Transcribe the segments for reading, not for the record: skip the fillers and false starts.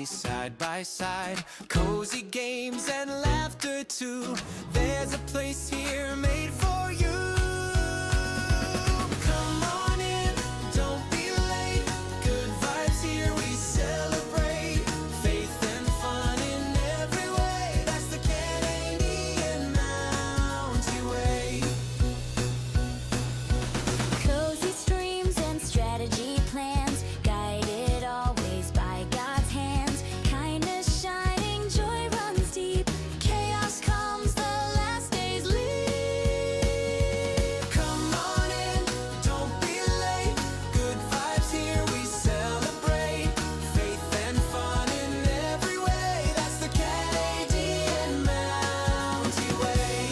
family side by side. Cozy games and laughter too. There's a place here made for you. Come on in, don't be late. Good vibes here, we celebrate. Faith and fun in every way. That's the Canadian Mountie Way. Cozy streams and strategy plans, guided always by God's hands. Kindness shining, joy runs deep. Chaos comes, the last days leave. Come on in, don't be late. Good vibes here, we celebrate. Faith and fun in every way. That's the Canadian Mountie Way.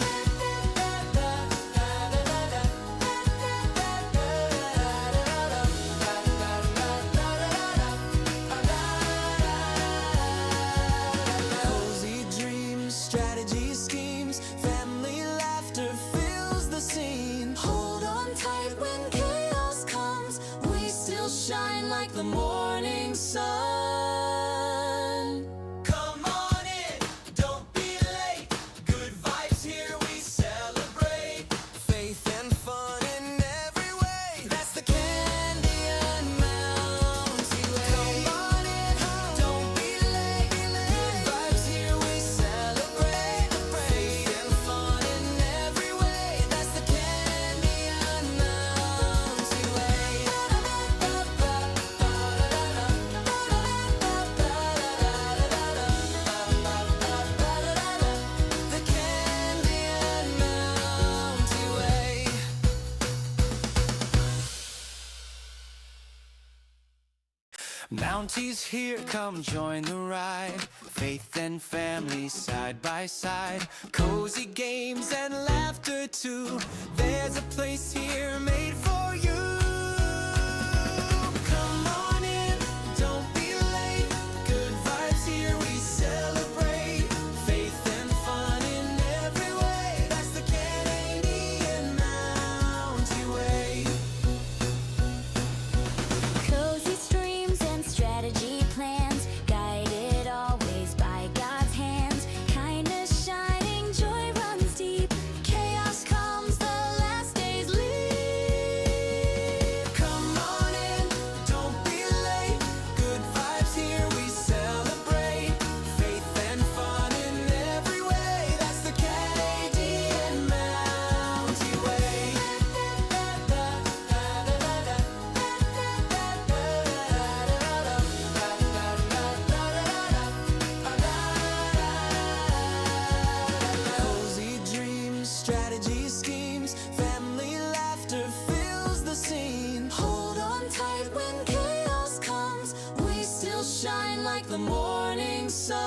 Cozy dreams, strategy schemes, family laughter fills the scene. Hold on tight when chaos comes, we still shine like the morning sun. Come on in, don't be late. Good vibes here, we celebrate. Faith and fun in every way. That's the Canadian Mountie Way. Come on in, don't be late. Good vibes here, we celebrate. Faith and fun in every way. That's the Canadian Mountie Way. The Canadian Mountie Way. Mounties here, come join the ride. Faith and family side by side. Cozy games and laughter too. There's a place here made for you. Come on in, don't be late. Good vibes here, we celebrate. Faith and fun in every way. That's the Canadian Mountie Way. Cozy streams and strategy plans, guided always by God's hands. Kindness shining, joy runs deep. Chaos comes, the last days leave. Come on in, don't be late. Good vibes here, we celebrate. Faith and fun in every way. That's the Canadian Mountie Way. Cozy dreams, strategy schemes, family laughter fills the scene. Hold on tight when chaos comes, we still shine like the morning sun.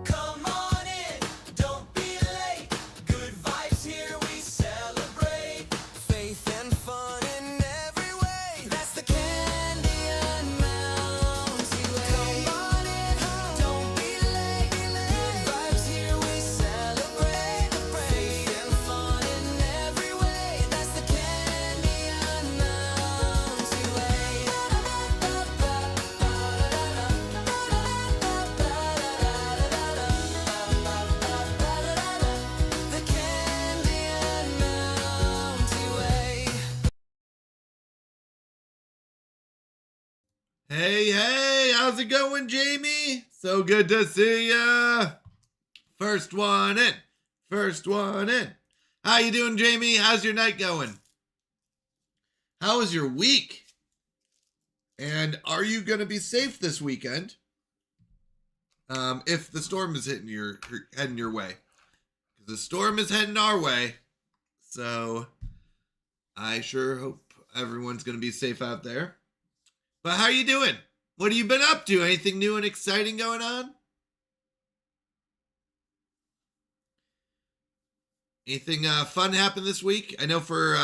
Come on in, don't be late. Good vibes here, we celebrate. Faith and fun in every way. That's the Canadian Mountie Way. Come on in, don't be late. Good vibes here, we celebrate. Faith and fun in every way. That's the Canadian Mountie Way. The Canadian Mountie Way. Hey, how's it going, Jamie? So good to see ya. First one in. How you doing, Jamie? How's your night going? How was your week? And are you going to be safe this weekend? If the storm is heading your way. Because the storm is heading our way. So I sure hope everyone's going to be safe out there. But how you doing? What have you been up to? Anything new and exciting going on? Anything fun happened this week? I know for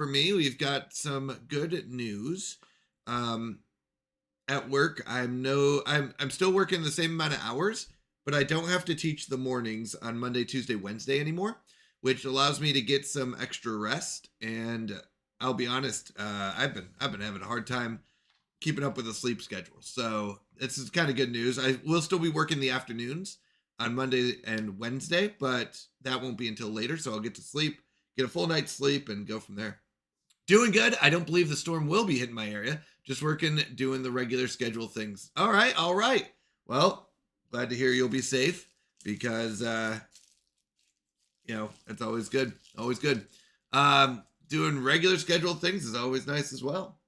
me, we've got some good news. At work, I'm still working the same amount of hours, but I don't have to teach the mornings on Monday, Tuesday, Wednesday anymore, which allows me to get some extra rest. And I'll be honest, I've been having a hard time keeping up with the sleep schedule. So this is kind of good news. I will still be working the afternoons on Monday and Wednesday, but that won't be until later. So I'll get to sleep, get a full night's sleep, and go from there. Doing good. I don't believe the storm will be hitting my area. Just working, doing the regular schedule things. All right. Well, glad to hear you'll be safe because, it's always good. Always good. Doing regular scheduled things is always nice as well.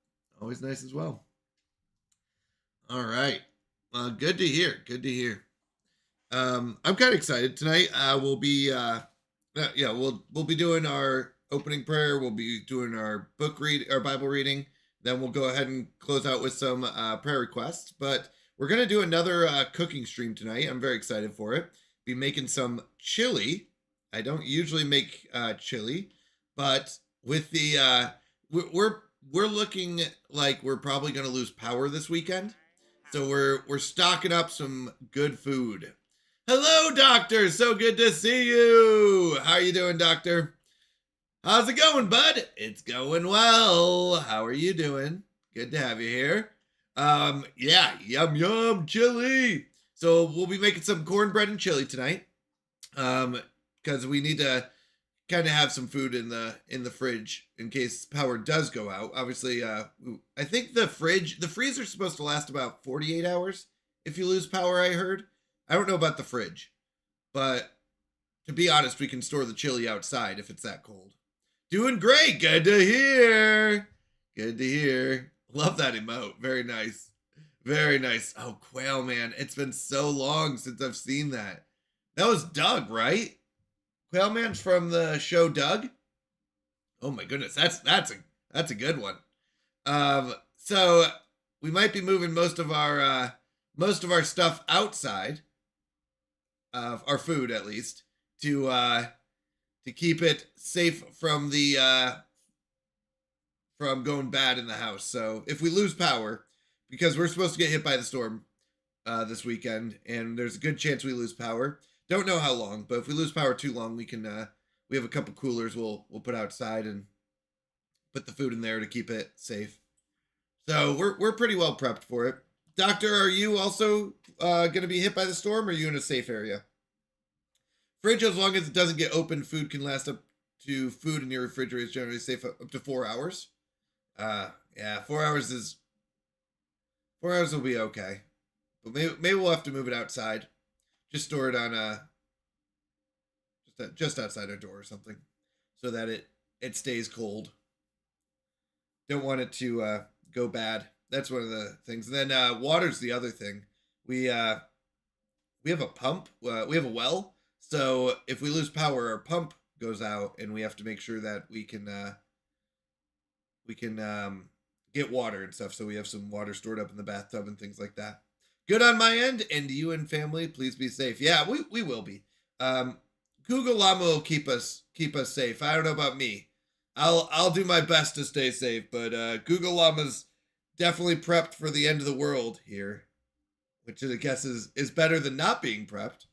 All right. Good to hear. I'm kind of excited tonight. We'll be doing our opening prayer. We'll be doing our Bible reading. Then we'll go ahead and close out with some prayer requests. But we're gonna do another cooking stream tonight. I'm very excited for it. Be making some chili. I don't usually make chili, but with the we're looking like we're probably gonna lose power this weekend. So we're stocking up some good food. Hello, Doctor. So good to see you. How are you doing, Doctor? How's it going, bud? It's going well. How are you doing? Good to have you here. Yum chili. So we'll be making some cornbread and chili tonight. Because we need to kind of have some food in the fridge in case power does go out. Obviously, I think the freezer's supposed to last about 48 hours if you lose power, I heard. I don't know about the fridge, but to be honest, we can store the chili outside if it's that cold. Doing great. Good to hear. Love that emote. Very nice. Oh, Quail Man. It's been so long since I've seen that. That was Doug, right? Quail Man's from the show Doug. Oh my goodness, that's a good one. So we might be moving most of our stuff outside of our food, at least, to keep it safe from from going bad in the house. So if we lose power, because we're supposed to get hit by the storm this weekend, and there's a good chance we lose power. Don't know how long, but if we lose power too long, we can we have a couple coolers we'll put outside and put the food in there to keep it safe. So we're pretty well prepped for it. Doctor, are you also going to be hit by the storm, or are you in a safe area? Fridge, as long as it doesn't get open, food can last up to food in your refrigerator is generally safe up to 4 hours. Yeah, 4 hours will be okay. But maybe we'll have to move it outside. Just store it on just outside our door or something, so that it stays cold. Don't want it to go bad. That's one of the things. And then water's the other thing. We have a pump. We have a well. So if we lose power, our pump goes out, and we have to make sure that we can get water and stuff. So we have some water stored up in the bathtub and things like that. Good on my end, and you and family, please be safe. Yeah, we will be. Google Llama will keep us safe. I don't know about me. I'll do my best to stay safe, but Google Llama's definitely prepped for the end of the world here, which I guess is better than not being prepped.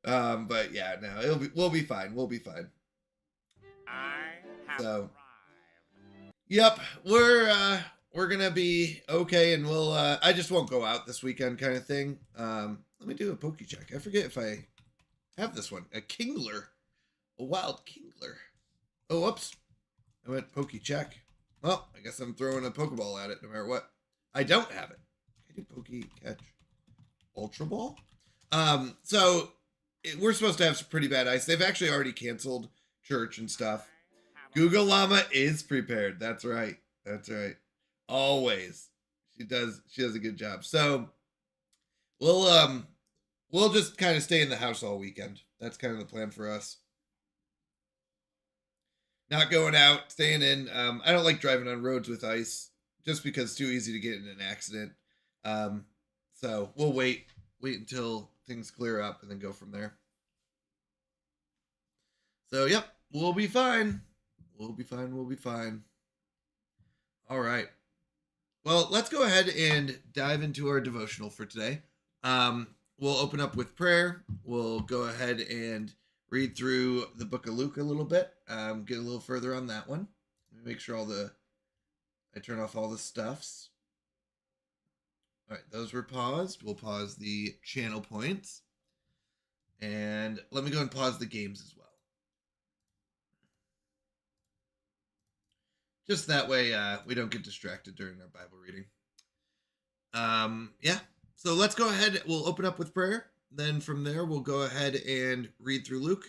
But yeah, no, we'll be fine. We'll be fine. So, yep, we're gonna be okay, and we'll I just won't go out this weekend, kind of thing. Let me do a pokey check. I forget if I have this one. A kingler, a wild kingler. Oh, whoops, I went pokey check. Well, I guess I'm throwing a pokeball at it no matter what. I don't have it. Can I do pokey catch ultra ball? So we're supposed to have some pretty bad ice. They've actually already canceled church and stuff. Google Llama is prepared. That's right. Always. She does a good job. So we'll just kind of stay in the house all weekend. That's kind of the plan for us. Not going out, staying in. I don't like driving on roads with ice just because it's too easy to get in an accident. So we'll wait until things clear up and then go from there. So yep, we'll be fine. We'll be fine. All right. Well, let's go ahead and dive into our devotional for today. We'll open up with prayer. We'll go ahead and read through the book of Luke a little bit. Get a little further on that one. Make sure I turn off all the stuffs. All right, those were paused. We'll pause the channel points. And let me go and pause the games as well. Just that way we don't get distracted during our Bible reading. Yeah, so let's go ahead. We'll open up with prayer. Then from there, we'll go ahead and read through Luke,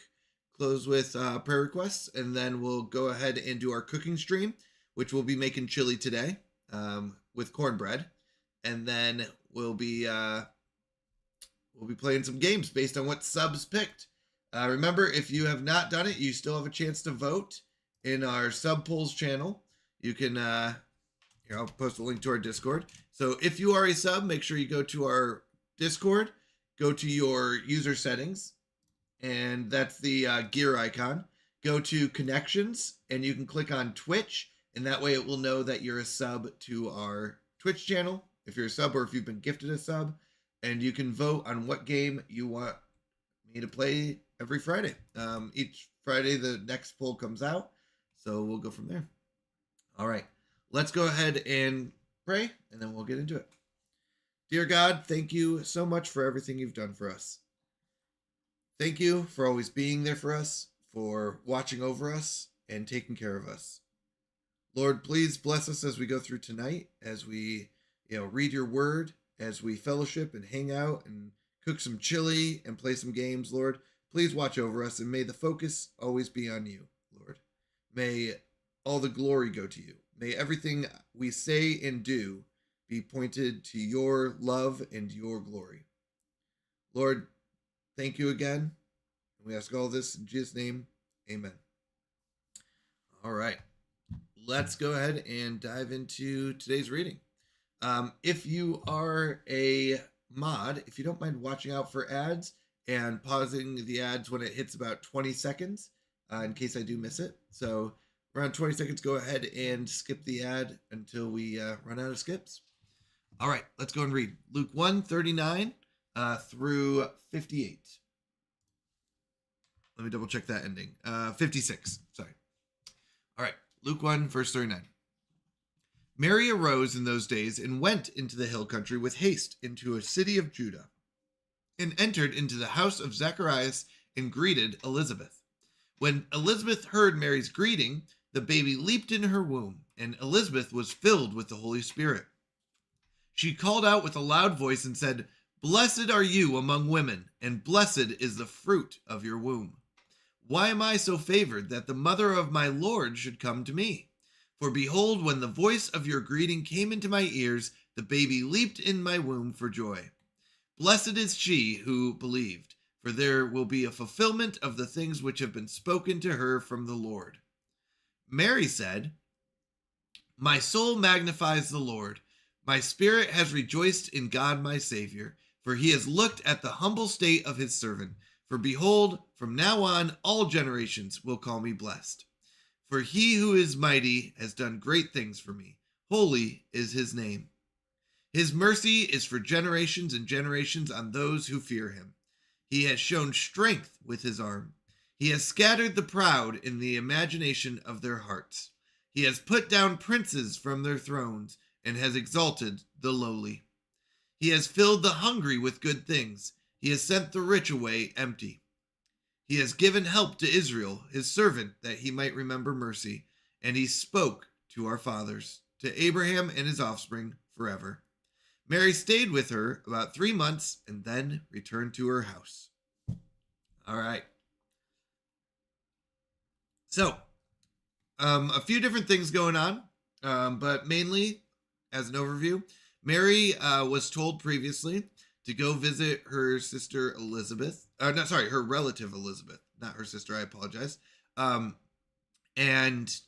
close with prayer requests, and then we'll go ahead and do our cooking stream, which we'll be making chili today with cornbread. And then we'll be playing some games based on what subs picked. Remember, if you have not done it, you still have a chance to vote in our sub polls channel. You can, here, I'll post a link to our Discord. So if you are a sub, make sure you go to our Discord, go to your user settings, and that's the gear icon. Go to connections, and you can click on Twitch, and that way it will know that you're a sub to our Twitch channel, if you're a sub or if you've been gifted a sub, and you can vote on what game you want me to play every Friday. Each Friday, the next poll comes out, so we'll go from there. All right, let's go ahead and pray, and then we'll get into it. Dear God, thank you so much for everything you've done for us. Thank you for always being there for us, for watching over us, and taking care of us. Lord, please bless us as we go through tonight, as we read your word, as we fellowship and hang out and cook some chili and play some games. Lord, please watch over us, and may the focus always be on you, Lord. May all the glory go to you. May everything we say and do be pointed to your love and your glory. Lord, thank you again. We ask all this in Jesus' name. Amen. All right. Let's go ahead and dive into today's reading. If you are a mod, if you don't mind watching out for ads and pausing the ads when it hits about 20 seconds, in case I do miss it. So around 20 seconds, go ahead and skip the ad until we run out of skips. All right, let's go and read Luke 1:39 through 58. Let me double check that ending. 56, sorry. All right, Luke 1, verse 39. Mary arose in those days and went into the hill country with haste into a city of Judah, and entered into the house of Zacharias and greeted Elizabeth. When Elizabeth heard Mary's greeting, the baby leaped in her womb, and Elizabeth was filled with the Holy Spirit. She called out with a loud voice and said, "Blessed are you among women, and blessed is the fruit of your womb. Why am I so favored that the mother of my Lord should come to me? For behold, when the voice of your greeting came into my ears, the baby leaped in my womb for joy. Blessed is she who believed, for there will be a fulfillment of the things which have been spoken to her from the Lord." Mary said, "My soul magnifies the Lord. My spirit has rejoiced in God my Savior, for he has looked at the humble state of his servant. For behold, from now on all generations will call me blessed. For he who is mighty has done great things for me. Holy is his name. His mercy is for generations and generations on those who fear him. He has shown strength with his arm. He has scattered the proud in the imagination of their hearts. He has put down princes from their thrones and has exalted the lowly. He has filled the hungry with good things. He has sent the rich away empty. He has given help to Israel, his servant, that he might remember mercy. And he spoke to our fathers, to Abraham and his offspring forever." Mary stayed with her about 3 months and then returned to her house. All right. So, a few different things going on, but mainly, as an overview, Mary was told previously to go visit her sister Elizabeth. Her relative Elizabeth, not her sister. I apologize. And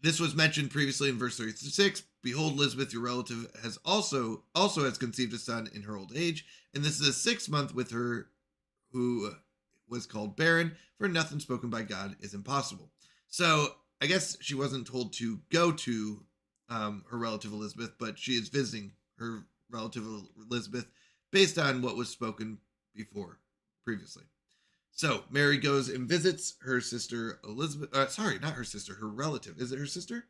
this was mentioned previously in verse 36. "Behold, Elizabeth, your relative, has also has conceived a son in her old age, and this is the 6th month with her who was called barren, for nothing spoken by God is impossible." So I guess she wasn't told to go to her relative Elizabeth, but she is visiting her relative Elizabeth based on what was spoken previously. So Mary goes and visits her sister Elizabeth. Not her sister, her relative. Is it her sister?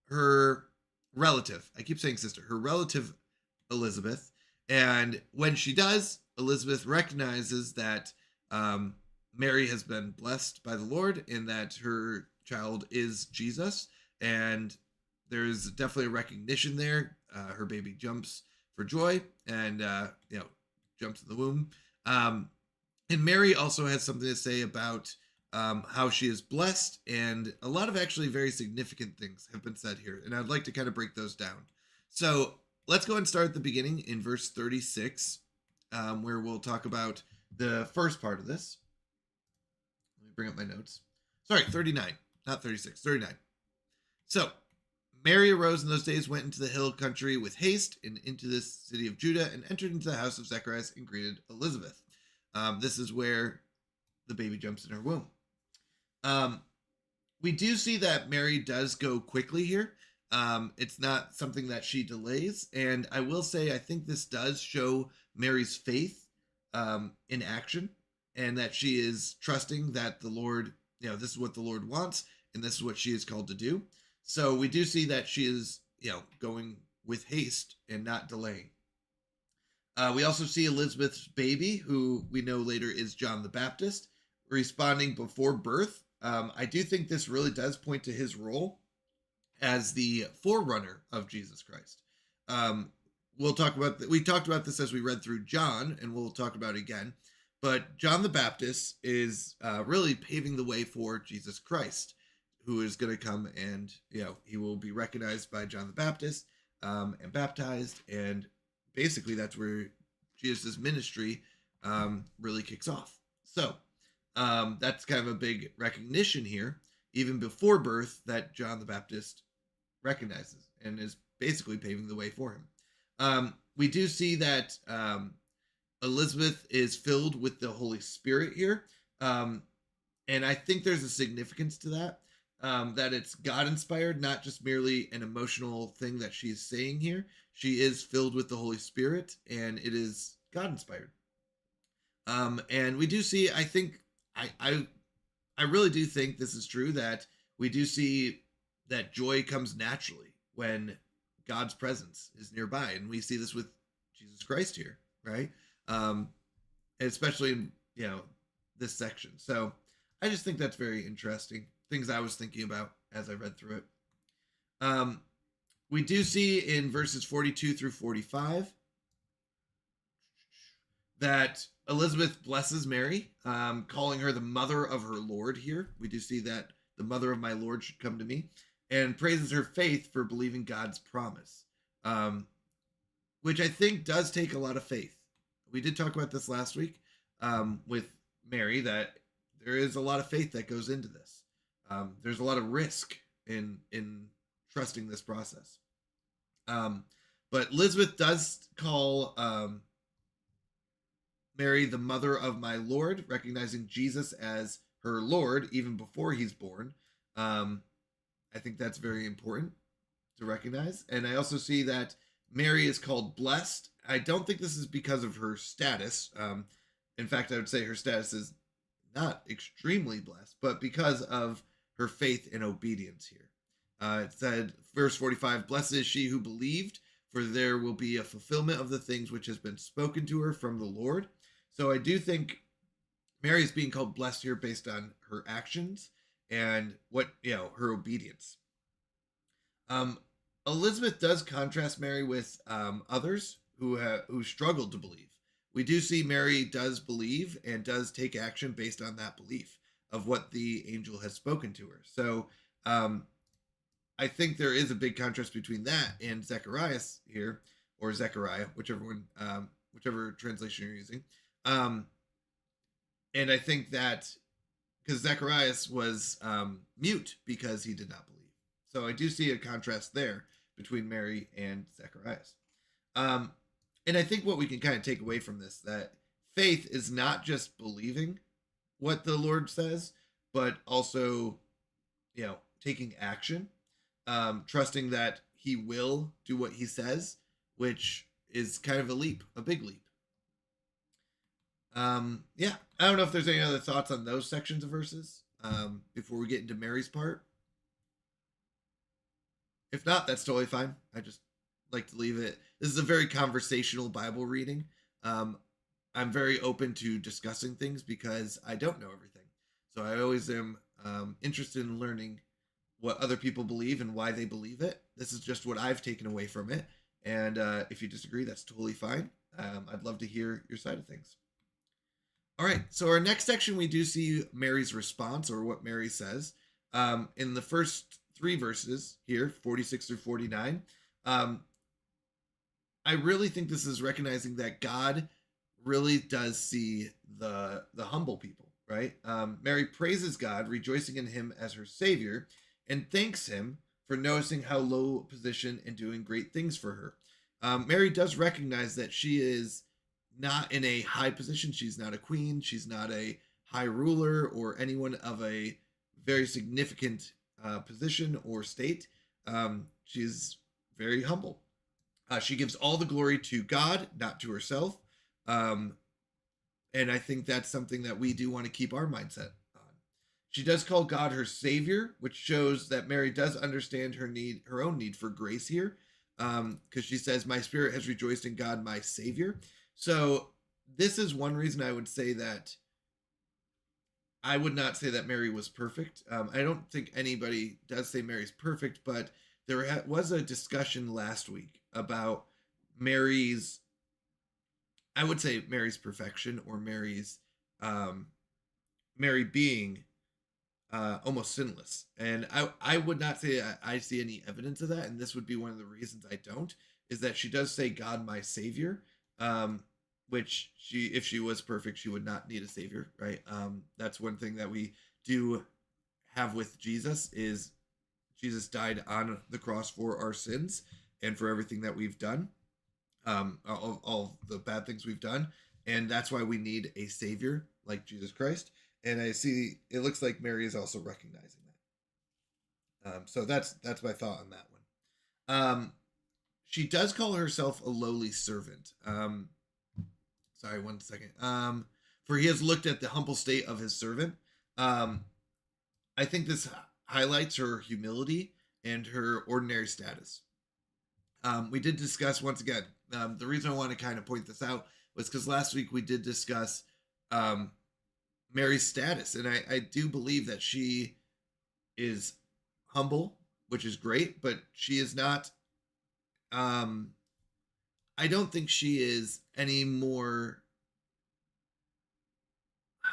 Her relative. I keep saying sister. Her relative Elizabeth. And when she does, Elizabeth recognizes that Mary has been blessed by the Lord and that her child is Jesus. And there's definitely a recognition there. Her baby jumps for joy and, jumps in the womb. And Mary also has something to say about how she is blessed, and a lot of actually very significant things have been said here, and I'd like to kind of break those down. So let's go and start at the beginning in verse 36, where we'll talk about the first part of this. Let me bring up my notes. Sorry, 39, not 36, 39. So Mary arose in those days, went into the hill country with haste, and into this city of Judah, and entered into the house of Zacharias and greeted Elizabeth. This is where the baby jumps in her womb. We do see that Mary does go quickly here. It's not something that she delays. And I will say, I think this does show Mary's faith in action, and that she is trusting that the Lord, this is what the Lord wants, and this is what she is called to do. So we do see that she is, going with haste and not delaying. We also see Elizabeth's baby, who we know later is John the Baptist, responding before birth. I do think this really does point to his role as the forerunner of Jesus Christ. We talked about this as we read through John, and we'll talk about it again. But John the Baptist is really paving the way for Jesus Christ, who is going to come and, he will be recognized by John the Baptist and baptized. And basically that's where Jesus' ministry really kicks off. So that's kind of a big recognition here, even before birth, that John the Baptist recognizes and is basically paving the way for him. We do see that Elizabeth is filled with the Holy Spirit here. And I think there's a significance to that, that it's God inspired, not just merely an emotional thing that she's saying here. She is filled with the Holy Spirit, and it is God inspired. And we do see, I think, I really do think this is true, that we do see that joy comes naturally when God's presence is nearby. And we see this with Jesus Christ here, right? Especially in, this section. So I just think that's very interesting. Things I was thinking about as I read through it. We do see in verses 42 through 45 that Elizabeth blesses Mary, calling her the mother of her Lord here. We do see that the mother of my Lord should come to me, and praises her faith for believing God's promise, which I think does take a lot of faith. We did talk about this last week with Mary, that there is a lot of faith that goes into this. There's a lot of risk in trusting this process. But Elizabeth does call Mary the mother of my Lord, recognizing Jesus as her Lord even before he's born. I think that's very important to recognize. And I also see that Mary is called blessed. I don't think this is because of her status. In fact, I would say her status is not extremely blessed, but because of her faith and obedience here. It said, verse 45, blessed is she who believed, for there will be a fulfillment of the things which has been spoken to her from the Lord. So I do think Mary is being called blessed here based on her actions and her obedience. Elizabeth does contrast Mary with others who struggled to believe. We do see Mary does believe and does take action based on that belief of what the angel has spoken to her. So I think there is a big contrast between that and Zacharias here, or Zechariah, whichever translation you're using. And I think that because Zacharias was mute because he did not believe. So I do see a contrast there between Mary and Zacharias. And I think what we can kind of take away from this, that faith is not just believing what the Lord says, but also, taking action, trusting that he will do what he says, which is kind of a big leap. I don't know if there's any other thoughts on those sections of verses before we get into Mary's part. If not, that's totally fine. I just like to leave it. This is a very conversational Bible reading. I'm very open to discussing things because I don't know everything. So I always am interested in learning what other people believe and why they believe it. This is just what I've taken away from it. And if you disagree, that's totally fine. I'd love to hear your side of things. All right, so our next section, we do see Mary's response, or what Mary says. In the first 3 verses here, 46 through 49, I really think this is recognizing that God really does see the humble people, right? Mary praises God, rejoicing in him as her savior, and thanks him for noticing how low position and doing great things for her. Mary does recognize that she is not in a high position. She's not a queen. She's not a high ruler or anyone of a very significant position or state. She's very humble. She gives all the glory to God, not to herself. And I think that's something that we do want to keep our mindset on. She does call God her savior, which shows that Mary does understand her own need for grace here. Because she says, my spirit has rejoiced in God, my savior. So this is one reason I would say that I would not say that Mary was perfect. I don't think anybody does say Mary's perfect, but there was a discussion last week about Mary's, I would say Mary's perfection, or Mary's, Mary being almost sinless. And I would not say I see any evidence of that. And this would be one of the reasons I don't, is that she does say God, my savior, which if she was perfect, she would not need a savior, right? That's one thing that we do have with Jesus, is Jesus died on the cross for our sins and for everything that we've done, all the bad things we've done. And that's why we need a savior like Jesus Christ. And I see it looks like Mary is also recognizing that. So that's my thought on that one. She does call herself a lowly servant. Sorry, one second. For he has looked at the humble state of his servant. I think this highlights her humility and her ordinary status. We did discuss, once again, the reason I want to kind of point this out was because last week we did discuss Mary's status. And I do believe that she is humble, which is great, but she is not, I don't think she is any more,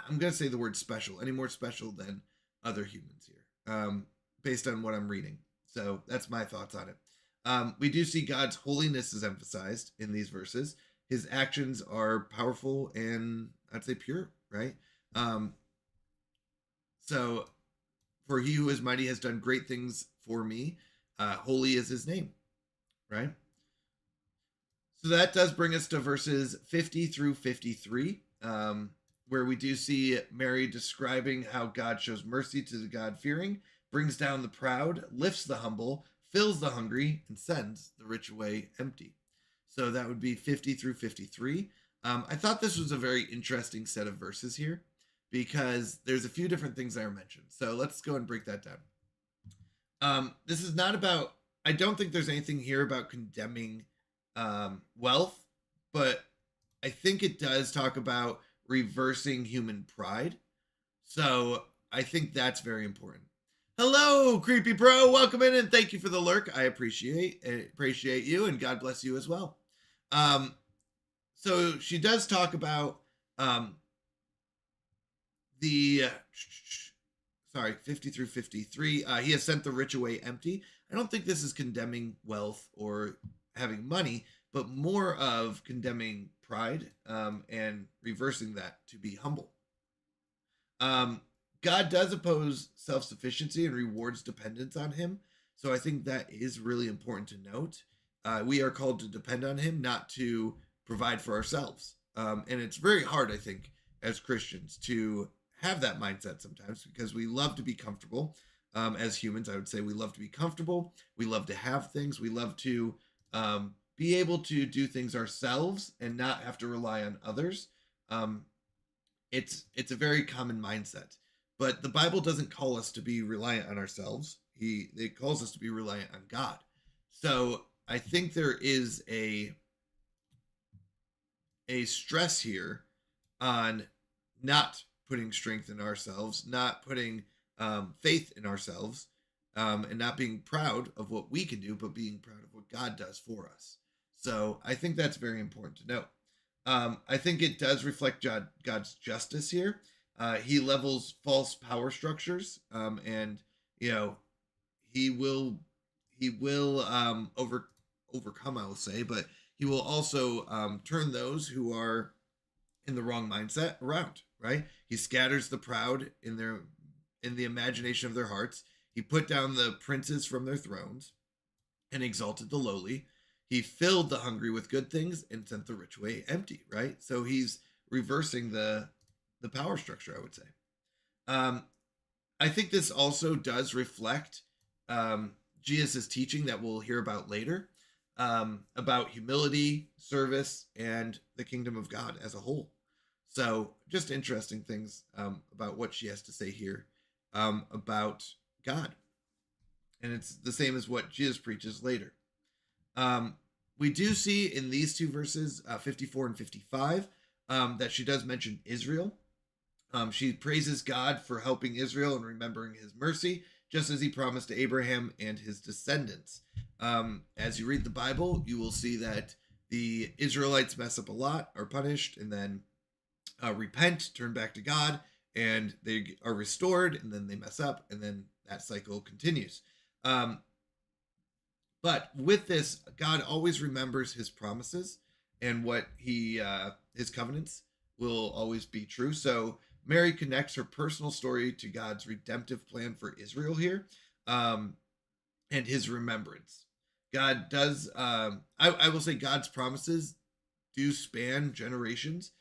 I'm going to say the word special, any more special than other humans here, based on what I'm reading. So that's my thoughts on it. We do see God's holiness is emphasized in these verses. His actions are powerful and I'd say pure, right? So for he who is mighty has done great things for me. Holy is his name, right? So that does bring us to verses 50 through 53, where we do see Mary describing how God shows mercy to the God-fearing, brings down the proud, lifts the humble, fills the hungry, and sends the rich away empty. So that would be 50 through 53. I thought this was a very interesting set of verses here because there's a few different things that are mentioned. So let's go and break that down. This is not about, I don't think there's anything here about condemning wealth, but I think it does talk about reversing human pride. So I think that's very important. Hello, Creepy Pro. Welcome in and thank you for the lurk. I appreciate you, and God bless you as well. So she does talk about 50 through 53. He has sent the rich away empty. I don't think this is condemning wealth or having money, but more of condemning pride and reversing that to be humble. God does oppose self-sufficiency and rewards dependence on him. So I think that is really important to note. We are called to depend on him, not to provide for ourselves. And it's very hard, I think, as Christians to have that mindset sometimes because we love to be comfortable. As humans, I would say we love to be comfortable. We love to have things. We love to be able to do things ourselves and not have to rely on others. It's a very common mindset. But the Bible doesn't call us to be reliant on ourselves. It calls us to be reliant on God. So I think there is a stress here on not putting strength in ourselves, not putting faith in ourselves, and not being proud of what we can do, but being proud of what God does for us. So I think that's very important to note. I think it does reflect God's justice here. He levels false power structures, and you know he will overcome, I will say, but he will also turn those who are in the wrong mindset around. Right? He scatters the proud in the imagination of their hearts. He put down the princes from their thrones and exalted the lowly. He filled the hungry with good things and sent the rich away empty. Right? So he's reversing the power structure, I would say. Um, I think this also does reflect Jesus' teaching that we'll hear about later, about humility, service, and the kingdom of God as a whole. So, just interesting things about what she has to say here about God. And it's the same as what Jesus preaches later. We do see in these two verses, 54 and 55, that she does mention Israel. She praises God for helping Israel and remembering his mercy, just as he promised to Abraham and his descendants. As you read the Bible, you will see that the Israelites mess up a lot, are punished, and then repent, turn back to God, and they are restored, and then they mess up, and then that cycle continues. But with this, God always remembers his promises, and what his covenants will always be true. So Mary connects her personal story to God's redemptive plan for Israel here, and his remembrance. God does, I will say God's promises do span generations.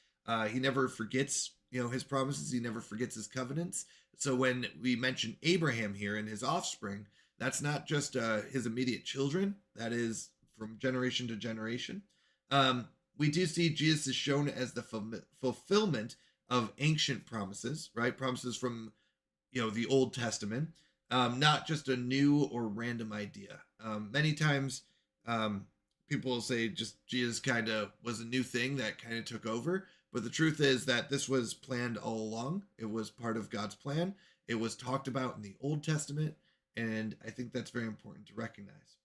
He never forgets, his promises. He never forgets his covenants. So when we mention Abraham here and his offspring, that's not just his immediate children. That is from generation to generation. We do see Jesus is shown as the fulfillment of ancient promises, right? Promises from, the Old Testament, not just a new or random idea. Many times, people will say just Jesus kind of was a new thing that kind of took over. But the truth is that this was planned all along. It was part of God's plan. It was talked about in the Old Testament. And I think that's very important to recognize.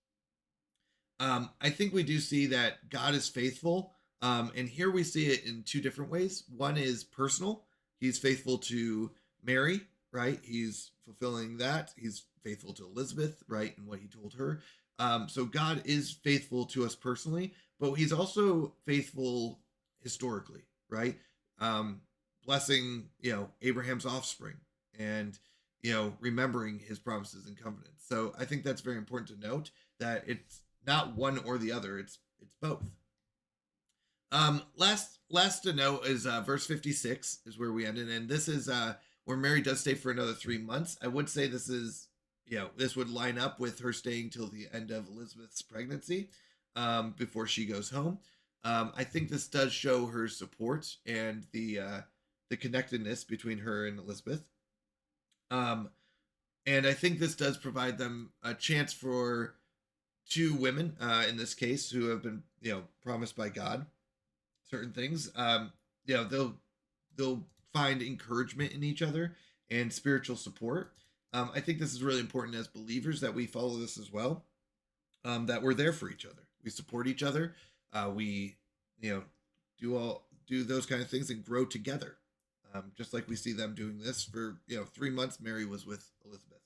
I think we do see that God is faithful. And here we see it in two different ways. One is personal. He's faithful to Mary, right? He's fulfilling that. He's faithful to Elizabeth, right? And what he told her. So God is faithful to us personally, but he's also faithful historically, right? Blessing, Abraham's offspring and, remembering his promises and covenants. So I think that's very important to note that it's not one or the other. It's both. Last to note is verse 56 is where we ended, and this is where Mary does stay for another 3 months. I would say this is, this would line up with her staying till the end of Elizabeth's pregnancy, before she goes home. I think this does show her support and the connectedness between her and Elizabeth. And I think this does provide them a chance for two women, in this case, who have been, promised by God certain things. They'll find encouragement in each other and spiritual support. I think this is really important as believers that we follow this as well. That we're there for each other. We support each other. We, do those kind of things and grow together. Just like we see them doing this for 3 months. Mary was with Elizabeth.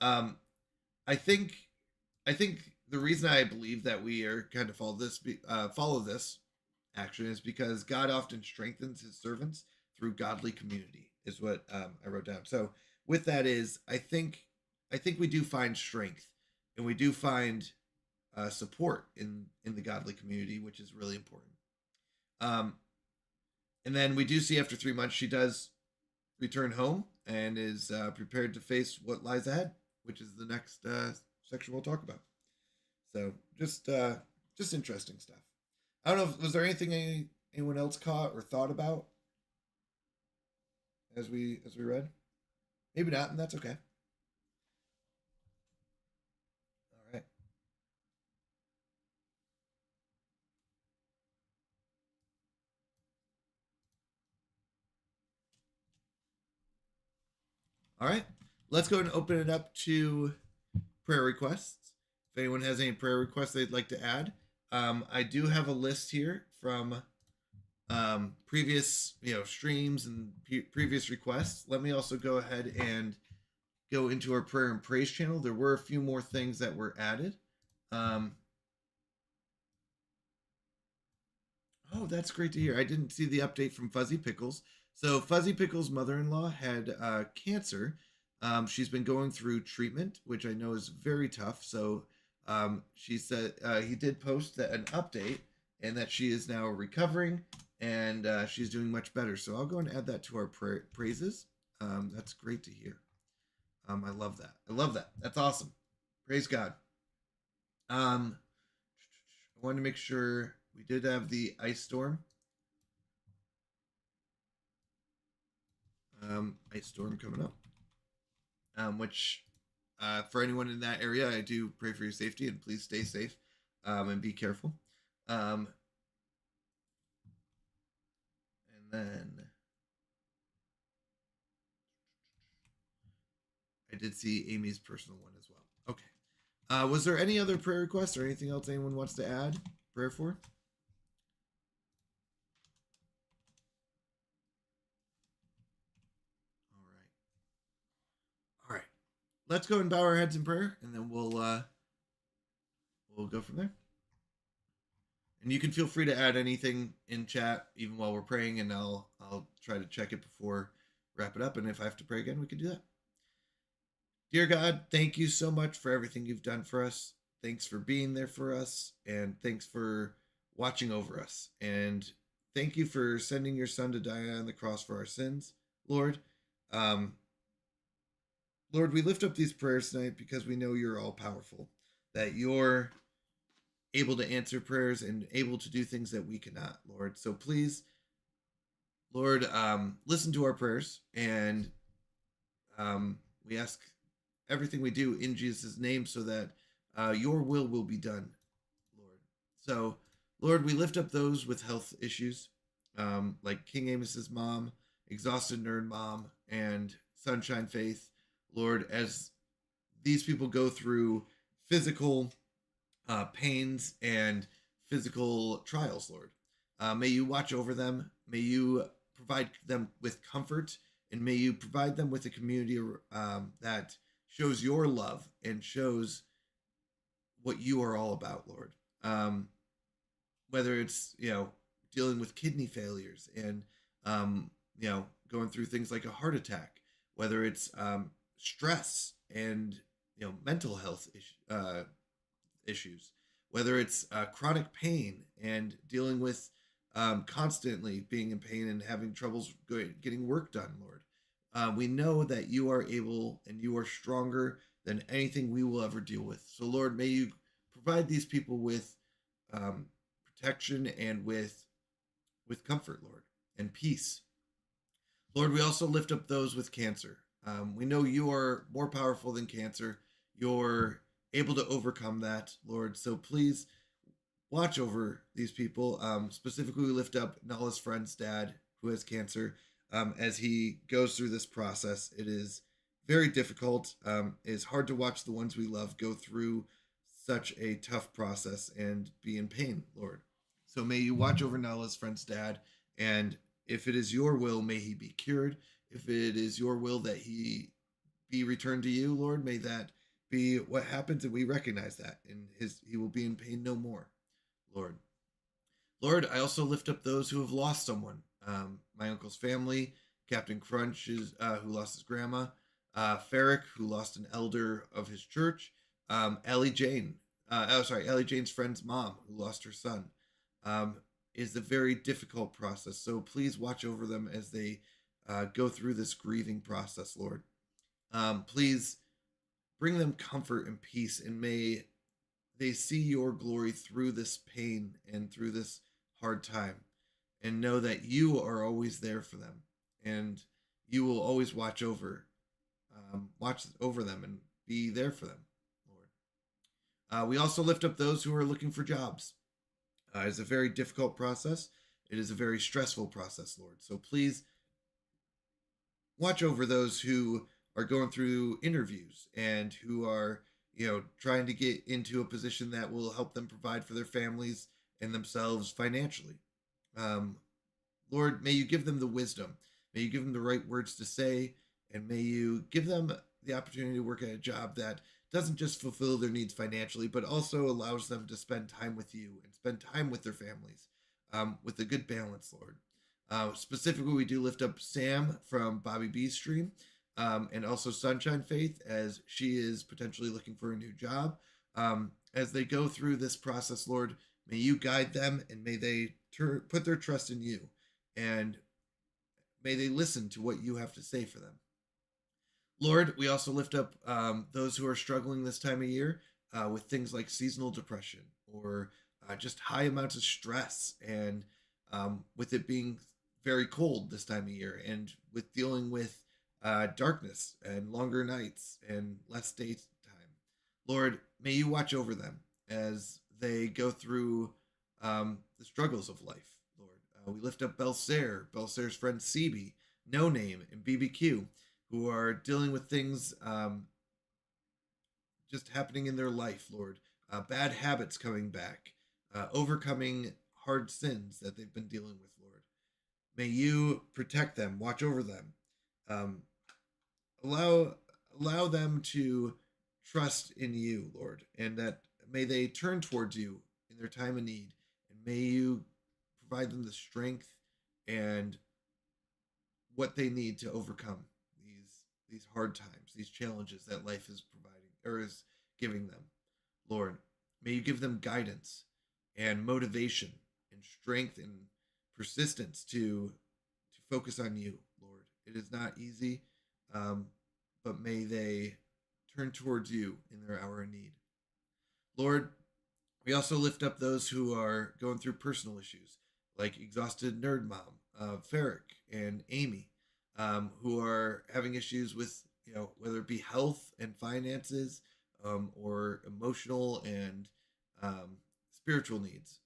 I think the reason I believe that we are kind of follow this action is because God often strengthens his servants through godly community, is what I wrote down. So with that is, I think we do find strength, and we do find support in the godly community, which is really important. And then we do see after 3 months, she does return home and is prepared to face what lies ahead, which is the next section we'll talk about. So just interesting stuff. I don't know, was there anything anyone else caught or thought about as we read? Maybe not, and that's okay. All right. All right, let's go and open it up to prayer requests. If anyone has any prayer requests they'd like to add, I do have a list here from previous streams and previous requests. Let me also go ahead and go into our prayer and praise channel. There were a few more things that were added. Oh, that's great to hear. I didn't see the update from Fuzzy Pickles. So Fuzzy Pickles' mother-in-law had cancer. She's been going through treatment, which I know is very tough. So she said he did post that an update and that she is now recovering and she's doing much better. So I'll go and add that to our praises. That's great to hear. I love that. I love that. That's awesome. Praise God. I wanted to make sure we did have the ice storm. Ice storm coming up. Which for anyone in that area, I do pray for your safety and please stay safe and be careful. And then I did see Amy's personal one as well. Okay. Was there any other prayer requests or anything else anyone wants to add prayer for? All right. Let's go and bow our heads in prayer, and then we'll go from there. And you can feel free to add anything in chat, even while we're praying, and I'll try to check it before wrap it up. And if I have to pray again, we can do that. Dear God, thank you so much for everything you've done for us. Thanks for being there for us, and thanks for watching over us. And thank you for sending your son to die on the cross for our sins, Lord. Lord, we lift up these prayers tonight because we know you're all powerful, that you're able to answer prayers and able to do things that we cannot, Lord. So please, Lord, listen to our prayers, and we ask everything we do in Jesus' name so that your will be done, Lord. So, Lord, we lift up those with health issues, like King Amos's mom, Exhausted Nerd Mom, and Sunshine Faith. Lord, as these people go through physical pains and physical trials, Lord, may you watch over them. May you provide them with comfort, and may you provide them with a community that shows your love and shows what you are all about, Lord. Whether it's, dealing with kidney failures and, going through things like a heart attack, whether it's stress and, mental health issues, whether it's chronic pain and dealing with constantly being in pain and having troubles getting work done, Lord. We know that you are able and you are stronger than anything we will ever deal with. So, Lord, may you provide these people with protection and with comfort, Lord, and peace. Lord, we also lift up those with cancer. We know you are more powerful than cancer. You're able to overcome that, Lord. So please watch over these people. Specifically, we lift up Nala's friend's dad who has cancer. As he goes through this process, it is very difficult. It's hard to watch the ones we love go through such a tough process and be in pain, Lord. So may you watch over Nala's friend's dad, and if it is your will, may he be cured. If it is your will that he be returned to you, Lord, may that be what happens, and we recognize that, and he will be in pain no more, Lord. Lord, I also lift up those who have lost someone. My uncle's family, Captain Crunch, who lost his grandma, Ferrick, who lost an elder of his church, Ellie Jane's friend's mom, who lost her son. Is a very difficult process. So please watch over them as they go through this grieving process, Lord. Please bring them comfort and peace, and may they see your glory through this pain and through this hard time, and know that you are always there for them, and you will always watch over them and be there for them, Lord. We also lift up those who are looking for jobs. It's a very difficult process. It is a very stressful process, Lord. So please watch over those who are going through interviews and who are, trying to get into a position that will help them provide for their families and themselves financially. Um, Lord, may you give them the wisdom. May you give them the right words to say, and may you give them the opportunity to work at a job that doesn't just fulfill their needs financially, but also allows them to spend time with you and spend time with their families with a good balance, Lord. Specifically, we do lift up Sam from Bobby B's stream, and also Sunshine Faith, as she is potentially looking for a new job. As they go through this process, Lord, may you guide them, and may they put their trust in you, and may they listen to what you have to say for them. Lord, we also lift up those who are struggling this time of year with things like seasonal depression or just high amounts of stress, and with it being very cold this time of year, and with dealing with darkness and longer nights and less daytime. Lord, may you watch over them as they go through the struggles of life, Lord. We lift up Belser's friend CB, No Name, and BBQ, who are dealing with things just happening in their life, Lord. Bad habits coming back, overcoming hard sins that they've been dealing with, Lord. May you protect them, watch over them, allow them to trust in you, Lord, and that may they turn towards you in their time of need, and may you provide them the strength and what they need to overcome these hard times, these challenges that life is providing or is giving them. Lord, may you give them guidance and motivation and strength and persistence to focus on you, Lord. It is not easy, but may they turn towards you in their hour of need. Lord, we also lift up those who are going through personal issues, like Exhausted Nerd Mom, Ferric, and Amy, who are having issues with, whether it be health and finances, or emotional and spiritual needs,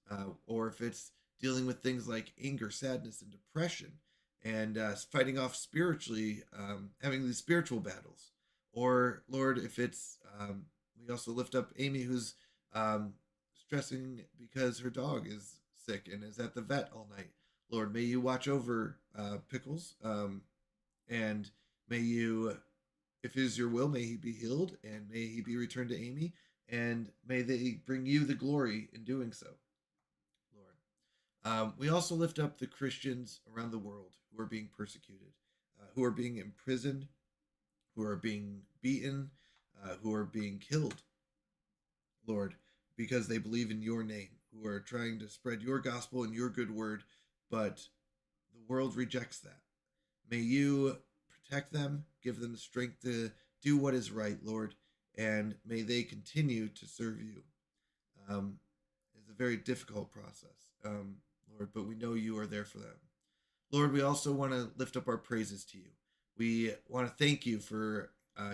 or if it's dealing with things like anger, sadness, and depression, and fighting off spiritually, having these spiritual battles. Or, Lord, if it's, we also lift up Amy, who's stressing because her dog is sick and is at the vet all night. Lord, may you watch over Pickles, and may you, if it is your will, may he be healed, and may he be returned to Amy, and may they bring you the glory in doing so, Lord. We also lift up the Christians around the world who are being persecuted, who are being imprisoned, who are being beaten, who are being killed, Lord, because they believe in your name, who are trying to spread your gospel and your good word, but the world rejects that. May you protect them, give them the strength to do what is right, Lord, and may they continue to serve you. It's a very difficult process, Lord, but we know you are there for them. Lord, we also want to lift up our praises to you. We want to thank you for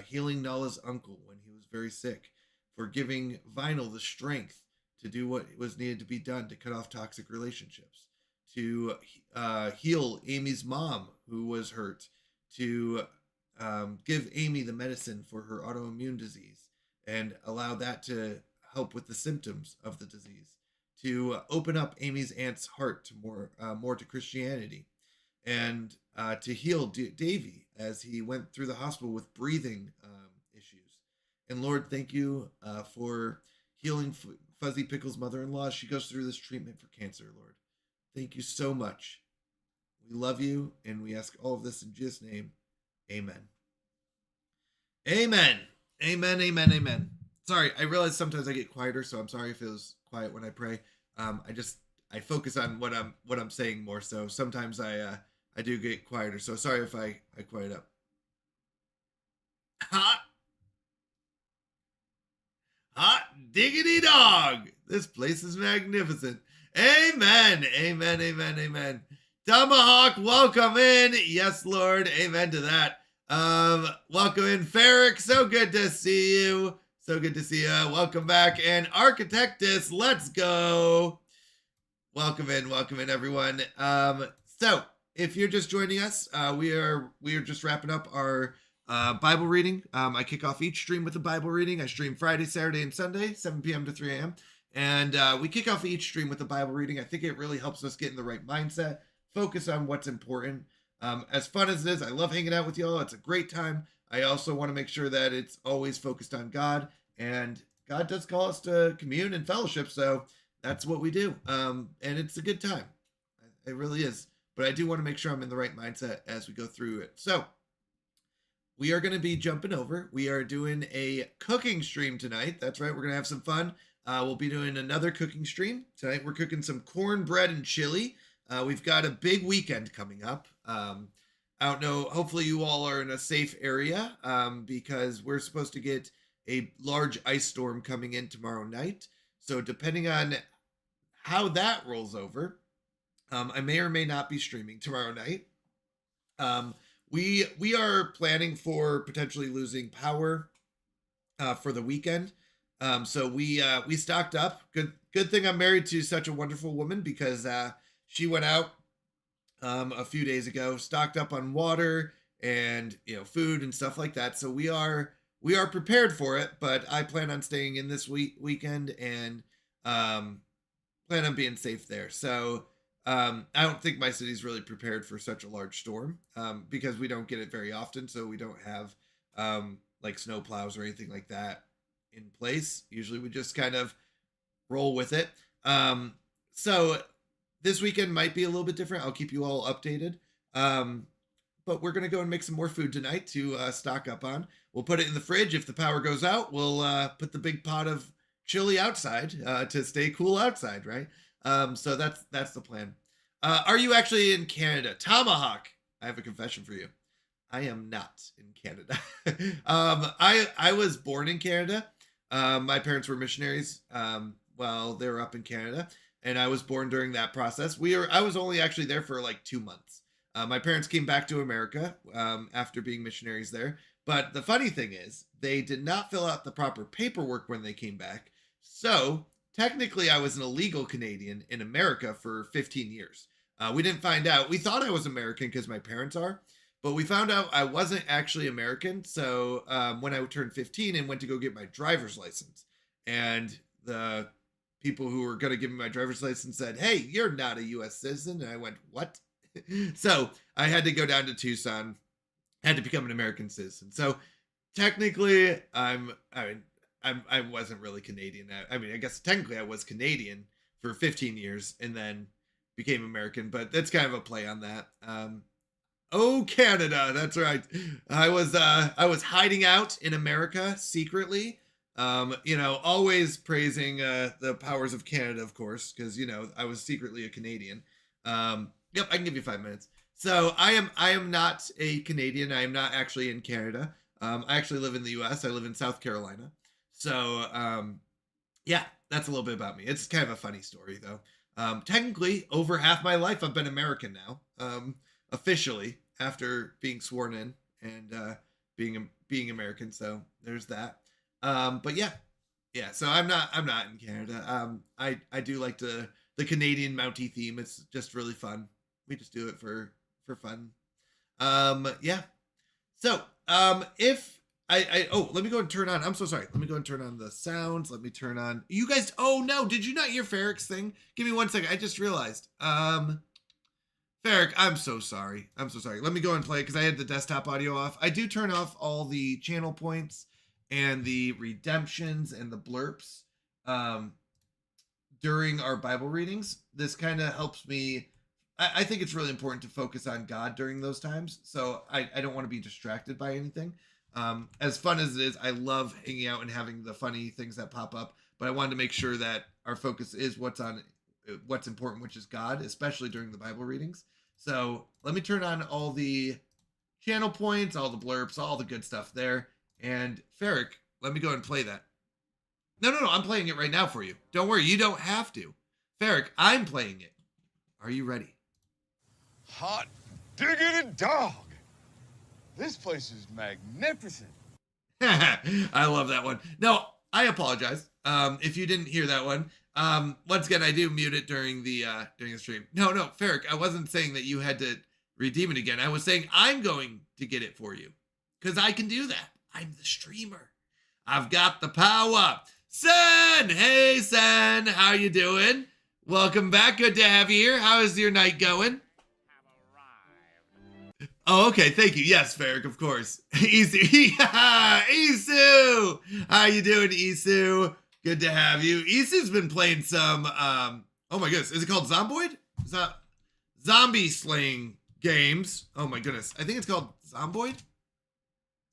healing Nala's uncle when he was very sick, for giving Vinyl the strength to do what was needed to be done to cut off toxic relationships, to heal Amy's mom who was hurt, to give Amy the medicine for her autoimmune disease and allow that to help with the symptoms of the disease, to open up Amy's aunt's heart to more to Christianity, and to heal Davy as he went through the hospital with breathing issues. And Lord, thank you for healing Fuzzy Pickle's mother-in-law as she goes through this treatment for cancer, Lord. Thank you so much. We love you, and we ask all of this in Jesus' name. Amen. Amen. Amen, amen, amen. Sorry, I realize sometimes I get quieter, so I'm sorry if it was quiet when I pray. I focus on what I'm saying more, so sometimes I do get quieter. So sorry if I quiet up. Hot diggity dog. This place is magnificent. Amen. Amen. Amen. Amen. Tomahawk, welcome in. Yes, Lord. Amen to that. Welcome in, Ferric. So good to see you. So good to see you. Welcome back. And Architectus, let's go. Welcome in, everyone. So if you're just joining us, we are just wrapping up our Bible reading. I kick off each stream with a Bible reading. I stream Friday, Saturday, and Sunday, 7 p.m. to 3 a.m. And we kick off each stream with a Bible reading. I think it really helps us get in the right mindset, focus on what's important. As fun as it is, I love hanging out with y'all. It's a great time. I also want to make sure that it's always focused on God, and God does call us to commune and fellowship, so that's what we do. And it's a good time. It really is. But I do want to make sure I'm in the right mindset as we go through it. So we are going to be jumping over. We are doing a cooking stream tonight. That's right. We're going to have some fun. We'll be doing another cooking stream. Tonight we're cooking some cornbread and chili. We've got a big weekend coming up. I don't know. Hopefully you all are in a safe area because we're supposed to get a large ice storm coming in tomorrow night. So depending on how that rolls over, I may or may not be streaming tomorrow night. We are planning for potentially losing power for the weekend. So we stocked up. Good thing I'm married to such a wonderful woman, because she went out a few days ago, stocked up on water and food and stuff like that. So we are prepared for it, but I plan on staying in this weekend and plan on being safe there. So I don't think my city's really prepared for such a large storm because we don't get it very often. So we don't have like snow plows or anything like that in place. Usually we just kind of roll with it. So this weekend might be a little bit different. I'll keep you all updated. But we're going to go and make some more food tonight to stock up on. We'll put it in the fridge. If the power goes out, we'll put the big pot of chili outside to stay cool outside, right? So that's the plan. Are you actually in Canada? Tomahawk, I have a confession for you. I am not in Canada. I was born in Canada. My parents were missionaries while they were up in Canada, and I was born during that process. I was only actually there for like 2 months. My parents came back to America after being missionaries there. But the funny thing is, they did not fill out the proper paperwork when they came back. So technically, I was an illegal Canadian in America for 15 years. We didn't find out. We thought I was American because my parents are, but we found out I wasn't actually American. So when I turned 15 and went to go get my driver's license, and the people who were going to give me my driver's license said, "Hey, you're not a U.S. citizen." And I went, "What?" So I had to go down to Tucson, had to become an American citizen. So technically, I wasn't really Canadian. I mean, I guess technically I was Canadian for 15 years and then became American, but that's kind of a play on that. Oh, Canada, that's right. I was hiding out in America secretly. Always praising the powers of Canada, of course, because I was secretly a Canadian. Yep, I can give you 5 minutes. So I am not a Canadian. I am not actually in Canada. I actually live in the U.S. I live in South Carolina. So yeah, that's a little bit about me. It's kind of a funny story though. Technically, over half my life I've been American now, officially, after being sworn in and being American. So there's that. But yeah. So I'm not in Canada. I do like the Canadian Mountie theme. It's just really fun. We just do it for fun. Yeah. So if let me go and turn on. I'm so sorry. Let me go and turn on the sounds. Let me turn on. You guys. Oh no! Did you not hear Ferrick's thing? Give me 1 second. I just realized. Ferrick, I'm so sorry. Let me go and play because I had the desktop audio off. I do turn off all the channel points and the redemptions and the blurps during our Bible readings. This kind of helps me. I think it's really important to focus on God during those times. So I don't want to be distracted by anything. As fun as it is, I love hanging out and having the funny things that pop up, but I wanted to make sure that our focus is what's important, which is God, especially during the Bible readings. So let me turn on all the channel points, all the blurbs, all the good stuff there. And Ferrick, let me go and play that. No, I'm playing it right now for you. Don't worry, you don't have to. Ferrick, I'm playing it. Are you ready? Hot diggity dog. This place is magnificent. I love that one. No, I apologize. If you didn't hear that one. Once again, I do mute it during the stream. No, Ferrick, I wasn't saying that you had to redeem it again. I was saying I'm going to get it for you. because I can do that. I'm the streamer. I've got the power. Sen! Hey, Sen. How you doing? Welcome back. Good to have you here. How is your night going? Oh, okay. Thank you. Yes, Ferric, of course. Isu. Isu! How you doing, Isu? Good to have you. Isu's been playing some, oh my goodness. Is it called Zomboid? Is that zombie slaying games? Oh my goodness. I think it's called Zomboid?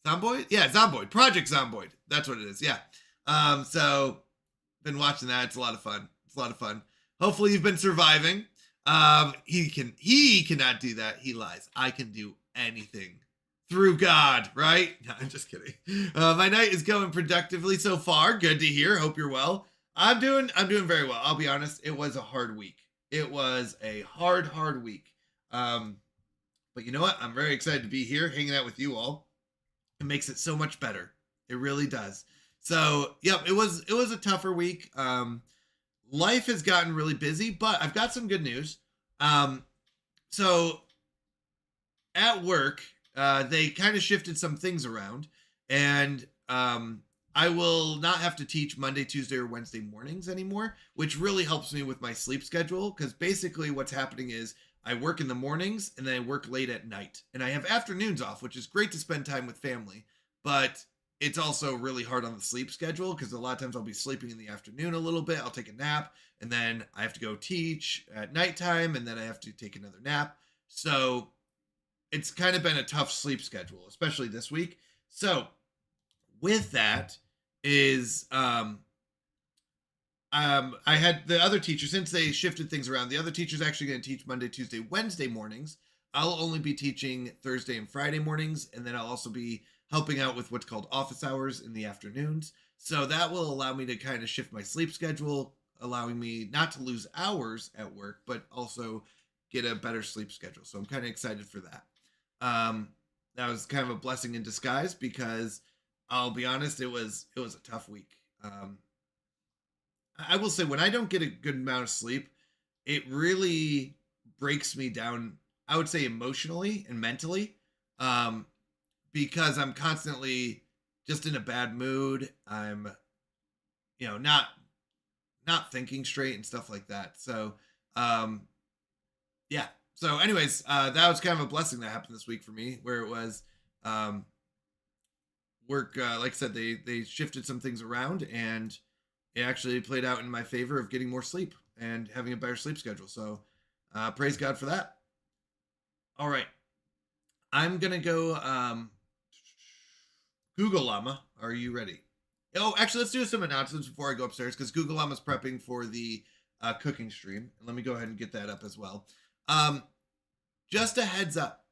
Zomboid? Yeah, Zomboid. Project Zomboid. That's what it is. Yeah. So been watching that. It's a lot of fun. It's a lot of fun. Hopefully you've been surviving. He cannot do that. He lies. I can do anything through God, right? No, I'm just kidding. My night is going productively so far. Good to hear. Hope you're well. I'm doing very well. I'll be honest. It was a hard week. It was a hard week. But you know what? I'm very excited to be here hanging out with you all. It makes it so much better. It really does. So, yep, it was a tougher week. Life has gotten really busy, but I've got some good news. So at work, they kind of shifted some things around, and I will not have to teach Monday, Tuesday, or Wednesday mornings anymore, which really helps me with my sleep schedule, because basically what's happening is I work in the mornings and then I work late at night, and I have afternoons off, which is great to spend time with family, but it's also really hard on the sleep schedule because a lot of times I'll be sleeping in the afternoon a little bit. I'll take a nap, and then I have to go teach at nighttime, and then I have to take another nap. So it's kind of been a tough sleep schedule, especially this week. So with that is, I had the other teacher, since they shifted things around, the other teacher's actually going to teach Monday, Tuesday, Wednesday mornings. I'll only be teaching Thursday and Friday mornings, and then I'll also be helping out with what's called office hours in the afternoons. So that will allow me to kind of shift my sleep schedule, allowing me not to lose hours at work, but also get a better sleep schedule. So I'm kind of excited for that. That was kind of a blessing in disguise, because I'll be honest, it was a tough week. I will say, when I don't get a good amount of sleep, it really breaks me down, I would say, emotionally and mentally, because I'm constantly just in a bad mood. I'm, not thinking straight and stuff like that. So, yeah. So anyways, that was kind of a blessing that happened this week for me, where it was, work, like I said, they shifted some things around, and it actually played out in my favor of getting more sleep and having a better sleep schedule. So, praise God for that. All right. I'm going to go, Google Llama. Are you ready? Oh, actually, let's do some announcements before I go upstairs, because Google Llama's prepping for the cooking stream. Let me go ahead and get that up as well. Just a heads up.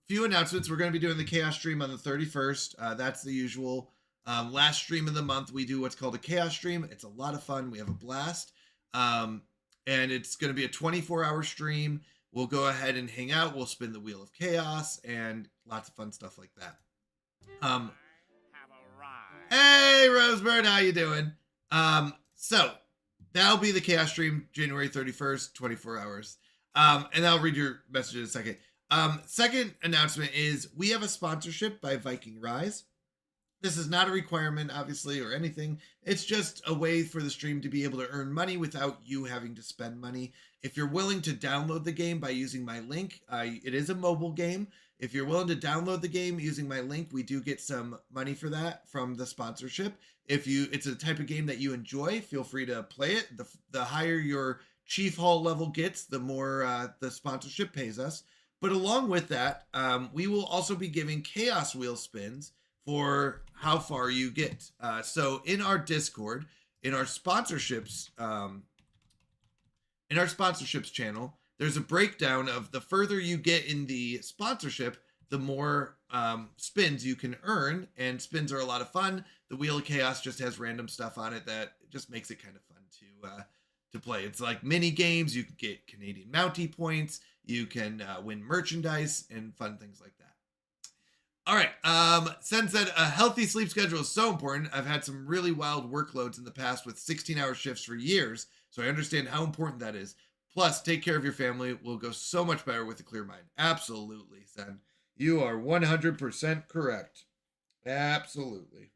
Few announcements. We're going to be doing the Chaos stream on the 31st. That's the usual. Last stream of the month, we do what's called a Chaos stream. It's a lot of fun. We have a blast. And it's going to be a 24-hour stream. We'll go ahead and hang out. We'll spin the Wheel of Chaos and lots of fun stuff like that. Hey, Rosebird, how you doing? So that'll be the Chaos stream, January 31st, 24 hours. And I'll read your message in a second. Second announcement is we have a sponsorship by Viking Rise. This is not a requirement, obviously, or anything. It's just a way for the stream to be able to earn money without you having to spend money. If you're willing to download the game by using my link, it is a mobile game. If you're willing to download the game using my link, we do get some money for that from the sponsorship. If it's a type of game that you enjoy, feel free to play it. The higher your Chief Hall level gets, the more the sponsorship pays us. But along with that, we will also be giving Chaos Wheel spins for how far you get. So in our Discord, in our sponsorships channel, there's a breakdown of the further you get in the sponsorship, the more spins you can earn, and spins are a lot of fun. The Wheel of Chaos just has random stuff on it that just makes it kind of fun to play. It's like mini games. You can get Canadian Mountie points. You can win merchandise and fun things like that. All right. Since that a healthy sleep schedule is so important, I've had some really wild workloads in the past with 16-hour shifts for years, so I understand how important that is. Plus, take care of your family will go so much better with a clear mind. Absolutely, Sen. You are 100% correct. Absolutely.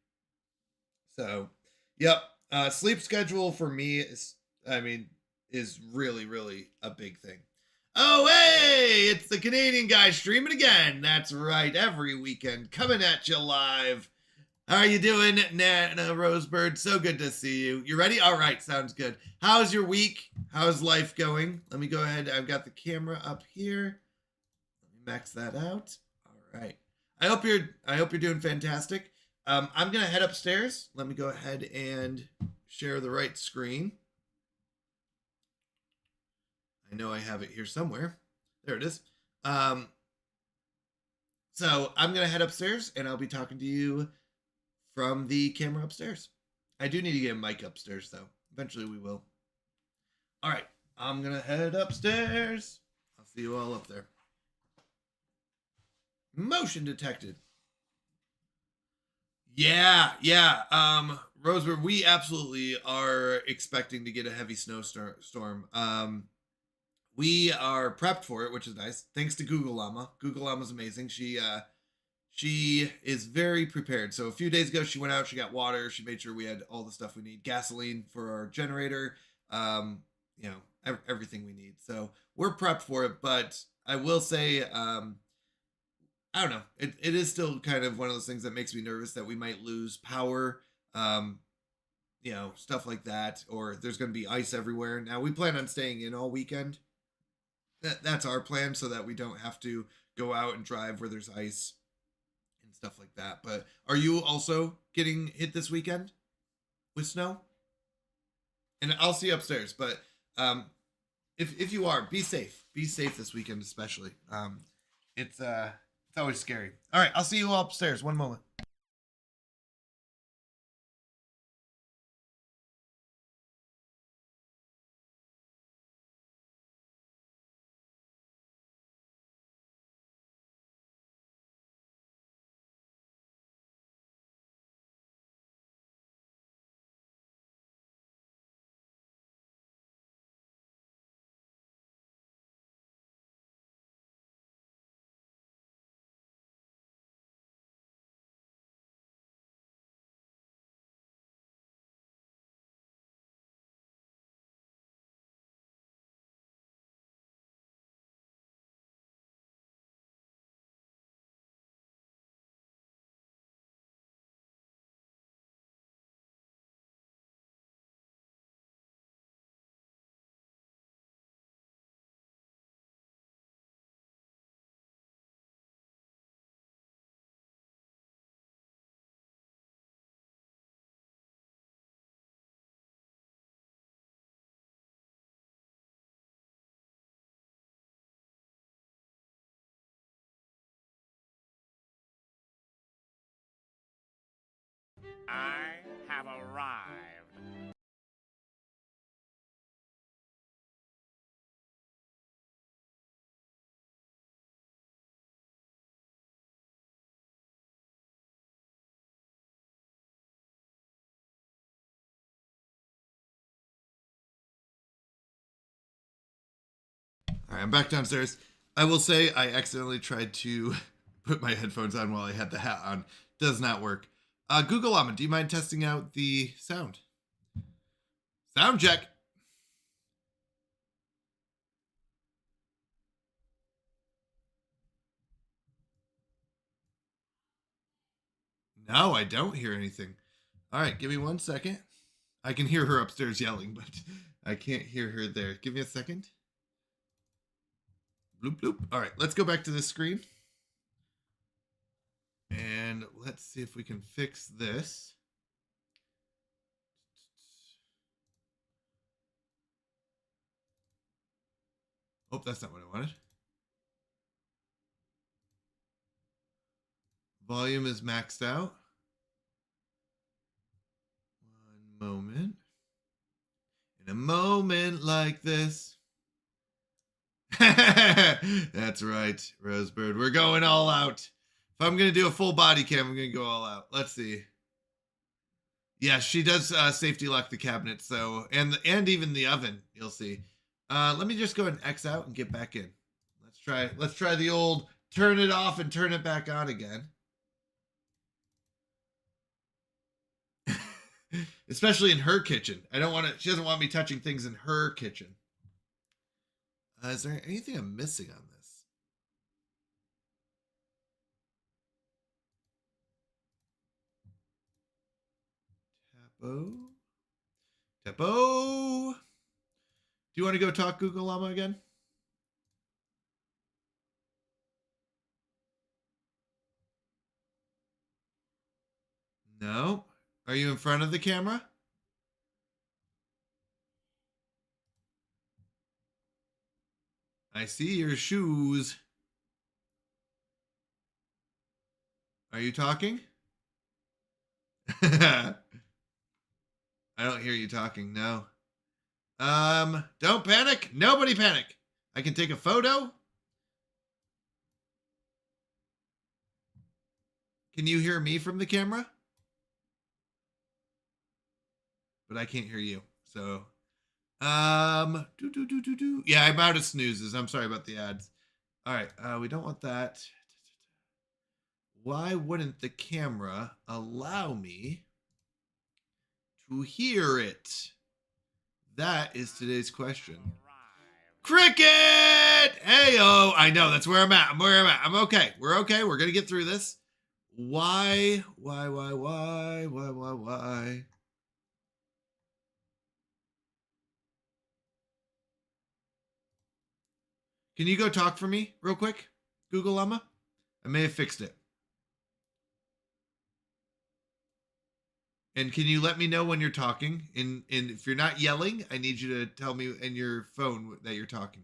So, yep. Sleep schedule for me is really, really a big thing. Oh, hey, it's the Canadian guy streaming again. That's right, every weekend coming at you live. How are you doing, Nana Rosebird? So good to see you. You ready? All right, sounds good. How's your week? How's life going? Let me go ahead. I've got the camera up here. Let me max that out. All right. I hope you're doing fantastic. I'm gonna head upstairs. Let me go ahead and share the right screen. I know I have it here somewhere. There it is. So I'm gonna head upstairs and I'll be talking to you from the camera upstairs. I do need to get a mic upstairs though. Eventually we will. All right, I'm gonna head upstairs. I'll see you all up there. Motion detected. Yeah. Rosebud, we absolutely are expecting to get a heavy snowstorm. We are prepped for it, which is nice. Thanks to Google Llama. Google Llama's amazing. She is very prepared. So a few days ago, she went out, she got water, she made sure we had all the stuff we need, gasoline for our generator, everything we need. So we're prepped for it, but I will say, I don't know. It is still kind of one of those things that makes me nervous that we might lose power, stuff like that, or there's going to be ice everywhere. Now we plan on staying in all weekend. That's our plan so that we don't have to go out and drive where there's ice and stuff like that. But are you also getting hit this weekend with snow? And I'll see you upstairs. But if you are, be safe. Be safe this weekend, especially. It's always scary. All right, I'll see you all upstairs. One moment. I have arrived. All right, I'm back downstairs. I will say I accidentally tried to put my headphones on while I had the hat on. Does not work. Google Llama, do you mind testing out the sound? Sound check. No, I don't hear anything. All right, give me 1 second. I can hear her upstairs yelling, but I can't hear her there. Give me a second. Bloop, bloop. All right, let's go back to this screen. And let's see if we can fix this. Oh, that's not what I wanted. Volume is maxed out. One moment. In a moment like this. That's right, Rosebird. We're going all out. If I'm going to do a full body cam, I'm going to go all out. Let's see. Yeah, she does safety lock the cabinet, so and even the oven, you'll see. Let me just go ahead and X out and get back in. Let's try the old turn it off and turn it back on again. Especially in her kitchen. I don't want to, she doesn't want me touching things in her kitchen. Is there anything I'm missing on this? Tapo. Tapo. Do you want to go talk Google Llama again? No. Are you in front of the camera? I see your shoes. Are you talking? I don't hear you talking, no. Don't panic. Nobody panic. I can take a photo. Can you hear me from the camera? But I can't hear you. So, yeah, I'm out of snoozes. I'm sorry about the ads. All right, we don't want that. Why wouldn't the camera allow me to hear it? That is today's question. Cricket! Hey-oh! I know, that's where I'm at. I'm okay. We're okay. We're going to get through this. Why? Can you go talk for me real quick, Google Llama? I may have fixed it. And can you let me know when you're talking? And if you're not yelling, I need you to tell me in your phone that you're talking.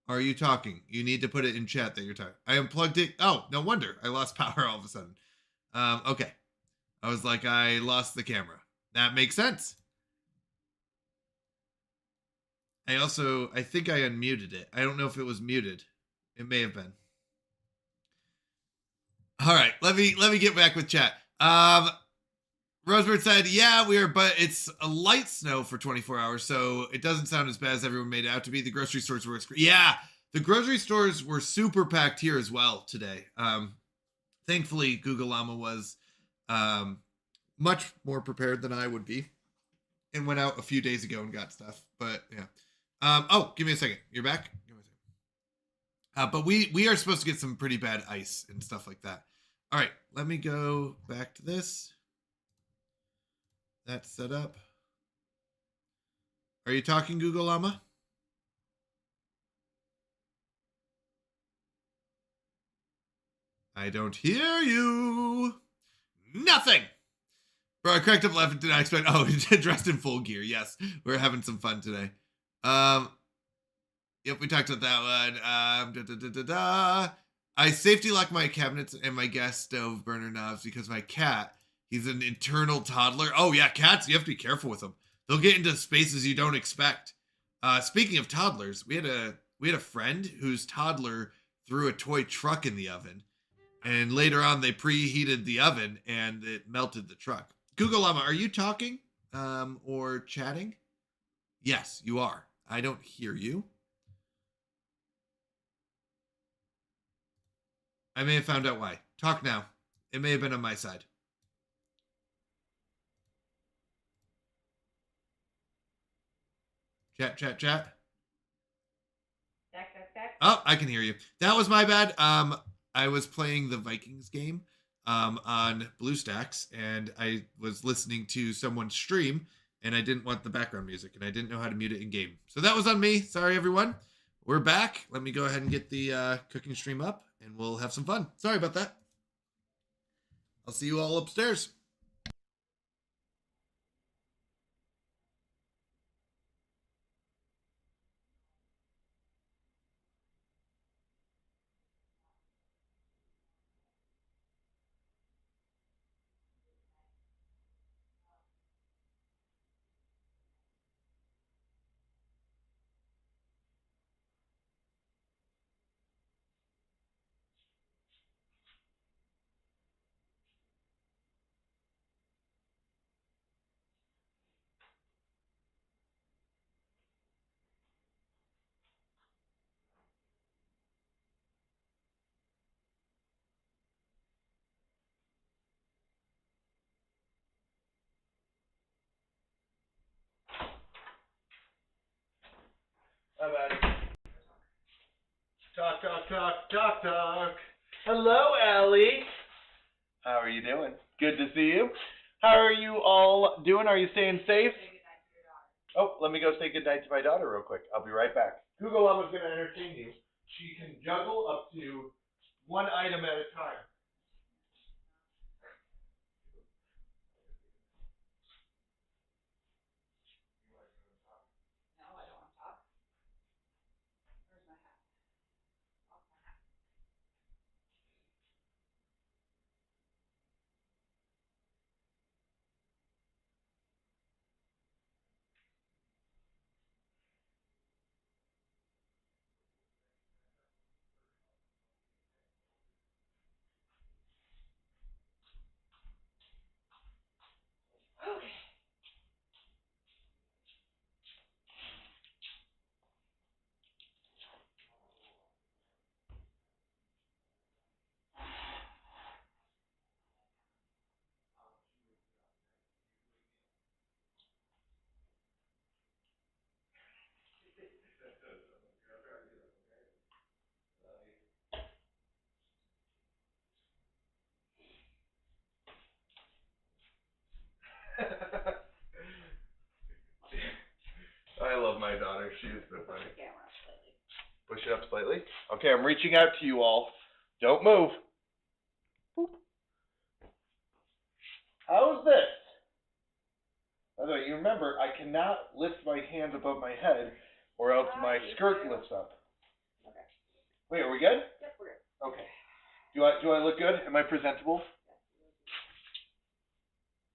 Are you talking? You need to put it in chat that you're talking. I unplugged it. Oh, no wonder. I lost power all of a sudden. Okay. I was like, I lost the camera. That makes sense. I think I unmuted it. I don't know if it was muted. It may have been. All right, let me get back with chat. Rosebird said, yeah, but it's a light snow for 24 hours, so it doesn't sound as bad as everyone made it out to be. The grocery stores were, yeah, the grocery stores were super packed here as well today. Thankfully, Google Llama was much more prepared than I would be and went out a few days ago and got stuff, but yeah. Oh, give me a second. You're back? Give me a second. But we are supposed to get some pretty bad ice and stuff like that. All right, let me go back to this. That's set up. Are you talking, Google Llama? I don't hear you. Nothing. Bro, I cracked up laughing. Did I expect? Oh, dressed in full gear. Yes, we're having some fun today. Yep, we talked about that one. I safety lock my cabinets and my gas stove burner knobs because my cat, he's an internal toddler. Oh yeah, cats, you have to be careful with them. They'll get into spaces you don't expect. Speaking of toddlers, we had a friend whose toddler threw a toy truck in the oven, and later on they preheated the oven and it melted the truck. Google Llama, are you talking or chatting? Yes, you are. I don't hear you. I may have found out why. Talk now. It may have been on my side. Chat. Check. Oh, I can hear you. That was my bad. I was playing the Vikings game on BlueStacks, and I was listening to someone's stream, and I didn't want the background music, and I didn't know how to mute it in game. So that was on me. Sorry, everyone. We're back. Let me go ahead and get the cooking stream up, and we'll have some fun. Sorry about that. I'll see you all upstairs. Talk, talk, talk, talk, talk. Hello, Allie. How are you doing? Good to see you. How are you all doing? Are you staying safe? Oh, let me go say goodnight to my daughter real quick. I'll be right back. Google Mama's going to entertain you. She can juggle up to one item at a time. I love my daughter. She is so funny. Push it up slightly. Okay, I'm reaching out to you all. Don't move. Boop. How's this? By the way, you remember, I cannot lift my hand above my head or else my skirt lifts up. Okay. Wait, are we good? Yep, we're good. Okay. Do I look good? Am I presentable?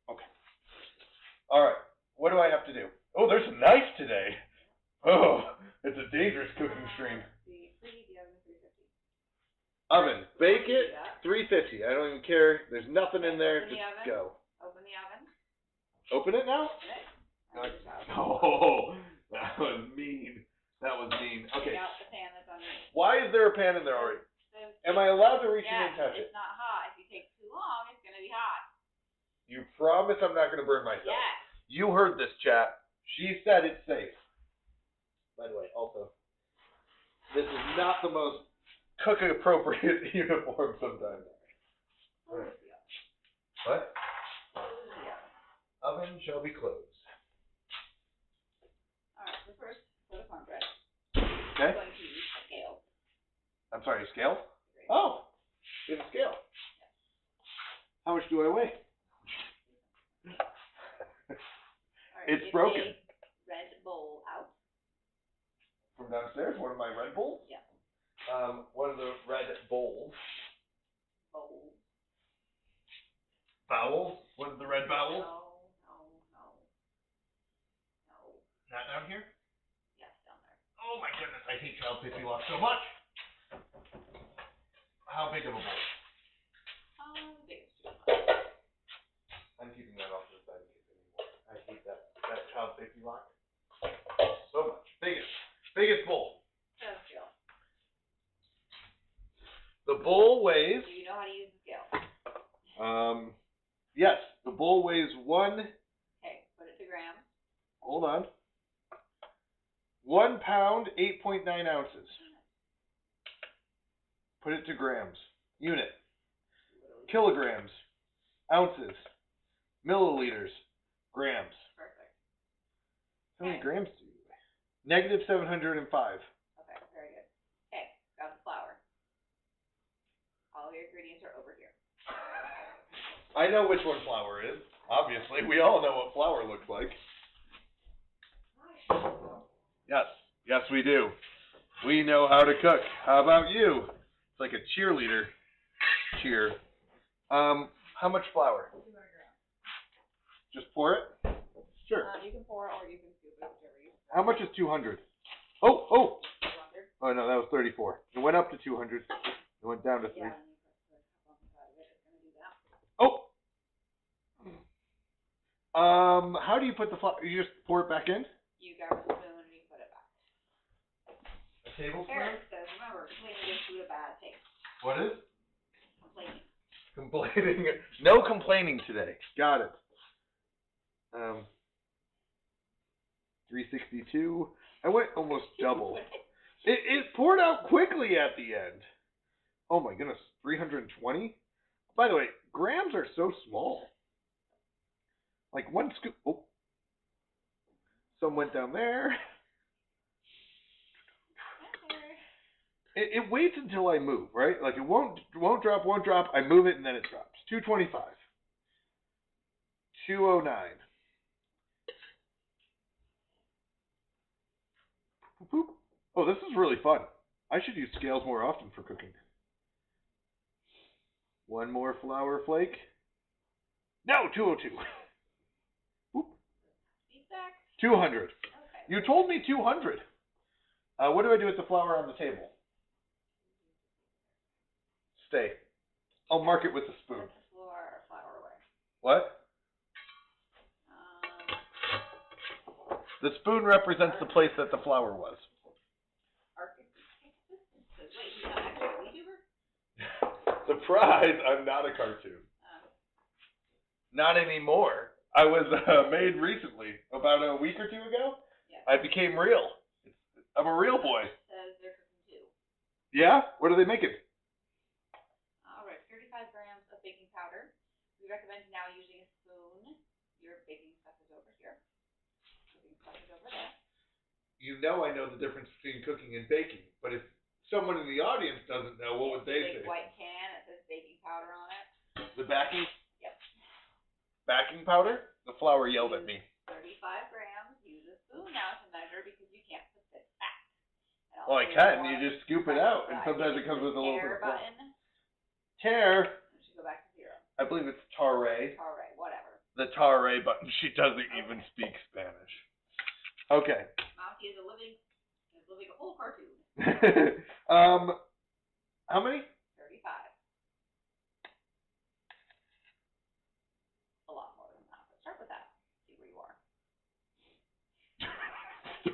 Okay. All right. What do I have to do? Oh, there's a knife today. Oh, it's a dangerous cooking stream. Preheat the oven 350. Oven. Bake it 350. I don't even care. There's nothing in there. Open the Just oven. go. Open the oven. Open it now? Open it. Oh, that was mean. That was mean. Okay. Take out the pan that's underneath. Why is there a pan in there already? Am I allowed to reach in and touch it? It's not hot. If you take too long, it's gonna be hot. You promise I'm not going to burn myself? Yes. You heard this, chat. She said it's safe. By the way, also, this is not the most cook-appropriate uniform sometimes. Close Right. the oven. What? Close the oven. Oven shall be closed. Alright, so first, for the cornbread, Okay. I'm going to use a scale. I'm sorry, scale? Oh, it's a scale. How much do I weigh? Alright, It's get broken. a red bowl out. From downstairs, one of my Red Bulls? Yeah. One of the Red Bowls. Bowl. Bowels? One of the red bowels? No. Not down here? Yes, down there. Oh my goodness, I hate child safety laws so much. How big of a bowl? Biggest too. I'm keeping that off to the side in case anymore. I hate that child safety lock so much. Biggest bowl. That's scale. The bowl weighs, Do you know how to use the scale? yes, the bowl weighs Okay, put it to grams. hold on, 1 pound, 8.9 ounces. Put it to grams. Unit. Kilograms. Ounces. Milliliters. Grams. Perfect. How many Okay. grams do you weigh? Negative 705. Okay, very good. Okay, got the flour. All your ingredients are over here. I know which one flour is. Obviously, we all know what flour looks like. Yes, we do. We know how to cook. How about you? It's like a cheerleader. Cheer. How much flour? 200 grams. Just pour it? Sure. You can pour or you can scoop it, whichever you prefer. How much is 200? Oh! 200. Oh no, that was 34. It went up to 200. It went down to 3. Yeah, and you press the cup on the side of it. It's going to do that. Oh! How do you put the flour? You just pour it back in? You grab a spoon and you put it back. A tablespoon? Eric says, remember, complaining gives food a bad taste. What is? Complaining. Complaining. No complaining today. Got it. 362. I went almost double. It poured out quickly at the end. Oh my goodness, 320? By the way, grams are so small. Like one scoop. Oh. Some went down there. It waits until I move, right? Like it won't drop. I move it and then it drops. 225. 209. Boop. Oh, this is really fun. I should use scales more often for cooking. One more flour flake. No, 202. Boop. 200. Okay. You told me 200. What do I do with the flour on the table? Stay. I'll mark it with a spoon. Put the flour away. What? The spoon represents the place that the flour was. Wait, you're not actually a VTuber? Surprise! I'm not a cartoon. Not anymore. I was made recently, about a week or two ago. Yeah. I became real. I'm a real boy. Says they're cooking too. Yeah? What are they making? All right, 35 grams of baking powder. We recommend now using a spoon. Your baking stuff is over here. Baking stuff is over there. You know I know the difference between cooking and baking, but if someone in the audience doesn't know, what would they Big say? white can. It says baking powder on it. The backing? Yep. Baking powder? The flour yelled at me. 35 grams. Use a spoon now to measure because you can't put this back. Well, I can. You just scoop it out, and sometimes it comes with a little bit of flour. button. Tear. It should go back to 0. I believe it's tare. All right, whatever. The tare button. She doesn't even speak Spanish. Okay. Monty is living a whole cartoon. How many? 35. A lot more than that. Let's start with that. See where you are.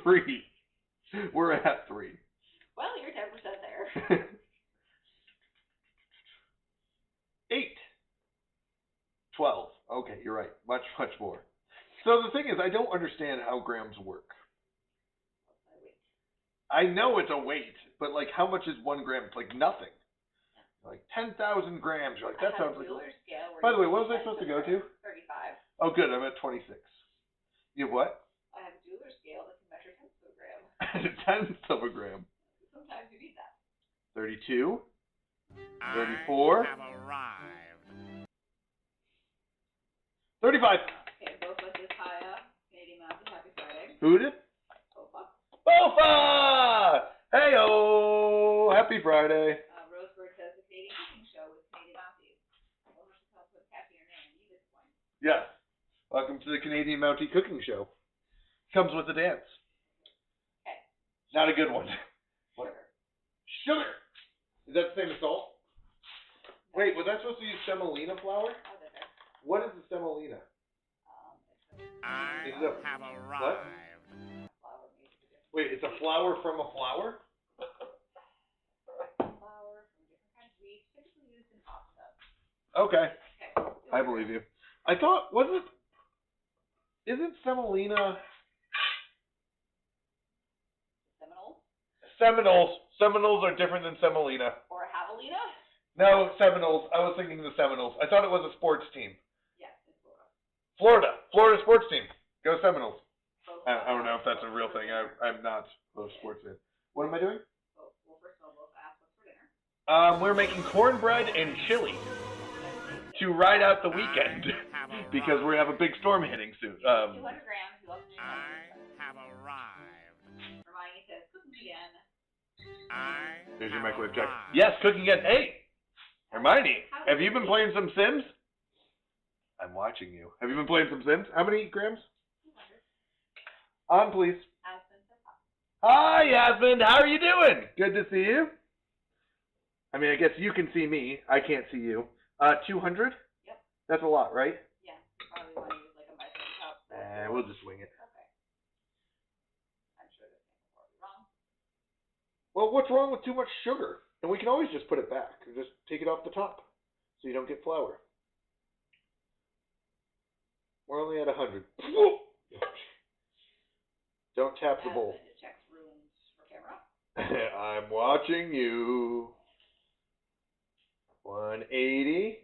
3. We're at 3. Well, you're 10% there. 8. 12. Okay, you're right. Much, much more. So the thing is, I don't understand how grams work. What's my weight? I know it's a weight, but like, how much is 1 gram? It's like nothing. Like 10,000 grams. You're like, that sounds like. Scale By the way, what was I supposed to go to? 35. Oh, good. I'm at 26. You have what? I have a jeweler scale that can measure tenths of a gram. Tenths of a gram. Sometimes you need that. 32. I 34. have arrived. 35. Okay, Bofa says hiya. Canadian Mountain, happy Friday. Who did? Bofa. Bofa! Hey-o! Happy Friday. Roseburg says the Canadian cooking show with Canadian Mounties. Well, we're supposed to put Kathy in your name. You disappoint. Yes. Welcome to the Canadian Mountie Cooking Show. Comes with a dance. Okay. Not a good one. Sugar. Sugar! Is that the same as salt? Wait, was I supposed to use semolina flour? How's it there? What is the semolina? I Is it a- have arrived. Flour made with different Wait, it's a flour from a flour? flour from different kinds of wheat, typically used in pasta. Okay. Okay. I believe you. I thought, isn't semolina... Seminoles Seminoles are different than semolina. or javelina? No, Seminoles. I was thinking the Seminoles. I thought it was a sports team. Yes, in Florida. Florida sports team. Go Seminoles. Both I don't know if that's a real thing. I'm not a sports fan. What am I doing? Well, first of all, both asked what's for dinner. We're making cornbread and chili to ride out the weekend because we have a big storm hitting soon. 200 grams. You also need I have arrived. Hermione says cooking again. There's your have microwave check. arrived. Yes, cooking again. Hey, Hermione, have you been playing some Sims? I'm watching you. Have you been playing some Sims? How many grams? 200. On, please. Aspen says hi. Hi, Yasmin. How are you doing? Good to see you. I mean, I guess you can see me. I can't see you. 200? Yep. That's a lot, right? Yeah. Probably want to use like a measuring cup. We'll just wing it. Okay. I'm sure this thing will be wrong. Well, what's wrong with too much sugar? And we can always just put it back. Or just take it off the top so you don't get flour. We're only at 100. Don't tap the bowl. Aspen checks rooms for camera. I'm watching you. 180.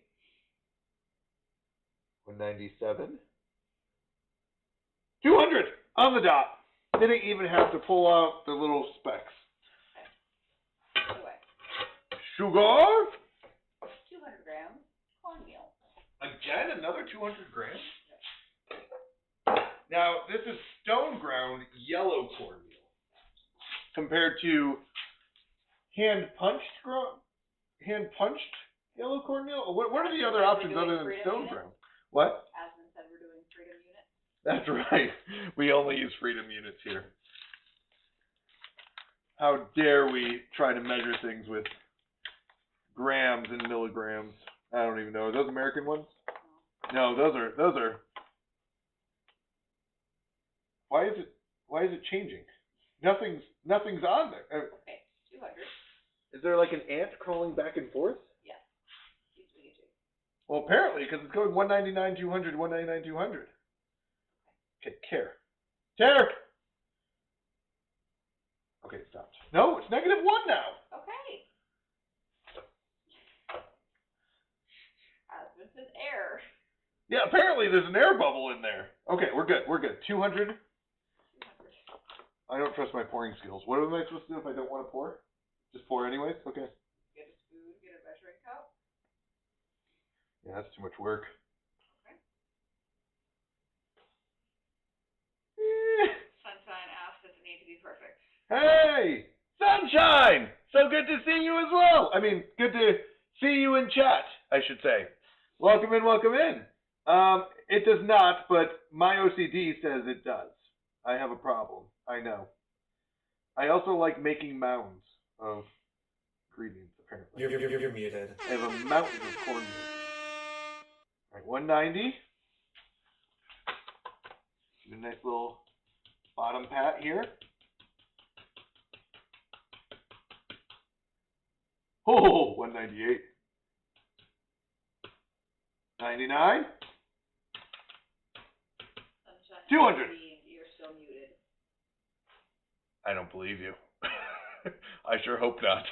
197. 200 on the dot. Didn't even have to pull out the little specks. Anyway, Sugar. 200 grams cornmeal. Again, another 200 grams? Now, this is stone ground yellow cornmeal compared to hand punched yellow cornmeal? What are the other options other than stone ground? What? Aslan said we're doing freedom units. That's right. We only use freedom units here. How dare we try to measure things with grams and milligrams? I don't even know. Are those American ones? No, those are. Why is it changing? Nothing's on there. Okay, 200. Is there like an ant crawling back and forth? Yes. Keep doing it too. Well, apparently, because it's going 199, 200, 199, 200. Okay, care. Okay, it stopped. No, it's -1 now. Okay. Aslan says air. Yeah, apparently there's an air bubble in there. Okay, we're good. 200. 200. I don't trust my pouring skills. What am I supposed to do if I don't want to pour? Just pour anyways? Okay. Get a spoon, get a measuring cup. Yeah, that's too much work. Okay. Eh. Sunshine asks, does it need to be perfect? Hey! Sunshine! So good to see you as well. I mean, good to see you in chat, I should say. Welcome in, welcome in. It does not, but my OCD says it does. I have a problem. I know. I also like making mounds of ingredients, apparently. You're muted. I have a mountain of cornmeal. All right, 190. Do a nice little bottom pat here. Oh, 198. 99. Sunshine 200. You're still muted. I don't believe you. I sure hope not.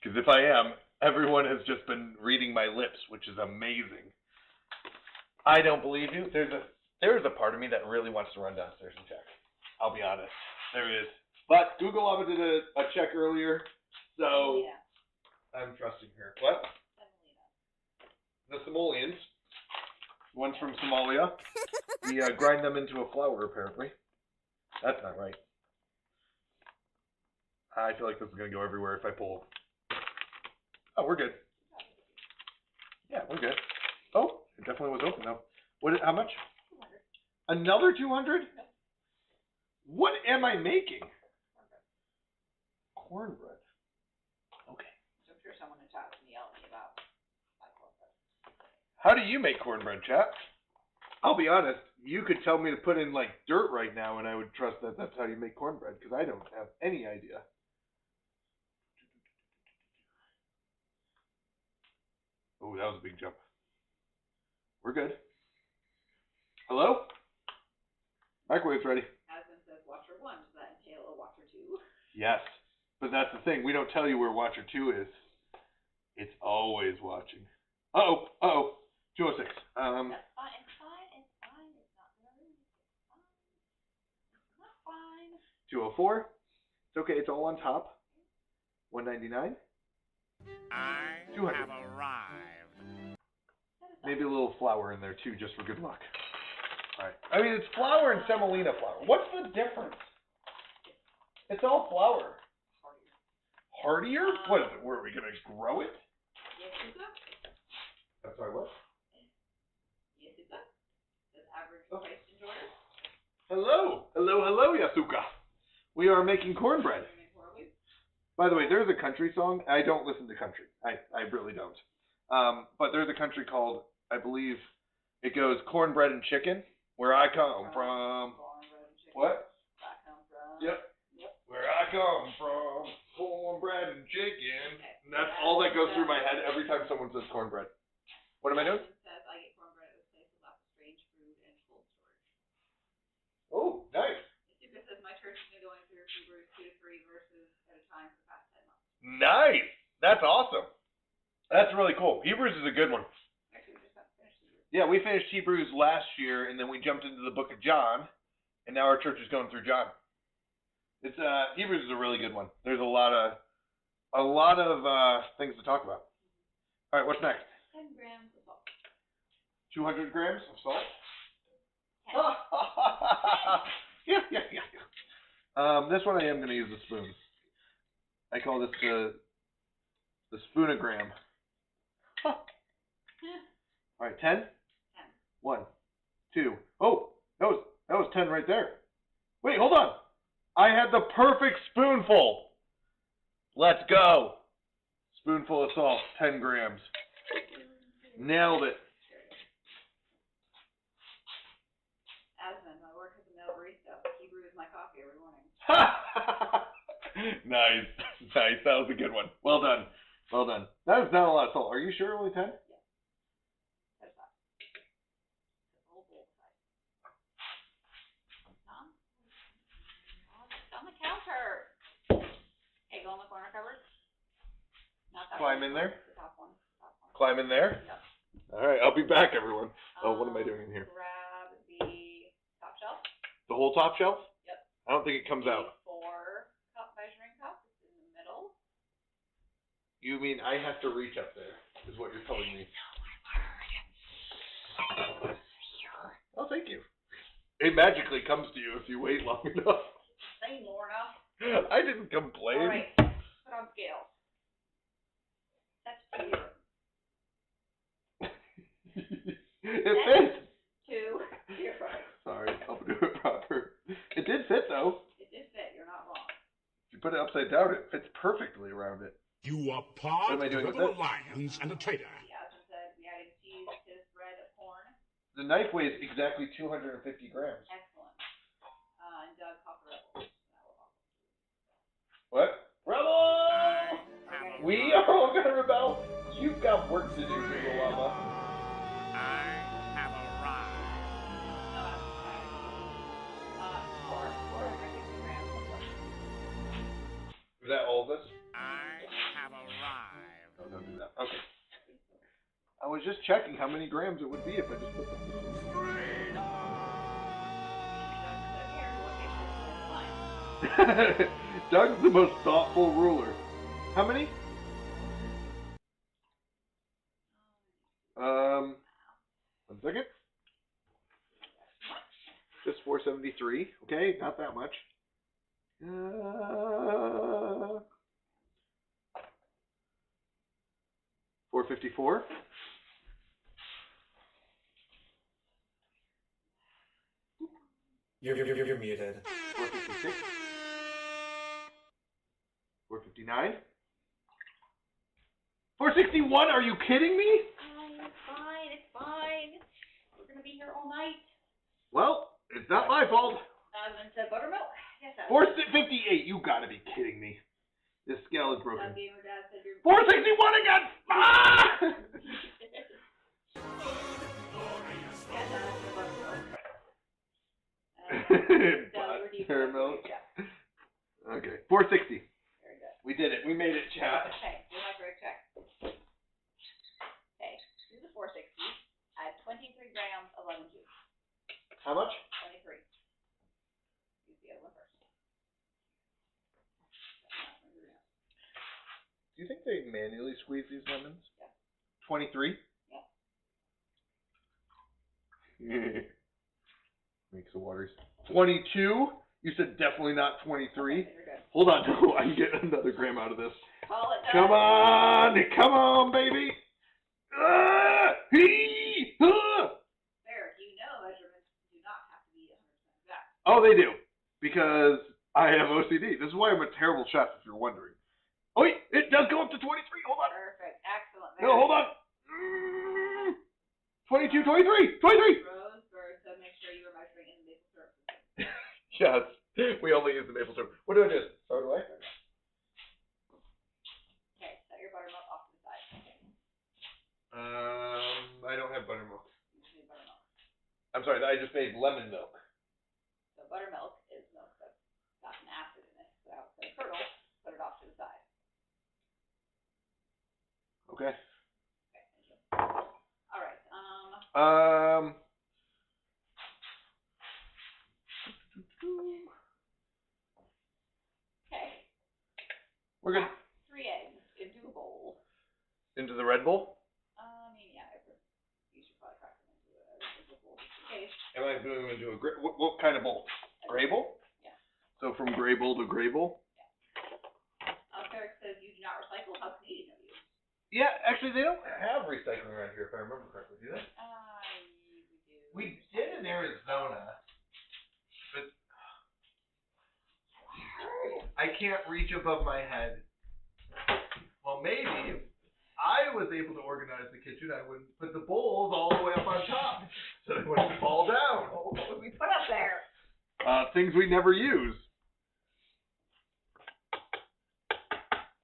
Because if I am, everyone has just been reading my lips, which is amazing. I don't believe you. There's a part of me that really wants to run downstairs and check. I'll be honest. There is. But Google Lava did a check earlier, so Yeah. I'm trusting her. What? Semolina. The Somalians. One's from Somalia. We grind them into a flour, apparently. That's not right. I feel like this is going to go everywhere if I pull. Oh, we're good. Yeah, we're good. Oh, it definitely was open, though. How much? 200. Another 200? What am I making? Cornbread. Okay. So I'm sure someone in chat is going to yell at me about my cornbread. How do you make cornbread, chat? I'll be honest. You could tell me to put in, like, dirt right now, and I would trust that that's how you make cornbread, because I don't have any idea. Oh, that was a big jump. We're good. Hello? Microwave's ready. Aslan says watcher 1. Does that entail a watcher 2? Yes. But that's the thing. We don't tell you where watcher 2 is. It's always watching. Uh-oh. 206. That's fine. It's fine. It's fine. It's not going to lose. It's not fine. 204. It's okay. It's all on top. 199. I 200. have arrived. Maybe a little flour in there too, just for good luck. Alright. I mean, it's flour and semolina flour. What's the difference? It's all flour. Hardier? What is it? Where are we going to grow it? Yasuka? I'm sorry, what? Yasuka? Does average price enjoyer? Hello, Yasuka. We are making cornbread. By the way, there's a country song. I don't listen to country. I really don't. But there's a country called, I believe, it goes cornbread and chicken. Where I come from. What? Where I come from. Yep. Where I come from, cornbread and chicken. And that's all that goes through my head every time someone says cornbread. What am I doing? Aslan says I get cornbread at this place with lots of strange food and cold storage. Oh, nice. Yasuka says my church has been going through February 2 to 3 verses at a time for Nice. That's awesome. That's really cool. Hebrews is a good one. Actually, we just got finished. Yeah, we finished Hebrews last year, and then we jumped into the book of John, and now our church is going through John. It's Hebrews is a really good one. There's a lot of things to talk about. All right, what's next? 10 grams of salt. 200 grams of salt. 10. Yeah. This one I am going to use a spoon. I call this the spoonogram. Huh. All right, 10? 10. 1, 2. Oh, that was 10 right there. Wait, hold on. I had the perfect spoonful. Let's go. Spoonful of salt, 10 grams. Nailed it. Asmund, I work as a mail barista. He brews my coffee every morning. Nice. That was a good one. Well done. That is not a lot of salt. Are you sure only 10? That's that. The whole bowl size. On the counter. Hey, go in the corner cupboard. Not that Climb one. in there. The top one. Climb in there. Yep. All right, I'll be back, everyone. Oh, what am I doing in here? Grab the top shelf. The whole top shelf? Yep. I don't think it comes out. 4-cup measuring cup. It's in the middle. You mean I have to reach up there, is what you're telling me. Oh, thank you. It magically comes to you if you wait long enough. Say, Lorna. I didn't complain. All right. Put on scale. That's 2. It fits. 2. You're right. Sorry, I'll do it proper. It did fit, though. It did fit. You're not wrong. If you put it upside down, it fits perfectly around it. You are What part am I of the doing with Little this? Alliance and a traitor. Asmund said we added cheese to this bread of corn. The knife weighs exactly 250 grams. Excellent. And Doug caught the rebels. What? Rebel! We are all gonna rebel. You've got work to do, Big Llama. I have arrived. No, Asmund said. 450 grams. Is that all of this? I have arrived. No, don't do that. Okay. I was just checking how many grams it would be if I just put them. Doug's the most thoughtful ruler. How many? 1 second. Just 473. Okay, not that much. 454. You're muted. 456. 459. 461? Are you kidding me? It's fine. We're gonna be here all night. Well, it's not my fault. Asmund said buttermilk. Yes, Asmund. 458. You gotta be kidding me. This scale is broken. Doug Gamer Dad said you're 461 again! Ah! Buttermilk. Okay, 460. Very good. We did it. We made it, chat. Okay, do my correct check. Okay, do the 460. Add 23 grams of lemon juice. How much? 23. Use the other one first. Do you think they manually squeeze these lemons? Yeah. 23? Yeah. Makes the waters. 22? You said definitely not 23. Okay, you're good. Hold on, no, I can get another gram out of this. Call it done. Come on, baby. Hee! There, you know measurements do not have to be 100% exact. Oh, they do. Because I have OCD. This is why I'm a terrible chef, if you're wondering. Oh, wait, it does go up to 23. Hold on. Perfect. Excellent. No, hold on. 22, 23, 23. Roseburg said make sure you were measuring in maple syrup. Yes, we only use the maple syrup. What do I do? Throw it away? Okay, set your buttermilk off to the side. I don't have buttermilk. You just need buttermilk. I'm sorry, I just made lemon milk. So buttermilk is milk that's got an acid in it. So to curdle, put it off to the side. Okay. We're good. 3 eggs into a bowl. Into the Red Bull? I mean, yeah, you should probably crack them into a bowl just in case. Am I doing them into a what kind of bowl? Gray bowl? Yeah. So from gray bowl to gray bowl? Eric says you do not recycle. How Canadian of you? Yeah, actually they don't have recycling around here if I remember correctly, do they? We do. We did in Arizona, but I can't reach above my head. Well, maybe if I was able to organize the kitchen, I wouldn't put the bowls all the way up on top, so they wouldn't fall down. What would we put up there? Things we never use.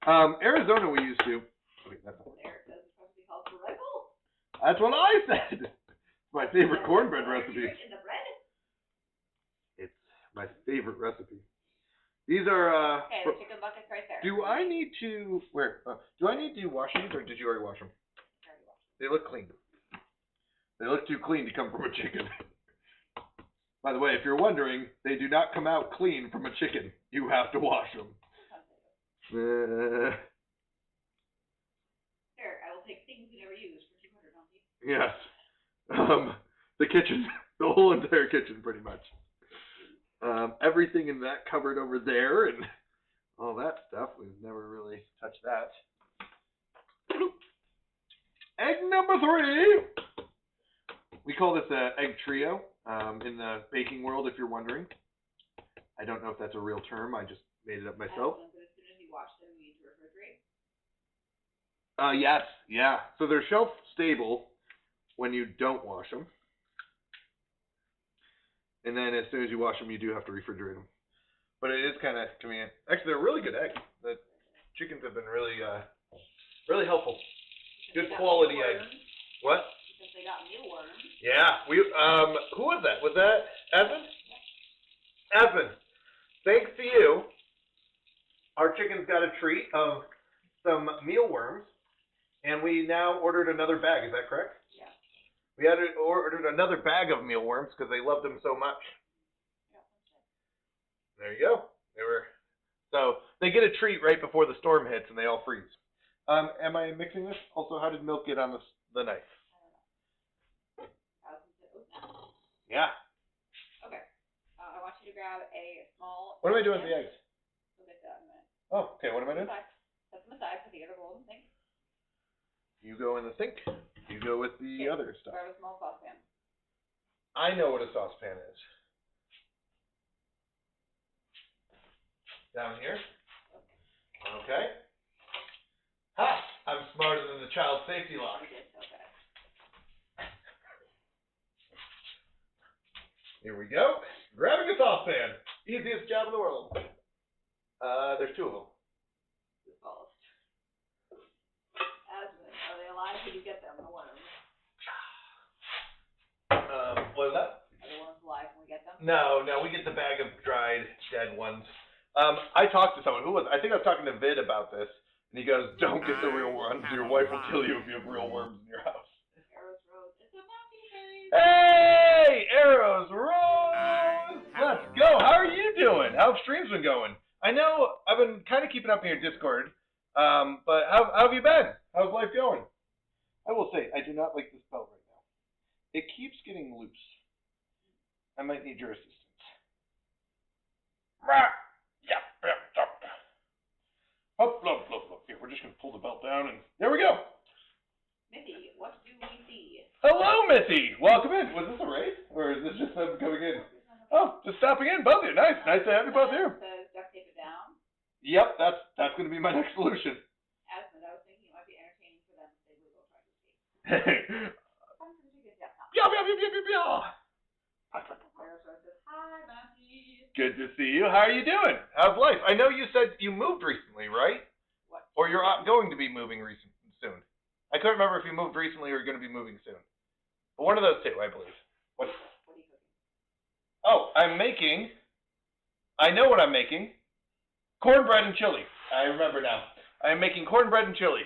Arizona we used to. Wait, that's not Eric says it's supposed to be called survival. That's what I said. My favorite cornbread recipe. In the bread? It's my favorite recipe. These are Okay, the chicken bucket's right there. do I need to do I need to wash these or did you already wash them? They look clean. They look too clean to come from a chicken. By the way, if you're wondering, they do not come out clean from a chicken. You have to wash them. Eric, I will take things we never use for 200 donkey. Yes. The kitchen, the whole entire kitchen, pretty much. Everything in that cupboard over there and all that stuff. We've never really touched that. Egg number 3. We call this egg trio in the baking world, if you're wondering. I don't know if that's a real term. I just made it up myself. But as soon as you wash them, you need to refrigerate. Yes, yeah. So they're shelf stable when you don't wash them. And then as soon as you wash them, you do have to refrigerate them. But it is kind of convenient. Actually, they're really good eggs. The chickens have been really, really helpful. Good quality eggs. What? Because they got mealworms. Yeah. Who was that? Was that Evan? Evan, thanks to you, our chickens got a treat of some mealworms, and we now ordered another bag. Is that correct? Yeah. We ordered another bag of mealworms because they loved them so much. Yeah, that's it. There you go. So they get a treat right before the storm hits and they all freeze. Am I mixing this? Also, how did milk get on the knife? I don't know. Yeah. Okay. I want you to grab a small. What am I doing with the eggs? We'll get to that in a minute. Oh, okay. What am I doing? Set them aside, put the other bowl in the sink. You go in the sink. You go with the other stuff. Grab a small saucepan. I know what a saucepan is. Down here. Okay. Ha! I'm smarter than the child safety lock. We did so fast. Here we go. Grabbing a saucepan. Easiest job in the world. There's 2 of them. The smallest. Asmund, are they alive? Did you get them? The worms. What is that? Are the worms alive when we get them? No, we get the bag of dried, dead ones. I talked to someone. Who was? I think I was talking to Vid about this, and he goes, "Don't get the real ones. Your wife will kill you if you have real worms in your house." Arrows Road. It's a monkey face. Hey, Arrows Rose! Let's go. How are you doing? How have streams been going? I know I've been kind of keeping up in your Discord, but how have you been? How's life going? I will say, I do not like this belt right now. It keeps getting loose. I might need your assistance. Here, we're just going to pull the belt down, and there we go. Missy, what do we see? Hello, Missy. Welcome in. Was this a raid, or is this just them coming in? Oh, just stopping in. Both of you. Nice to have you both here. Says duct tape it down. Yep, that's going to be my next solution. Asmund, I was thinking it might be entertaining for them if they would go try to escape. Hi, Matthew. Good to see you. How are you doing? How's life? I know you said you moved recently, right? What? Or you're going to be moving soon. I couldn't remember if you moved recently or you're going to be moving soon. But one of those 2, I believe. What? What are you cooking? Oh, I know what I'm making. Cornbread and chili. I remember now. I am making cornbread and chili.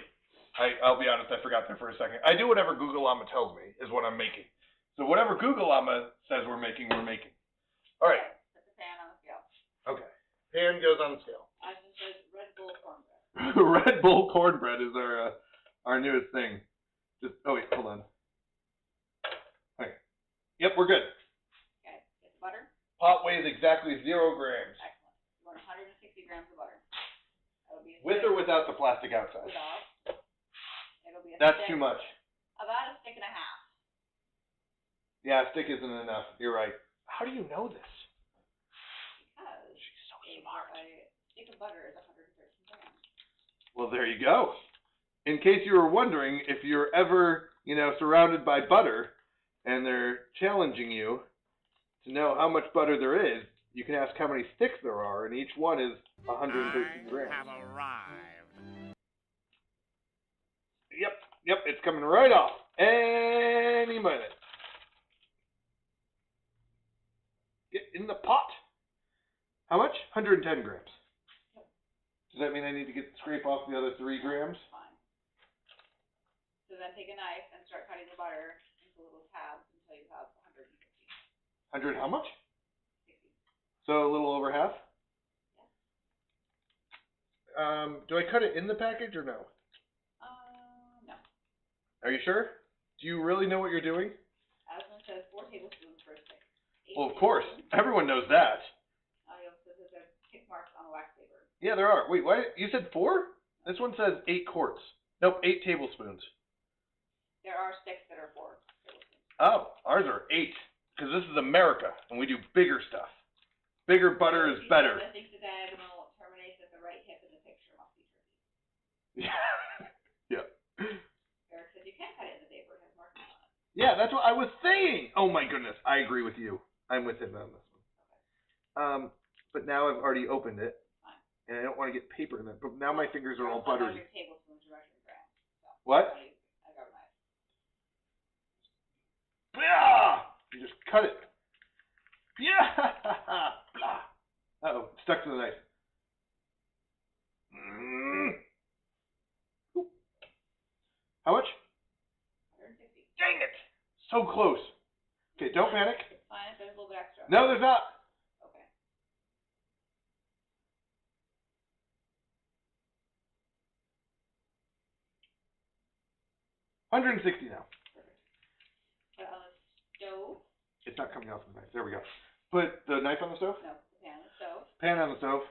I'll be honest, I forgot there for a second. I do whatever Google Llama tells me is what I'm making. So whatever Google Llama says we're making, we're making. All right. Put the pan on the scale. Okay. Pan goes on the scale. As it says, Red Bull cornbread. Red Bull cornbread is our newest thing. Just wait, hold on. Okay. Yep, we're good. Okay, get the butter. Pot weighs exactly 0 grams. Excellent. You want 160 grams of butter. That'll be a With stick or without the plastic outside? without. It'll be a That's stick, too much. about a stick and a half. Yeah, a stick isn't enough. You're right. How do you know this? Because She's so a smart. stick of butter is 113 grams. Well, there you go. In case you were wondering, if you're ever, surrounded by butter and they're challenging you to know how much butter there is, you can ask how many sticks there are, and each one is 113 grams. I have arrived. Yep, it's coming right off. Any minute. Get in the pot. How much? 110 grams. Does that mean I need to scrape off the other 3 grams? Fine. So then take a knife and start cutting the butter into little tabs until you have 160. 100 how much? 60. So a little over half? Yeah. Do I cut it in the package or no? No. Are you sure? Do you really know what you're doing? As one says, 4 tablespoons for a stick. 8 Well, of course. tablespoons. Everyone knows that. You'll see that there's tick marks on the wax paper. Yeah, there are. Wait, why? You said 4? This one says 8 quarts. Nope, 8 tablespoons. There are sticks that are 4 tablespoons. Oh, ours are 8. Because this is America, and we do bigger stuff. Bigger butter is better. I think the diagonal terminates at the right hip in the picture must be tricky. Yeah. Eric said you can cut it in the paper. It has markings on it. Yeah, that's what I was saying. Oh my goodness, I agree with you. I'm with him on this one. But now I've already opened it, and I don't want to get paper in it. But now my fingers are all buttery. Your tablespoons are measuring grams. So What? I got a knife. Yeah! You just cut it. Yeah! Uh-oh, stuck to the knife. How much? 160. Dang it! So close. Okay, don't panic. It's fine if there's a little bit extra. No, there's not. Okay. $160 now. Perfect. Put it on the stove. It's not coming off the knife. There we go. Put the knife on the stove? No, the pan on the stove. Pan on the stove.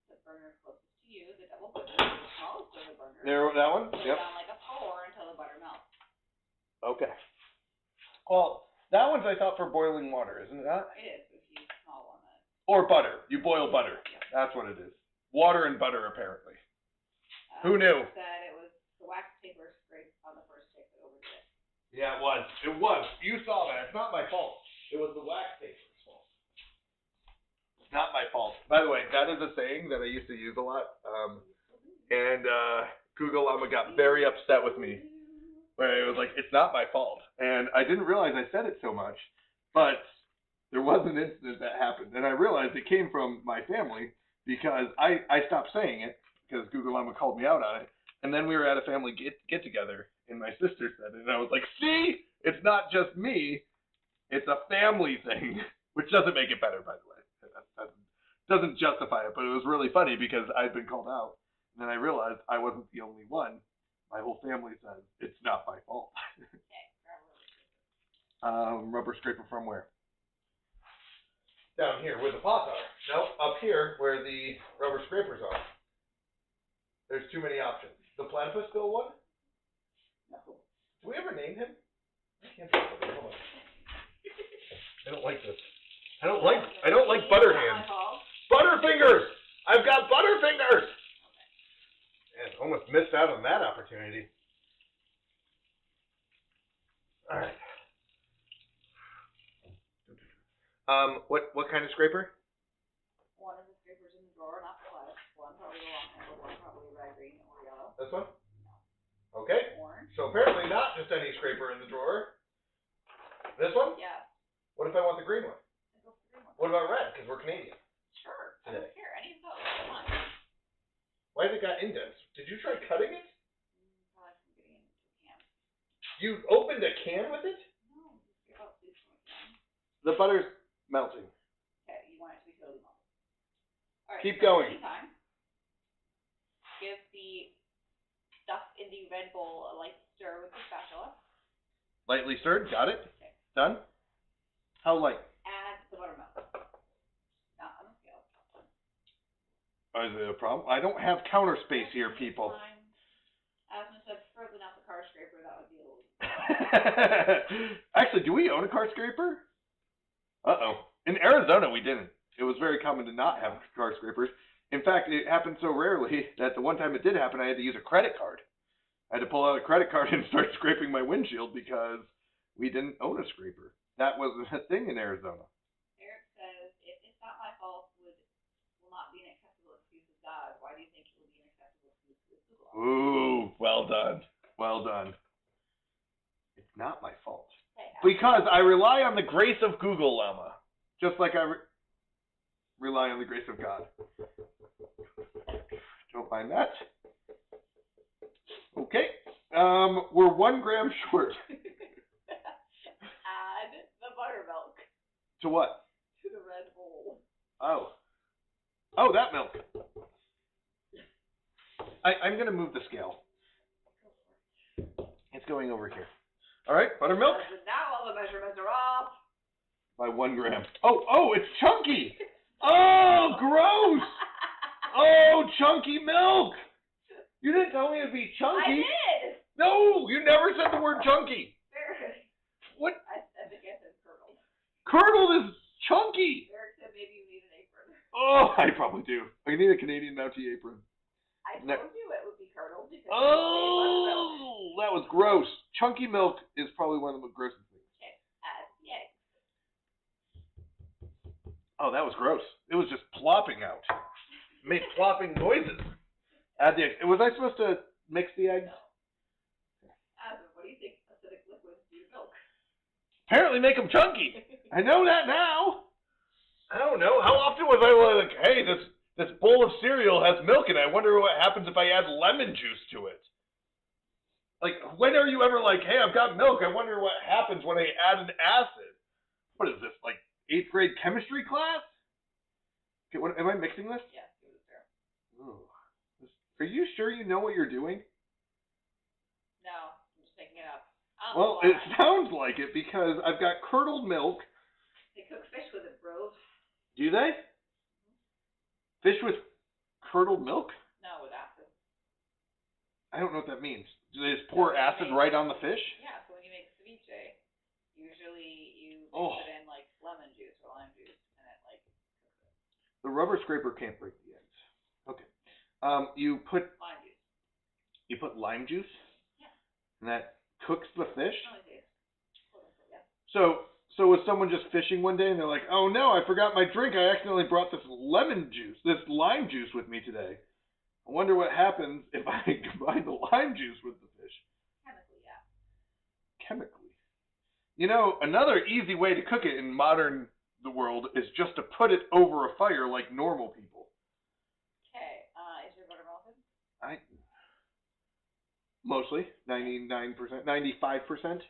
The burner closest to you, the double burner, the smallest of the burner. There, that one? Put it Yep. on like a 4 until the butter melts. Okay. Well, that one's I thought for boiling water, isn't it not? It is if you use a small one. Or butter. You boil butter. That's what it is. Water and butter, apparently. Who knew? Said it was the wax paper scraped on the first stick that overdid it. Yeah, it was. It was. You saw that. It's not my fault. It was the wax paper's fault. It's not my fault. By the way, that is a saying that I used to use a lot. And Google Llama got very upset with me. Where it was like, it's not my fault. And I didn't realize I said it so much. But there was an incident that happened. And I realized it came from my family because I stopped saying it because Google Llama called me out on it. And then we were at a family get together, and my sister said it, and I was like, see, it's not just me, it's a family thing, which doesn't make it better, by the way. That doesn't justify it, but it was really funny because I'd been called out, and then I realized I wasn't the only one. My whole family says it's not my fault. Okay, grab a rubber scraper. Rubber scraper from where? Down here, where the pots are. Nope, up here, where the rubber scrapers are. There's too many options. The platypus still one? No. Do we ever name him? I can't think of it. Hold on. I don't like this. I don't like butter hands. Butterfingers! I've got butterfingers! Man, almost missed out on that opportunity. Alright. What kind of scraper? One of the scrapers in the drawer, not the platypus. One probably the long handled one, probably red, green, or yellow. This one? Okay. Orange. So apparently not just any scraper in the drawer. This one? Yeah. What if I want the green one? Go for the green one. What about red? Because we're Canadian. Sure. I Today. don't care. Any of those. Come on. Why has it got indents? Did you try cutting it? Probably from getting into a can. You opened a can with it? No, just please from a can. The butter's melting. Okay, you want it to be totally melted. All right. Keep so going. Anytime. Give the stuff in the red bowl a light stir with the spatula. Lightly stirred. Got it. Okay. Done. How light? Add the buttermilk. Not on the scale. Is it a problem? I don't have counter space here, people. Fine. Asma said, preferably not the car scraper. That would be a little. Actually, do we own a car scraper? Uh-oh. In Arizona, we didn't. It was very common to not have car scrapers. In fact, it happened so rarely that the one time it did happen, I had to use a credit card. I had to pull out a credit card and start scraping my windshield because we didn't own a scraper. That was a thing in Arizona. Eric says, if it's not my fault, will not be an acceptable excuse with God. Why do you think it will be an acceptable excuse with Google? Ooh, well done. Well done. It's not my fault. Hey, Because I rely on the grace of Google, Llama. Just like I rely on the grace of God. Don't mind that. Okay. We're 1 gram short. Add the buttermilk To what? to the red bowl. Oh. Oh, that milk. I'm going to move the scale. It's going over here. All right, buttermilk. Now all the measurements are off. By 1 gram. Oh, it's chunky. Oh, gross. Oh, chunky milk. You didn't tell me it'd be I chunky. did. No, you never said the word chunky. Eric. What? I think I said curdled. Curdled is chunky. Eric said maybe you need an apron. Oh, I probably do. I need a Canadian Mountie apron. I No. told you it would be curdled because Oh, that was gross. Chunky milk is probably one of the grossest things. Okay, add the eggs. Oh, that was gross. It was just plopping out. It made plopping noises. Add the eggs. Was I supposed to mix the eggs? Adam, what do you think acidic liquids do to milk? Apparently make them chunky. I know that now. I don't know. How often was I like, hey, this bowl of cereal has milk in it. I wonder what happens if I add lemon juice to it. Like, when are you ever like, hey, I've got milk. I wonder what happens when I add an acid. What is this, like 8th grade chemistry class? Okay, what, am I mixing this? Yes, give it a stir. Ooh. Are you sure you know what you're doing? No, I'm just making it up. I don't Well, know it why. sounds like it because I've got curdled milk. They cook fish with it, bros. Do they? Fish with curdled milk? No, with acid. I don't know what that means. Do they just pour acid right on the fish? Yeah, so when you make ceviche, usually you mix Oh. it in like lemon juice or lime juice, and it like cooks it. The rubber scraper can't break the eggs. Okay. You put Lime juice. lime juice? Yeah. And that cooks the fish? Only taste. Yeah. So was someone just fishing one day and they're like, oh no, I forgot my drink. I accidentally brought this lime juice with me today. I wonder what happens if I combine the lime juice with the fish. Chemically, yeah. Chemically. You know, another easy way to cook it in the world is just to put it over a fire like normal people. Okay, is your butter melted? Mostly, 99%, 95%.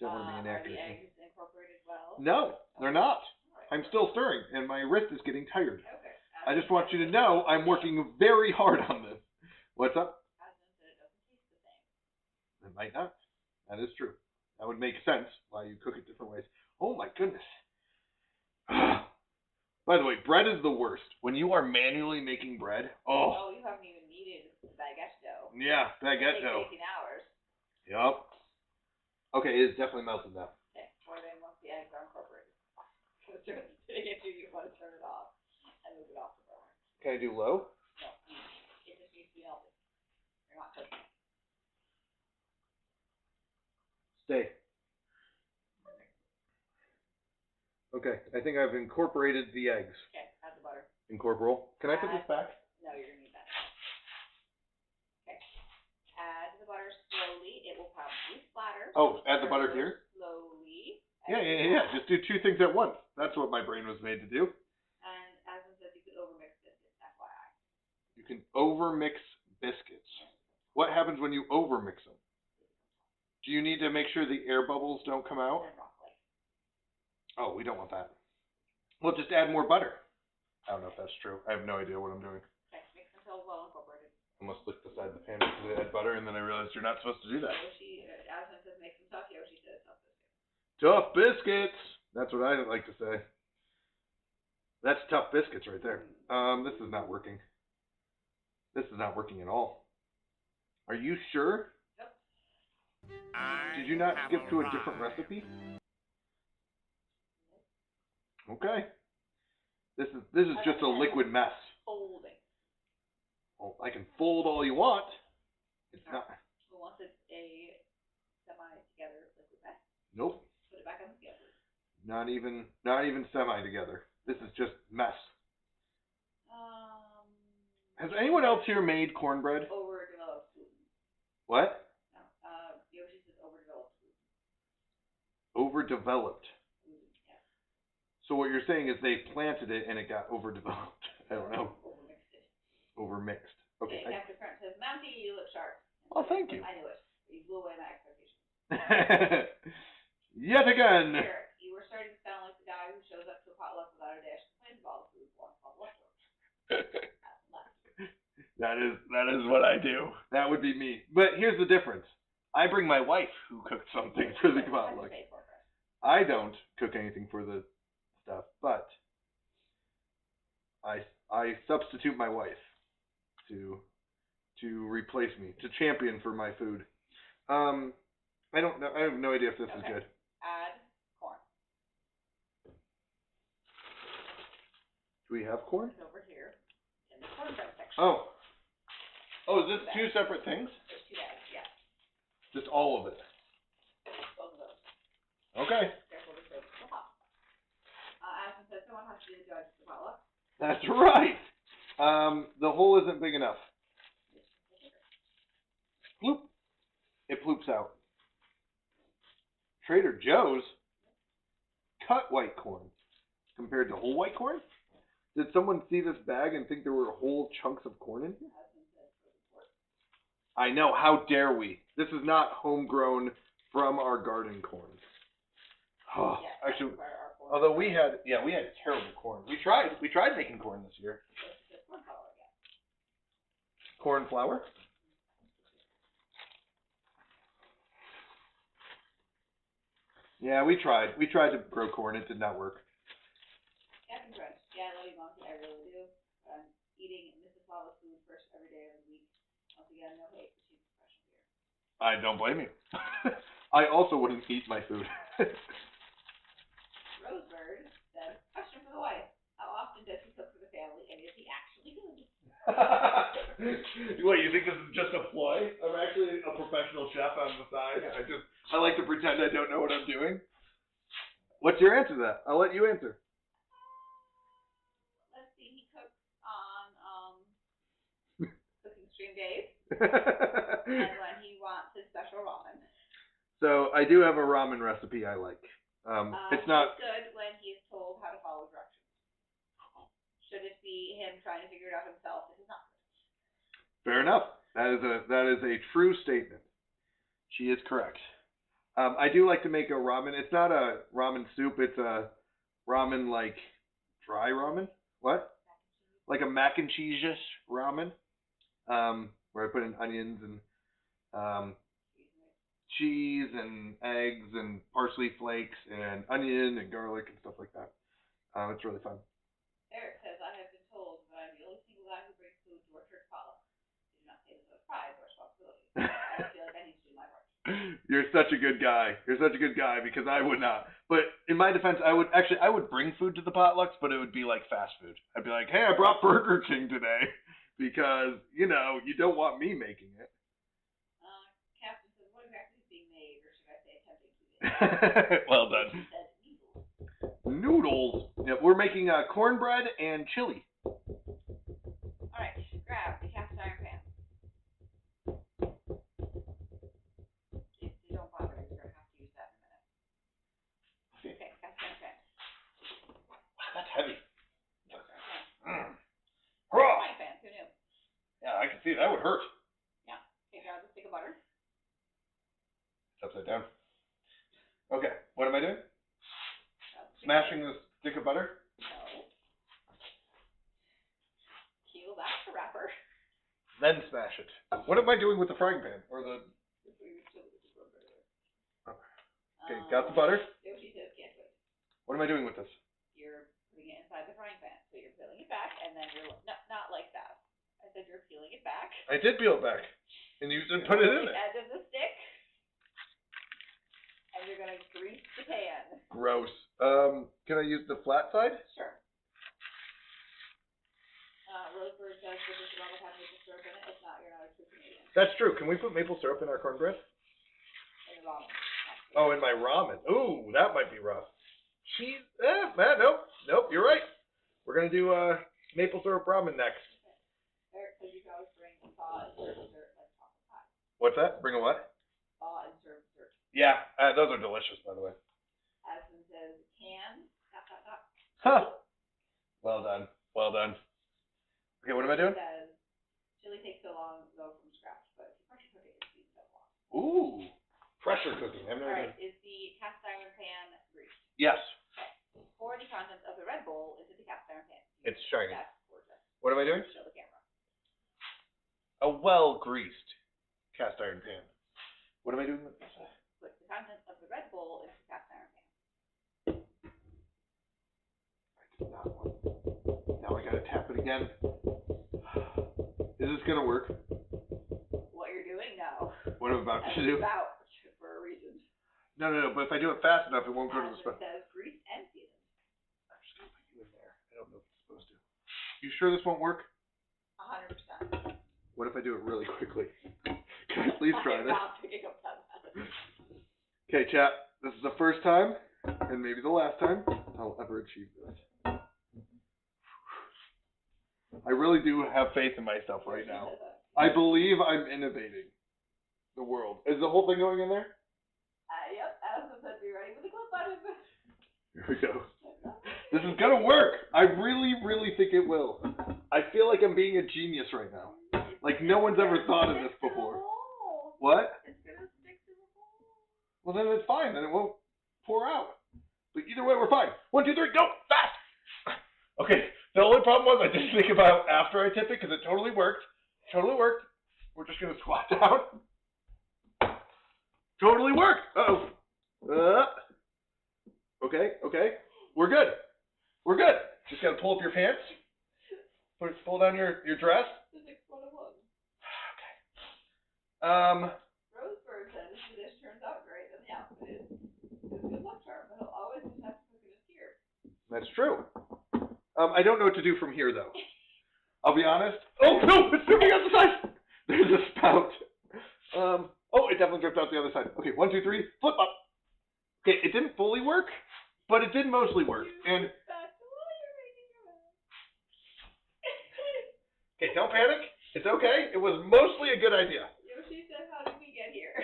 Don't want to be Are the inaccurate. eggs incorporated well? No, they're not. Alright. I'm still stirring, and my wrist is getting tired. Okay. I just want you to know I'm working very hard on this. What's up? Adam said it doesn't taste the same. It might not. That is true. That would make sense why you cook it different ways. Oh my goodness. By the way, bread is the worst. When you are manually making bread, Oh, you haven't even kneaded the baguette dough. yeah, baguette It dough. takes 18 hours. Yup. Okay, it's definitely melted now. Okay, more than once the eggs are incorporated. Because during sitting it, you want to turn it off and move it off the burner. Can I do low? No, it just needs to be melted. You're not cooking it. Stay. Okay, I think I've incorporated the eggs. Okay, add the butter. Incorporal. Can I put this back? No, you're going to need that. Okay. Add the butter slowly. It will probably splatter. Oh, add the butter here? Slowly. Yeah. Just do two things at once. That's what my brain was made to do. And Aslan says you could overmix this, FYI. You You can overmix biscuits. What happens when you overmix them? Do you need to make sure the air bubbles don't come out? And broccoli. Oh, we don't want that. We'll just add more butter. I don't know if that's true. I have no idea what I'm doing. Okay, mix until well incorporated. I must lick the side of the pan because I add butter, and then I realized you're not supposed to do that. Yoshi, Aslan says make some tough. Yoshi says tough biscuits. Tough biscuits. That's what I like to say. That's tough biscuits right there. This is not working. This is not working at all. Are you sure? I Did you not have skip to a different arrived. recipe? Okay. This is just a liquid mess. Folding. Well, I can fold all you want. It's not. Who wants it a semi-together liquid mess? Nope. Put it back on the scale. Not even semi together. This is just mess. Has anyone else here made cornbread? Overdeveloped food. What? No. Yoshi says overdeveloped food. Overdeveloped. Yeah. So what you're saying is they planted it and it got overdeveloped. I don't know. Overmixed it. Overmixed. Okay. Okay, Captain Crunch says, Mountie, you look sharp. Oh, thank you. I knew it. You blew away my expectations. Yet again. Eric, you were starting to sound like the guy who shows up to a potluck without a dish, complains about all the food, wants all the leftovers. That is what I do. That would be me. But here's the difference. I bring my wife who cooked something for the potluck. I don't cook anything for the stuff, but I substitute my wife to replace me, to champion for my food. I don't know. I have no idea if this is good. Add corn. Do we have corn? It's over here in the cornbread section. Oh, is this two separate things? There's 2 bags, yeah. Just all of it. Both of those. Okay. Careful to say the pot. Aslan says someone has to be the judge of the potluck. That's right. The hole isn't big enough. Bloop. It ploops out. Trader Joe's cut white corn compared to whole white corn? Did someone see this bag and think there were whole chunks of corn in here? I know. How dare we? This is not homegrown from our garden corn. Oh, actually, although we had terrible corn. We tried making corn this year. Corn flour? Yeah, we tried. We tried to grow corn. It did not work. Captain Crunch. Yeah, I love you, Monkey. I really do. But I'm eating Mrs. Lava's food first every day of the week. Once again, no hate, but she's professional here. I don't blame you. I also wouldn't eat my food. Rosebird says, question for the wife. How often does he cook for the family, and is he actually good? What, you think this is just a ploy? I'm actually a professional chef on the side. I like to pretend I don't know what I'm doing. What's your answer to that? I'll let you answer. Let's see, he cooks on cooking stream days, and when he wants his special ramen. So I do have a ramen recipe I like. It's not. It's good when he is told how to follow directions. Should it be him trying to figure it out himself, it is not good. Fair enough. That is a true statement. She is correct. I do like to make a ramen. It's not a ramen soup. It's a ramen like dry ramen. What? Like a mac and cheese-ish ramen. Where I put in onions and cheese and eggs and parsley flakes and onion and garlic and stuff like that. It's really fun. Eric says, I have been told that I'm the only single guy who brings food to our church potluck. I do not say this with pride or responsibility. I feel like I need to do my part. You're such a good guy. You're such a good guy because I would not. But in my defense, I would bring food to the potlucks, but it would be like fast food. I'd be like, hey, I brought Burger King today because, you don't want me making it. Captain says, what exactly is being made, or should I say attempting to be made? Well done. He said noodles. Noodles. Yeah, we're making cornbread and chili. Alright, grab the cast iron pan. Don't bother, you're going to have to use that in a minute. Okay, cast iron pan. Wow, that's heavy. Frying pan, who knew? See, that would hurt. Yeah. Okay, grab the stick of butter. It's upside down. Okay, what am I doing? Grab the stick Smashing the stick of butter? No. Peel back the wrapper. Then smash it. What am I doing with the frying pan? Or the... Okay, got the butter. Yoshi says can't wait. What am I doing with this? You're putting it inside the frying pan. So you're peeling it back, and then you're not like that. I said you're peeling it back. I did peel it back. And you didn't put it in The there. edge of the stick. And you're gonna grease the pan. Gross. Can I use the flat side? Sure. Roseburg says that this will have maple syrup in it. If not, you're not a true Canadian. That's true. Can we put maple syrup in our cornbread? In the ramen. Oh, in my ramen. Ooh, that might be rough. Cheese? Man, nope, you're right. We're gonna do maple syrup ramen next. Eric says you can always bring thaw and serve dessert like chocolate pie. What's that? Bring a what? Thaw and serve dessert. Yeah, those are delicious, by the way. Aspen says can. Huh. Well done. Well done. Okay, what am I doing? Says chili takes so long though from scratch, but if you pressure cook it, it speeds up long. Ooh, pressure cooking. I've never All right, done. is the cast iron pan greased? Yes, Pour the contents of the red bowl into the cast iron pan. it's shiny. That's gorgeous. What am I doing? Show the camera. A well-greased cast iron pan. What am I doing with this? Put the contents of the red bowl into the cast iron pan. I did not want. Now I gotta tap it again. Is this gonna work? What you're doing now. What I'm about That's to do? about for a reason. No. But if I do it fast enough, it won't go to the Aspen spoon. says grease and seasoned. I'm just gonna put you in there. I don't know if it's supposed to. You sure this won't work? 100%. What if I do it really quickly? Can I please try I'm this? not picking up that mess. Okay, chat. This is the first time, and maybe the last time, I'll ever achieve this. I really do have faith in myself right now. I believe I'm innovating the world. Is the whole thing going in there? Yep, Aspen said be ready with the clip button. Here we go. This is gonna work. I really, really think it will. I feel like I'm being a genius right now. Like no one's ever thought of this before. What? It's gonna stick to the bowl. Well, then it's fine. Then it won't pour out. But either way, we're fine. 1, 2, 3, go! Fast! Okay, the only problem was I didn't think about after I tipped it because it totally worked. Totally worked. We're just going to squat down. Totally worked! Uh-oh. Okay. We're good. We're good. Just got to pull up your pants. Pull down your dress. Physics 101. Okay. Roseburg said if the dish turns out great, then the outfit is a good luck charm, but he'll always just have to cook in his gear. That's true. I don't know what to do from here, though. I'll be honest. Oh, no! It's dripping out the side! There's a spout. Oh, it definitely dripped out the other side. Okay, 1, 2, 3, flip up. Okay, it didn't fully work, but it did mostly work. And okay, don't panic. It's okay. It was mostly a good idea. Yoshi said, how did we get here?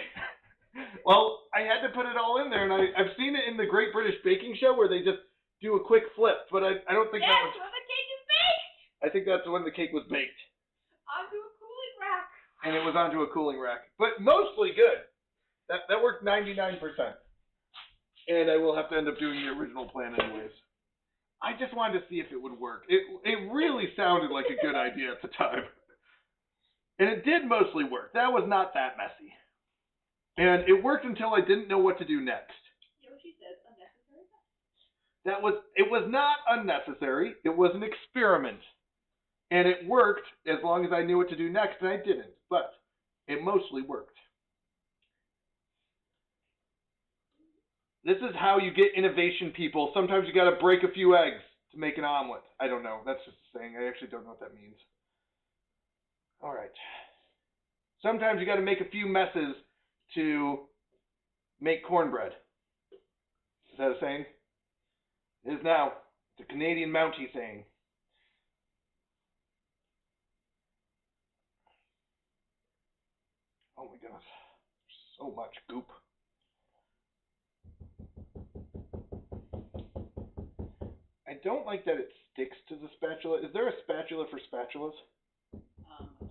Well, I had to put it all in there, and I've seen it in the Great British Baking Show where they just do a quick flip, but I don't think that Yes, was... when the cake is baked! I think that's when the cake was baked. Onto a cooling rack. And it was onto a cooling rack. But mostly good. That worked 99%. And I will have to end up doing the original plan anyways. I just wanted to see if it would work. It really sounded like a good idea at the time. And it did mostly work. That was not that messy. And it worked until I didn't know what to do next. Yoshi says unnecessary. It was not unnecessary. It was an experiment. And it worked as long as I knew what to do next, and I didn't. But it mostly worked. This is how you get innovation, people. Sometimes you got to break a few eggs to make an omelet. I don't know. That's just a saying. I actually don't know what that means. All right. Sometimes you got to make a few messes to make cornbread. Is that a saying? It is now. It's a Canadian Mountie saying. Oh my goodness. So much goop. I don't like that it sticks to the spatula. Is there a spatula for spatulas?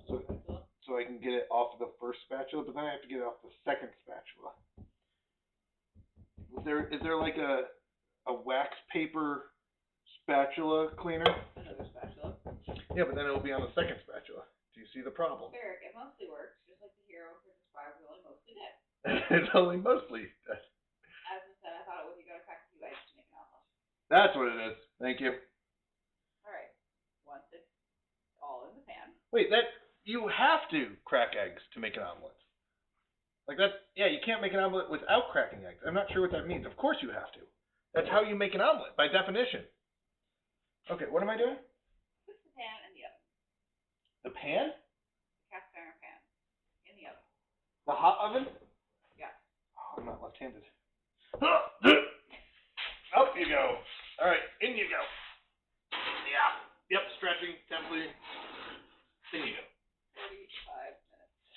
Spatula. so I can get it off of the first spatula, but then I have to get it off the second spatula. Is there like a wax paper spatula cleaner? Another spatula. Yeah, but then it'll be on the second spatula. Do you see the problem? Eric, it mostly works, just like the hero Princess Fire was only mostly dead. It's only mostly. As I said, I thought it was you gotta crack a few eggs to make an omelet. That's what it is. Thank you. Alright. Once it's all in the pan. Wait, you have to crack eggs to make an omelet. Like you can't make an omelet without cracking eggs. I'm not sure what that means. Of course you have to. That's how you make an omelet, by definition. Okay, what am I doing? Put the pan in the oven. The pan? The cast iron pan. In the oven. The hot oven? Yeah. Oh, I'm not left-handed. Up you go. All right, in you go. Yeah. Yep, stretching, templing. In you go. 45 minutes.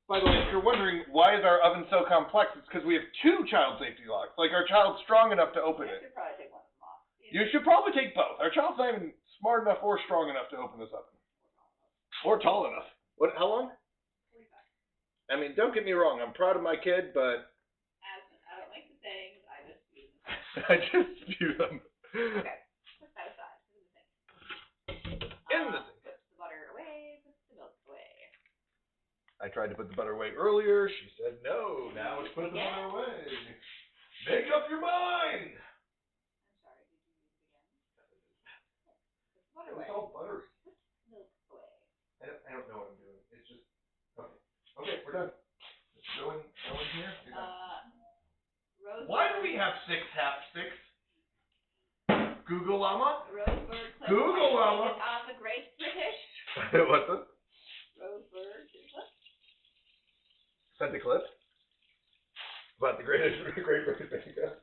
By the way, if you're wondering why is our oven so complex, it's because we have 2 child safety locks. Like, our child's strong enough to open I it. should probably take one of them off. You should probably take both. Our child's not even smart enough or strong enough to open this oven. Or tall enough. What? How long? 45. I mean, don't get me wrong. I'm proud of my kid, but I don't like the sayings, I just use them. I just view them. Okay. Put that aside. This is the thing. In the thing. Put the butter away, put the milk away. I tried to put the butter away earlier. She said no. Now it's put the butter away. Make up your mind. I'm sorry, did you use it again? Put the butter away. It's all buttery. Put the milk away. I don't know what I'm doing. It's just okay. Okay, we're done. Just go in here. You're done. Roseburg. Why do we have 6 half 6? Google Llama? Roseburg. Google Llama. On the Great British. What's this? Roseburg. Sent a clip about the Great British Baking Show.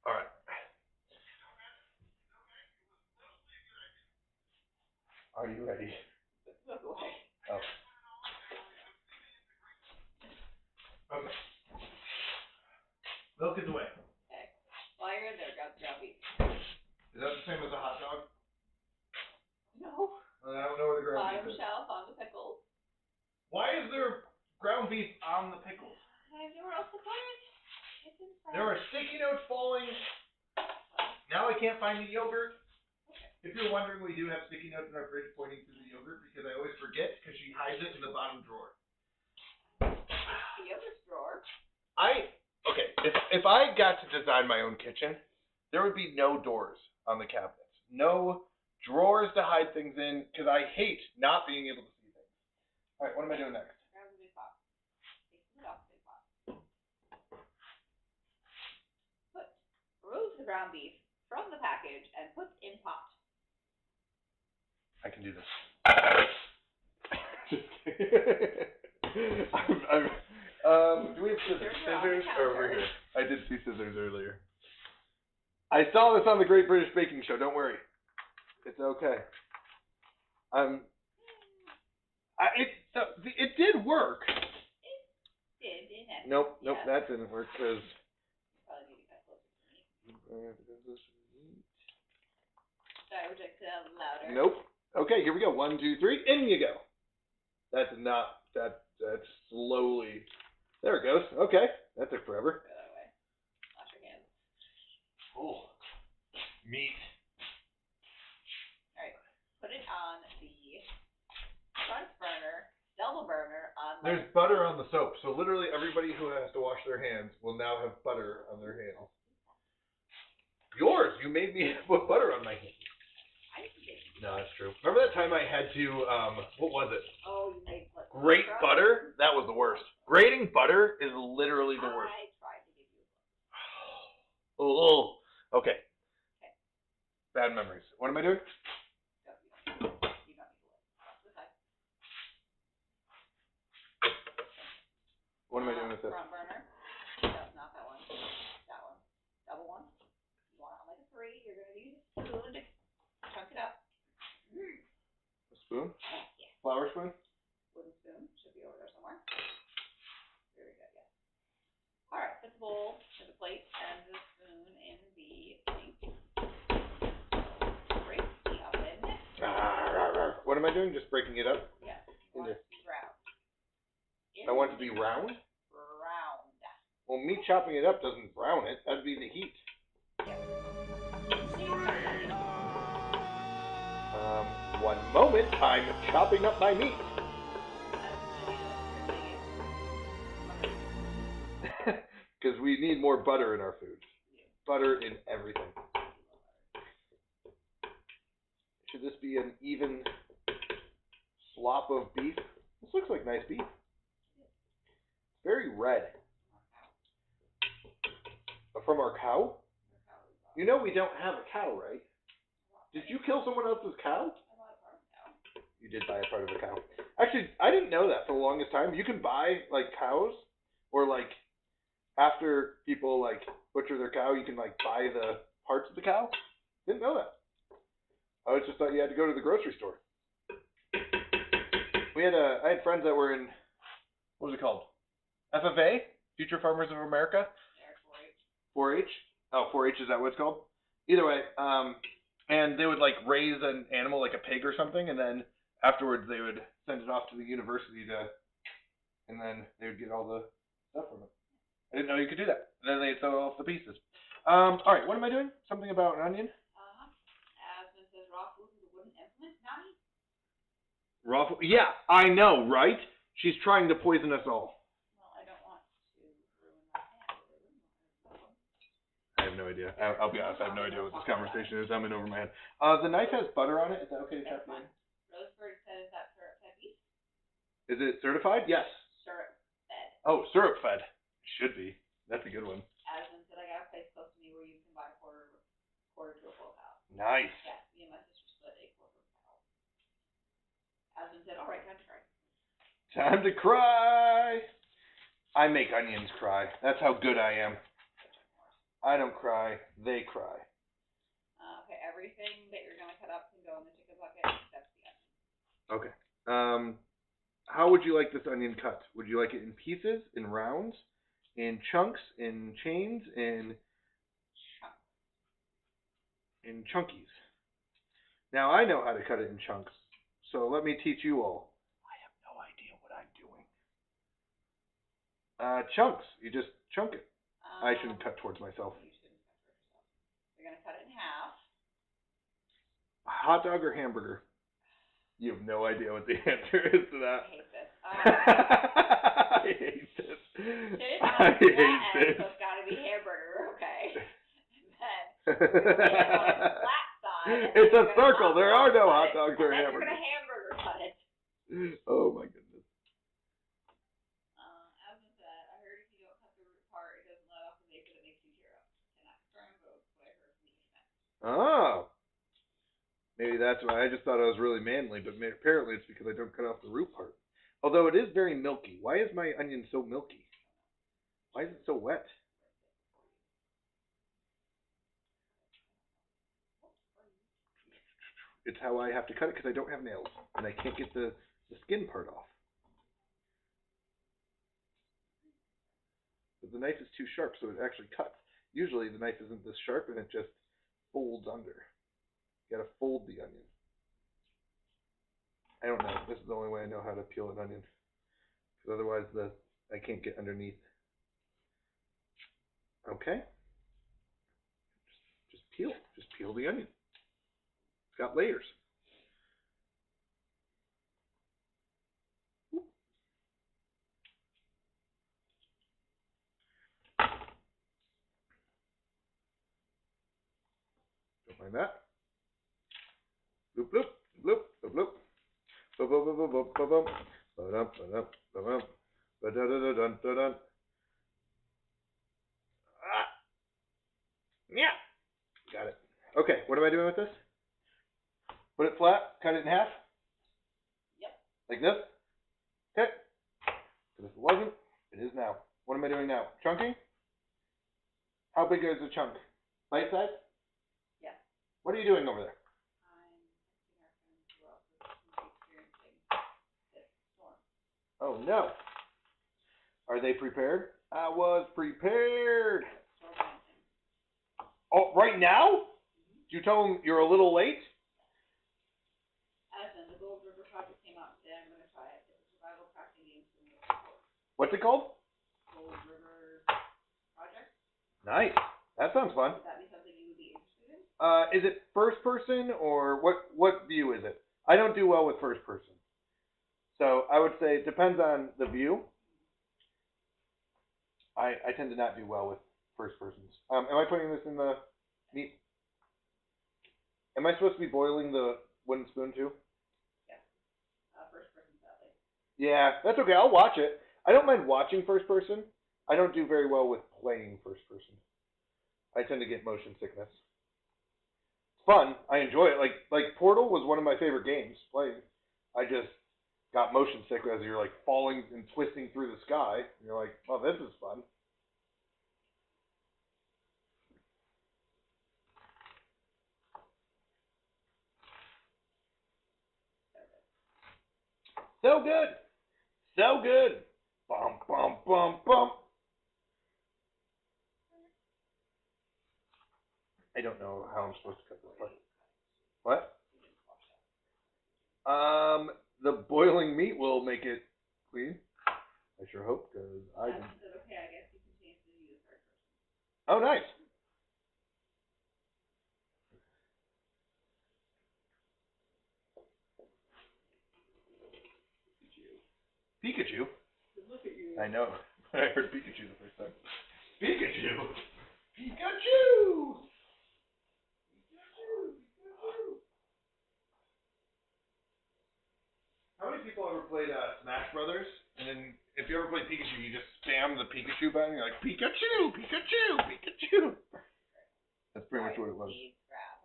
All right. Are you ready? Milk away. Oh. Okay. Milk is away. Okay. While you're in there, grab the ground beef. Is that the same as a hot dog? No. I don't know where the ground Bottom beef is. shelf on the pickles. Why is there ground beef on the pickles? I have nowhere else to put it. It's inside. There are sticky notes falling. Now I can't find the yogurt. If you're wondering, we do have sticky notes in our fridge pointing to the yogurt because I always forget because she hides it in the bottom drawer. The yogurt drawer. Okay, if I got to design my own kitchen, there would be no doors on the cabinets. No drawers to hide things in because I hate not being able to see things. All right, what am I doing next? Grab the big pot. Take the lid off the big pot. Remove the ground beef from the package and put in pot. I can do this. Just kidding. Do we have scissors? Scissors are over here. I did see scissors earlier. I saw this on the Great British Baking Show. Don't worry. It's okay. It did work. Did, didn't it? Nope, Yes. that didn't work because. Probably need to get closer to me. Sorry, would you like to have louder? Nope. Okay, here we go. 1, 2, 3. In you go. That's slowly. There it goes. Okay. That took forever. Go that way. Wash your hands. Oh. Meat. Alright. Put it on the front burner, double burner on There's butter on the soap, so literally everybody who has to wash their hands will now have butter on their hands. Yours! You made me put butter on my hands. I didn't. No, that's true. Remember that time I had to, what was it? Oh, you made what? Grate butter? That was the worst. Grating butter is literally the worst. I tried to give you a Oh, okay. Okay. Bad memories. What am I doing? No, you don't need to look. This side. What am I doing with this? Front burner. No, not that one. That one. Double one. You want it on like a 3. You're going to use a spoon to chunk it up. A spoon? Yeah. Flour spoon? Wooden spoon. All right, put the bowl or the plate and the spoon in the sink. Break the oven. What am I doing? Just breaking it up? Yes, you want it to be brown. I want it to be round? Round. Well, me chopping it up doesn't brown it. That'd be the heat. One moment. I'm chopping up my meat. Because we need more butter in our food. Butter in everything. Should this be an even slop of beef? This looks like nice beef. Very red. From our cow? You know we don't have a cow, right? Did you kill someone else's cow? You did buy a part of a cow. Actually, I didn't know that for the longest time. You can buy, like, cows, or, like, after people, like, butcher their cow, you can, like, buy the parts of the cow. Didn't know that. I always just thought you had to go to the grocery store. I had friends that were in, what was it called? FFA? Future Farmers of America? 4-H? Oh, 4-H, is that what it's called? Either way, and they would, like, raise an animal, like a pig or something, and then afterwards they would send it off to the university and then they would get all the stuff from it. I didn't know you could do that. And then they'd sew off the pieces. All right, what am I doing? Something about an onion? Asmund says raw food is a wooden implement. Nani? Raw food? Yeah, I know, right? She's trying to poison us all. Well, I don't want to ruin my hand. I have no idea. I'll be honest, I have no idea what this conversation is. I'm in over my head. The knife has butter on it. Is that okay to chop in? Roseburg says that syrup fed beef. Is it certified? Yes. Syrup fed. Oh, syrup fed. Should be. That's a good one. Asmund said I got a place close to me where you can buy quarter to a full cow. Nice. Yes, me and my sister split a quarter cow. Asmund said, all right, time to cry. Time to cry. I make onions cry. That's how good I am. I don't cry. They cry. Okay, everything that you're going to cut up can go in the chicken bucket except the onion. Okay. How would you like this onion cut? Would you like it in pieces, in rounds, in chunks, in chains, in chunkies? Now I know how to cut it in chunks, so let me teach you all. I have no idea what I'm doing. Chunks. You just chunk it. I shouldn't cut towards myself. You shouldn't cut towards yourself. You're going to cut it in half. Hot dog or hamburger? You have no idea what the answer is to that. I hate this. I hate this. It's I on the hate flat end, this. so it's got to be hamburger, okay? And then on the flat side. It's a circle. There are no hot dogs or hamburgers. You're hamburgers. going to hamburger cut it. Oh my goodness. Asmund said, I heard if you don't cut the root part, it doesn't let off the vapor that makes you tear up. Cannot confirm, but it's what I heard from the internet. Oh. Maybe that's why. I just thought I was really manly, but apparently it's because I don't cut off the root part. Although it is very milky. Why is my onion so milky? Why is it so wet? It's how I have to cut it because I don't have nails. And I can't get the skin part off. But the knife is too sharp, so it actually cuts. Usually the knife isn't this sharp and it just folds under. You gotta fold the onion. I don't know. This is the only way I know how to peel an onion. Because otherwise I can't get underneath. Okay. Just peel. Just peel the onion. It's got layers. Oop. Don't mind that. Bloop, bloop, bloop, bloop, bloop. Boop, boop, boop, boop, boop, boop, boop. Ba-dum, ba-dum, ba-dum. Ba-da-da-da-dun, da-dun. Ah! Yeah! Got it. Okay, what am I doing with this? Put it flat, cut it in half? Yep. Like this? Okay. Because if it wasn't, it is now. What am I doing now? Chunking? How big is a chunk? Bite size? Yes. What are you doing over there? Oh no. Are they prepared? I was prepared. Oh, right now? Did you tell him you're a little late? Edison, the Gold River project came out today. I'm gonna try it. It's a survival crafting game. What's it called? Gold River project. Nice. That sounds fun. Would that be something you would be interested in? Is it first person or what view is it? I don't do well with first person. So I would say it depends on the view. I tend to not do well with first persons. Am I putting this in the meat? Am I supposed to be boiling the wooden spoon too? Yeah. First person, sadly. Yeah, that's okay. I'll watch it. I don't mind watching first person. I don't do very well with playing first person. I tend to get motion sickness. It's fun. I enjoy it. Like Portal was one of my favorite games playing. I just got motion sick as you're like falling and twisting through the sky. And you're like, oh, this is fun. So good. So good. Bum, bum, bum, bum. I don't know how I'm supposed to cut this part. What? The boiling meat will make it clean. I sure hope, because I didn't. Edison said, okay, I guess you can change the view to third person. Oh, nice. Pikachu? Look at you. I know. I heard Pikachu the first time. Pikachu! Pikachu! How many people ever played Smash Brothers? And then if you ever played Pikachu, you just spam the Pikachu button. You're like, Pikachu! Pikachu! Pikachu! That's pretty much what it was. Please grab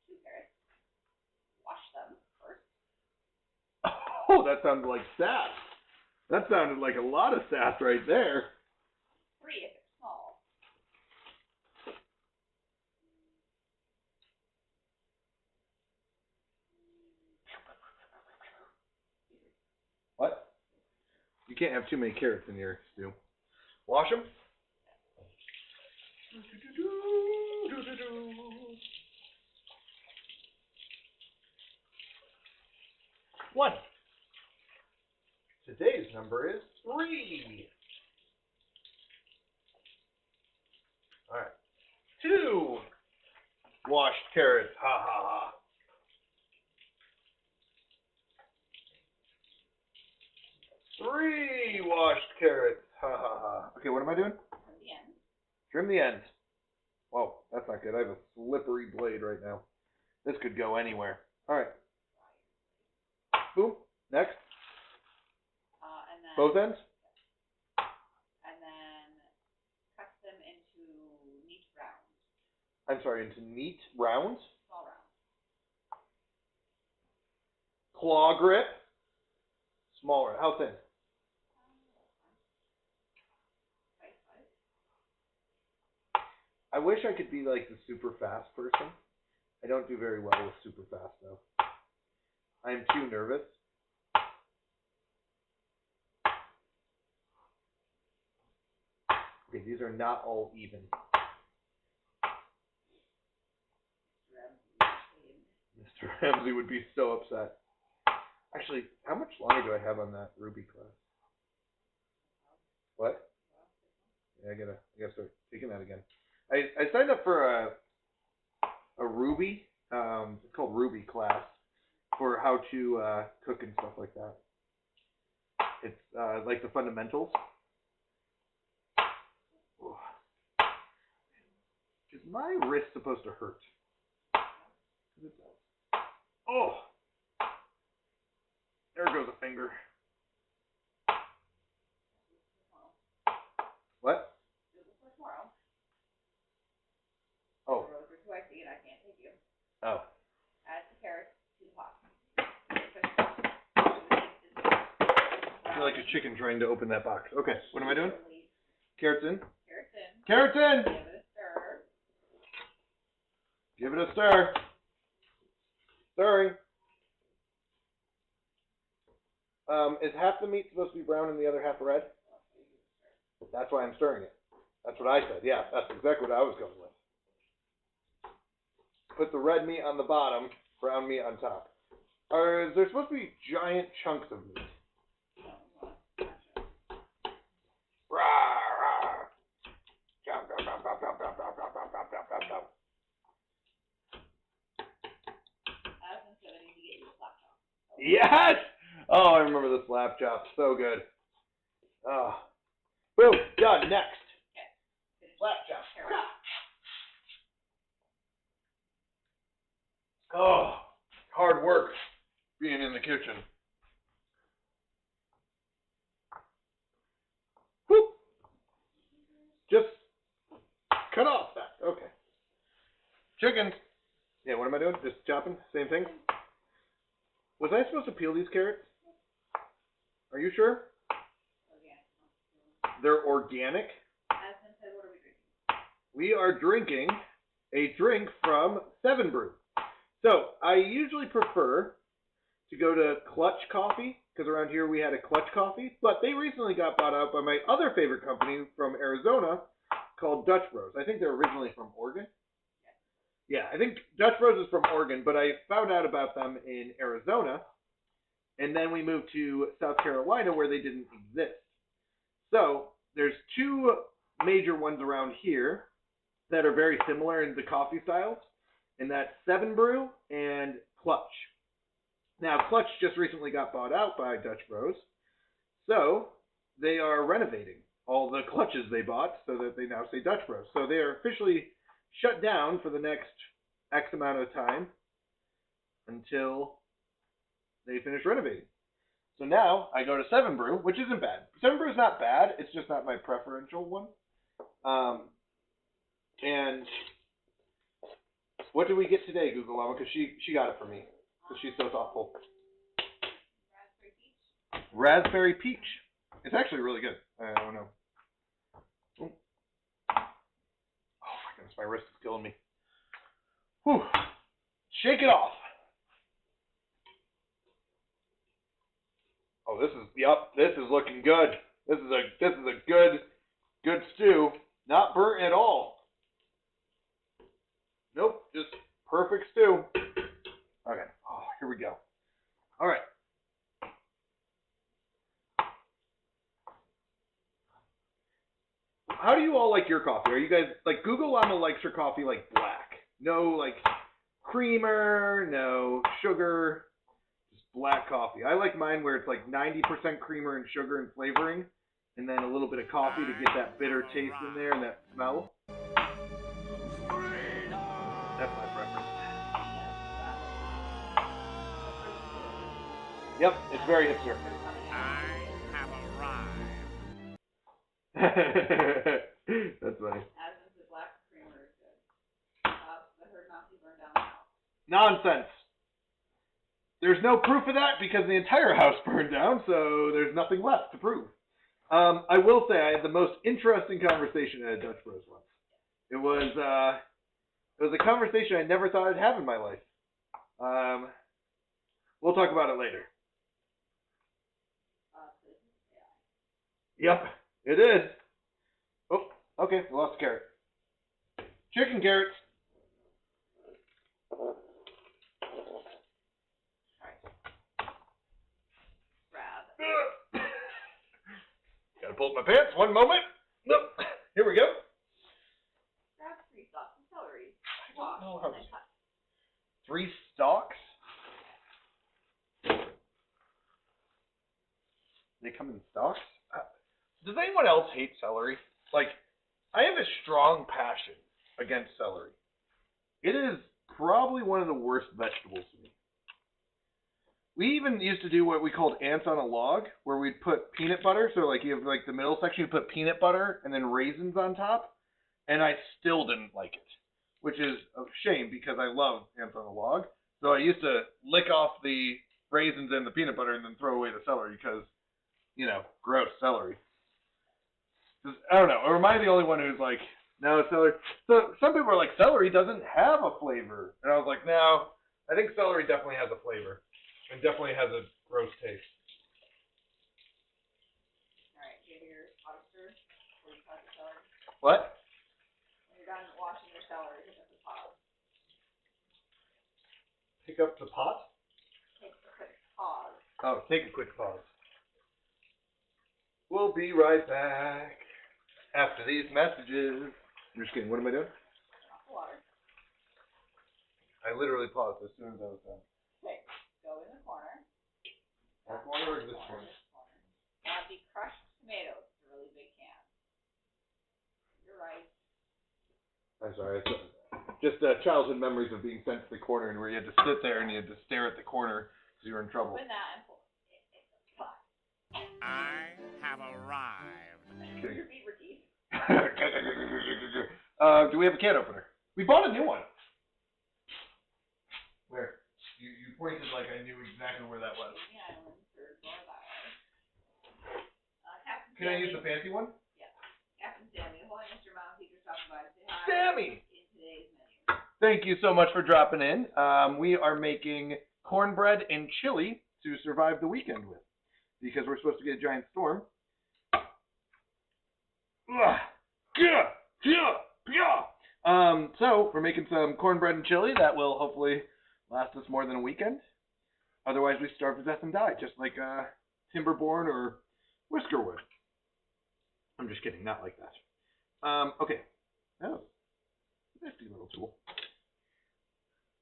2 carrots. Wash them first. Oh, that sounded like sass. That sounded like a lot of sass right there. 3 if it's small. What? You can't have too many carrots in your stew. Wash them? One. Today's number is 3. All right. 2 washed carrots. Ha ha ha. 3 washed carrots. Ha ha ha. Okay, what am I doing? From the end. Trim the ends. Whoa, that's not good. I have a slippery blade right now. This could go anywhere. All right. Boom. Next. And then. Both ends. And then cut them into neat rounds. I'm sorry, into neat rounds. Small rounds. Claw grip. Smaller. How thin? I wish I could be like the super fast person. I don't do very well with super fast though. I'm too nervous. Okay, these are not all even. Mr. Ramsey would be so upset. Actually, how much longer do I have on that Ruby class? What? Yeah, I gotta start taking that again. I signed up for a Ruby, it's called Ruby class, for how to cook and stuff like that. It's like the fundamentals. Is my wrist supposed to hurt? Oh! There goes a finger. What? Oh. Who I see and I can't take you. Oh. Add the carrots to the pot. I feel like a chicken trying to open that box. Okay, what am I doing? Carrots in. Carrots in. Carrots in! Give it a stir. Give it a stir. Stirring. Is half the meat supposed to be brown and the other half red? That's why I'm stirring it. That's what I said. Yeah, that's exactly what I was going with. Put the red meat on the bottom, brown meat on top. Is there supposed to be giant chunks of meat? Yes! Oh, I remember the slap chop. So good. Oh. Boom. Done. Next. Slap chop. Oh, hard work being in the kitchen. Whoop. Just cut off that. Okay. Chicken. Yeah, what am I doing? Just chopping? Same thing? Was I supposed to peel these carrots? Are you sure? They're organic? We are drinking a drink from 7 Brew. So, I usually prefer to go to Clutch Coffee, because around here we had a Clutch Coffee, but they recently got bought out by my other favorite company from Arizona called Dutch Bros. I think they're originally from Oregon. Yeah, I think Dutch Bros is from Oregon, but I found out about them in Arizona, and then we moved to South Carolina where they didn't exist. So, there's 2 major ones around here that are very similar in the coffee styles, and that's 7 Brew and Clutch. Now, Clutch just recently got bought out by Dutch Bros, so they are renovating all the clutches they bought so that they now say Dutch Bros. So they are officially shut down for the next X amount of time until they finish renovating. So now I go to 7 Brew, which isn't bad. 7 Brew is not bad. It's just not my preferential one. And what did we get today, Google Mama? Because she got it for me. Because she's so thoughtful. Raspberry peach. It's actually really good. I don't know. Oh my goodness, my wrist is killing me. Whew. Shake it off. Oh, this is looking good. This is a good stew. Not burnt at all. Nope, just perfect stew. Okay. Oh, here we go. All right. How do you all like your coffee? Are you guys like Google Llama likes her coffee like black? No like creamer, no sugar, just black coffee. I like mine where it's like 90% creamer and sugar and flavoring, and then a little bit of coffee to get that bitter taste in there and that smell. That's my preference. Yep, it's very hipster. I have arrived. That's funny. The black creamer is good. I heard Nazi burned down the house. Nonsense. There's no proof of that because the entire house burned down, so there's nothing left to prove. I will say I had the most interesting conversation at a Dutch Bros once. It was a conversation I never thought I'd have in my life. We'll talk about it later. Yep, it is. Oh, okay, we lost a carrot. Chicken carrots. Gotta pull up my pants. One moment. Nope. Here we go. Grab 3 stalks of celery. I don't know Wash how and then cut. 3 stalks? They come in stalks? Does anyone else hate celery? Like, I have a strong passion against celery. It is probably one of the worst vegetables to me. We even used to do what we called ants on a log, where we'd put peanut butter. So, like, you have, like, the middle section, you put peanut butter and then raisins on top. And I still didn't like it, which is a shame because I love ants on a log. So I used to lick off the raisins and the peanut butter and then throw away the celery because, you know, gross celery. I don't know. Or am I the only one who's like, no, celery? So some people are like, celery doesn't have a flavor. And I was like, no, I think celery definitely has a flavor. And definitely has a gross taste. Alright, give your water stir. before you cut the celery. What? When you're done washing your celery, pick up the pot. Pick up the pot? Take a quick pause. Oh, take a quick pause. We'll be right back after these messages. I'm just kidding. What am I doing? Turn off the water. I literally paused as soon as I was done. Okay, go in the corner. That corner or this corner? This corner. Now the crushed tomatoes. It's a really big can. You're right. I'm sorry. It's just childhood memories of being sent to the corner and where you had to sit there and you had to stare at the corner because you were in trouble. Open that and pull it. It's a pot. I have arrived. Your beaver teeth. Do we have a can opener? We bought a new one. Where? You pointed like I knew exactly where that was. Disney Island, third floor that way. Captain Can I Sammy. use the fancy one? Yeah. Captain Sammy, the Holy Mr. Mountain Teacher stopping by to say hi. Sammy! In today's menu. Thank you so much for dropping in. We are making cornbread and chili to survive the weekend with because we're supposed to get a giant storm. So we're making some cornbread and chili that will hopefully last us more than a weekend. Otherwise, we starve to death and die, just like Timberborn or Whisker would. I'm just kidding, not like that. Okay. Oh, nifty little tool.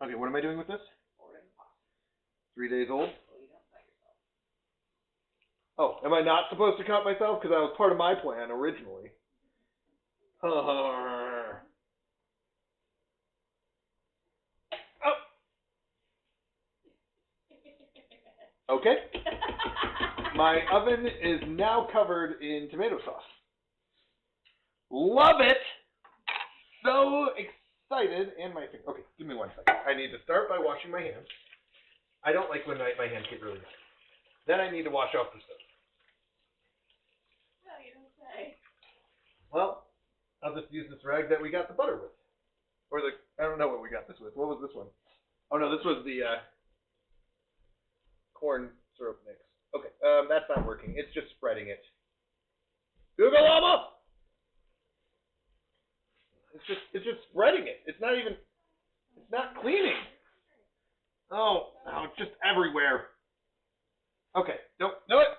Okay, what am I doing with this? Or in the pot. 3 days old. So you don't cut yourself. Oh, am I not supposed to cut myself? Because that was part of my plan originally. Oh. Okay. My oven is now covered in tomato sauce. Love it! So excited. And my finger. Okay, give me 1 second. I need to start by washing my hands. I don't like when my hands get really dirty. Then I need to wash off the stove. No, you don't say. Well, I'll just use this rag that we got the butter with. Or I don't know what we got this with. What was this one? Oh no, this was the corn syrup mix. Okay, that's not working. It's just spreading it. Google Llama! It's just spreading it. It's not cleaning. Oh, it's just everywhere. Okay, do it.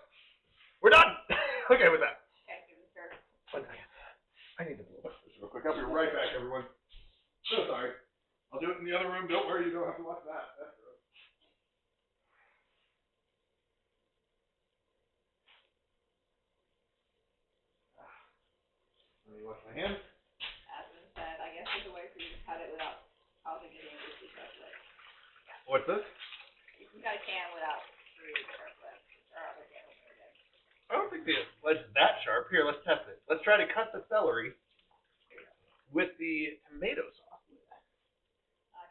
We're done. Okay with that. Okay, give it a stir. 1 second. I need to blow this real quick. I'll be right back, everyone. So sorry. I'll do it in the other room. Don't worry, you don't have to watch that. That's gross. Let me wash my hands. As I said, I guess there's a way for you to cut it without causing it dangerously sharp lips. What's this? You can cut a can without really sharp lips. Or other can opener did. I don't think the ledge is that sharp. Here, let's test it. Let's try to cut the celery with the tomato sauce.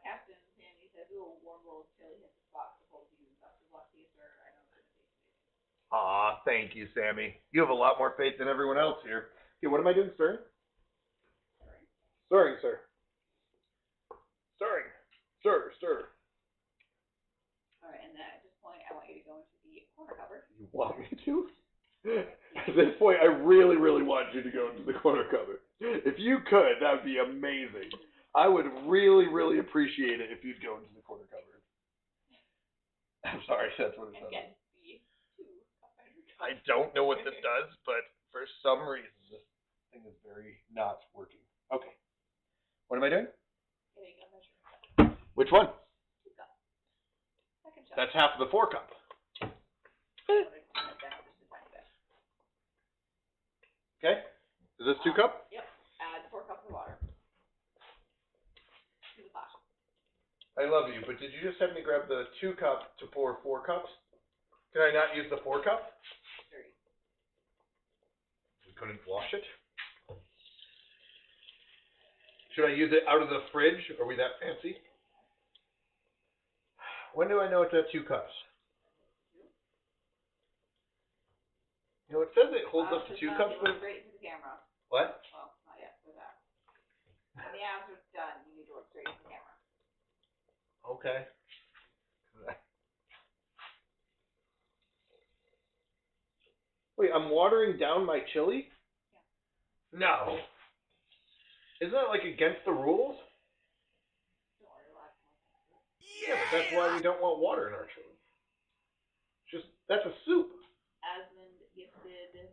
Captain Sandy says, ooh, a warm bowl of chili hit the spot for both of you. Best of luck to you, sir. I know it's going to taste amazing. Aw, thank you, Sammy. You have a lot more faith than everyone else here. Okay, what am I doing, stirring? Stirring, sir. Stirring. Stir. Alright, and then at this point, I want you to go into the corner cupboard. You want me to? At this point, I really, really want you to go into the corner cupboard. If you could, that would be amazing. I would really, really appreciate it if you'd go into the corner cupboard. I'm sorry, that's what it And sounds get like. the 2 cup measure. I don't know what this does, but for some reason, this thing is very not working. Okay. What am I doing? Getting a measure. Which one? 2 cups. Second shot. That's half of the 4 cup. I want to turn it down just a tiny bit. Okay. Is this 2 cup? Yep. Add 4 cups of water. To the pot. I love you, but did you just have me grab the 2 cup to pour 4 cups? Can I not use the 4 cup? Dirty. We couldn't wash it? Should I use it out of the fridge? Are we that fancy? When do I know it's at 2 cups? You know, it says it holds up to 2 cups, but... Straight into the camera. What? Well, not yet. For that. When the abs are done, you need to look straight into the camera. Okay. Wait, I'm watering down my chili? Yeah. No. Isn't that like against the rules? Don't worry, we'll add more things to it. Yeah, but that's why we don't want water in our chili. Just that's a soup. Asmund gifted.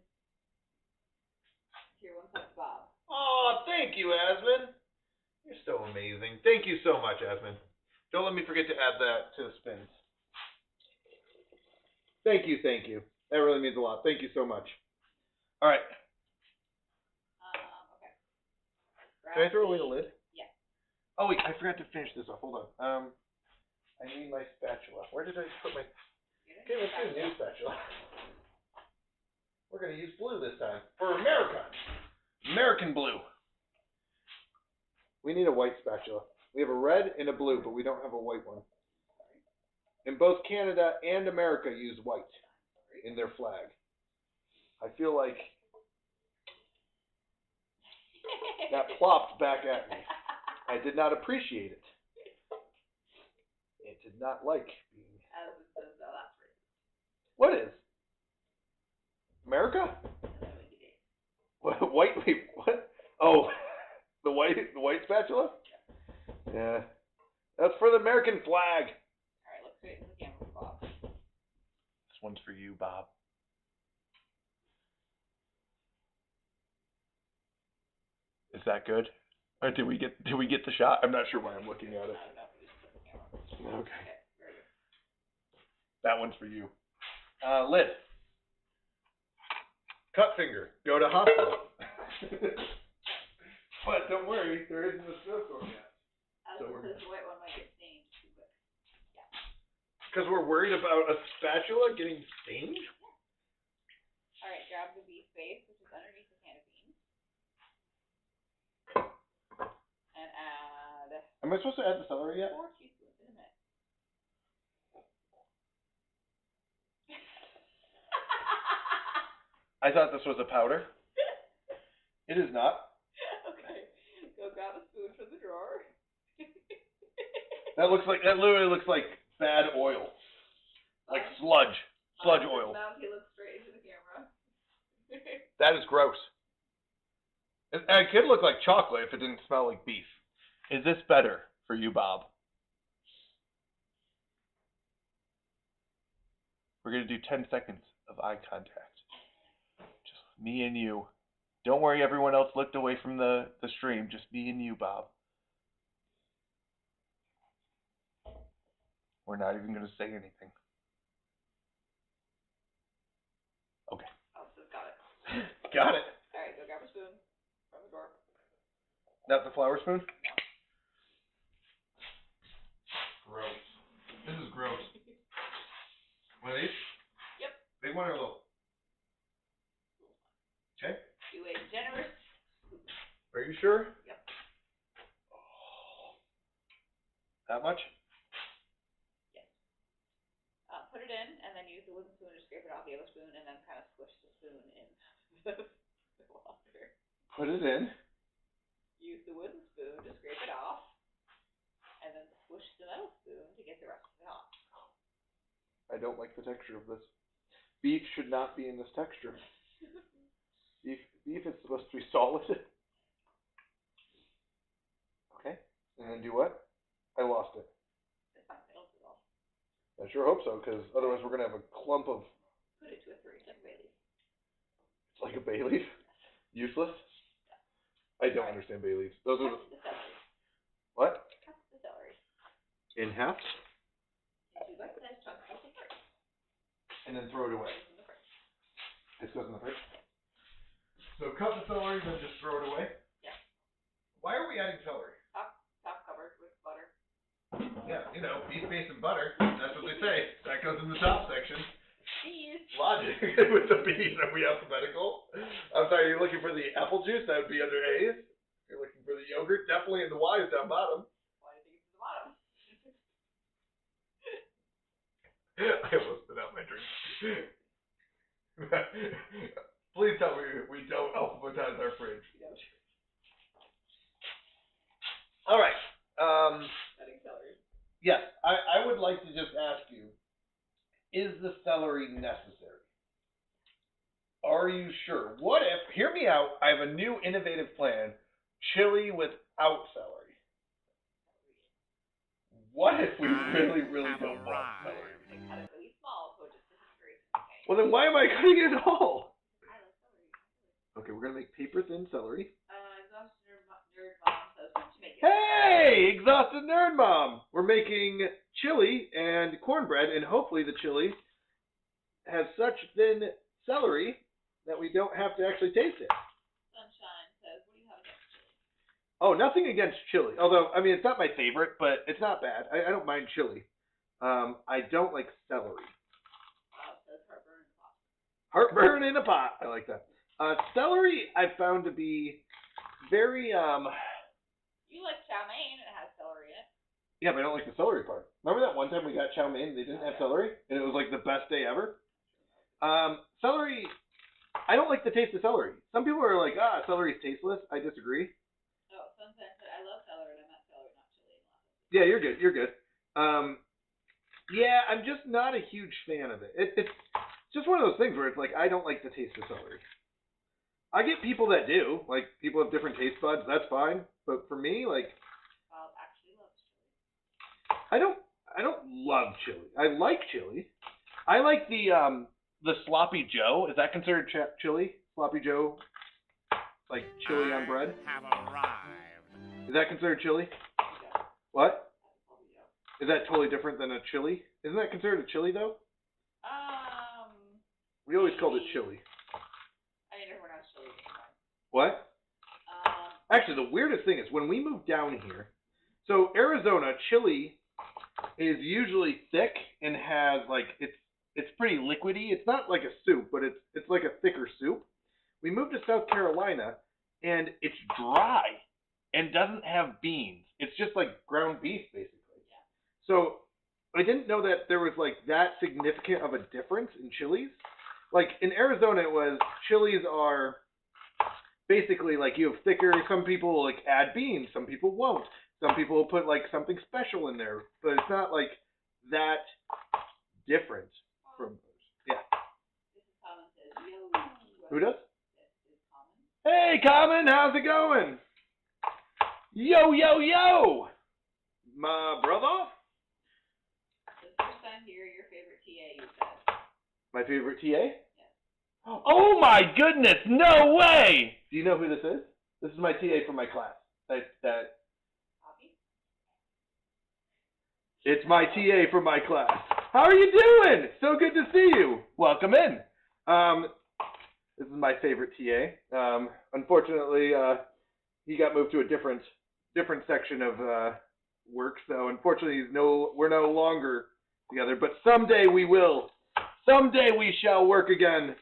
Here, one cup to Bob. Oh, thank you, Asmund. You're so amazing. Thank you so much, Asmund. Don't let me forget to add that to the spins. Thank you, thank you. That really means a lot. Thank you so much. All right. Okay. Can I throw away the lid? Yeah. Oh wait, I forgot to finish this off. Hold on. I need my spatula. Where did I put my? Okay, let's get a new spatula. We're gonna use blue this time for America. American blue. We need a white spatula. We have a red and a blue, but we don't have a white one. And both Canada and America use white in their flag. I feel like that plopped back at me. I did not appreciate it. It did not like being. Asmund says, "Oh, that's racist." What is? America? What? White? Wait, what? Oh, the white spatula? Yeah. That's for the American flag. Alright, let's straighten the camera for Bob. This one's for you, Bob. Is that good? Or did we get the shot? I'm not sure why I'm looking at it. I don't know if we just put the camera. Okay. Okay, very good. That one's for you. Lid. Cut finger. Go to hospital. But don't worry, there isn't a snowstorm yet. Asmund says the white one might get stained too quick. Because we're worried about a spatula getting stained? Alright, grab the beef base, which is underneath the can of beans. And add Am I supposed to add the celery yet? 4 teaspoons in a minute. I thought this was a powder. It is not. Okay, go grab a spoon from the drawer. That literally looks like bad oil. Like sludge. Sludge oil. Now he looks straight into the camera. That is gross. It could look like chocolate if it didn't smell like beef. Is this better for you, Bob? We're going to do 10 seconds of eye contact. Just me and you. Don't worry, everyone else looked away from the stream. Just me and you, Bob. We're not even going to say anything. Okay. Oh, so got it. Got it. Alright, go grab a spoon from the drawer. Not the flour spoon? Gross. This is gross. One of these? Yep. Big one or little? Okay. Do a generous scoop. Are you sure? Yep. That much? Yes. Put it in, and then use the wooden spoon to scrape it off the other spoon, and then kind of squish the spoon in the water. Put it in. Use the wooden spoon to scrape it off, and then squish the metal spoon to get the rest of it off. I don't like the texture of this. Beef should not be in this texture. Beef is supposed to be solid. Okay. And then do what? I lost it. It's fine, it'll dissolve. I sure hope so, because otherwise we're going to have a clump of... Put it to a 3, like bay leaf. It's like a bay leaf? Useless? I don't understand bay leaves. Those are Cut the celery. What? Cut the celery. In half? Into bite-sized chunks of the fridge. And then throw it away. In the fridge. This goes in the fridge? So cut the celery, then just throw it away? Yeah. Why are we adding celery? Top covered with butter. Yeah, you know, beef base and butter. That's what they say. That goes in the top section. Cheese. Logic with the B's. Are we alphabetical? I'm sorry, you're looking for the apple juice? That would be under A's. You're looking for the yogurt? Definitely in the Y's down bottom. Why do you think it's at the bottom? I almost spit out my drink. Please tell me we don't alphabetize our fridge. All right. Adding celery. Yes, I would like to just ask you, is the celery necessary? Are you sure? What if, hear me out, I have a new innovative plan, chili without celery. What if we really, really don't want celery? I cut it really small so it just disintegrates. Okay. Well, then why am I cutting it all? I like celery. Okay, we're going to make paper thin celery. Exhausted nerd mom says to make it. Hey, exhausted nerd mom! We're making chili and cornbread, and hopefully the chili has such thin celery that we don't have to actually taste it. Sunshine says, what do you have against chili? Oh, nothing against chili. Although, I mean, it's not my favorite, but it's not bad. I don't mind chili. I don't like celery. Says heartburn in the pot. Heartburn in a pot. I like that. Celery I've found to be very, You like chow mein and it has celery in it. yeah, but I don't like the celery part. Remember that one time we got chow mein and they didn't have celery? And it was like the best day ever? Celery, I don't like the taste of celery. Some people are like, celery's tasteless. I disagree. Oh, Sunset said, I love celery and I meant celery, not chili. Yeah, you're good. You're good. Yeah, I'm just not a huge fan of it. It's just one of those things where it's like, I don't like the taste of celery. I get people that do. Like, people have different taste buds. That's fine. But for me, like, Bob actually loves chili. I don't love chili. I like chili. I like the sloppy Joe. Is that considered chili? Sloppy Joe, like chili on bread. Have arrived. Is that considered chili? Yeah. What? Yeah. Is that totally different than a chili? Isn't that considered a chili though? We always called it chili. I mean, everyone has chili. What? Actually, the weirdest thing is when we moved down here. So Arizona chili is usually thick and has like it's pretty liquidy. It's not like a soup, but it's like a thicker soup. We moved to South Carolina and it's dry and doesn't have beans. It's just like ground beef basically. Yeah. So I didn't know that there was like that significant of a difference in chilies. Like in Arizona it was chilies are basically like you have thicker, some people will like add beans, some people won't. Some people will put like something special in there, but it's not like that different from those. Yeah. This is Common says, yo. Who does? This is Common. Hey, Common, how's it going? Yo, yo, yo! My brother? The first time here, your favorite TA, you said. My favorite TA? Yes. Oh my goodness, no way! Do you know who this is? This is my TA for my class. Poppy? It's my TA for my class. How are you doing? So good to see you. Welcome in. This is my favorite TA. Unfortunately, he got moved to a different section of work, so unfortunately we're no longer together. But someday we will. Someday we shall work again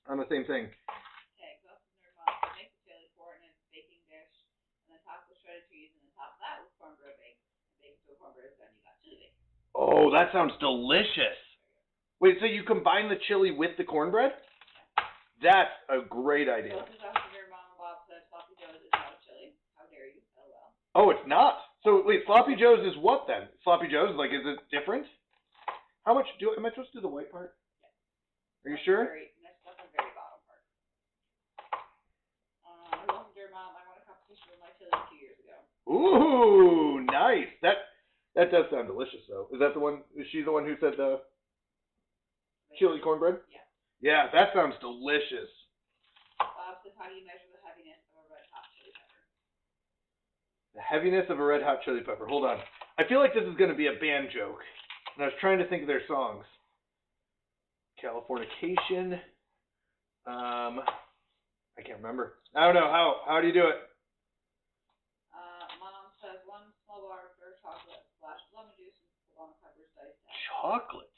on the same thing. Okay, exhausted nerd mom. So make the chili, pour it in a baking dish, and then top with shredded cheese, and then top that with cornbread bake. And bake until cornbread is done, you got chili bake. Oh, that sounds delicious. Wait, so you combine the chili with the cornbread? That's a great idea. So exhausted nerd mom and Bob said Sloppy Joe's is not a chili. How dare you? LOL. Oh, it's not. So wait, Sloppy Joe's is what then? Sloppy Joe's, like, is it different? How much am I supposed to do the white part? Yes. Are you sure? That's the very bottom part. Exhausted nerd mom, I won a competition with my chili 2 years ago. Ooh, nice. That does sound delicious, though. Is that the one? Is she the one who said the chili cornbread? Yeah. Yeah, that sounds delicious. Bob says, how do you measure the heaviness of a red hot chili pepper? The heaviness of a red hot chili pepper. Hold on. I feel like this is going to be a band joke. And I was trying to think of their songs. Californication. I can't remember. I don't know. How do you do it? Mom says 1 small bar of dark chocolate, splash of lemon juice, and lemon peppers diced down. Chocolate.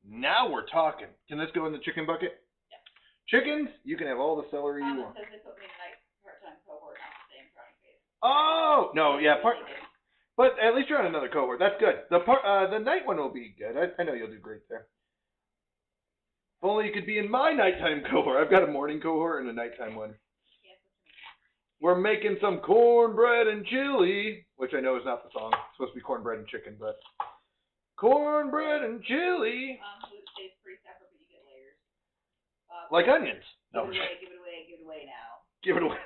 Now we're talking. Can this go in the chicken bucket? Yeah. Chickens, you can have all the celery you want. Says they put me in a night part-time cohort, not the same frowny face. Oh no, yeah, but at least you're on another cohort. That's good. The night one will be good. I know you'll do great there. If only you could be in my nighttime cohort. I've got a morning cohort and a nighttime one. Yes, We're making some cornbread and chili, which I know is not the song. It's supposed to be cornbread and chicken, but cornbread and chili. Food stays pretty separate, but you get layers. Like onions. Give No. it away, give it away, give it away now. Give it away.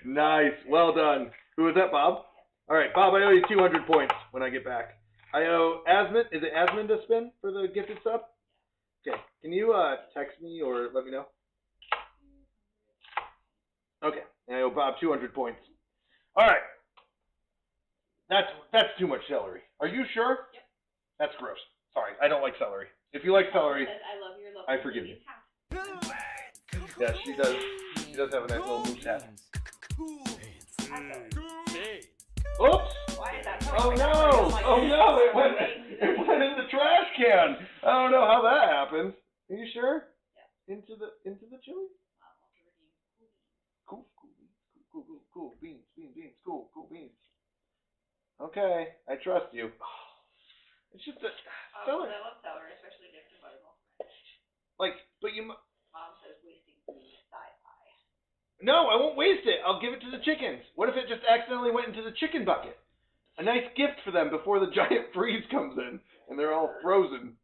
Nice. Well done. Who was that, Bob? All right, Bob, I owe you 200 points when I get back. I owe Asmund. Is it Asmund to spin for the gifted sub? Okay. Can you text me or let me know? Okay. And I owe Bob 200 points. All right. That's too much celery. Are you sure? Yep. That's gross. Sorry, I don't like celery. If you like celery, Says, I love your I forgive you. hat. yes, she does. She does have a nice little moose hat. Oops! Why is that? Oh no! Oh no! It went in the trash can. I don't know how that happened. Are you sure? Yeah. Into the chili? Cool beans. Cool beans. Okay, I trust you. It's just that celery. I love celery, especially dipped in buttermilk. Like, but you. Mom says wasting food is sci-fi. No, I won't waste it. I'll give it to the chickens. What if it just accidentally went into the chicken bucket? A nice gift for them before the giant freeze comes in and they're all frozen.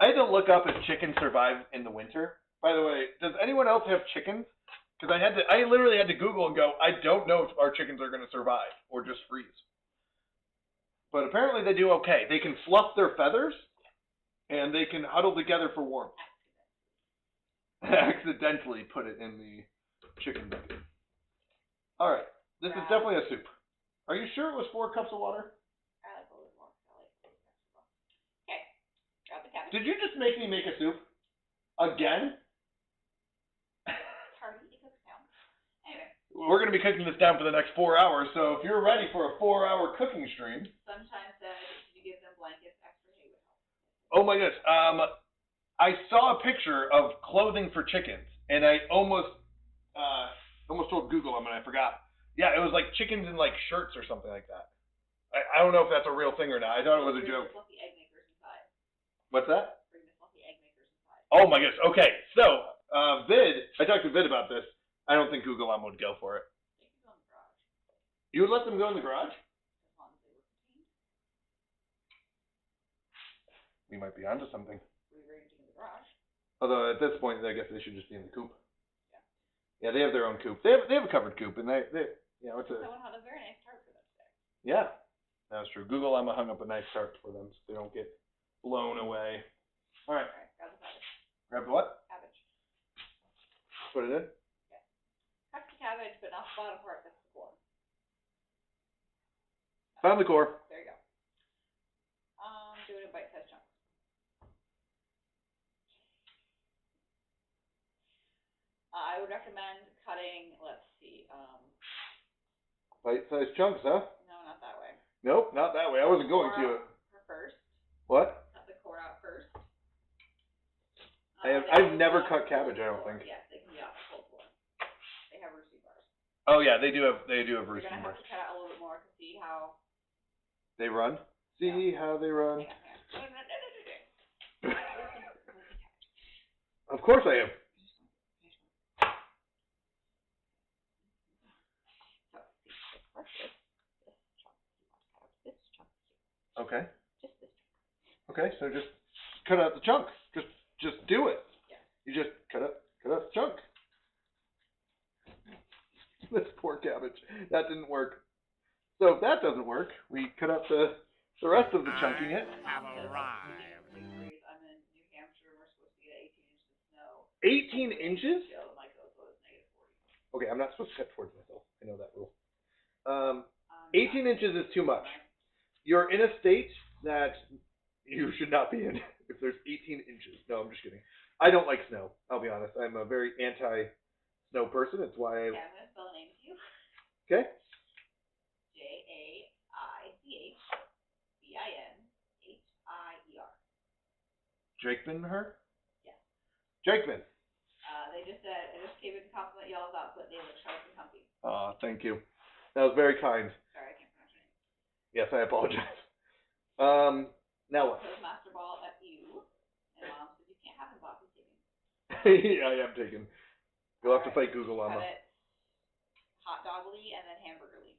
I had to look up if chickens survive in the winter. By the way, does anyone else have chickens? Because I literally had to Google and go, I don't know if our chickens are going to survive or just freeze. But apparently they do okay. They can fluff their feathers and they can huddle together for warmth. Accidentally put it in the chicken bucket. All right, this is definitely a soup. Are you sure it was 4 cups of water? I like a little more. I like a little more. Okay, grab the cabbage. Did you just make me make a soup? Again? It's hard to cook now. Anyway, We're going to be cooking this down for the next 4 hours, so if you're ready for a 4-hour cooking stream. Sunshine said, did you give them blankets? Extra hay would help. Oh my goodness. I saw a picture of clothing for chickens, and I almost told Google them, and I forgot. Yeah, it was like chickens in like shirts or something like that. I don't know if that's a real thing or not. I thought it was a joke. Bring the fluffy egg makers inside. What's that? Bring the fluffy egg makers inside. Oh my goodness. Okay, so I talked to Vid about this. I don't think Google would go for it. They can go in the garage. You would let them go in the garage? As long as they were contained. We might be onto something. Rearranging in the garage. Although at this point, I guess they should just be in the coop. Yeah. Yeah, they have their own coop. They have a covered coop, and they it's a. Someone had a very nice tarp for them today. Yeah, that's true. Google Llama hung up a nice tarp for them so they don't get blown away. All right. Alright, grab the cabbage. Grab the what? Cabbage. Put it in. Cut the cabbage, but not the bottom part, that's the core. Found the core. There you go. Do it in bite-sized chunks. I would recommend cutting, let's see, Bite-sized chunks, huh? no, not that way. Nope, not that way. I wasn't going to. First. What? Cut the core out first. I've never cut cabbage, I don't think. Yes, they can be out the whole core. They have roosty bars. Oh yeah, they do have You're roosting gonna have bars. to cut out a little bit more to see how. They run. See how they run. Hang on. Of course I am. This chunk. Okay. Just this chunk. Okay, so just cut out the chunk. Just do it. Yeah. You just cut out the chunk. This poor cabbage. That didn't work. So if that doesn't work, we cut out the rest of the chunking it. Have arrived. I'm in New Hampshire. We're supposed to get 18 inches of snow. 18 inches? Yeah, the micro is -40. Okay, I'm not supposed to cut towards myself. I know that rule. 18 inches is too much. You're in a state that you should not be in if there's 18 inches. No, I'm just kidding. I don't like snow. I'll be honest. I'm a very anti-snow person. It's why Okay, I'm gonna spell a name to you. Okay. JAICHBINHIER. Drakeman-her? Yeah. Drakeman. They just said, I just gave it a compliment y'all about, but they look sharp and comfy. Thank you. That was very kind. Sorry, I can't pronounce your name. Yes, I apologize. Now what? Throws Master Ball at you, and Mom says you can't have him, Bob. He's taking. Yeah, I am taken. You'll have to fight Google Cut Llama. it hot dogly and then hamburgerly.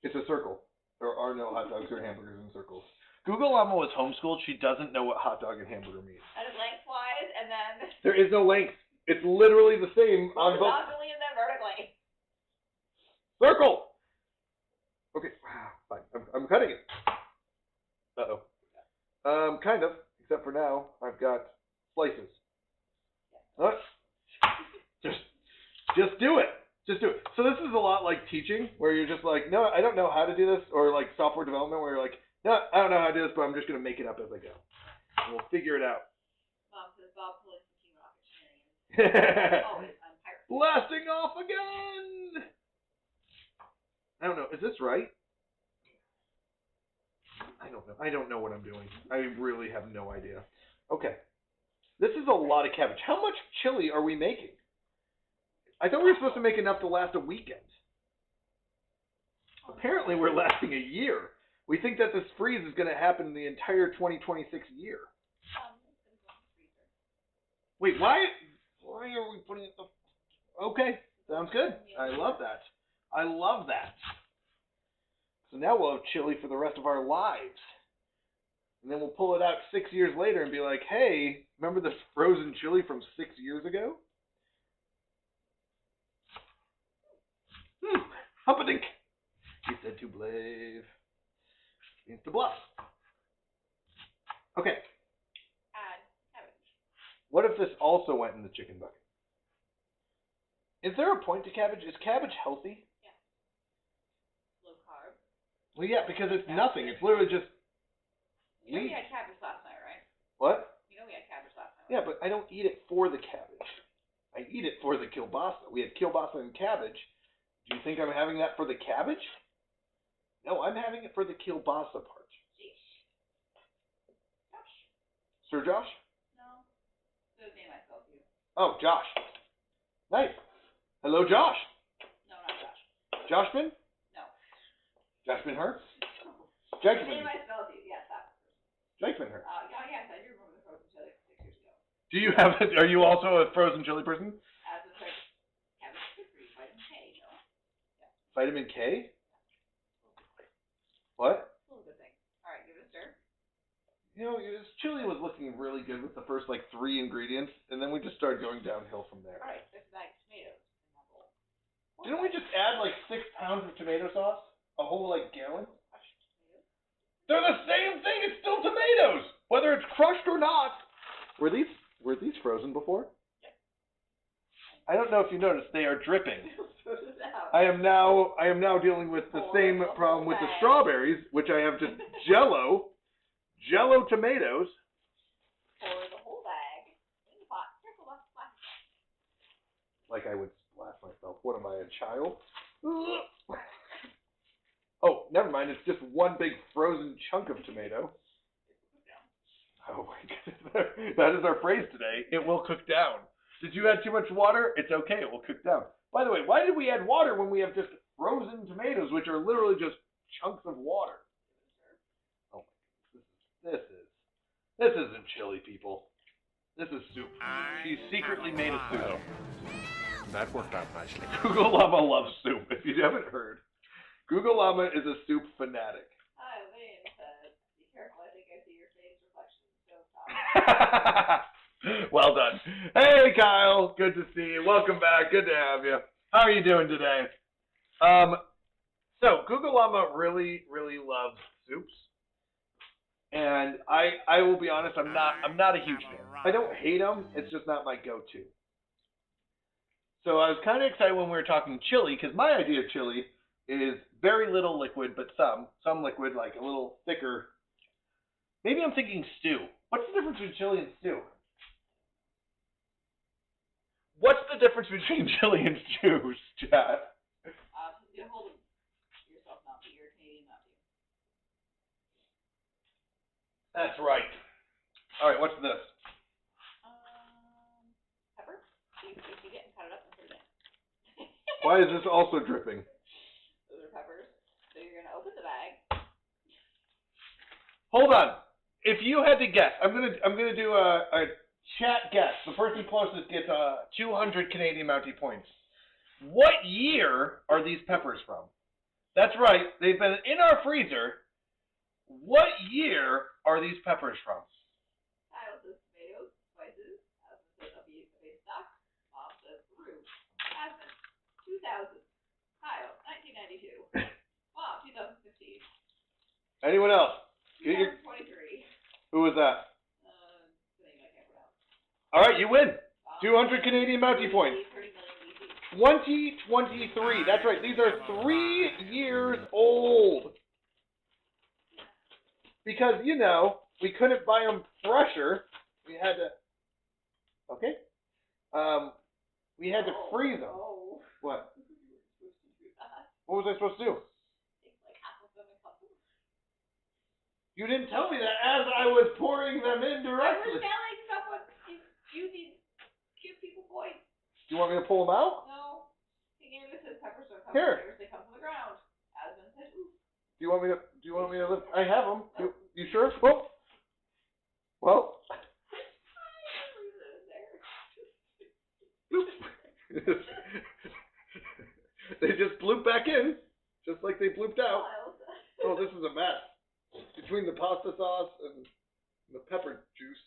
It's a circle. There are no hot dogs or hamburgers in circles. Google Llama was homeschooled. She doesn't know what hot dog and hamburger means. Cut it lengthwise lengthwise and then There is no length. It's literally the same on both. horizontally and then vertically. Circle! Okay, fine. I'm cutting it. Uh-oh. Kind of, except for now, I've got slices. Huh? Just do it. Just do it. So this is a lot like teaching, where you're just like, no, I don't know how to do this, or like software development, where you're like, no, I don't know how to do this, but I'm just going to make it up as I go. And we'll figure it out. Mom says Bob pulling some team rocket shenanigans. Always on pirate. Blasting off again! I don't know. Is this right? I don't know. I don't know what I'm doing. I really have no idea. Okay. This is a lot of cabbage. How much chili are we making? I thought we were supposed to make enough to last a weekend. Apparently we're lasting a year. We think that this freeze is going to happen the entire 2026 year. Wait, why are we putting it... Okay, sounds good. I love that. I love that. So now we'll have chili for the rest of our lives. And then we'll pull it out 6 years later and be like, hey, remember this frozen chili from 6 years ago? Humpadink. He said to blave. Means to bluff. Okay. Add cabbage. What if this also went in the chicken bucket? Is there a point to cabbage? Is cabbage healthy? Low carb. Well, yeah, because it's nothing. It's literally just You know we leaf. had cabbage last night, right? What? You know we had cabbage last night. Yeah, but I don't eat it for the cabbage. I eat it for the kielbasa. We had kielbasa and cabbage. Do you think I'm having that for the cabbage? No, I'm having it for the kielbasa part. Jeez. Josh? Sir Josh? No. So his name I spelled you. Oh, Josh. Nice. Hello, Josh. No, not Josh. Joshman? No. Joshman Hurst? The Jakeman. name I spelled you. Yes, that person. Jakeman Hurst. Yes, I do remember the frozen chili 6 years ago. Do you have it? Are you also a frozen chili person? As a like, cabbage is good for you, vitamin K, you know? Vitamin K? What? It's a little good thing. All right, give it a stir. You know, this chili was looking really good with the first like 3 ingredients, and then we just started going downhill from there. All right, 6 bags of tomatoes in that bowl. Didn't we just add like 6 pounds of tomato sauce? A whole like gallon? Crushed tomatoes. They're the same thing. It's still tomatoes, whether it's crushed or not. Were these frozen before? Yep. I don't know if you noticed. They are dripping. Throw this out. I am now dealing with the same problem with the strawberries, which I have just Jello tomatoes. Pour the whole bag in the pot. Careful, splash. Like I would splash myself. What am I, a child? Oh, never mind. It's just one big frozen chunk of tomato. Oh my goodness. That is our phrase today. It will cook down. Did you add too much water? It's okay. It will cook down. By the way, why did we add water when we have just frozen tomatoes, which are literally just chunks of water? Oh my goodness. This isn't chili, people. This is soup. She secretly made a soup. That worked out nicely. Google Llama loves soup, if you haven't heard. Google Llama is a soup fanatic. Hi, Wayne says, be careful, I think I see your face reflection in the stovetop. Well done. Hey, Kyle. Good to see you. Welcome back. Good to have you. How are you doing today? So Google Llama really, really loves soups. And I will be honest, I'm not a huge fan. I don't hate them. It's just not my go-to. So I was kind of excited when we were talking chili, because my idea of chili is very little liquid, but some liquid, like a little thicker. Maybe I'm thinking stew. What's the difference between chili and stew? What's the difference between chili and stew, chat? Get a hold of yourself, not be irritating, not you. That's right. All right, what's this? Pepper. You dig it and cut it up and put it in. Why is this also dripping? Those are peppers. So you're gonna open the bag. Hold on. If you had to guess, I'm gonna do a chat guess. The person closest gets 200 Canadian Mountie points. What year are these peppers from? That's right. They've been in our freezer. What year are these peppers from? Kyle says tomatoes, spices, 2000. Kyle, 1992. Wow, 2015. Anyone else? Get your, 2023. who was that? The name I can't pronounce. All right, you win. 200 Canadian Bounty points. 30 million BC. 2023. That's right. These are 3 years old. Because, you know, we couldn't buy them fresher. We had to... Okay. We had to freeze them. Oh. What? You were supposed to do that. What was I supposed to do? Take like half of them and cut them. You didn't tell me that as I was pouring them in I was directly. telling someone you need give people points. You want me to pull them out? No. He gave me this as pepper stone Here. They come from the ground. Asmund said, ooh. Do you want me to lift? I have them. You sure? Oh. Well. Leave it in there. They just bloop back in, just like they blooped out. Miles. Oh, this is a mess. Between the pasta sauce and the pepper juice.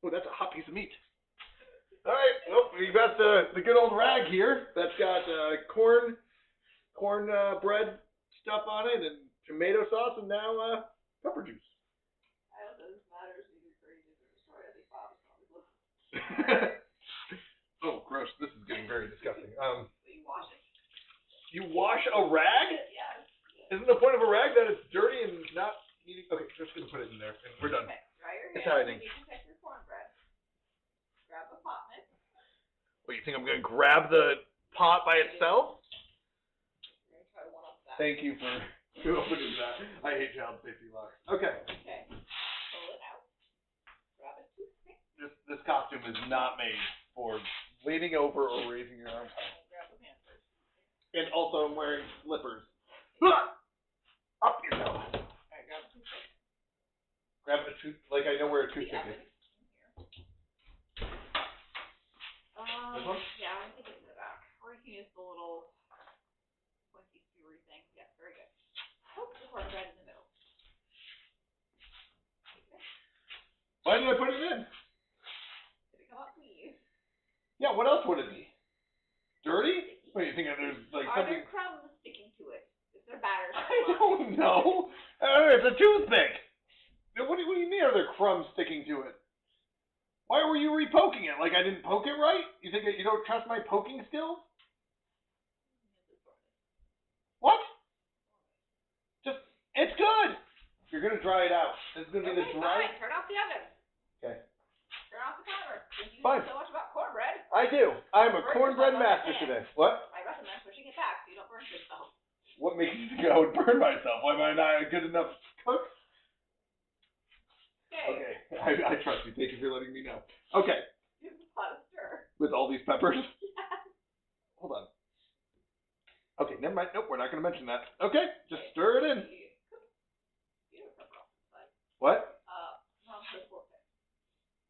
Oh, that's a hot piece of meat. All right, well, we got the good old rag here that's got corn bread stuff on it and tomato sauce and now pepper juice. I don't know this matters either crazy or destroy any Bob's probably. Oh, gross. This is getting very disgusting. You wash it. You wash a rag? Yes. Isn't the point of a rag that it's dirty and not needing... Okay, just going to put it in there and we're done. Okay, dry your It's hands. hiding. You can pick your cornbread. Grab a pot mitt. What, you think I'm going to grab the pot by itself? You're going to try to one up that. Thank you for opening that. I hate child safety laws. Okay. Okay. Pull it out. Grab a toothpick. This costume is not made for leaning over or raising your arms high. And grab a Pampers. And also I'm wearing slippers. Up yourself. Alright, grab a toothpick. Grab a like I know where a toothpick Yeah, is. This one? Yeah, I think it's in the back. Or you can use the little pointy skewery thing. Yes, very good. Poke the cornbread in the middle. Why did I put it in? Did it come out clean? Yeah, what else would it be? Dirty? What do you think there's like Are something? there crumbs sticking to it? Is there batter? I don't know. It's a toothpick. What do you mean? Are there crumbs sticking to it? Why were you re-poking it? Like I didn't poke it right? You think that you don't trust my poking skills? What? It's good. You're gonna dry it out. This is gonna be the dry. Fine. Turn off the oven. Okay. Turn off the timer. Since you Fine. know so much about cornbread, I do. I'm a First, cornbread it's on master the today. What? I recommend pushing it back so you don't burn yourself. What makes you think I would burn myself? Why am I not a good enough cook? Okay. Okay, I trust you. Thank you for letting me know. Okay, Give the pot a stir. with all these peppers. Yes. Hold on. Okay, never mind. Nope, we're not going to mention that. Okay, just stir it in. You have pepper off the side. What? Mom says fork test.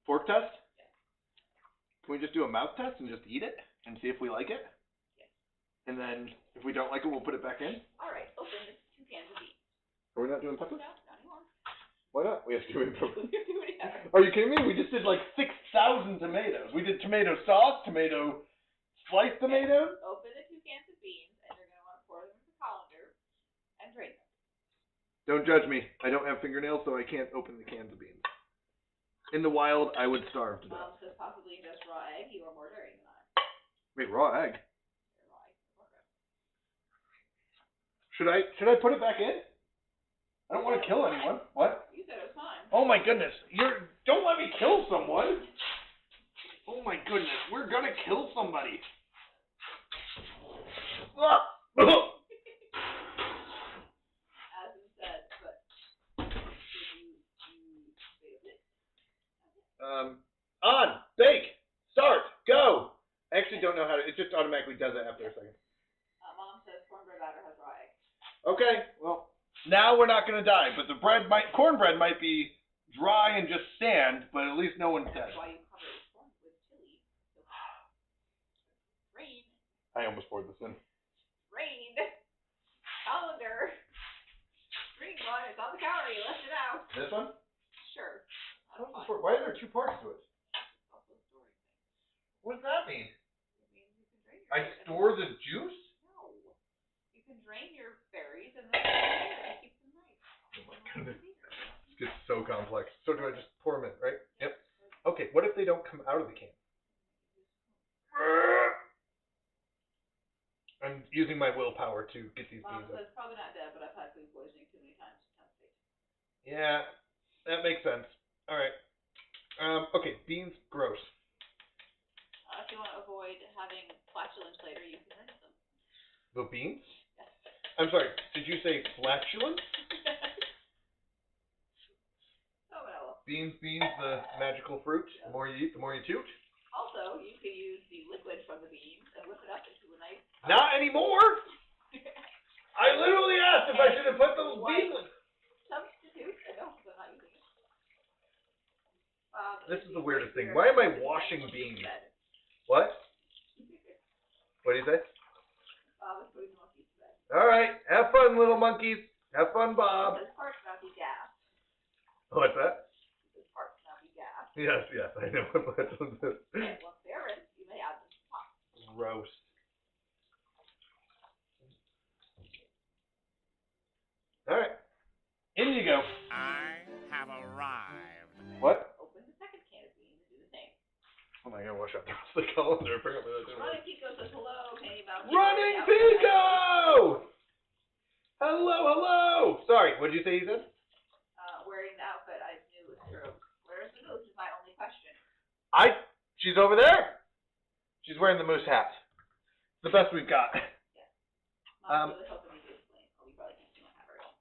Fork test? Yes. Can we just do a mouth test and just eat it and see if we like it? Yes. And then if we don't like it, we'll put it back in? Alright, open the 2 cans of beans. Are we not doing peppers? No, not anymore. Why not? We have to do it. We have to do it again. Are you kidding me? We just did like 6,000 tomatoes. We did tomato sauce, sliced tomatoes. Open the 2 cans of beans, and you're going to want to pour them into the colander and drain them. Don't judge me. I don't have fingernails, so I can't open the cans of beans. In the wild, I would starve to death. Mom says possibly ingest raw egg. You are more daring than I. Wait, raw egg? Raw egg. Should I put it back in? I don't want to kill anyone. What? You said it was fine. Oh my goodness. Don't let me kill someone. Oh my goodness. We're gonna kill somebody. As it said, but you failed it. On, bake, start, go. I actually don't know how to, it just automatically does it after a second. Mom says cornbread batter has raw egg. Okay, well, now we're not gonna die, but the cornbread might be dry and just sand, but at least no one's dead. That's why you cover it with chili. Rain. I almost poured this in. Rain. Colander. Green one. It's on the counter. You left it out. This one? Sure. That's fine. Why are there 2 parts to it? Also storing things. What does that mean? It means you can drain I store the juice? No. You can drain your berries and then keep them nice. Oh my goodness. This gets so complex. So do I just pour them in, right? Yep. Okay, what if they don't come out of the can? I'm using my willpower to get these Mom beans up. says probably not dead, but I've had food poisoning too many times to tempt fate. Yeah, that makes sense. All right. Okay, beans, gross. If you want to avoid having flatulence later, you can rinse them. The beans? Yes. I'm sorry, did you say flatulence? Oh, well. Beans, the magical fruit. The more you eat, the more you toot. Also, you could use the liquid from the beans and whip it up into a nice... Not anymore! I literally asked if I should have put those beans in. Substitute? I don't, because I'm not using it. This is the weirdest thing. Why am I washing beans? What? What do you say? Bob is putting the monkeys to bed. All right, have fun, little monkeys. Have fun, Bob. This part cannot be gas. What's that? This part cannot be gas. Yes, I know what flatulence is. And once they're rinsed, you may add them to the pot. Gross. All right, in you go. I have arrived. What? Open the second can of beans and do the same. Oh my God, watch out! That's the calendar. Apparently, that didn't work. Running Pico says hello, Penny Bounty. Running Pico! Hello. Sorry, what did you say you said? Wearing the outfit I knew was true. Where's the moose is my only question. She's over there. She's wearing the moose hat. It's the best we've got. Mom's really hoping you do explain. Oh, we probably can't see my hat very well.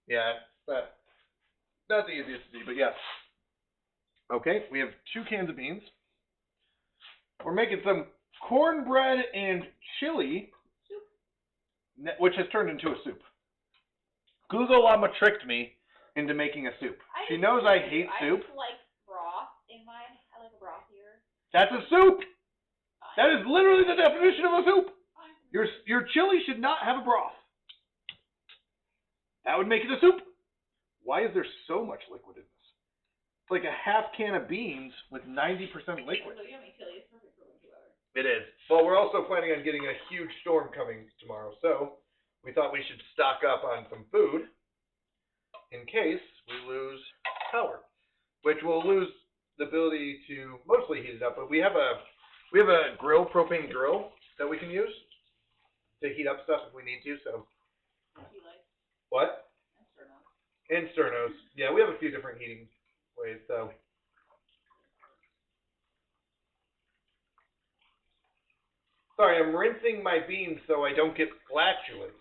Yeah, but not the easiest to see, but yes. Okay, we have 2 cans of beans. We're making some cornbread and chili, which has turned into a soup. Google Llama tricked me into making a soup. She knows I hate soup. I just like broth in mine. I like a brothier. That's a soup! Fine. That is literally the definition of a soup! Fine. Your chili should not have a broth. That would make it a soup. Why is there so much liquid in this? It's like a half can of beans with 90% liquid. So yummy chili is perfect for winter weather. It is. Well, we're also planning on getting a huge storm coming tomorrow, so we thought we should stock up on some food in case we lose power, which we'll lose the ability to mostly heat it up. But we have a propane grill that we can use to heat up stuff if we need to. So what? And sternos. Yeah, we have a few different heating ways. So. Sorry, I'm rinsing my beans so I don't get flatulence.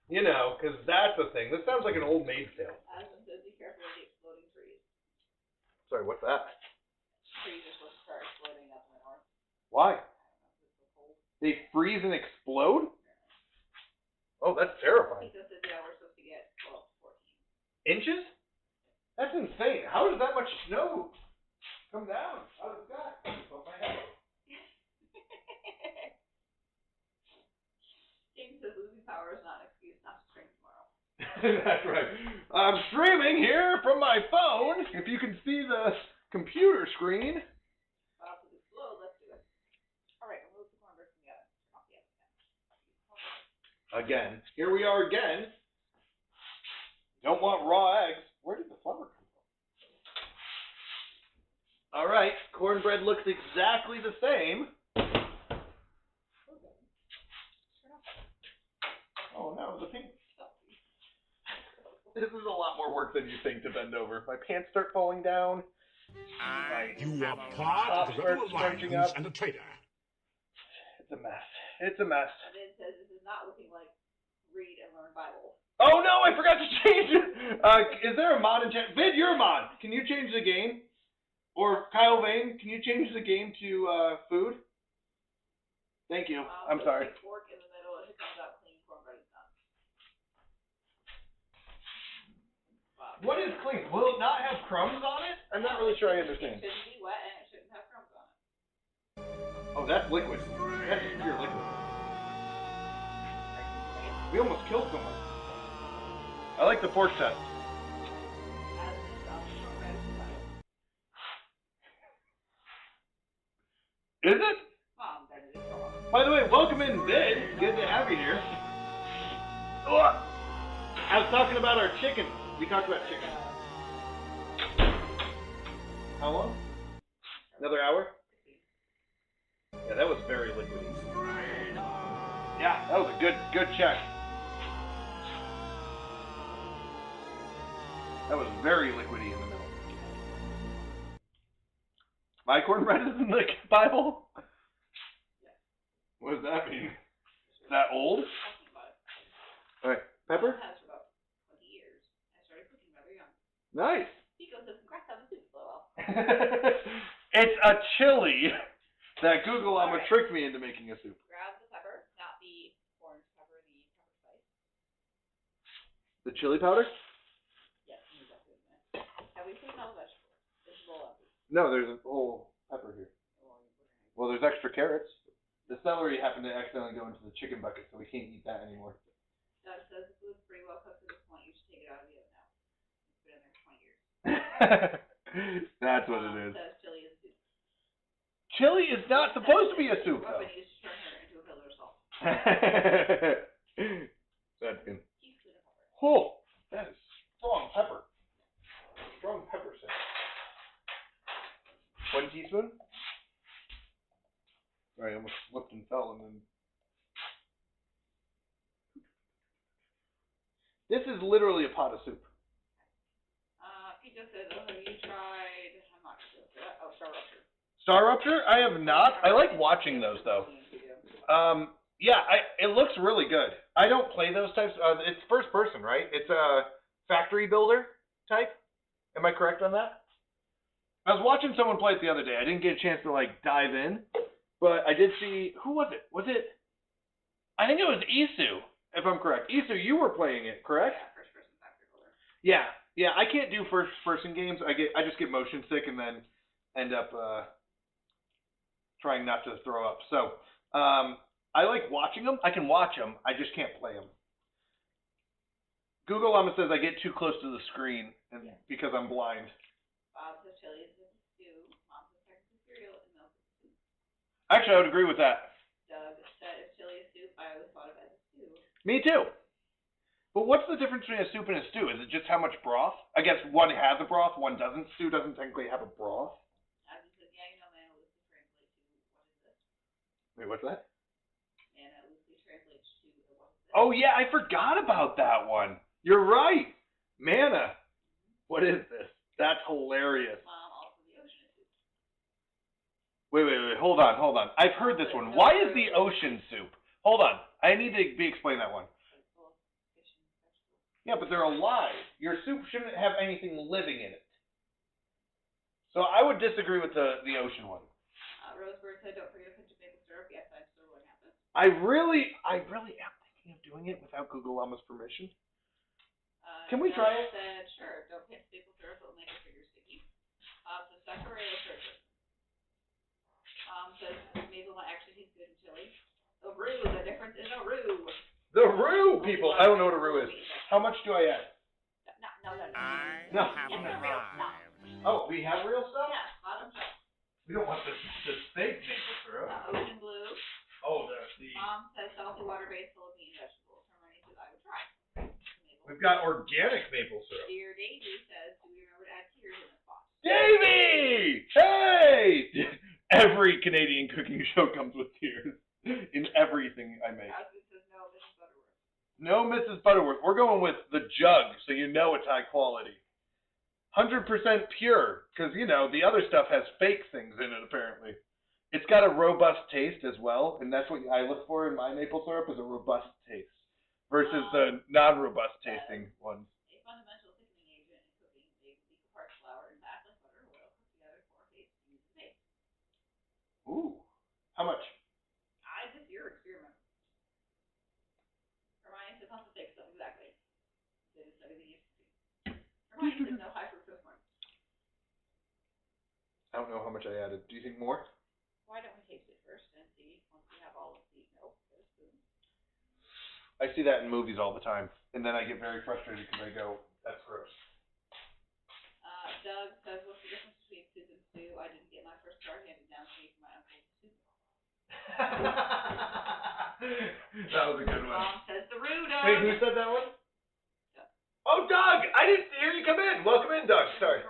You know, because that's the thing. This sounds like an old maid's tale. Adam says be careful of the exploding trees. Sorry, what's that? Trees are supposed to start exploding up in the north. Why? I don't know if it's so cold. They freeze and explode? Oh, that's terrifying. Pico says, yeah, we're supposed to get 12 to 14. Inches? That's insane. How does that much snow come down out of the sky? Oh, my head. James says losing power is not an excuse not to stream tomorrow. That's right. I'm streaming here from my phone. If you can see the computer screen. Wow, so it's slow. Let's do it. All right, remove the cornbread from the oven. Turn off the oven. Again. Here we are again. Don't want raw eggs. Where did the flour come from? All right. Cornbread looks exactly the same. Oh no, the pink. This is a lot more work than you think to bend over. My pants start falling down. You are part of the alliance and a traitor. It's a mess. It's a mess. And then says this is not looking like read and learn Bible. Oh no, I forgot to change it. Is there a mod in chat? Vid, you're a mod. Can you change the game? Or Kyle Vane, can you change the game to food? Thank you. I'm sorry. Put a fork in the middle and it comes out clean. Cornbread is done. Wow. What is clean? Will it not have crumbs on it? I'm not really sure I understand. It shouldn't be wet and it shouldn't have crumbs on it. Oh, that's liquid. That's just pure liquid. We almost killed someone. I like the pork test. Is it? Mom, then it is wrong. By the way, welcome in, Vid. Good to have you here. Ugh. I was talking about our chicken. We talked about chicken. How long? Another hour? Yeah, that was very liquidy. Yeah, that was a good check. That was very liquidy in the middle. My cornbread is in the Bible? What does that mean? Is that old? Alright, pepper? Has for about 20 years. I started cooking rather young. Nice. Pico says, congrats on the soup, LOL. It's a chili that Google Llama tricked me into making a soup. Grab the pepper, not the orange pepper, the pepper spice. The chili powder? Yes, exactly. Have we put in all the vegetables? This is all of it. No, there's a whole pepper here. Well, there's extra carrots. The celery happened to accidentally go into the chicken bucket, so we can't eat that anymore. Doug says the food's pretty well cooked at this point. You should take it out of the oven now. It's been in there for 20 years. That's what it is. Says chili is soup. Chili is not supposed to be a soup, though. Weapon used to turn her into a pillar of salt. That's good. Teaspoon of pepper. Oh, that is strong pepper. Strong pepper scent. 1 teaspoon? Sorry, I almost slipped and fell and then. This is literally a pot of soup. Pico says, oh, have you tried, I'm not sure, Star Rupture. Star Rupture? I have not. I like watching those though. Yeah, it looks really good. I don't play those types. It's first person, right? It's a factory builder type. Am I correct on that? I was watching someone play it the other day. I didn't get a chance to like dive in, but I did see. Who was it? Was it? I think it was Isu, if I'm correct. Isu, you were playing it, correct? Yeah, first person factory builder. Yeah. Yeah, I can't do first person games. I just get motion sick and then end up trying not to throw up. So, I like watching them. I can watch them. I just can't play them. Google Llama says I get too close to the screen and because I'm blind. Bob says chili is a stew. Mom says Texas cereal and milk is soup. Actually, I would agree with that. Doug said if chili is soup, I always thought of it as a stew. Me too. But what's the difference between a soup and a stew? Is it just how much broth? I guess one has a broth, one doesn't. Stew doesn't technically have a broth. Abby says, yeah, you know, man, it loosely translates to what is this? Wait, what's that? Man, it loosely translates to what is this? Oh yeah, I forgot about that one. You're right. Manna. What is this? That's hilarious. Also the ocean is soup. Wait. Hold on. I've heard this one. Why is the ocean soup? Hold on. I need to be explain that one. Yeah, but they're alive. Your soup shouldn't have anything living in it. So I would disagree with the ocean one. Roseburg said, don't forget a pinch of maple syrup. Yes, I'm still going to have this. I really am thinking of doing it without Google Llama's permission. Can we try it? Said, sure. Don't pinch maple syrup. It'll make your fingers sticky. So Sakureo syrup. Says maple one actually tastes good in chili. The roux. The difference is a roux. The roux, people. I don't know what a roux is. How much do I add? No. No. It's the real stuff. Oh, we have real stuff? Yeah, bottom shelf. We don't want this fake maple syrup. Ocean blue. Oh, the. Mom says salty water-based Philippine vegetables. Hermione says I would try. We've got organic maple syrup. Dear Davy says, do we remember to add tears in the pot? Davy! Hey! Every Canadian cooking show comes with tears in everything I make. Ashley says no, Mrs. Butterworth. No Mrs. Butterworth. We're going with the jug, so you know it's high quality. 100% pure, because, you know, the other stuff has fake things in it, apparently. It's got a robust taste as well, and that's what I look for in my maple syrup, is a robust taste, versus the non-robust tasting ones. A fundamental thickening agent in cooking makes equal parts flour and fat like butter or oil cooked together for a paste to use as base. Ooh. How much? This is your experiment. Hermione says not the fake stuff, exactly. They just study the yeast. Hermione says no high fructose corn. I don't know how much I added. Do you think more? Why don't we taste it first and see once we have all of the milk? Get a spoon. I see that in movies all the time, and then I get very frustrated because I go, that's gross. Doug says, what's the difference between soup and stew? I didn't get my first start handed down to me from my uncle's soup. That was a good one. Mom says the Roo Dog. Wait, who said that one? Oh, Doug! I didn't hear you come in. Welcome in, Doug. Sorry.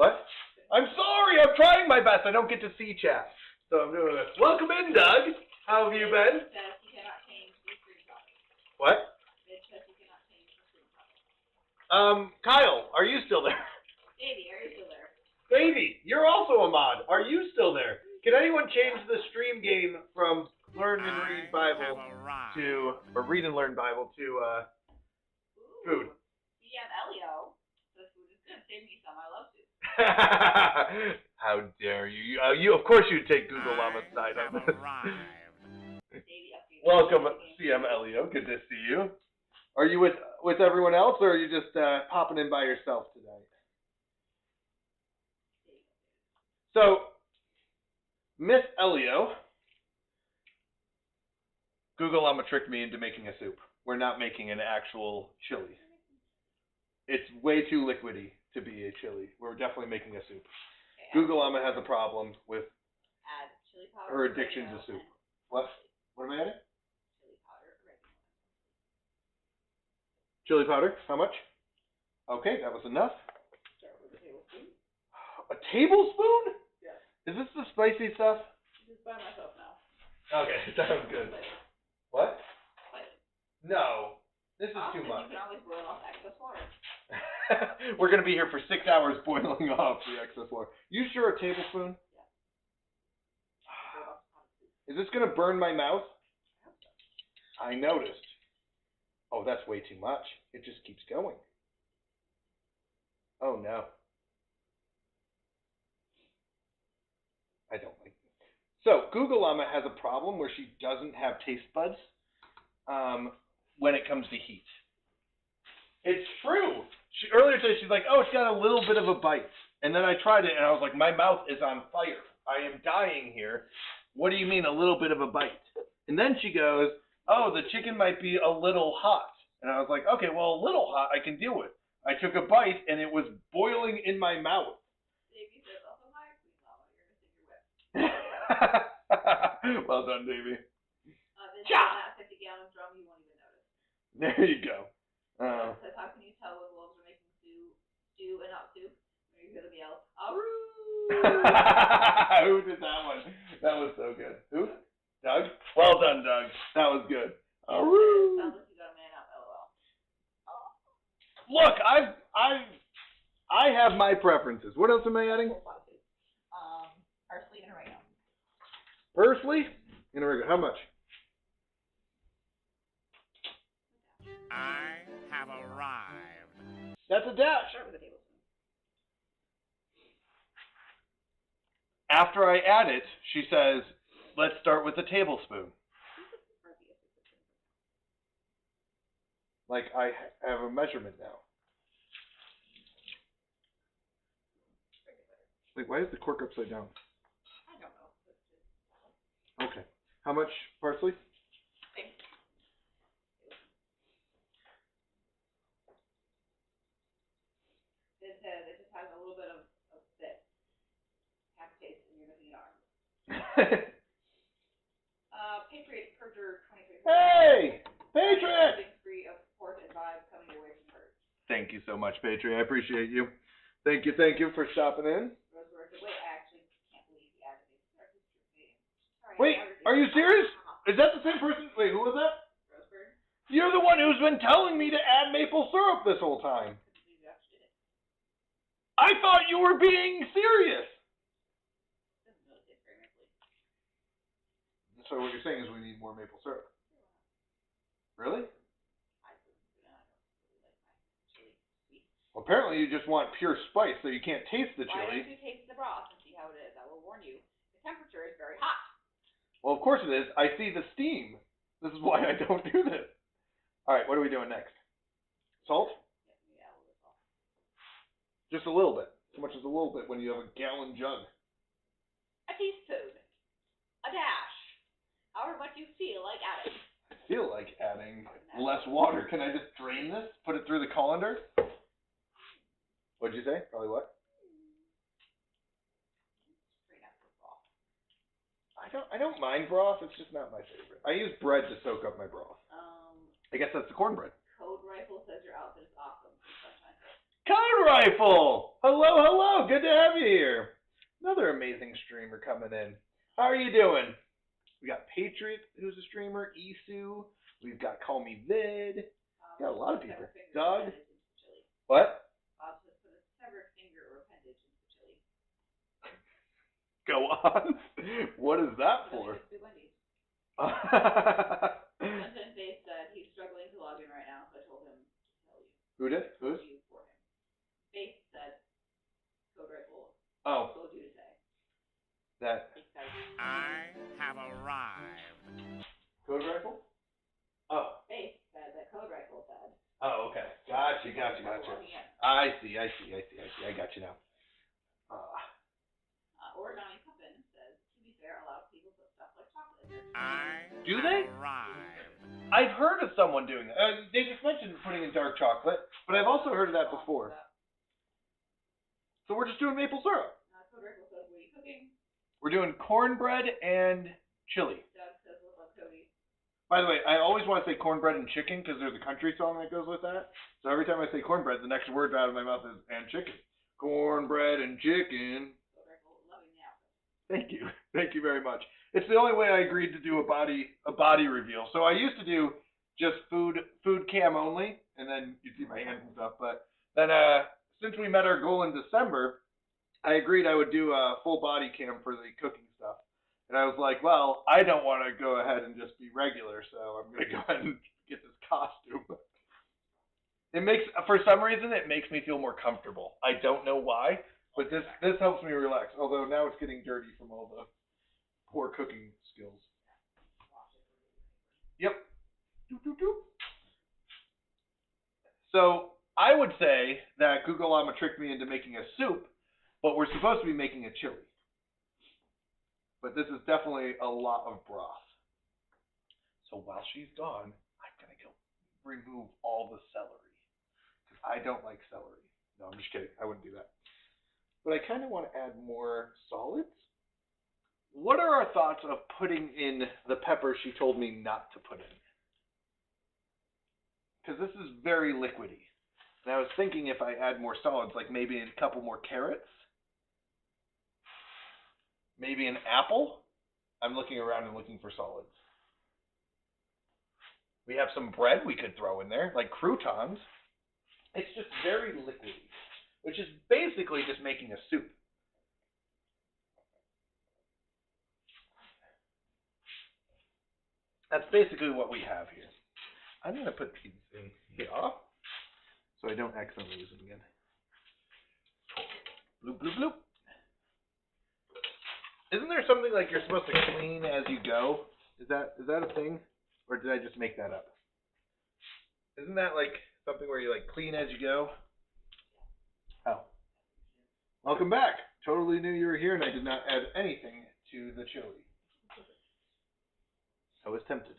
What? I'm sorry. I'm trying my best. I don't get to see chat, so I'm doing this. Welcome in, Doug. How have you been? Says he cannot change the screen color. What? It says he cannot change the screen color. Kyle, are you still there? Davey, are you still there? Baby, you're also a mod. Are you still there? Can anyone change the stream game from Learn and Read Bible to, or Read and Learn Bible to, food? DM Elio. This food is good. Save me some. I love food. How dare you? You, of course, you'd take Google Llama's side on this. Davey, up to you. Welcome, CM Elio. Good to see you. Are you with everyone else, or are you just popping in by yourself tonight? So, Miss Elio, Google Llama tricked me into making a soup. We're not making an actual chili. It's way too liquidy to be a chili. We're definitely making a soup. Okay, Google Llama has a problem with add chili powder. her addiction to soup. What? What am I adding? Chili powder, oregano. Chili powder. How much? Okay, that was enough. Start with a tablespoon. A tablespoon? Yeah. Is this the spicy stuff? Just by myself now. Okay, sounds good. What? No, this is too much. You can always boil off excess water. We're going to be here for 6 hours boiling off the excess water. You sure a tablespoon? Yeah. Is this going to burn my mouth? I noticed. Oh, that's way too much. It just keeps going. Oh, no. I don't like this. So, Google Llama has a problem where she doesn't have taste buds when it comes to heat. It's true. Earlier today, she's like, oh, it's got a little bit of a bite. And then I tried it, and I was like, my mouth is on fire. I am dying here. What do you mean, a little bit of a bite? And then she goes, oh, the chicken might be a little hot. And I was like, okay, well, a little hot I can deal with. I took a bite, and it was boiling in my mouth. Davey says, also, hi, Queen Llama, you're missing your whip. Well done, Davey. This is not a 50-gallon drum, you won't even notice. There you go. It says, how can you tell when wolves are making stew and not soup? When you hear them yell, "Aroo!" Who did that one? That was so good. Who? Doug? Well done, Doug. That was good. Aroo! Sounds like you got a man out, LOL. Look, I have my preferences. What else am I adding? Parsley and oregano. Parsley and oregano. How much? I have arrived. That's a dash. Start with a tablespoon. After I add it, she says, let's start with a tablespoon. Like I have a measurement now. Wait, why is the cork upside down? I don't know. Okay. How much parsley? It just has a little bit of bit. Half taste, and you're missing an arm. Patriot Purger 23. Hey! Patriot! Free of support and vibes coming your way from Purge. Thank you so much, Patriot. I appreciate you. Thank you for stopping in. Rosewood said, wait, I actually can't believe he added me. Sorry, Wait, are you serious? Is that the same person? Wait, who was that? Rosewood? You're the one who's been telling me to add maple syrup this whole time. Couldn't believe you actually did it. I thought you were being serious. Doesn't really taste very mapley. So what you're saying is we need more maple syrup. Really? I don't really like my chili sweet. Well, apparently you just want pure spice, so you can't taste the Why don't chili. you taste the broth and see how it is? I will warn you. The temperature is very hot. Well, of course it is. I see the steam. This is why I don't do this. All right, what are we doing next? Salt? Yeah, a little bit salt. Just a little bit. So much as a little bit when you have a gallon jug. A teaspoon. A dash. However much you feel like adding. I feel like adding less water. Can I just drain this? Put it through the colander? What'd you say? Probably what? Straight out the broth. I I don't mind broth. It's just not my favorite. I use bread to soak up my broth. I guess that's the cornbread. Code Rifle says your outfit is awesome. Code Rifle! Hello, hello. Good to have you here. Another amazing streamer coming in. How are you doing? We got Patriot, who's a streamer. Isu. We've got Call Me Vid. Got a lot of people. Doug. What? Bob just put a severed finger or appendage into the chili. Go on. What is that for? Jonathan Faith said he's struggling to log in right now, so I told him to tell you. Who did? Who's? You for him. Faith said, Code Rifle Oh, told you to say. that. I have arrived. Code Rifle? Oh. Faith said that Code Rifle said. Oh, okay. Gotcha. Logging in. I see. I got you now. Oregoni Puffin says, to be fair, a lot of people put stuff like chocolate in their I Do they? arrived. I've heard of someone doing that. They just mentioned putting in dark chocolate, but I've also heard of that before. So we're just doing maple syrup. Code Rifle says, what are you cooking? We're doing cornbread and chili. Doug says, what about Cody? By the way, I always want to say cornbread and chicken because there's a country song that goes with that. So every time I say cornbread, the next word out of my mouth is and chicken. Cornbread and chicken. Code Rifle, loving the outfit. Thank you. Thank you very much. It's the only way I agreed to do a body reveal. So I used to do just food cam only, and then you'd see my hands and stuff. But then since we met our goal in December, I agreed I would do a full body cam for the cooking stuff. And I was like, well, I don't want to go ahead and just be regular, so I'm going to go ahead and get this costume. For some reason, it makes me feel more comfortable. I don't know why, but this helps me relax. Although now it's getting dirty from all the poor cooking skills. Yep. Doop, doop, doop. So I would say that Google Llama tricked me into making a soup, but we're supposed to be making a chili. But this is definitely a lot of broth. So while she's gone, I'm going to go remove all the celery. Because I don't like celery. No, I'm just kidding. I wouldn't do that. But I kind of want to add more solids. What are our thoughts of putting in the pepper she told me not to put in? Because this is very liquidy. And I was thinking if I add more solids, like maybe a couple more carrots. Maybe an apple. I'm looking around and looking for solids. We have some bread we could throw in there, like croutons. It's just very liquidy, which is basically just making a soup. That's basically what we have here. I'm going to put these in here so I don't accidentally lose them again. Bloop, bloop, bloop. Isn't there something like you're supposed to clean as you go? Is that a thing? Or did I just make that up? Isn't that like something where you like clean as you go? Oh. Welcome back. Totally knew you were here and I did not add anything to the chili. I was tempted.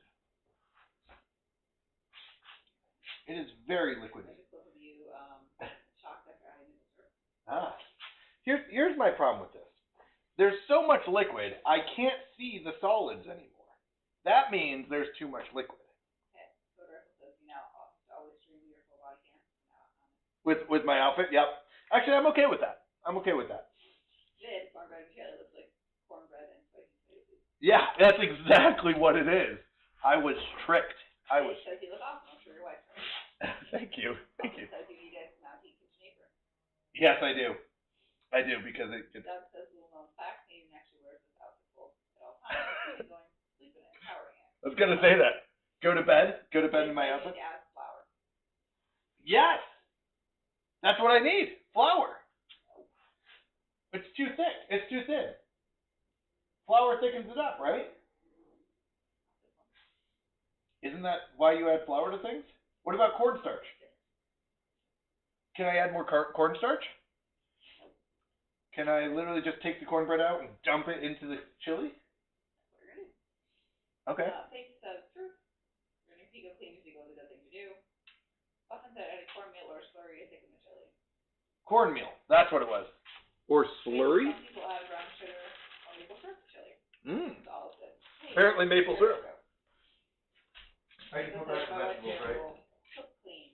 It is very liquidy. Here's my problem with this. There's so much liquid, I can't see the solids anymore. That means there's too much liquid. Okay, so Rifle says you now always stream your full body cam. With my outfit, yep. Actually, I'm okay with that. Vid, cornbread and chili looks like cornbread and spicy potatoes. Yeah, that's exactly what it is. I was tricked. He says you look awesome. I'm sure your wife's right. Thank you. He says you need a now heat kitchen apron. Yes, I do. Because it Doug says little known fact, Nathan actually wears this outfit full at all times, including going to sleep in it, powering it. I was gonna say that. Go to bed in my outfit. Add flour. Yes, that's what I need. Flour. It's too thick. It's too thin. Flour thickens it up, right? Isn't that why you add flour to things? What about cornstarch? Can I add more cornstarch? Can I literally just take the cornbread out and dump it into the chili? That's what you're gonna do. Okay. Faith says truth. You're gonna go clean as you go, the good thing to do. Buffin said add a cornmeal or slurry to thicken the chili. Cornmeal. That's what it was. Or slurry? Some people add brown sugar or maple syrup to chili. Mmm. It's all Apparently maple syrup. I This can put is back the vegetables, right? cook clean.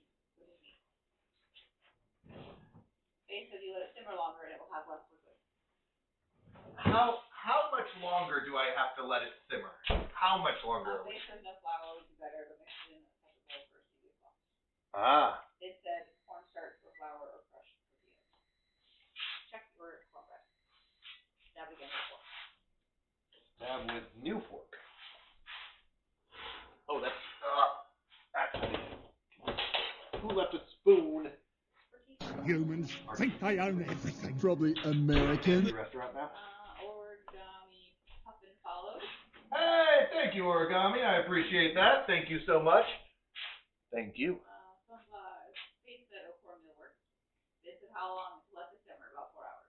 Okay, so you let it simmer longer and it will have less liquid. How much longer do I have to let it simmer? How much longer? If there's no flour, would be better, but mix it in a separate bowl first to be soft. Ah. It said cornstarch or flour or crushed tortillas. Check your cornbread. Stab again with fork. Stab with new fork. Oh, that's heavy. Who left a spoon? Humans think they own everything. Probably American. The restaurant now. Origami puffin followed. Hey, thank you, Origami. I appreciate that. Thank you so much. Thank you. Faith said cornmeal works. They said how long to let it simmer? About 4 hours.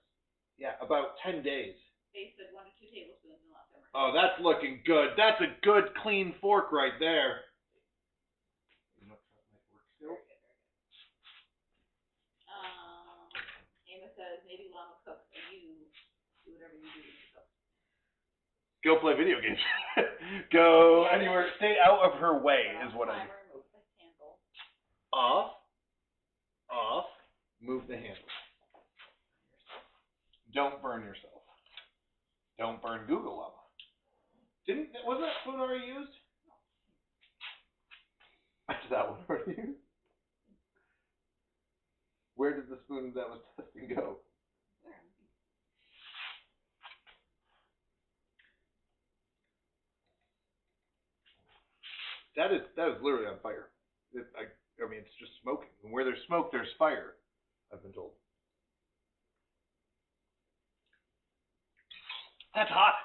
Yeah, about 10 days. Faith said 1 to 2 tablespoons and let simmer. Oh, that's looking good. That's a good, clean fork right there. You don't trust my fork still? Very good, very good. Amos says maybe Llama cooks and you do whatever you do when you cook. Go play video games. Go anywhere. Stay out of her way is what I do. Move the handle. Off. Move the handle. Don't burn yourself. Don't burn Google Llama. Wasn't that spoon already used? Is that one already used? Where did the spoon that was testing go? That is literally on fire. I mean, it's just smoking. And where there's smoke, there's fire, I've been told. That's hot.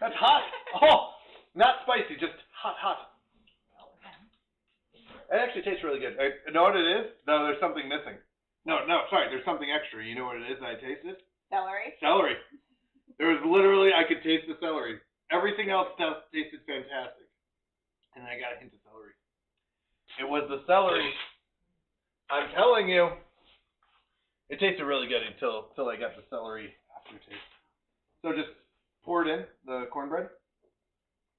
That's hot. Oh, not spicy, just hot. It actually tastes really good. You know what it is? No, there's something missing. No, sorry, there's something extra. You know what it is that I tasted? Celery. Celery. There was literally, I could taste the celery. Everything else tasted fantastic. And I got a hint of celery. It was the celery. I'm telling you. It tasted really good until I got the celery aftertaste. So just pour it in, the cornbread.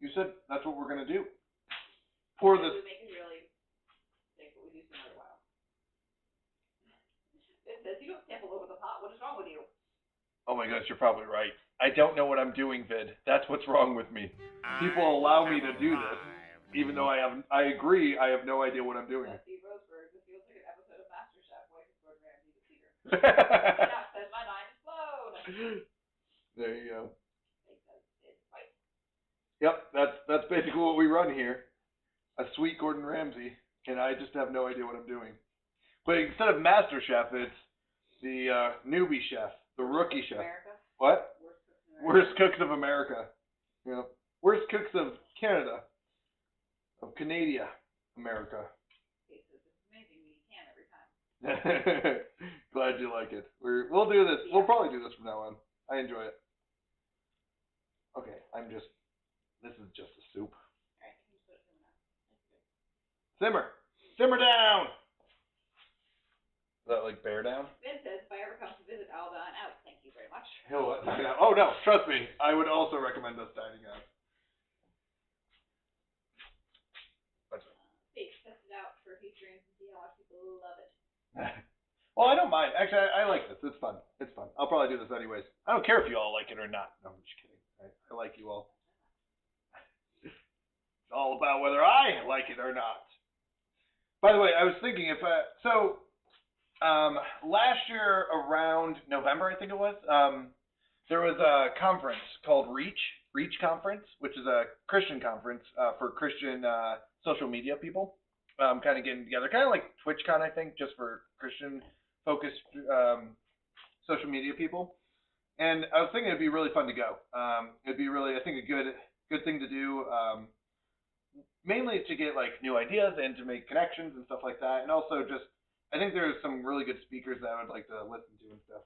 You said that's what we're going to do. Pour this. We make it really thick, but we do simmer it a while. It says you don't sample over the pot. What is wrong with you? Oh my gosh, you're probably right. I don't know what I'm doing, Vid. That's what's wrong with me. People allow me to do this, even though I agree, I have no idea what I'm doing. Steve Roseberg, this feels like an episode of MasterChef. Wife is Gordon Ramsay, the leader. That says my mind is blown. There you go. It says it's white. Yep, that's basically what we run here. A sweet Gordon Ramsay, and I just have no idea what I'm doing. But instead of Master Chef, it's the newbie chef, the rookie chef. America. What? Worst cooks in America. Worst cooks of America. Yeah. Worst cooks of Canada. Of Canada, America. Okay, so this is amazing. We can every time. Glad you like it. We'll do this. We'll probably do this from now on. I enjoy it. Okay, this is just a soup. Alright, you can just put it in now. That's good. Simmer down! Is that like bear down? Ben says, if I ever come to visit, I'll dine out. Thank you very much. He'll dine out. Oh no, trust me. I would also recommend us dining out. Test it out for a few streams and see how much people love it. Well, I don't mind. Actually, I like this. It's fun. I'll probably do this anyways. I don't care if you all like it or not. No, I'm just kidding. I like you all. It's all about whether I like it or not. By the way, I was thinking last year around November, I think it was, there was a conference called Reach Conference, which is a Christian conference for Christian social media people, kind of getting together, kind of like TwitchCon, I think, just for Christian-focused social media people. And I was thinking it'd be really fun to go. It'd be really, I think, a good thing to do, mainly to get like new ideas and to make connections and stuff like that, and also just, I think there's some really good speakers that I would like to listen to and stuff.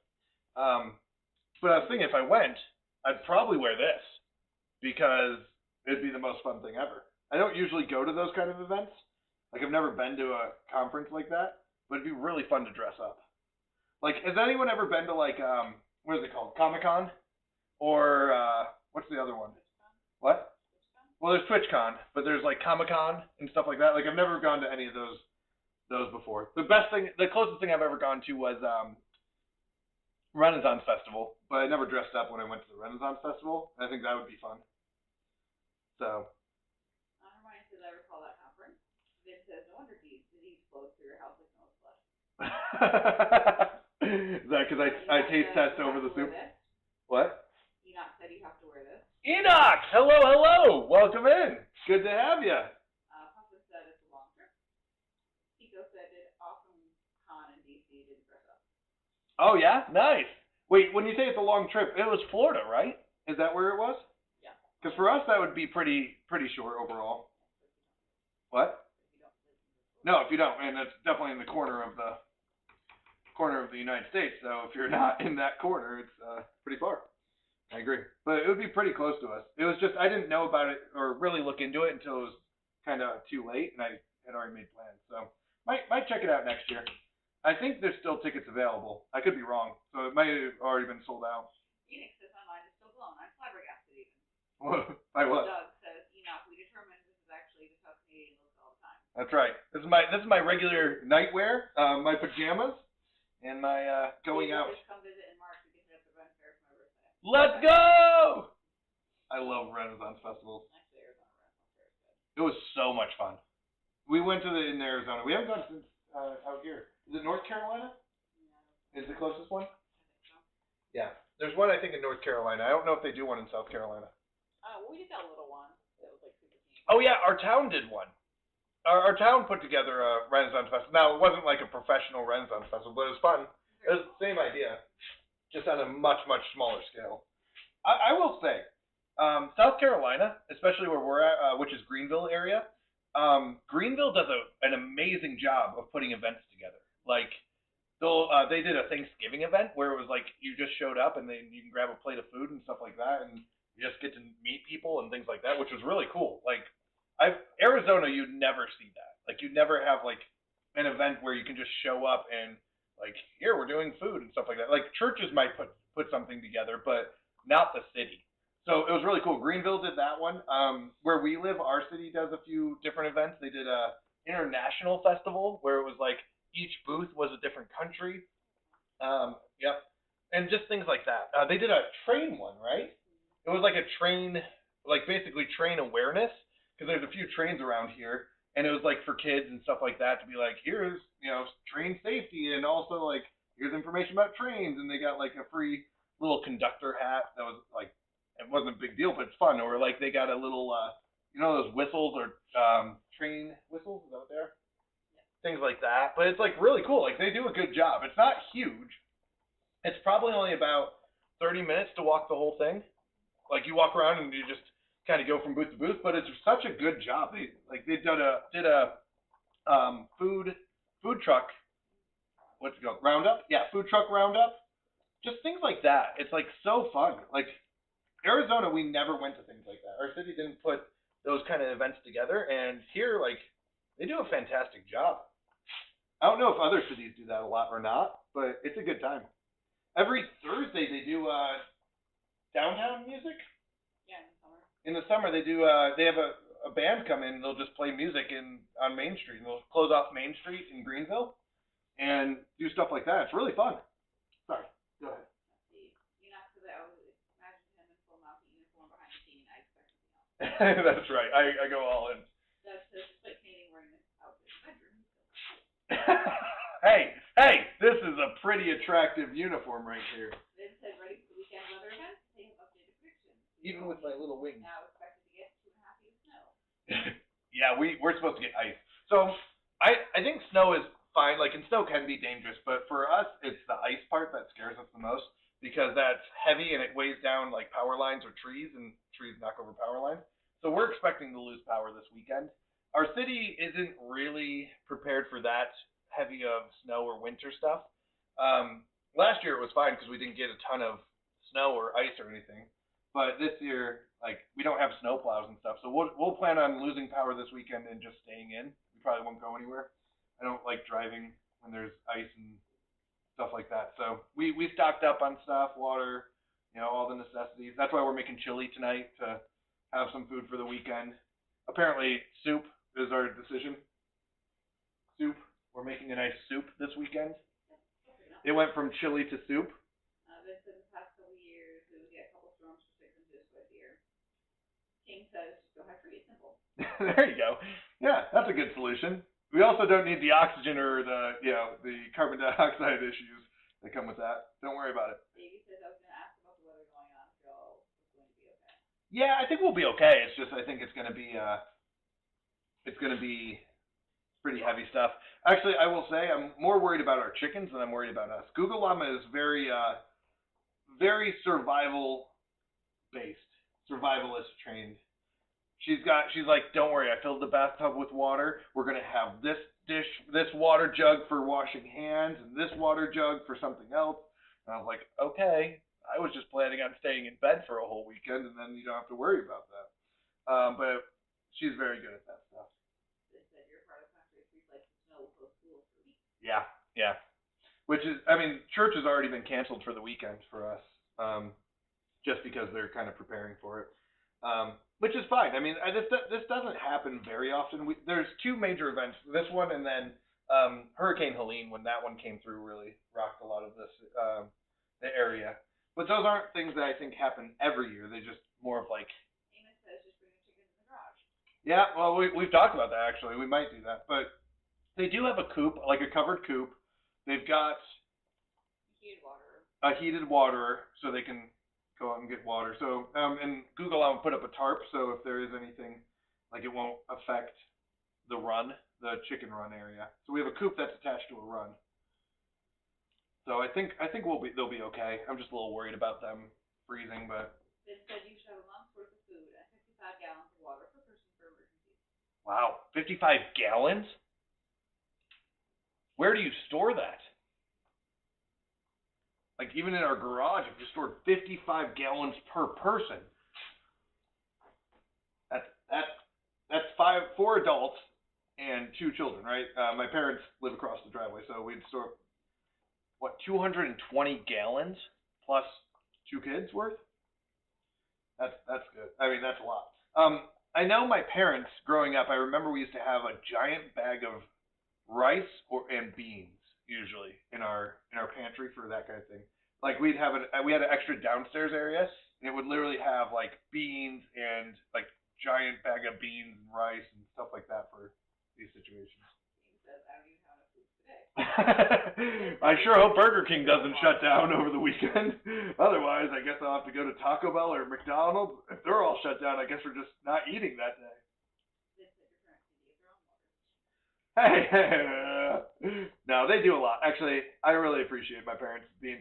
But I was thinking if I went, I'd probably wear this because it'd be the most fun thing ever. I don't usually go to those kind of events. Like, I've never been to a conference like that, but it'd be really fun to dress up. Like, has anyone ever been to, like, what is it called? Comic-Con? Or, what's the other one? What? Well, there's TwitchCon, but there's like Comic-Con and stuff like that. Like I've never gone to any of those before. The closest thing I've ever gone to was Renaissance Festival, but I never dressed up when I went to the Renaissance Festival. I think that would be fun. So. Hermione says, I recall that conference. Vin says, no wonder disease flows through your house like no blood. Is that because I taste test over the soup? What? Enoch said you have to wear this. Enoch! Hello! Welcome in. Good to have you. Papa said it's a long trip. Pico said did awesome con in DC, didn't dress up. Oh, yeah? Nice. Wait, when you say it's a long trip, it was Florida, right? Is that where it was? Yeah. Because for us, that would be pretty short overall. What? No, if you don't, and it's definitely in the corner of the United States. So if you're not in that corner, it's pretty far. I agree, but it would be pretty close to us. It was just I didn't know about it or really look into it until it was kind of too late, and I had already made plans. So might check it out next year. I think there's still tickets available. I could be wrong, so it might have already been sold out. Phoenix says my mind is still blown. I'm flabbergasted even. By what? Doug says, Enoch, we determined this is actually just how Canadian looks all the time. That's right. This is my regular nightwear, my pajamas, and my going out. Just come visit in March. We can hit up the Ren Fair for my birthday. Let's go! I love Renaissance festivals. Actually, Arizona Renaissance Fair is good. It was so much fun. We went to in Arizona. We haven't gone since out here. Is it North Carolina? Yeah. Is the closest one? I think so. Yeah. There's one I think in North Carolina. I don't know if they do one in South Carolina. Well, we did that little one. That was like super neat. Oh yeah, our town did one. Our town put together a Renaissance festival. Now it wasn't like a professional Renaissance festival, but it was fun. It was the same idea, just on a much smaller scale. I will say, South Carolina, especially where we're at, which is Greenville area, Greenville does an amazing job of putting events together. Like they did a Thanksgiving event where it was like you just showed up and then you can grab a plate of food and stuff like that, and you just get to meet people and things like that, which was really cool. Like Arizona, you'd never see that. Like you'd never have like an event where you can just show up and like, here we're doing food and stuff like that. Like churches might put something together, but not the city. So it was really cool. Greenville did that one. Where we live, our city does a few different events. They did a international festival where it was like each booth was a different country. Yep. And just things like that. They did a train one, right? It was like a train, like basically train awareness, because there's a few trains around here, and it was like for kids and stuff like that to be like, here's, train safety, and also like, here's information about trains, and they got like a free little conductor hat that was like, it wasn't a big deal, but it's fun. Or like they got a little, those whistles or train whistles, is that what they are? Yeah. Things like that. But it's like really cool. Like they do a good job. It's not huge. It's probably only about 30 minutes to walk the whole thing. Like you walk around and you just kind of go from booth to booth, but it's such a good job. They did a food truck, what's it called? Roundup? Yeah, food truck roundup. Just things like that. It's like so fun. Like Arizona, we never went to things like that. Our city didn't put those kind of events together, and here, like, they do a fantastic job. I don't know if other cities do that a lot or not, but it's a good time. Every Thursday they do downtown music. Yeah, in the summer. In the summer they do. They have a band come in. And they'll just play music on Main Street. And they'll close off Main Street in Greenville and do stuff like that. It's really fun. Sorry, go ahead. That's right. I go all in. That's just like Canadian wearing this outfit. Hey, this is a pretty attractive uniform right here. Vin said, ready for the weekend weather events? They have updated predictions. Even with my little wings. Now expected to get 2.5 feet of snow. Yeah, we're supposed to get ice. So I think snow is fine. Like, and snow can be dangerous, but for us, it's the ice part that scares us the most, because that's heavy and it weighs down like power lines or trees, and trees knock over power lines. So we're expecting to lose power this weekend. Our city isn't really prepared for that heavy of snow or winter stuff. Last year it was fine because we didn't get a ton of snow or ice or anything. But this year, like, we don't have snow plows and stuff. So we'll plan on losing power this weekend and just staying in. We probably won't go anywhere. I don't like driving when there's ice and stuff like that. So we stocked up on stuff, water, all the necessities. That's why we're making chili tonight to have some food for the weekend. Apparently, soup is our decision. Soup. We're making a nice soup this weekend. It went from chili to soup. Vince said the past couple of years we would get a couple storms for 6 inches twice a year. King says just go high free, it's simple. There you go. Yeah, that's a good solution. We also don't need the oxygen or the carbon dioxide issues that come with that. Don't worry about it. Davey says I was going to ask about the weather going on. If y'all was going to be okay. Yeah, I think we'll be okay. It's just I think it's gonna be pretty heavy stuff. Actually, I will say I'm more worried about our chickens than I'm worried about us. Google Llama is very survival based, survivalist trained. She's like, don't worry, I filled the bathtub with water. We're gonna have this water jug for washing hands, and this water jug for something else. And I was like, okay. I was just planning on staying in bed for a whole weekend, and then you don't have to worry about that. But she's very good at that stuff. They said you're part of the country. If we'd like to snow, we'll close schools for weeks. Yeah. Which is, I mean, church has already been canceled for the weekend for us, just because they're kind of preparing for it, which is fine. I mean, this doesn't happen very often. There's two major events. This one and then Hurricane Helene, when that one came through, really rocked a lot of this the area. But those aren't things that I think happen every year. They're just more of like. Amos says just bring the chickens in the garage. Yeah, well, we've talked about that actually. We might do that, but they do have a coop, like a covered coop. They've got a heated waterer, so they can go out and get water. So, and Google Llama put up a tarp, so if there is anything, like it won't affect the chicken run area. So we have a coop that's attached to a run. So I think they'll be okay. I'm just a little worried about them freezing, but. Vince said you should have a month's worth of food and 55 gallons of water per person for emergencies. Wow, 55 gallons? Where do you store that? Like even in our garage, if you stored 55 gallons per person, that's 4 adults and 2 children, right? My parents live across the driveway, so we'd store 220 gallons plus 2 kids worth? That's good. I mean, that's a lot. I know my parents growing up, I remember we used to have a giant bag of rice and beans usually in our pantry for that kind of thing. Like we had an extra downstairs area, and it would literally have like beans and like giant bag of beans and rice and stuff like that for these situations. King says I don't even have enough food today. I sure hope Burger King doesn't shut down over the weekend. Otherwise, I guess I'll have to go to Taco Bell or McDonald's. If they're all shut down, I guess we're just not eating that day. Hey, no, they do a lot. Actually, I really appreciate my parents being.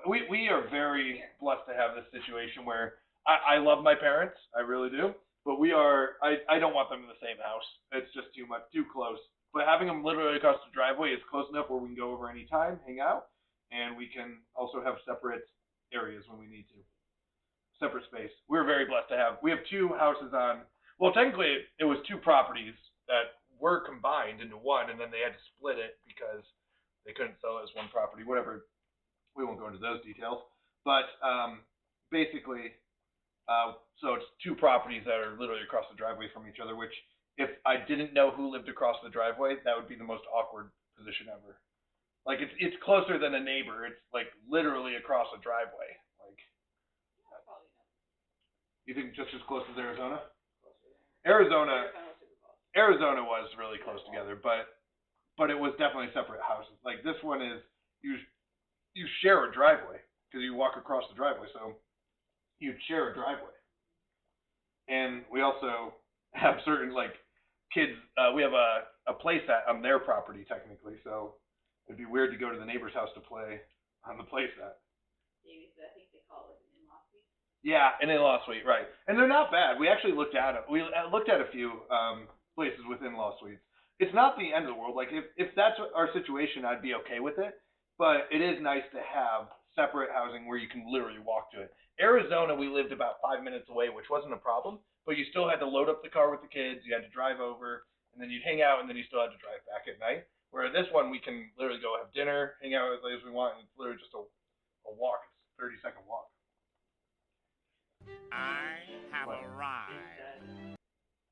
We are very blessed to have this situation where I love my parents, I really do. But I don't want them in the same house. It's just too close. But having them literally across the driveway is close enough where we can go over anytime, hang out, and we can also have separate areas when we need to. Separate space. We're very blessed to have. We have 2 houses on. Well, technically, it was 2 properties that were combined into one, and then they had to split it because they couldn't sell it as one property. Whatever. We won't go into those details. But basically, so it's 2 properties that are literally across the driveway from each other, which if I didn't know who lived across the driveway, that would be the most awkward position ever. Like it's closer than a neighbor. It's like literally across a driveway. Like you think just as close as Arizona? Arizona was really close together, but it was definitely separate houses. Like this one is you share a driveway because you walk across the driveway, so you share a driveway. And we also have certain like kids. We have a play set on their property technically, so it'd be weird to go to the neighbor's house to play on the play set. Davey said I think they call it an in-law suite. Yeah, an in-law suite, right? And they're not bad. We actually looked at it. We looked at a few places with in-law suites. It's not the end of the world. Like if that's our situation, I'd be okay with it. But it is nice to have separate housing where you can literally walk to it. Arizona, we lived about 5 minutes away, which wasn't a problem. But you still had to load up the car with the kids. You had to drive over, and then you'd hang out, and then you still had to drive back at night. Where this one, we can literally go have dinner, hang out as late as we want, and it's literally just a walk. It's a 30-second walk. I have What? arrived.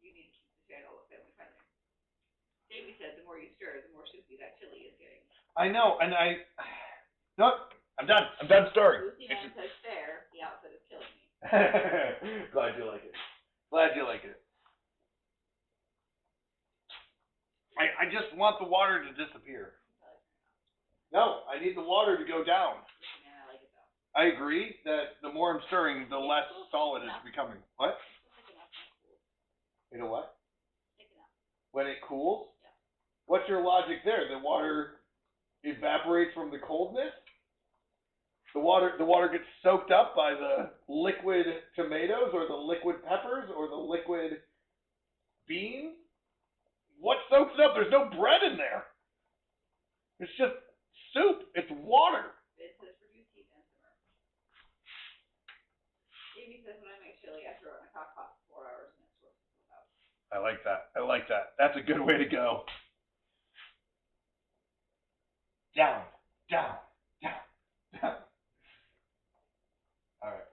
You need to keep the channel family friendly. Davey said the more you stir, the more soupy that chili is getting. I know, and no, I'm done. I'm done stirring. Lucy Man says fair. The outfit is killing me. Glad you like it. Glad you like it. I just want the water to disappear. No, I need the water to go down. Lucy Man, I like it though. I agree that the more I'm stirring, the less solid it's becoming. What? It's thick enough when it cools. You know what? Thick enough. When it cools? Yeah. What's your logic there? The water evaporates from the coldness? The water gets soaked up by the liquid tomatoes or the liquid peppers or the liquid beans? What soaks it up? There's no bread in there. It's just soup. It's water. It says reduce heat and simmer. Davey says when I make chili, I throw it in a crock pot for 4 hours and it sorts itself out. I like that. I like that. That's a good way to go. Down, down, down, down. All right.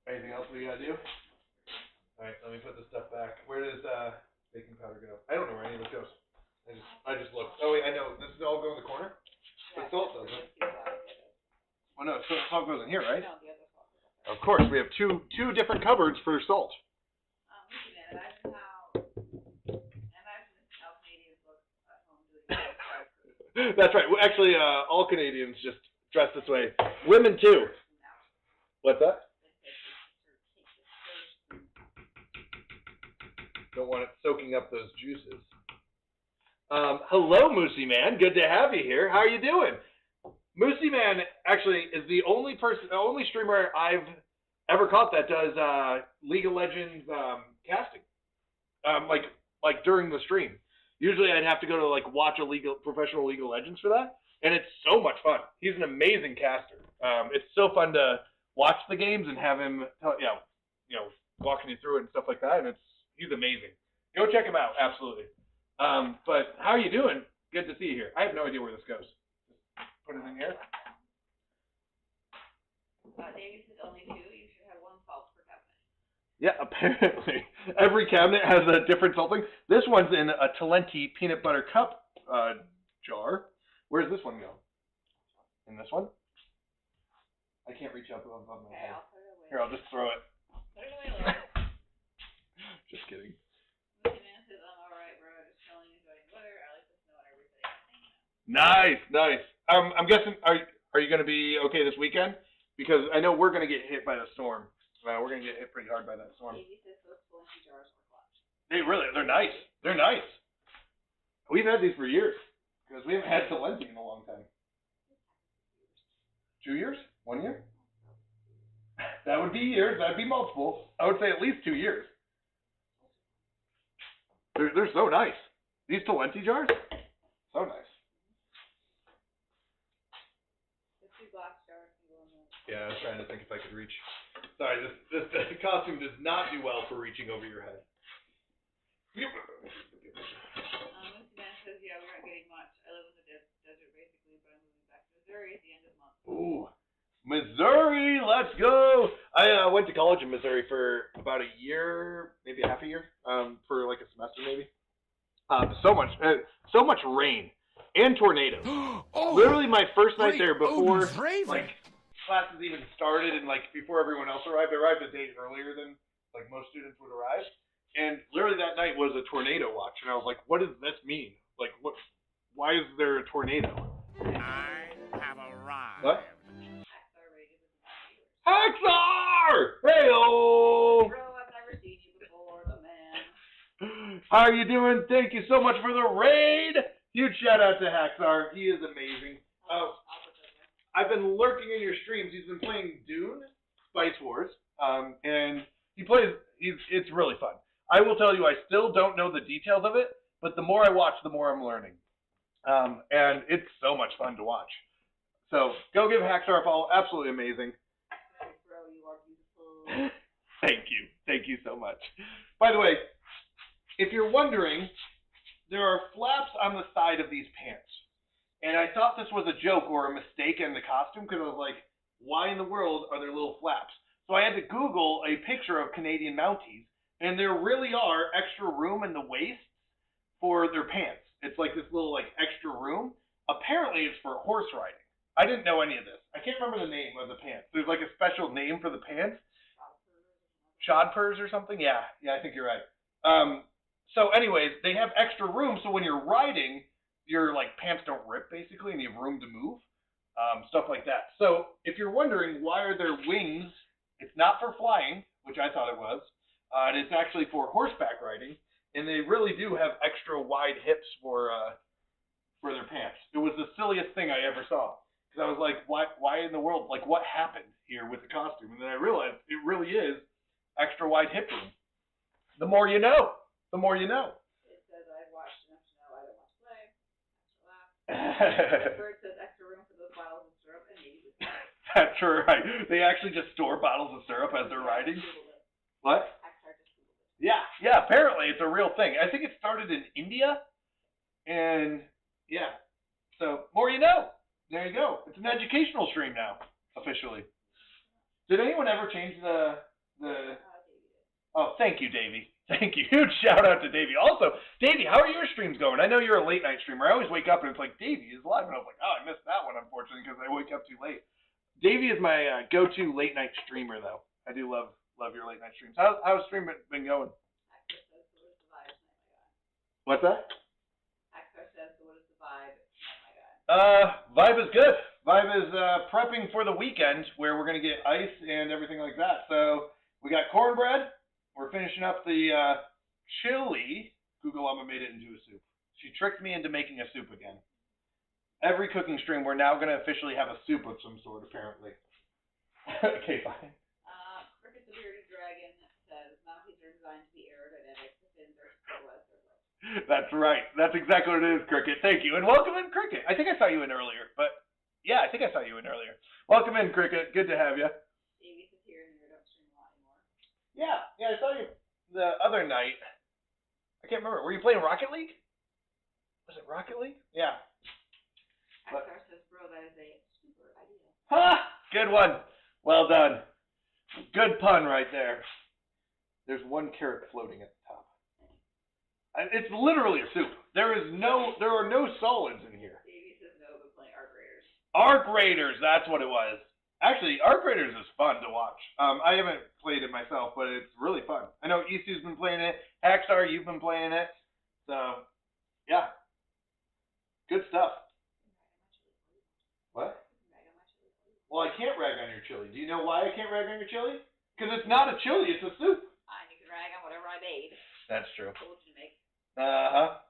Anything else we gotta do? All right. Let me put this stuff back. Where does baking powder go? I don't know where any of this goes. I just looked. Oh wait, I know. This is all go in the corner. But salt doesn't. Oh no, salt goes in here, right? No, the other salt. Of course, we have two different cupboards for salt. Lucy Man, imagine this how Canadians look at home doing drive-through. That's right. Well, actually, all Canadians just dress this way. Women too. What's that? Don't want it soaking up those juices. Hello, Moosey Man. Good to have you here. How are you doing? Moosey Man actually is the only streamer I've ever caught that does League of Legends casting. Like during the stream. Usually I'd have to go to like watch a professional League of Legends for that, and it's so much fun. He's an amazing caster. It's so fun to watch the games and have him, walking you through it and stuff like that. And he's amazing. Go check him out, absolutely. But how are you doing? Good to see you here. I have no idea where this goes. Just put it in here. Davey says only 2. You should have 1 salt per cabinet. Yeah, apparently. Every cabinet has a different salting. This one's in a Talenti peanut butter cup jar. Where does this one go? In this one? I can't reach up above my head. I'll put it away. Here, I'll just throw it. Put it away, Laura. Just kidding. Lucy Man says I'm alright, bro. Just chilling, enjoying the weather. I like the snow and everything. Nice. I'm guessing, are you going to be okay this weekend? Because I know we're going to get hit by the storm. We're going to get hit pretty hard by that storm. Davey says those Talenti jars are clutch. They're nice. They're nice. We've had these for years. Because we haven't had Talenti in a long time. 2 years? 1 year? That would be years. That'd be multiple. I would say at least 2 years. They're so nice. These Talenti jars? So nice. The 2 glass jars can go in there. Yeah, I was trying to think if I could reach. Sorry, this costume does not do well for reaching over your head. Lucy Man says, yeah, we're not getting much. I live in the desert basically, but I'm moving back to Missouri at the end of the month. Ooh, Missouri, let's go! I went to college in Missouri for about a year, maybe half a year, for like a semester maybe. So much rain and tornadoes. Literally my first night there before like classes even started and like before everyone else arrived. I arrived a day earlier than like most students would arrive. And literally that night was a tornado watch, and I was like, what does this mean? Like, why is there a tornado? I have arrived. What? Hacksaw rated with 5 viewers. Hacksaw! Hey-o! Bro, I've never seen you before, the man. How are you doing? Thank you so much for the raid! Huge shout out to Hacksaw. He is amazing. I'll put those in. I've been lurking in your streams. He's been playing Dune, Spice Wars, and it's really fun. I will tell you, I still don't know the details of it, but the more I watch, the more I'm learning. And it's so much fun to watch. So go give Hacksaw a follow. Absolutely amazing. Bro, you are beautiful. Thank you. Thank you so much. By the way, if you're wondering, there are flaps on the side of these pants. And I thought this was a joke or a mistake in the costume because I was like, why in the world are there little flaps? So I had to Google a picture of Canadian Mounties, and there really are extra room in the waist for their pants. It's like this little like extra room. Apparently it's for horse riding. I didn't know any of this. I can't remember the name of the pants. There's like a special name for the pants. Shodpers or something? Yeah, I think you're right. So anyways, they have extra room, so when you're riding, your like pants don't rip basically, and you have room to move, stuff like that. So if you're wondering why are there wings, it's not for flying, which I thought it was, and it's actually for horseback riding, and they really do have extra wide hips for their pants. It was the silliest thing I ever saw, because I was like, why in the world, like what happened here with the costume? And then I realized it really is extra wide hip room. The more you know. The more you know. It says I've watched enough to know I don't want to play. Extra laugh. Where it says extra room for those bottles of syrup and maybe this. That's right. They actually just store bottles of syrup as they're riding. What? Yeah, apparently it's a real thing. I think it started in India. And yeah. So more you know. There you go. It's an educational stream now, officially. Did anyone ever change the Oh, thank you, Davey. Thank you. Huge shout out to Davey. Also, Davey, how are your streams going? I know you're a late night streamer. I always wake up and it's like, Davey is live. And I was like, oh, I missed that one, unfortunately, because I wake up too late. Davey is my go-to late night streamer, though. I do love your late night streams. How's stream been going? What's that? Axar says, so what is the vibe? Oh my god. Vibe is good. Vibe is prepping for the weekend where we're going to get ice and everything like that. So we got cornbread. We're finishing up the chili. Google Mama made it into a soup. She tricked me into making a soup again. Every cooking stream, we're now going to officially have a soup of some sort, apparently. Okay, fine. Cricket the Bearded Dragon says, Mounties are designed to be aerodynamic. The fins are silhouettes or lips. That's right. That's exactly what it is, Cricket. Thank you. And welcome in, Cricket. I think I saw you in earlier, but yeah, I think I saw you in earlier. Welcome in, Cricket. Good to have you. Davies is here and you don't stream a lot anymore. Yeah, I saw you the other night. I can't remember. Were you playing Rocket League? Was it Rocket League? Yeah. Axar says, bro, that is a super idea. Ha! Good one. Well done. Good pun right there. There's one carrot floating at the top. It's literally a soup. There are no solids in here. Davies says no, but playing Arc Raiders. Arc Raiders, that's what it was. Actually, Arc Raiders is fun to watch. I haven't played it myself, but it's really fun. I know Isu's been playing it. Hackstar, you've been playing it. So, yeah. Good stuff. What? Well, I can't rag on your chili. Do you know why I can't rag on your chili? Because it's not a chili, it's a soup. You can rag on whatever I made. That's true. Told you to make. Uh-huh.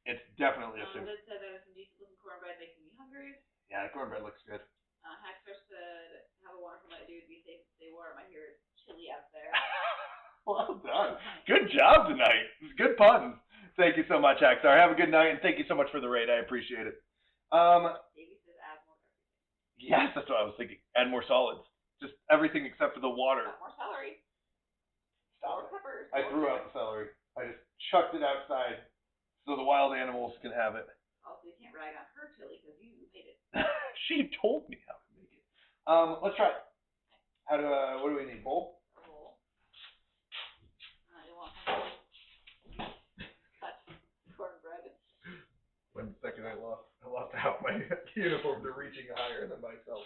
It's definitely a soup. Liz said that some decent looking cornbread making me hungry. Yeah, the cornbread looks good. Hackstar said, have a wonderful night, dude. Be safe and stay warm. I hear it's chilly out there. Well done. Good job tonight. Good puns. Thank you so much, Hackstar. Have a good night, and thank you so much for the raid. I appreciate it. Davey says add more everything. Yes, that's what I was thinking. Add more solids. Just everything except for the water. More celery. Stop More peppers. I threw out the celery. I just chucked it outside so the wild animals can have it. Also, you can't rag on her chili because you made it. She told me how to make it. Let's try it. What do we need? Bowl? A roll. You want some cut cornbread. 1 second, I lost out my uniform to reaching higher than myself.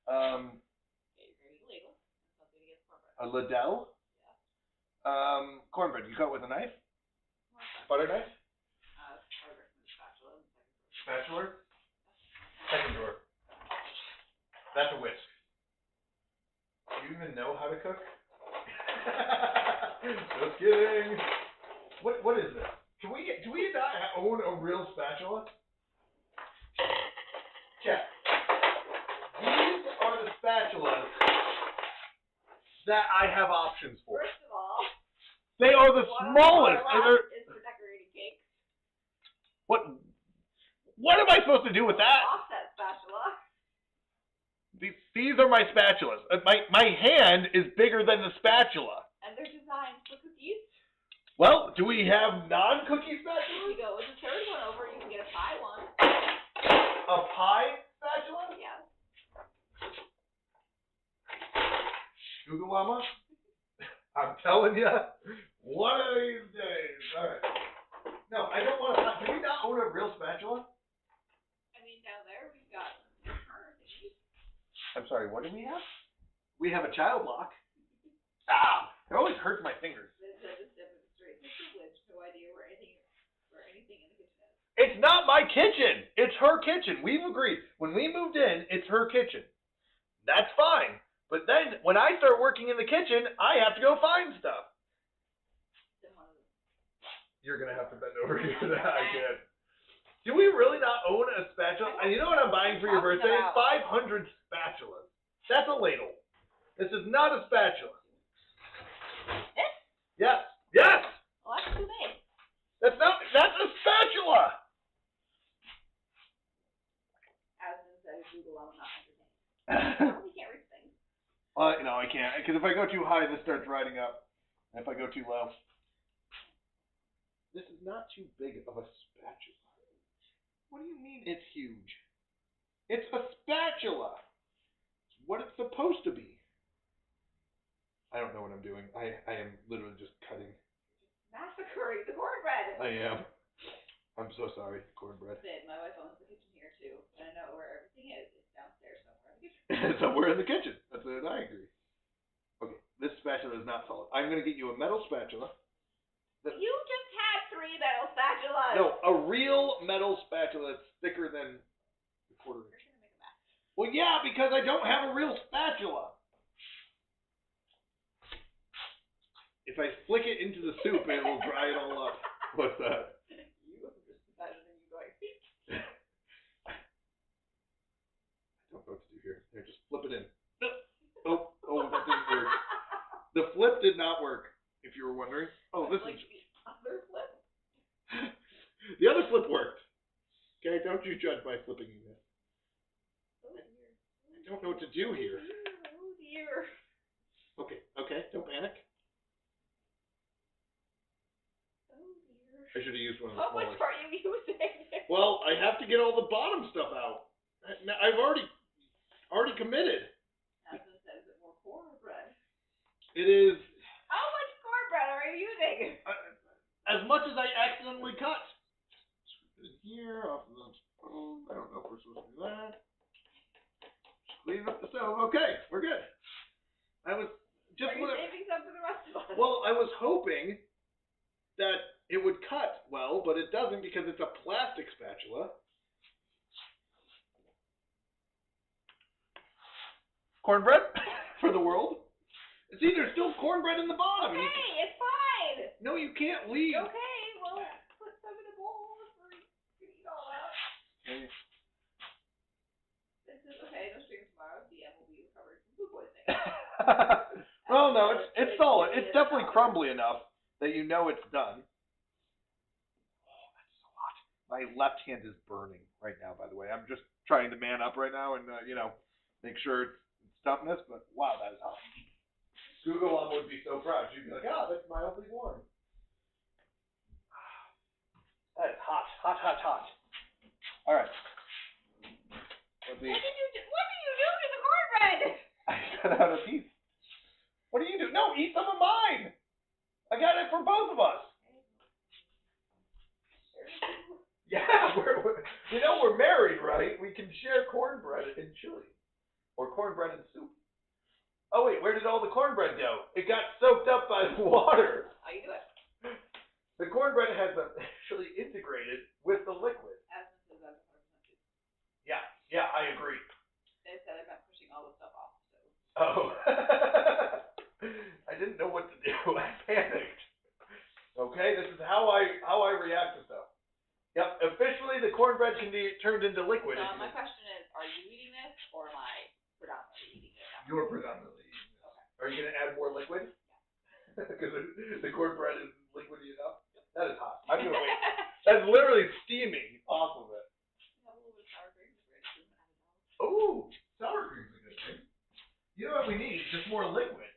Okay, you're gonna need a ladle. That's something to get cornbread. A ladle? Yeah. Cornbread. You cut with a knife? Butter knife? Spatula. Spatula? Second drawer. That's a whisk. Do you even know how to cook? Just kidding. What is this? Do we not own a real spatula? Check. These are the spatulas that I have options for. First of all, They are the smallest. is for decorating cakes. What am I supposed to do with that? Offset spatula. These are my spatulas. My hand is bigger than the spatula. And they're designed for cookies. Well, do we have non-cookie If spatulas? you go with the third one over, you can get a pie one. A pie spatula? Yeah. Google Llama? I'm telling you, one of these days. All right. No, I don't want to. Do we not own a real spatula? I mean, down there we've got her thingy. I'm sorry, what do we have? We have a child lock. Ah! It always hurts my fingers. Just demonstrate the privilege. No idea where anything in the kitchen is. It's not my kitchen. It's her kitchen. We've agreed. When we moved in, it's her kitchen. That's fine. But then when I start working in the kitchen, I have to go find stuff. You're going to have to bend over here. I can't. Do we really not own a spatula? And you know what I'm buying for your birthday? 500 spatulas. That's a ladle. This is not a spatula. This? Yes. Yes! Well, that's too big. That's a spatula! Aslan said Google Llama not entertaining. You can't reach things. No, I can't. Because if I go too high, this starts riding up. And if I go too low. This is not too big of a spatula. What do you mean it's huge? It's a spatula. It's what it's supposed to be. I don't know what I'm doing. I am literally just cutting. Massacring the cornbread. I am. I'm so sorry, cornbread. My wife owns the kitchen here too, and I know where everything is. It's downstairs somewhere in the kitchen. Somewhere in the kitchen. That's what I agree. Okay, this spatula is not solid. I'm going to get you a metal spatula. You just had 3 metal spatulas. No, a real metal spatula that's thicker than a quarter inch. You're gonna make a mess. Well, yeah, because I don't have a real spatula. If I flick it into the soup, it will dry it all up. What's that? You just imagining you going. I don't know what to do here. Here, just flip it in. Oh, that didn't work. The flip did not work, if you were wondering. Oh, this like is... the other flip. The other flip worked. Okay, don't you judge my flipping you. Oh dear. I don't know what to do here. Oh dear. Okay, don't panic. Oh dear. I should have used one of the How much smaller. are you using? Well, I have to get all the bottom stuff out. I've already committed. Aslan says it more cornbread. It is How much cornbread are you using? as much as I accidentally cut. Put it here, off of the stove. I don't know if we're supposed to do that. Just clean up the stove. Okay, we're good. I was just Are you saving some for the rest of us? well, I was hoping that it would cut well, but it doesn't because it's a plastic spatula. Cornbread for the world. See, there's still cornbread in the bottom. Okay, it's fine. No, you can't leave. Okay, well, put some in a bowl for you to eat all out. Okay. This is okay. No stream tomorrow. DM will be recovered from food poisoning. Well, no, it's solid. It's definitely crumbly enough that you know it's done. Oh, that's so hot. My left hand is burning right now, by the way. I'm just trying to man up right now and, make sure it's toughness, but wow, that is hot. Google Llama would be so proud. She'd be like, that's mildly warm. That is hot. Hot. All right. Let me... What do you do to the cornbread? I cut out a piece. What do you do? No, eat some of mine. I got it for both of us. Yeah, we're married, right? We can share cornbread and chili. Or cornbread and soup. Oh, wait, where did all the cornbread go? It got soaked up by the water. How you do it? The cornbread has actually integrated with the liquid. Aslan says that's 100% true. Yeah, I agree. They said I'm not pushing all the stuff off, so. Oh. I didn't know what to do. I panicked. Okay, this is how I react to stuff. Yep, officially the cornbread can be turned into liquid. So my question is, are you eating this, or am I predominantly eating it? You're predominantly eating this. Okay. Are you going to add more liquid? Because the cornbread is liquidy enough? That is hot. I'm going to wait. That's literally steaming off of it. Have a little bit of sour cream to bring it to Oh, sour cream's a good thing. You know what we need? Just more liquid.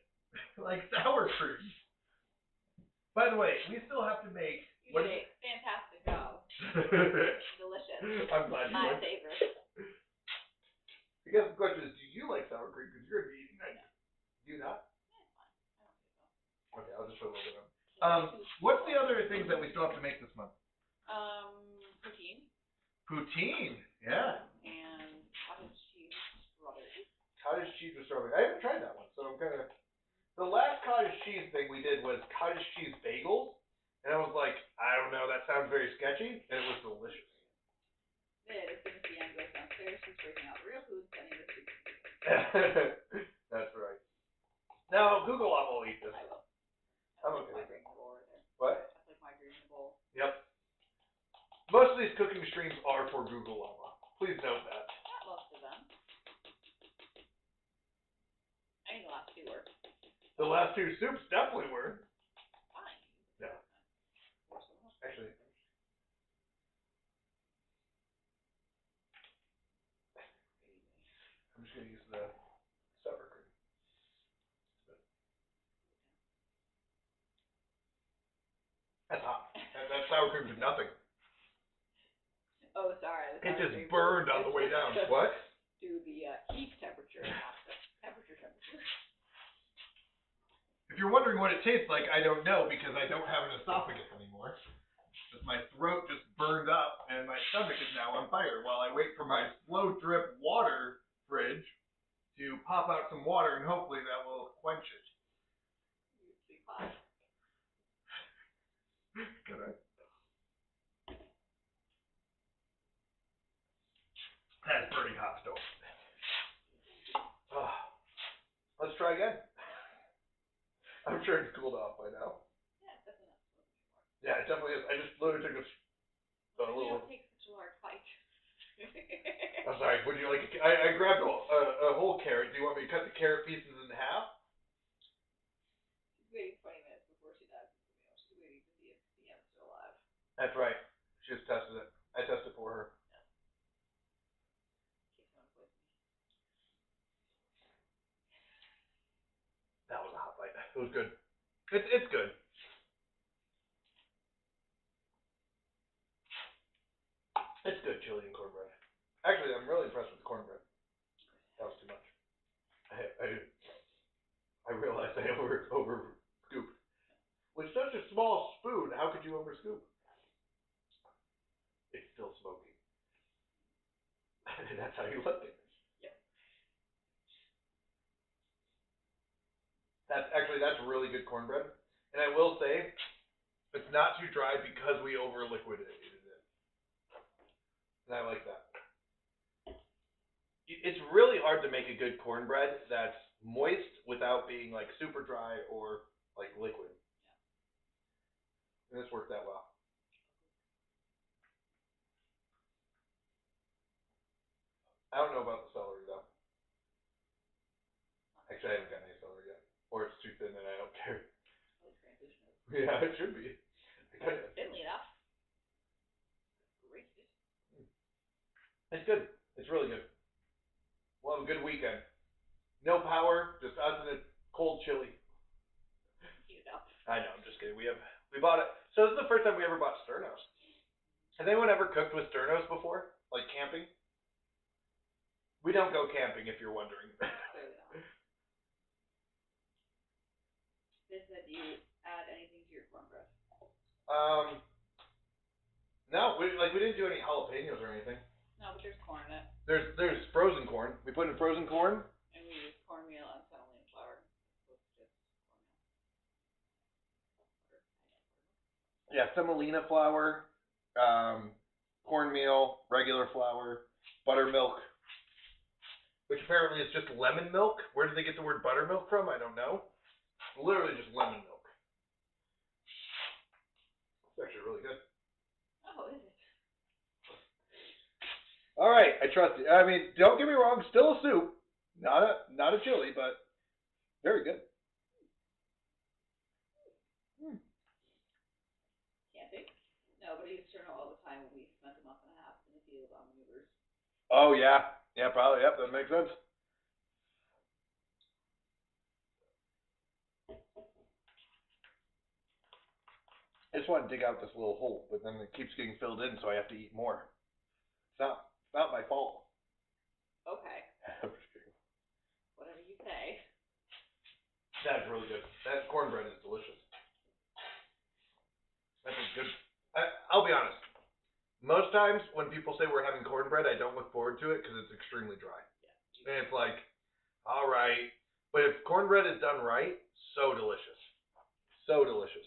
Like sour cream. By the way, we still have to make... You did a fantastic job. Delicious. I'm glad you My like it. favorite. I guess the question is, do you like sour cream? Because you're going to be eating that. Do you not? What's the other things that we still have to make this month? Poutine Poutine. Yeah. and cottage cheese strawberries. Cottage cheese with strawberry. I haven't tried that one, so I'm kind of. The last cottage cheese thing we did was cottage cheese bagels, and I was like, I don't know, that sounds very sketchy, and it was delicious. As soon as the end goes downstairs, she's breaking out the real food, sending the soup. That's right. Now, Google I will eat this. I will. I'm That's okay. my green bowl right there. What? That's like my green bowl. Yep. Most of these cooking streams are for Google Llama. Please note that. Not most of them. I think the last two were The last two soups definitely were. fine. Yeah. Actually. I'm just going to use the sour cream. That's hot. That sour cream did nothing. Oh, sorry. It just burned on the way down. What? To the heat temperature, not the temperature. If you're wondering what it tastes like, I don't know because I don't have an esophagus anymore. Just my throat just burned up and my stomach is now on fire while I wait for my slow drip water fridge to pop out some water and hopefully that will quench it. Big pot. Good night. That's pretty hot still. Let's try again. I'm sure it's cooled off by now. Yeah, it's definitely not supposed to be more. Yeah, it definitely is. I just literally took a You little. don't take such a large bite. I'm sorry. Would you like? I grabbed a whole carrot. Do you want me to cut the carrot pieces in half? She's waiting 20 minutes before she dives into the meal. She's waiting to see if the M's still alive. That's right. She just tested it. I tested for her. In case someone poisons me. That was a hot bite. It was good. It's good. It's good chili and cornbread. Actually, I'm really impressed with the cornbread. That was too much. I realized I over scooped. With such a small spoon, how could you over scoop? It's still smoky. That's how you like it. Yep. That's really good cornbread. And I will say, it's not too dry because we over liquidated it. And I like that. It's really hard to make a good cornbread that's moist without being like super dry or like liquid. And this worked out well. I don't know about the celery though. Actually, I haven't got any celery yet. Or it's too thin and I don't care. Yeah, it should be. Thinly enough. Great. It's good. It's really good. We'll have a good weekend. No power, just us and a cold chili. Heat it up. I know, I'm just kidding. We bought it. So this is the first time we ever bought sternos. Has anyone ever cooked with sternos before? Like camping? We don't go camping if you're wondering. Clearly not. This said, do you add anything to your cornbread? No, we didn't do any jalapenos or anything. No, but there's corn in it. There's frozen corn. We put in frozen corn. And we use cornmeal and semolina flour. It's just cornmeal. Yeah, semolina flour, cornmeal, regular flour, buttermilk, which apparently is just lemon milk. Where did they get the word buttermilk from? I don't know. Literally just lemon milk. It's actually really good. Oh, is it? All right, I trust you. I mean, don't get me wrong, still a soup, not a chili, but very good. Camping? No, but I used sterno all the time when we spent a month and a half in the field on maneuvers. Oh yeah, probably. Yep, that makes sense. I just want to dig out this little hole, but then it keeps getting filled in, so I have to eat more. It's not my fault. Okay. I'm just kidding. Whatever you say. That's really good. That cornbread is delicious. That's a good. I'll be honest. Most times when people say we're having cornbread, I don't look forward to it because it's extremely dry. Yeah. And it's like, all right, but if cornbread is done right, so delicious, so delicious.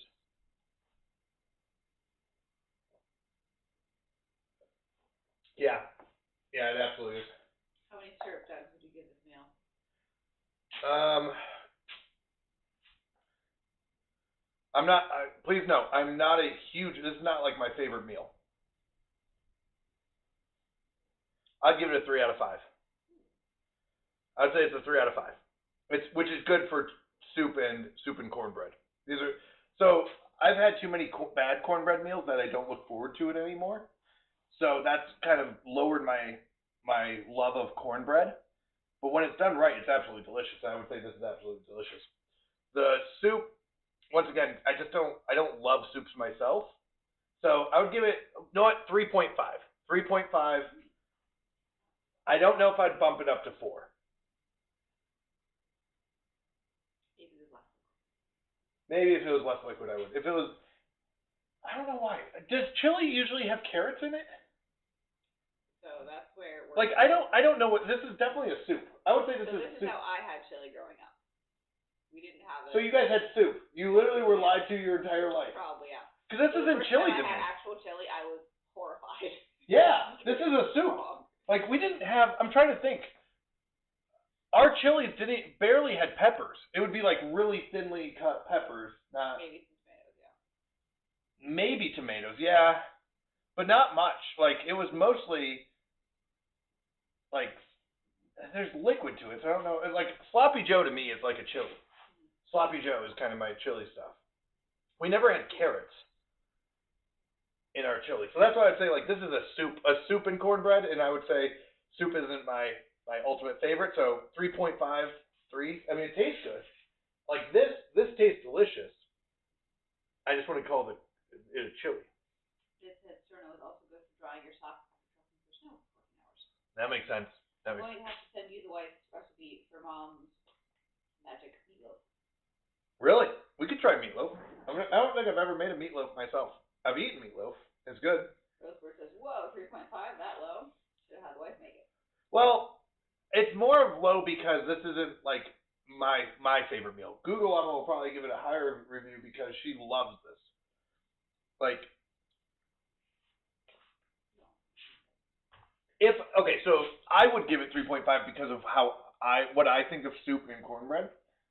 Yeah, yeah, it absolutely is. How many syrup jugs would you give this meal? I'm not. Please no, I'm not a huge. This is not like my favorite meal. I'd give it a 3 out of 5. I'd say it's a 3 out of 5. Which is good for soup and cornbread. These are so. I've had too many bad cornbread meals that I don't look forward to it anymore. So that's kind of lowered my love of cornbread. But when it's done right, it's absolutely delicious. I would say this is absolutely delicious. The soup, once again, I don't love soups myself. So I would give it, you know what, 3.5. 3.5. I don't know if I'd bump it up to 4. Maybe if it was less liquid, I would. If it was, I don't know why. Does chili usually have carrots in it? So that's where we're... Like, I don't know what, this is definitely a soup. I would say this is soup. How I had chili growing up. We didn't have it. So you guys had soup. You literally were lied to your entire life. Probably, yeah. Because this isn't chili to me. When I had actual chili, I was horrified. Yeah, this is a soup. Like, we didn't have, I'm trying to think. Our chilies barely had peppers. It would be like really thinly cut peppers. Not maybe some tomatoes, yeah. Maybe tomatoes, yeah. But not much. Like, it was mostly, like, there's liquid to it, so I don't know. Like, Sloppy Joe to me is like a chili. Sloppy Joe is kind of my chili stuff. We never had carrots in our chili. So that's why I'd say, like, this is a soup and cornbread, and I would say soup isn't my ultimate favorite, so 3.5, 3. I mean, it tastes good. Like, this tastes delicious. I just want to call it a chili. This Sterno is also good for drying your socks after trucking for snow for 14 hours. That makes sense. I'm going to have to send you the wife's recipe for Mom's magic meatloaf. Really? We could try meatloaf. I don't think I've ever made a meatloaf myself. I've eaten meatloaf. It's good. Roseburg says, whoa, 3.5, that low. Should have had the wife make it. Well, it's more of low because this isn't like my favorite meal. Google will probably give it a higher review because she loves this. Like, so I would give it 3.5 because of what I think of soup and cornbread.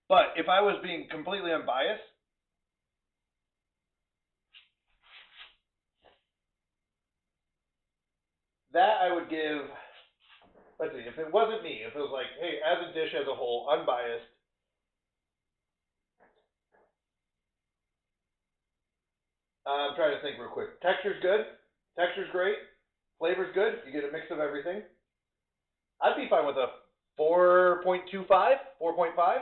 But if I was being completely unbiased, that I would give. Let's see, if it wasn't me, if it was like, hey, as a dish as a whole, unbiased, I'm trying to think real quick. Texture's good. Texture's great. Flavor's good. You get a mix of everything. I'd be fine with a 4.25, 4.5.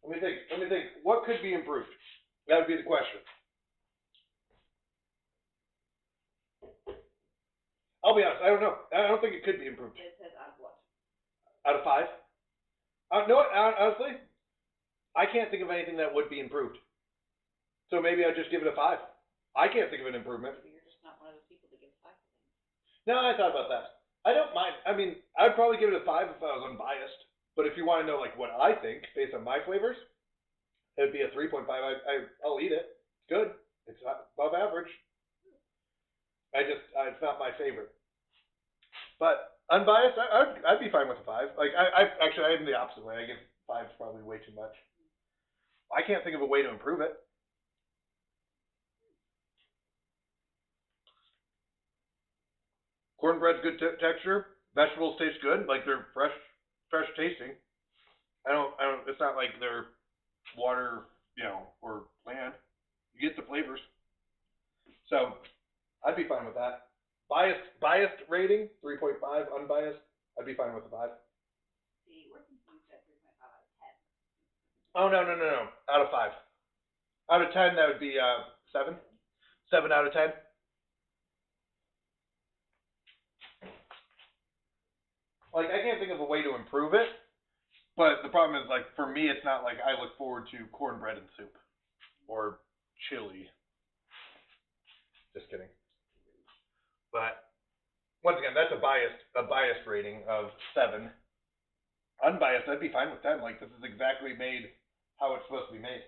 Let me think. What could be improved? That would be the question. I'll be honest, I don't know. I don't think it could be improved. It says out of what? Out of 5? No, honestly, I can't think of anything that would be improved. So maybe I'd just give it a 5. I can't think of an improvement. Maybe you're just not one of those people that gives 5 things. No, I thought about that. I don't mind. I mean, I'd probably give it a 5 if I was unbiased. But if you want to know like what I think based on my flavors, it'd be a 3.5. I'll eat it. It's good. It's above average. It's not my favorite. But unbiased, I'd be fine with a 5. Like I'm the opposite way. I give 5 is probably way too much. I can't think of a way to improve it. Cornbread's good texture. Vegetables taste good, like they're fresh tasting. It's not like they're water, or bland. You get the flavors. So I'd be fine with that. Biased rating, 3.5. Unbiased, I'd be fine with a 5. See, we're confused at 3.5 out of 10. Oh, no. Out of 5. Out of 10, that would be 7. 7 out of 10. Like, I can't think of a way to improve it, but the problem is, like, for me, it's not like I look forward to cornbread and soup or chili. Just kidding. But once again, that's a biased rating of 7. Unbiased, I'd be fine with 10. Like, this is exactly made how it's supposed to be made.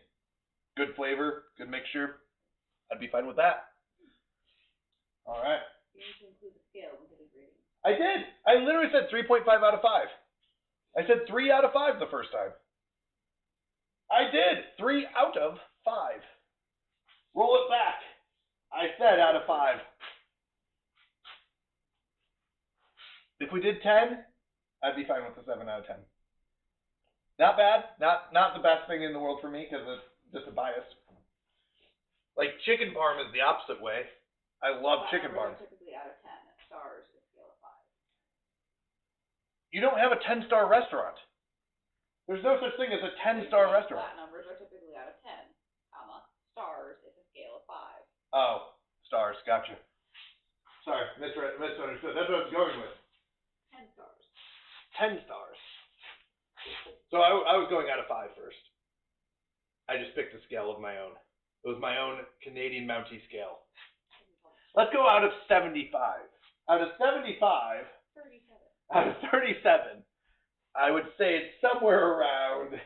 Good flavor, good mixture. I'd be fine with that. All right. You need to include the scale with the rating. I did. I literally said 3.5 out of 5. I said 3 out of 5 the first time. I did. 3 out of 5. Roll it back. I said out of 5. If we did 10, I'd be fine with the 7 out of 10. Not bad. Not the best thing in the world for me because it's just a bias. Like chicken parm is the opposite way. I love chicken parm. Typically out of 10. Stars is scale of 5. You don't have a 10-star restaurant. There's no such thing as a 10-star restaurant. Flat numbers are typically out of 10, comma, stars is a scale of 5. Oh, stars. Gotcha. Sorry, misunderstood. That's what I was going with. 10 stars. 10 stars. So I was going out of 5 first. I just picked a scale of my own. It was my own Canadian Mountie scale. Let's go out of 75. Out of 75, 37. out of 37, I would say it's somewhere around.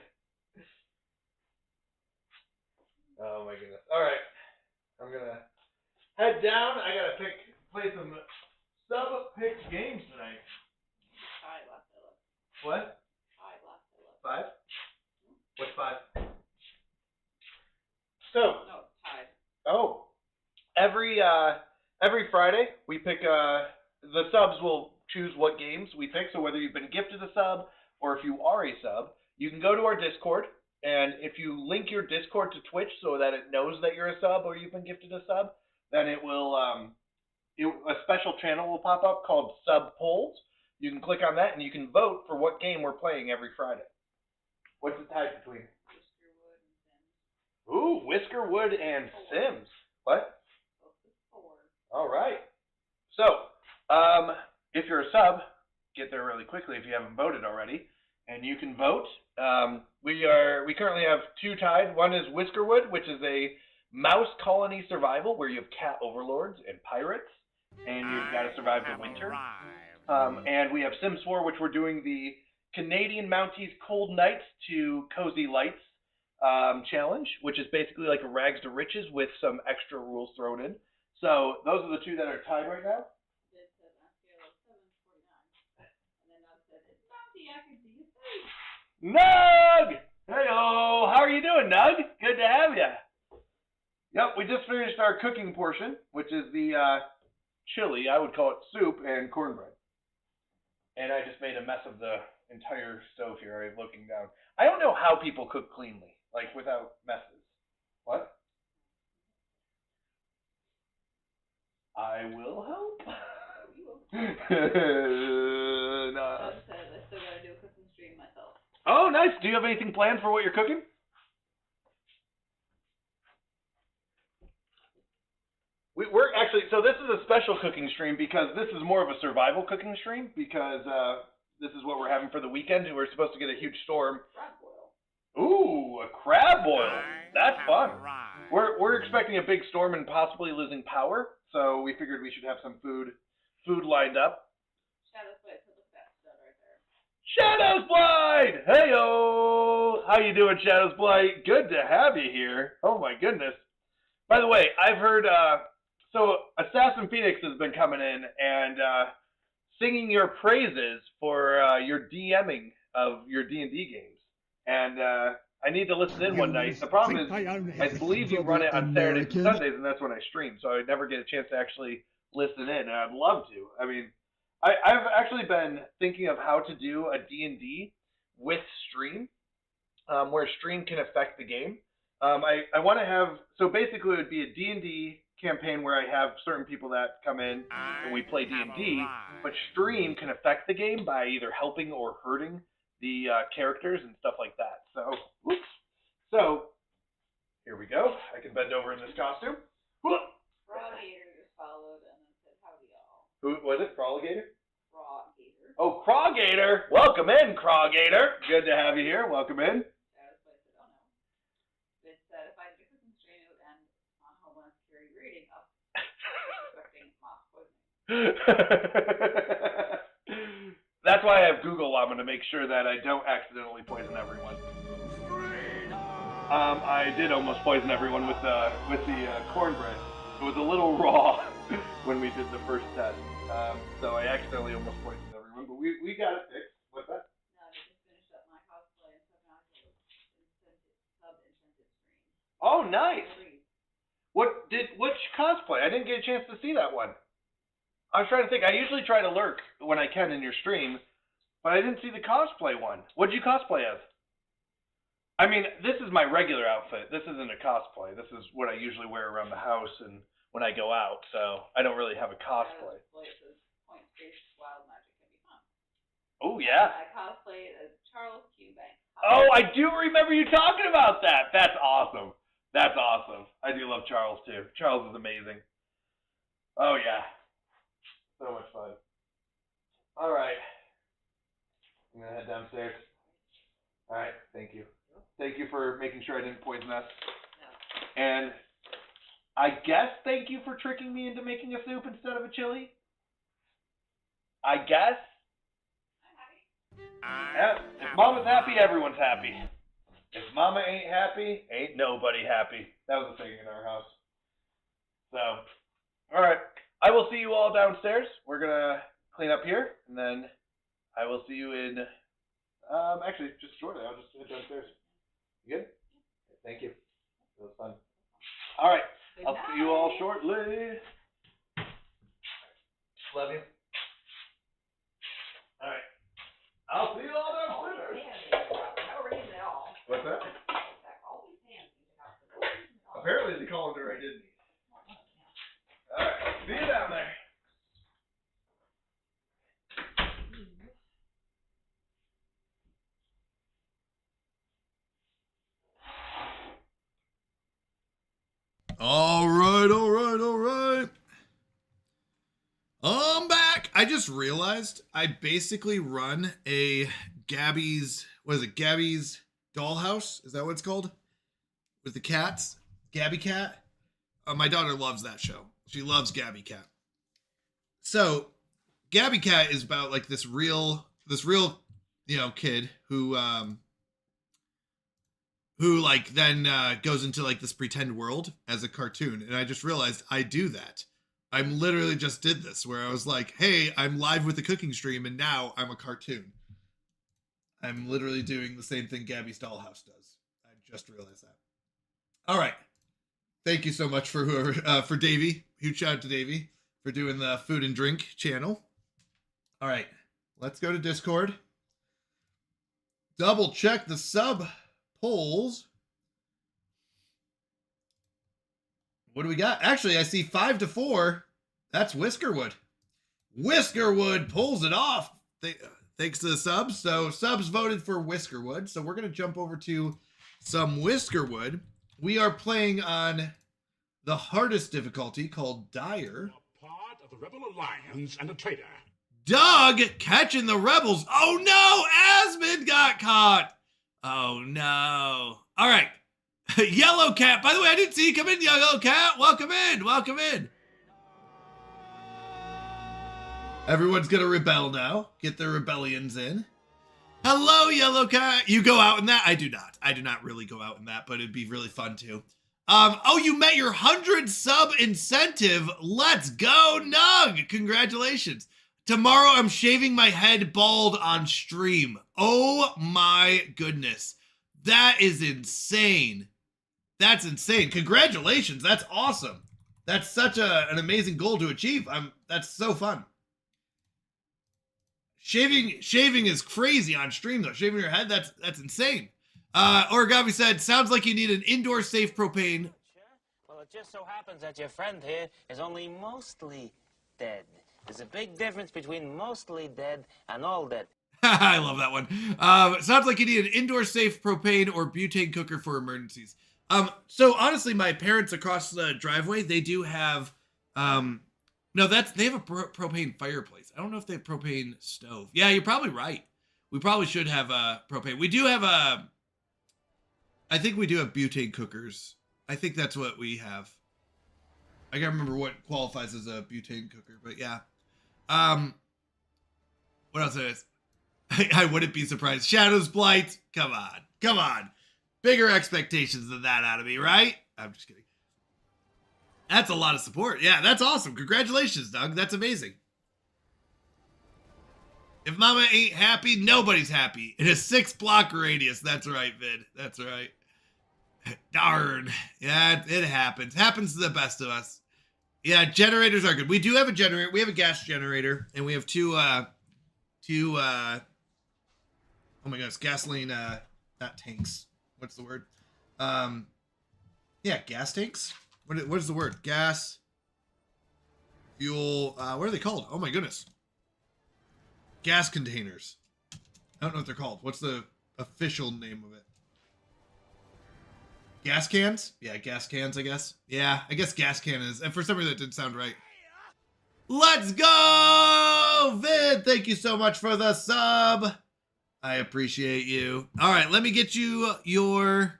Oh my goodness. All right. I'm going to head down. I got to play some sub-pick games tonight. 5 left, I look. What? 5 left, I look. 5? What's 5? So. No, it's tied. Oh. Every Friday, we pick, the subs will choose what games we pick. So whether you've been gifted a sub or if you are a sub, you can go to our Discord. And if you link your Discord to Twitch so that it knows that you're a sub or you've been gifted a sub, then it will, a special channel will pop up called Sub Polls. You can click on that and you can vote for what game we're playing every Friday. What's the tie between? Whiskerwood and Ooh, Sims. Whiskerwood and Sims. What? Both with 4. All right. So, if you're a sub, get there really quickly if you haven't voted already, and you can vote. We currently have 2 tied. One is Whiskerwood, which is a mouse colony survival where you have cat overlords and pirates, and you've got to survive the winter. And we have Sims 4, which we're doing the Canadian Mounties Cold Nights to Cozy Lights challenge, which is basically like a rags to riches with some extra rules thrown in. So those are the 2 that are tied right now. Did said on a scale of 7 to 49. And then Doug said, it's Mountie, I can see his face. Nug! Hey-o! How are you doing, Nug? Good to have you. Yep, we just finished our cooking portion, which is the chili, I would call it soup, and cornbread. And I just made a mess of the entire stove here. I'm looking down. I don't know how people cook cleanly, like without messes. What? I will help. You will. Nah. Doug said, I still gotta do a cooking stream myself. Oh, nice. Do you have anything planned for what you're cooking? We're actually, so this is a special cooking stream because this is more of a survival cooking stream because this is what we're having for the weekend. We're supposed to get a huge storm. Crab boil. Ooh, a crab boil. That's fun. We're expecting a big storm and possibly losing power, so we figured we should have some food lined up. Shadow's Blade, so look at that stud right there. Shadow's Blight! Hey-o! How you doing, Shadow's Blight? Good to have you here. Oh my goodness. By the way, I've heard, so Assassin Phoenix has been coming in and singing your praises for your DMing of your D&D games. And I need to listen in one night. The problem is, I believe you run it on Saturdays and Sundays, and that's when I stream, so I never get a chance to actually listen in, and I'd love to. I mean, I've actually been thinking of how to do a D&D with stream, where stream can affect the game. I want to have, so basically it would be a D&D campaign where I have certain people that come in and we play D&D, but stream can affect the game by either helping or hurting the characters and stuff like that. So, whoops. So, here we go. I can bend over in this costume. Froggator just followed and then said, howdy y'all. Who was it? Froggator? Froggator. Oh, Croggator! Welcome in, Croggator! Good to have you here. Welcome in. Shadow's Blade said, oh no. It said if I did a cooking stream, it would end That's why I have Google Llama to make sure that I don't accidentally poison everyone. I did almost poison everyone with the cornbread. It was a little raw when we did the first test, so I accidentally almost poisoned everyone. But we got it fixed. What's that? No, I just finished up my cosplay and stuff now. Sub-incentive stream. Oh, nice. Which cosplay? I didn't get a chance to see that one. I was trying to think. I usually try to lurk when I can in your stream, but I didn't see the cosplay one. What'd you cosplay as? I mean, this is my regular outfit. This isn't a cosplay. This is what I usually wear around the house and when I go out, so I don't really have a cosplay. Point-based wild magic can be fun. Oh, yeah. I cosplayed as Charles Cubank. Oh, I do remember you talking about that. That's awesome. That's awesome. I do love Charles, too. Charles is amazing. Oh, yeah. So much fun. All right. I'm going to head downstairs. All right. Thank you. Thank you for making sure I didn't poison us. No. And I guess thank you for tricking me into making a soup instead of a chili. I guess. Yeah. If Mama's happy, everyone's happy. If Mama ain't happy, ain't nobody happy. That was a thing in our house. So, all right. I will see you all downstairs. We're going to clean up here, and then I will see you in, actually, just shortly. I'll just head downstairs. You good? Thank you. It was fun. All right. I'll see you all shortly. Love you. All right. I'll see you all downstairs. What's that? Apparently the colander I did need. All right. See you down there. All right, all right, all right. I'm back. I just realized I basically run a Gabby's, what is it? Gabby's dollhouse? Is that what it's called? With the cats? Gabby Cat? My daughter loves that show. She loves Gabby Cat. So, Gabby Cat is about like this real, kid who like then goes into like this pretend world as a cartoon. And I just realized I do that. I'm literally just did this where I was like, hey, I'm live with the cooking stream and now I'm a cartoon. I'm literally doing the same thing Gabby's Dollhouse does. I just realized that. All right. Thank you so much for whoever, for Davey. Huge shout out to Davey for doing the food and drink channel. All right. Let's go to Discord. Double check the sub polls. What do we got? Actually, I see 5-4. That's Whiskerwood. Whiskerwood pulls it off. Thanks to the subs. So subs voted for Whiskerwood. So we're going to jump over to some Whiskerwood. We are playing on the hardest difficulty called Dire. A part of the Rebel Alliance and a traitor. Doug catching the rebels. Oh no, Asmund got caught. Oh no. All right. Yellow Cat. By the way, I didn't see you come in, Yellow Cat. Welcome in. Welcome in. Everyone's going to rebel now. Get their rebellions in. Hello, Yellow Cat. You go out in that? I do not. I do not really go out in that, but it'd be really fun too. Oh, you met your 100 sub incentive. Let's go, Nug. Congratulations. Tomorrow I'm shaving my head bald on stream. Oh my goodness. That is insane. That's insane. Congratulations. That's awesome. That's such an amazing goal to achieve. That's so fun. Shaving is crazy on stream though. Shaving your head, that's insane. Origami said, sounds like you need an indoor safe propane. Well, it just so happens that your friend here is only mostly dead. There's a big difference between mostly dead and all dead. I love that one. Sounds like you need an indoor safe propane or butane cooker for emergencies. So honestly, my parents across the driveway, they do have, they have a propane fireplace. I don't know if they have propane stove. Yeah, you're probably right. We probably should have a propane. We do have I think we do have butane cookers. I think that's what we have. I can't remember what qualifies as a butane cooker, but yeah. What else is? I wouldn't be surprised. Shadow's Blight. Come on. Come on. Bigger expectations than that out of me, right? I'm just kidding. That's a lot of support. Yeah, that's awesome. Congratulations, Doug. That's amazing. If Mama ain't happy, nobody's happy. In a 6-block radius. That's right, Vid. That's right. Darn. Yeah, it happens. Happens to the best of us. Yeah, generators are good. We do have a generator. We have a gas generator, and we have two oh my gosh, gasoline, not tanks. What's the word? Yeah, gas tanks. What is the word? Gas, fuel. What are they called? Oh my goodness. Gas containers. I don't know what they're called. What's the official name of it? Gas cans? Yeah, gas cans, I guess. Yeah, I guess gas can is. And for some reason, that didn't sound right. Let's go! Vid, thank you so much for the sub. I appreciate you. All right, let me get you your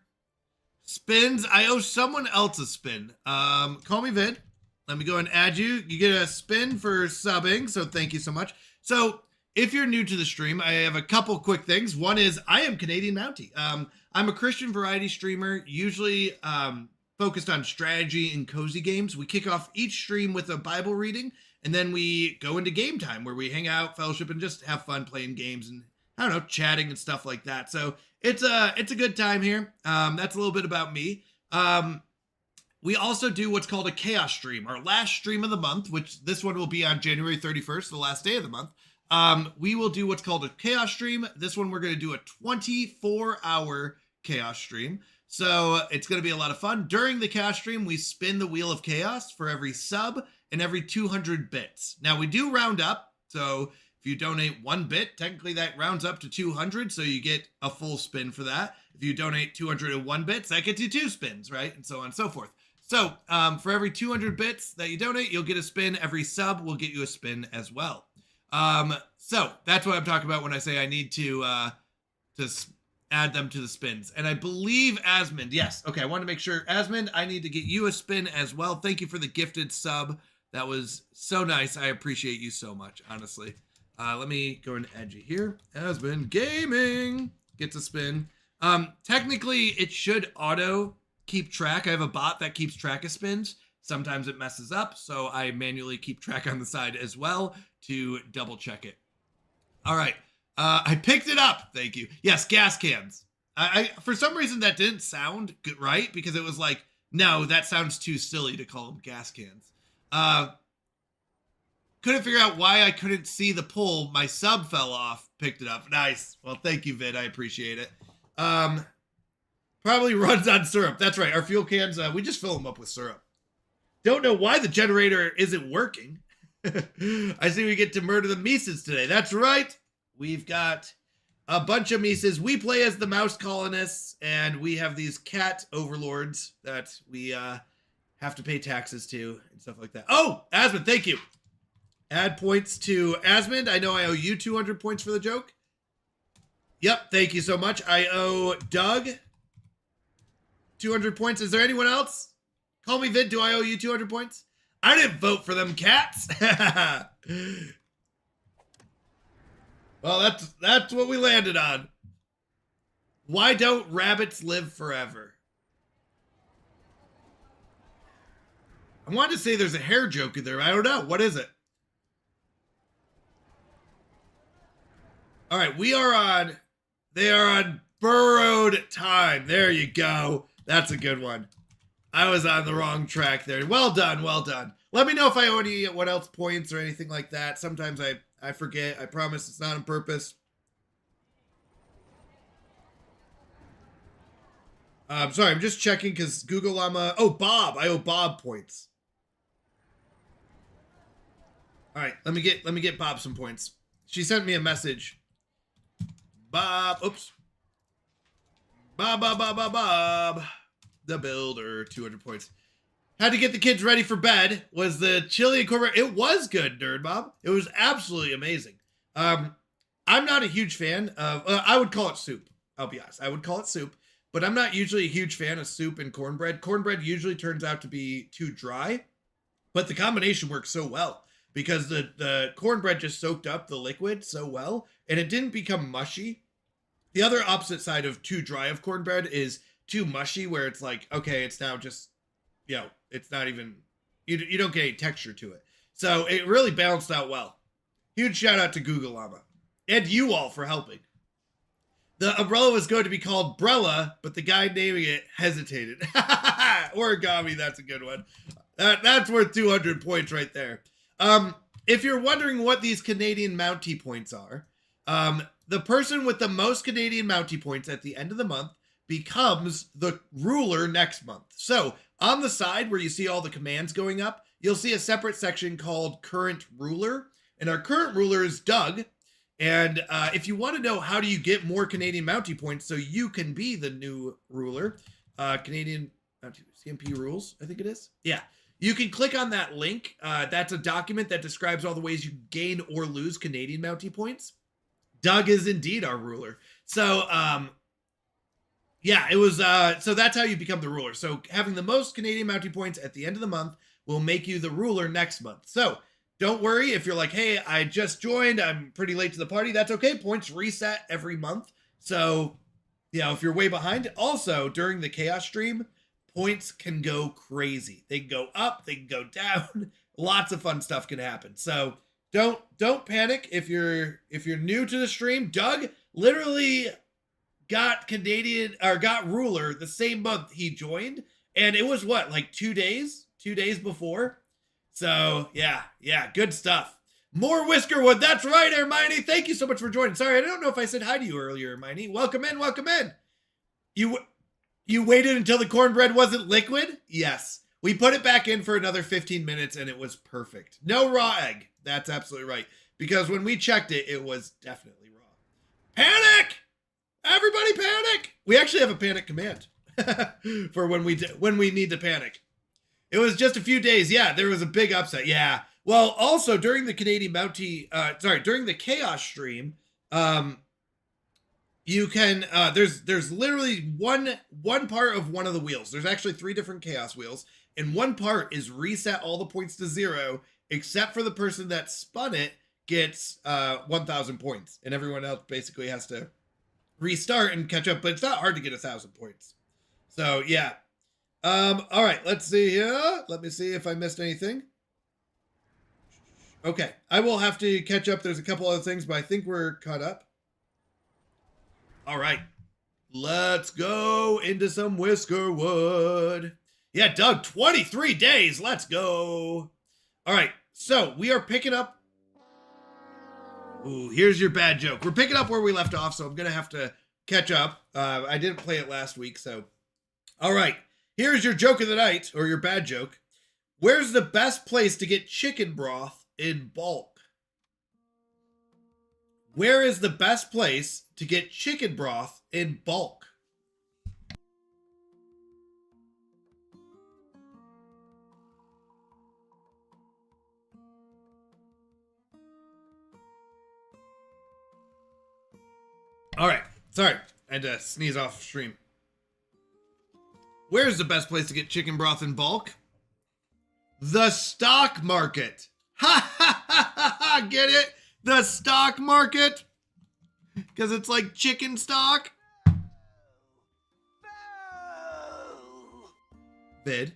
spins. I owe someone else a spin. Call me Vid. Let me go and add you. You get a spin for subbing, so thank you so much. So if you're new to the stream, I have a couple quick things. One is I am Canadian Mountie. I'm a Christian variety streamer, usually focused on strategy and cozy games. We kick off each stream with a Bible reading, and then we go into game time where we hang out, fellowship, and just have fun playing games and, I don't know, chatting and stuff like that. So it's a good time here. That's a little bit about me. We also do what's called a chaos stream, our last stream of the month, which this one will be on January 31st, the last day of the month. We will do what's called a chaos stream. This one, we're going to do a 24-hour chaos stream. So it's going to be a lot of fun. During the chaos stream, we spin the wheel of chaos for every sub and every 200 bits. Now, we do round up. So if you donate 1 bit, technically that rounds up to 200. So you get a full spin for that. If you donate 201 bits, that gets you 2 spins, right? And so on and so forth. So for every 200 bits that you donate, you'll get a spin. Every sub will get you a spin as well. So that's what I'm talking about when I say I need to add them to the spins. And I believe Asmund, yes. Okay, I want to make sure. Asmund, I need to get you a spin as well. Thank you for the gifted sub. That was so nice. I appreciate you so much, honestly. Let me go and add you here. Asmund Gaming gets a spin. Technically, it should auto keep track. I have a bot that keeps track of spins. Sometimes it messes up, so I manually keep track on the side as well to double check it. All right. I picked it up. Thank you. Yes, gas cans. I for some reason that didn't sound good, right? Because it was like, no, that sounds too silly to call them gas cans. Couldn't figure out why I couldn't see the pull. My sub fell off. Picked it up. Nice. Well, thank you, Vid. I appreciate it. Probably runs on syrup. That's right. Our fuel cans, we just fill them up with syrup. Don't know why the generator isn't working. I see we get to murder the Mises today. That's right. We've got a bunch of Mises. We play as the mouse colonists, and we have these cat overlords that we have to pay taxes to and stuff like that. Oh, Asmund, thank you. Add points to Asmund. I know I owe you 200 points for the joke. Yep, thank you so much. I owe Doug 200 points. Is there anyone else? Call me Vid. Do I owe you 200 points? I didn't vote for them cats. Well, that's what we landed on. Why don't rabbits live forever? I wanted to say there's a hair joke in there. I don't know. What is it? All right, they are on borrowed time. There you go. That's a good one. I was on the wrong track there. Well done, well done. Let me know if I owe anyone else points or anything like that. Sometimes I forget. I promise it's not on purpose. I'm sorry, I'm just checking because Google Llama. Oh, Bob. I owe Bob points. All right, let me get Bob some points. She sent me a message. Bob, oops. Bob. The builder, 200 points. Had to get the kids ready for bed. Was the chili and cornbread? It was good, Nerd Bob. It was absolutely amazing. I'm not a huge fan of, I would call it soup. I'll be honest. I would call it soup, but I'm not usually a huge fan of soup and cornbread. Cornbread usually turns out to be too dry, but the combination works so well because the cornbread just soaked up the liquid so well and it didn't become mushy. The other opposite side of too dry of cornbread is too mushy, where it's like, okay, it's now just, it's not even, you don't get any texture to it. So it really balanced out well. Huge shout out to Google Llama and you all for helping. The umbrella was going to be called Brella, but the guy naming it hesitated. Origami, that's a good one. That's worth 200 points right there. If you're wondering what these Canadian Mountie points are, the person with the most Canadian Mountie points at the end of the month becomes the ruler next month. So on the side where you see all the commands going up, you'll see a separate section called Current Ruler. And our current ruler is Doug. And if you want to know how do you get more Canadian Mountie points so you can be the new ruler, Canadian CMP rules, I think it is. Yeah. You can click on that link. That's a document that describes all the ways you gain or lose Canadian Mountie points. Doug is indeed our ruler. So, yeah, it was, so that's how you become the ruler. So having the most Canadian Mountie points at the end of the month will make you the ruler next month. So don't worry if you're like, hey, I just joined, I'm pretty late to the party. That's okay. Points reset every month. So, if you're way behind. Also, during the Chaos stream, points can go crazy. They can go up, they can go down. Lots of fun stuff can happen. So don't panic if you're new to the stream. Doug literally got ruler the same month he joined, and it was like 2 days before. So yeah, good stuff. More Whiskerwood. That's right, Hermione. Thank you so much for joining. Sorry, I don't know if I said hi to you earlier, Hermione. Welcome in. You waited until the cornbread wasn't liquid? Yes. We put it back in for another 15 minutes and it was perfect. No raw egg. That's absolutely right. Because when we checked it, it was definitely raw. Panic! Everybody panic! We actually have a panic command for when we need to panic. It was just a few days. Yeah, there was a big upset. Yeah. Well, also during the Canadian Mountie, during the Chaos stream, you can, there's literally one part of one of the wheels. There's actually 3 different Chaos wheels, and one part is reset all the points to 0, except for the person that spun it gets 1,000 points, and everyone else basically has to restart and catch up, but it's not hard to get 1,000 points. So, yeah. All right, let's see here. Let me see if I missed anything. Okay, I will have to catch up. There's a couple other things, but I think we're caught up. All right, let's go into some Whiskerwood. Yeah, Doug, 23 days. Let's go. All right, so we are picking up. Ooh, here's your bad joke. We're picking up where we left off, so I'm going to have to catch up. I didn't play it last week, so. All right, here's your joke of the night, or your bad joke. Where's the best place to get chicken broth in bulk? Where is the best place to get chicken broth in bulk? All right. Sorry. I had to sneeze off stream. Where's the best place to get chicken broth in bulk? The stock market. Ha ha ha ha ha. Get it? The stock market. Because it's like chicken stock. Vid,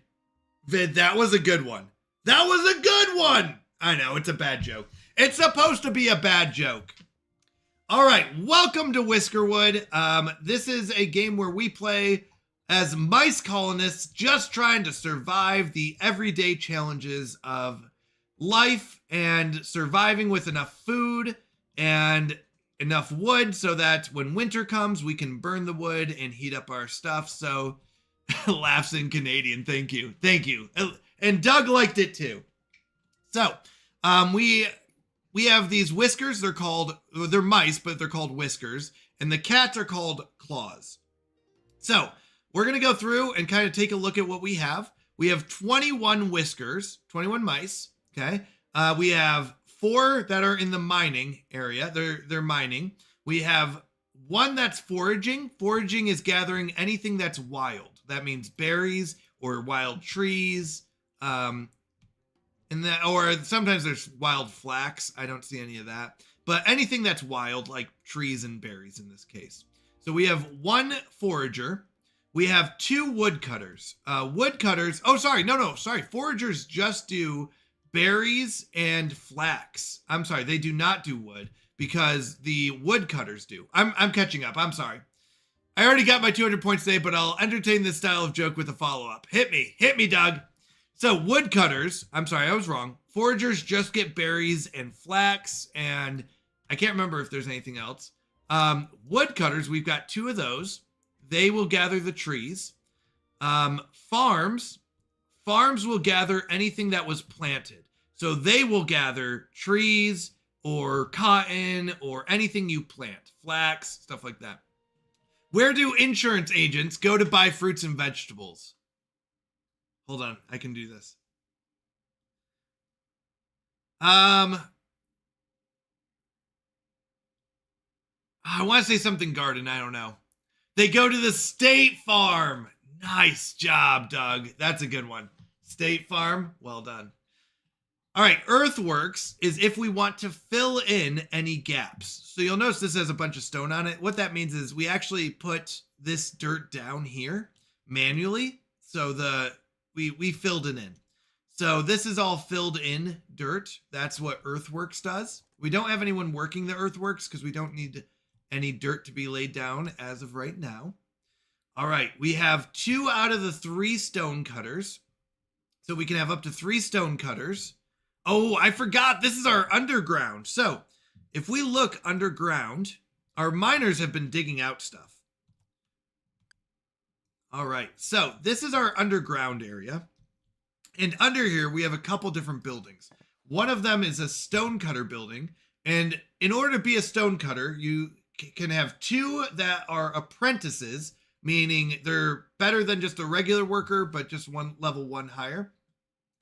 that was a good one. That was a good one. I know, it's a bad joke. It's supposed to be a bad joke. All right, welcome to Whiskerwood. This is a game where we play as mice colonists just trying to survive the everyday challenges of life and surviving with enough food and enough wood so that when winter comes, we can burn the wood and heat up our stuff. So, laughs in Canadian. Thank you. And Doug liked it too. So, we have these whiskers. They're mice, but they're called whiskers. And the cats are called claws. So, we're going to go through and kind of take a look at what we have. We have 21 whiskers, 21 mice. Okay. We have 4 that are in the mining area. They're mining. We have 1 that's foraging. Foraging is gathering anything that's wild. That means berries or wild trees. And And that, or sometimes there's wild flax. I don't see any of that. But anything that's wild, like trees and berries in this case. So we have 1 forager. We have 2 woodcutters. Woodcutters, oh, sorry, no, sorry. Foragers just do berries and flax. I'm sorry, they do not do wood because the woodcutters do. I'm catching up, I'm sorry. I already got my 200 points today, but I'll entertain this style of joke with a follow-up. Hit me, Doug. So woodcutters, I'm sorry, I was wrong. Foragers just get berries and flax, and I can't remember if there's anything else. Woodcutters, we've got 2 of those. They will gather the trees. Farms will gather anything that was planted. So they will gather trees or cotton or anything you plant, flax, stuff like that. Where do insurance agents go to buy fruits and vegetables? Hold on, I can do this. I want to say something garden, I don't know. They go to the State Farm. Nice job, Doug. That's a good one. State Farm, well done. All right, earthworks is if we want to fill in any gaps. So you'll notice this has a bunch of stone on it. What that means is we actually put this dirt down here manually. So we filled it in. So this is all filled in dirt. That's what earthworks does. We don't have anyone working the earthworks because we don't need any dirt to be laid down as of right now. All right, we have 2 out of the 3 stone cutters. So we can have up to 3 stone cutters. Oh, I forgot. This is our underground. So if we look underground, our miners have been digging out stuff. All right, so this is our underground area. And under here, we have a couple different buildings. One of them is a stonecutter building. And in order to be a stonecutter, you can have 2 that are apprentices, meaning they're better than just a regular worker, but just level 1 higher.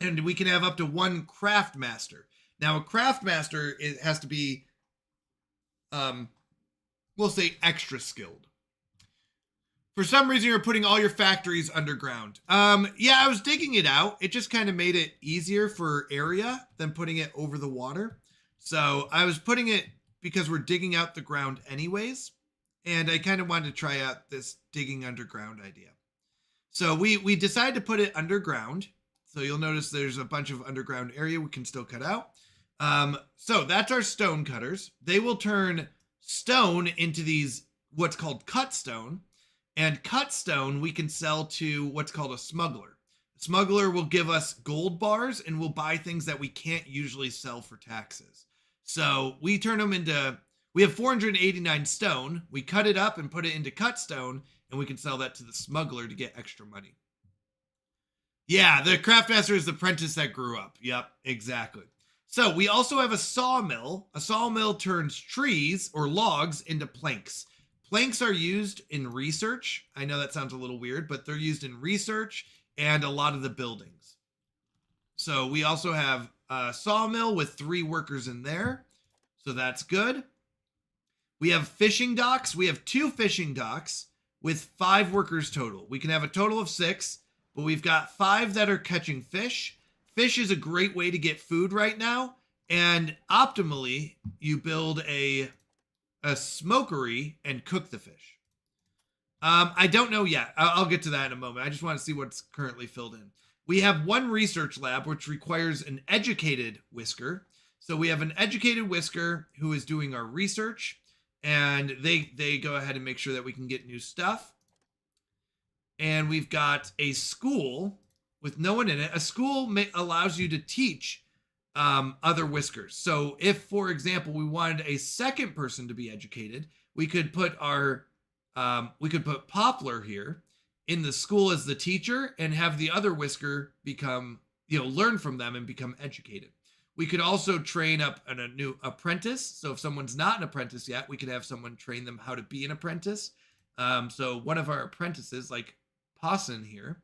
And we can have up to 1 craft master. Now, a craft master, it has to be, we'll say extra skilled. For some reason, you're putting all your factories underground. Yeah, I was digging it out. It just kind of made it easier for area than putting it over the water. So I was putting it because we're digging out the ground anyways. And I kind of wanted to try out this digging underground idea. So we decided to put it underground. So you'll notice there's a bunch of underground area we can still cut out. So that's our stone cutters. They will turn stone into these, what's called cut stone. And cut stone we can sell to what's called a smuggler. A smuggler will give us gold bars and we'll buy things that we can't usually sell for taxes. So we turn them into, we have 489 stone. We cut it up and put it into cut stone and we can sell that to the smuggler to get extra money. Yeah, the craftmaster is the apprentice that grew up. Yep, exactly. So we also have a sawmill. A sawmill turns trees or logs into planks. Planks are used in research. I know that sounds a little weird, but they're used in research and a lot of the buildings. So we also have a sawmill with 3 workers in there. So that's good. We have fishing docks. We have 2 fishing docks with 5 workers total. We can have a total of 6, but we've got 5 that are catching fish. Fish is a great way to get food right now. And optimally, you build a smokery and cook the fish. I don't know yet. I'll get to that in a moment. I just want to see what's currently filled in. We have 1 research lab, which requires an educated whisker. So we have an educated whisker who is doing our research, and they go ahead and make sure that we can get new stuff. And we've got a school with no one in it. A school allows you to teach other whiskers. So if, for example, we wanted a second person to be educated, we could put Poplar here in the school as the teacher and have the other whisker become, learn from them and become educated. We could also train up a new apprentice. So if someone's not an apprentice yet, we could have someone train them how to be an apprentice. So one of our apprentices, like Posson here,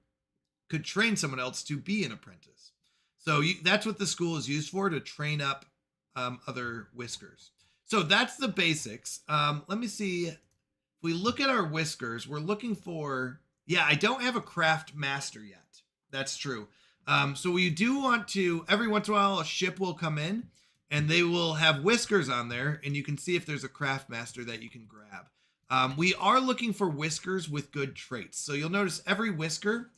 could train someone else to be an apprentice. So that's what the school is used for, to train up other whiskers. So that's the basics. Let me see. If we look at our whiskers, we're looking for, I don't have a craft master yet. That's true. So we do want to, every once in a while, a ship will come in and they will have whiskers on there, and you can see if there's a craft master that you can grab. We are looking for whiskers with good traits. So you'll notice every whisker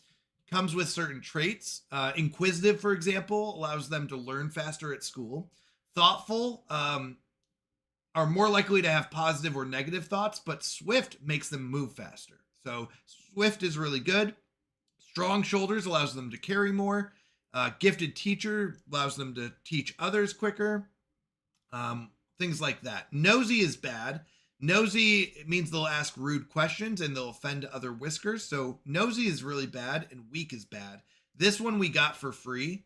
comes with certain traits. Inquisitive, for example, allows them to learn faster at school. Thoughtful are more likely to have positive or negative thoughts, but swift makes them move faster. So swift is really good. Strong shoulders allows them to carry more. Gifted teacher allows them to teach others quicker. Things like that. Nosy is bad. Nosy means they'll ask rude questions and they'll offend other whiskers. So nosy is really bad and weak is bad. This one we got for free.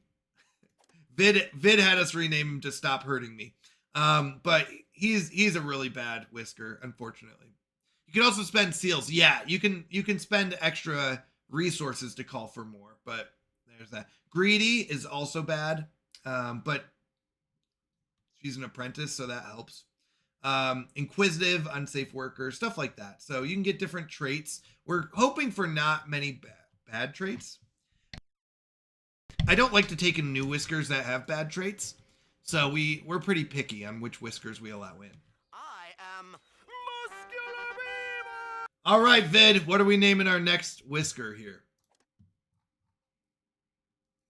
Vid had us rename him to stop hurting me. But he's a really bad whisker, unfortunately. You can also spend seals. Yeah, you can spend extra resources to call for more, but there's that. Greedy is also bad, but she's an apprentice, so that helps. Inquisitive, unsafe worker, stuff like that. So you can get different traits. We're hoping for not many bad traits. I don't like to take in new whiskers that have bad traits, so we're pretty picky on which whiskers we allow in. I am Muscular Beaver! All right, Vid, what are we naming our next whisker here?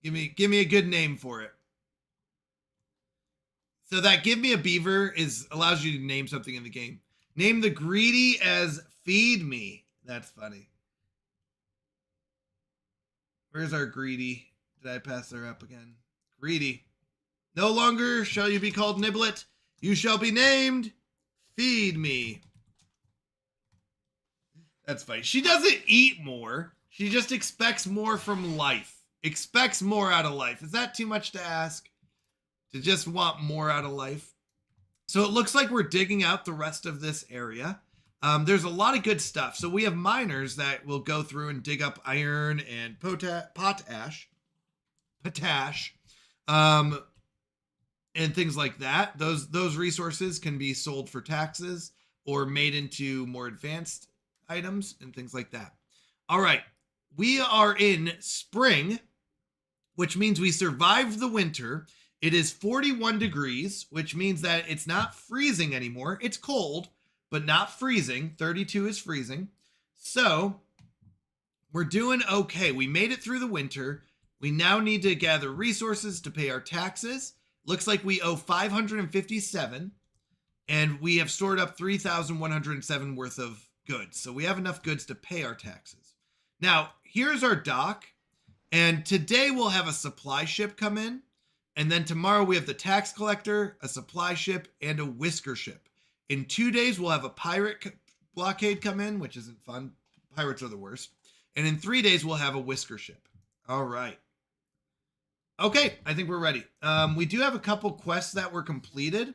Give me a good name for it. So that give me a beaver allows you to name something in the game. Name the greedy as feed me. That's funny. Where's our greedy? Did I pass her up again? Greedy. No longer shall you be called Niblet. You shall be named Feed Me. That's funny. She doesn't eat more. She just expects more from life. Expects more out of life. Is that too much to ask? To just want more out of life? So it looks like we're digging out the rest of this area. There's a lot of good stuff. So we have miners that will go through and dig up iron and potash, and things like that. Those resources can be sold for taxes or made into more advanced items and things like that. All right, we are in spring, which means we survived the winter. It is 41 degrees, which means that it's not freezing anymore. It's cold, but not freezing. 32 is freezing. So we're doing okay. We made it through the winter. We now need to gather resources to pay our taxes. Looks like we owe 557, and we have stored up 3,107 worth of goods. So we have enough goods to pay our taxes. Now, here's our dock, and today we'll have a supply ship come in, and then tomorrow we have the tax collector, a supply ship, and a whisker ship. In 2 days, we'll have a pirate blockade come in, which isn't fun. Pirates are the worst. And in 3 days, we'll have a whisker ship. All right. Okay, I think we're ready. We do have a couple quests that were completed.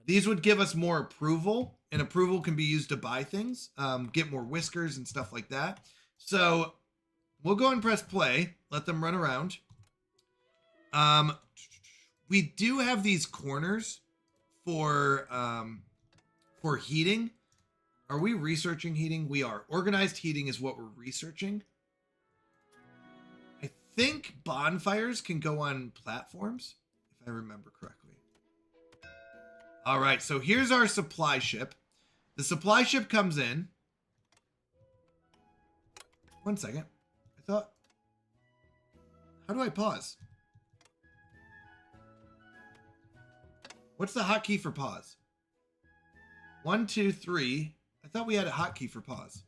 These would give us more approval, and approval can be used to buy things, get more whiskers and stuff like that. So we'll go and press play, let them run around. We do have these corners for heating. Are we researching heating? We are. Organized heating is what we're researching. I think bonfires can go on platforms, if I remember correctly. All right, so here's our supply ship. The supply ship comes in. 1 second. I thought... How do I pause? What's the hotkey for pause? 1, 2, 3. I thought we had a hotkey for pause.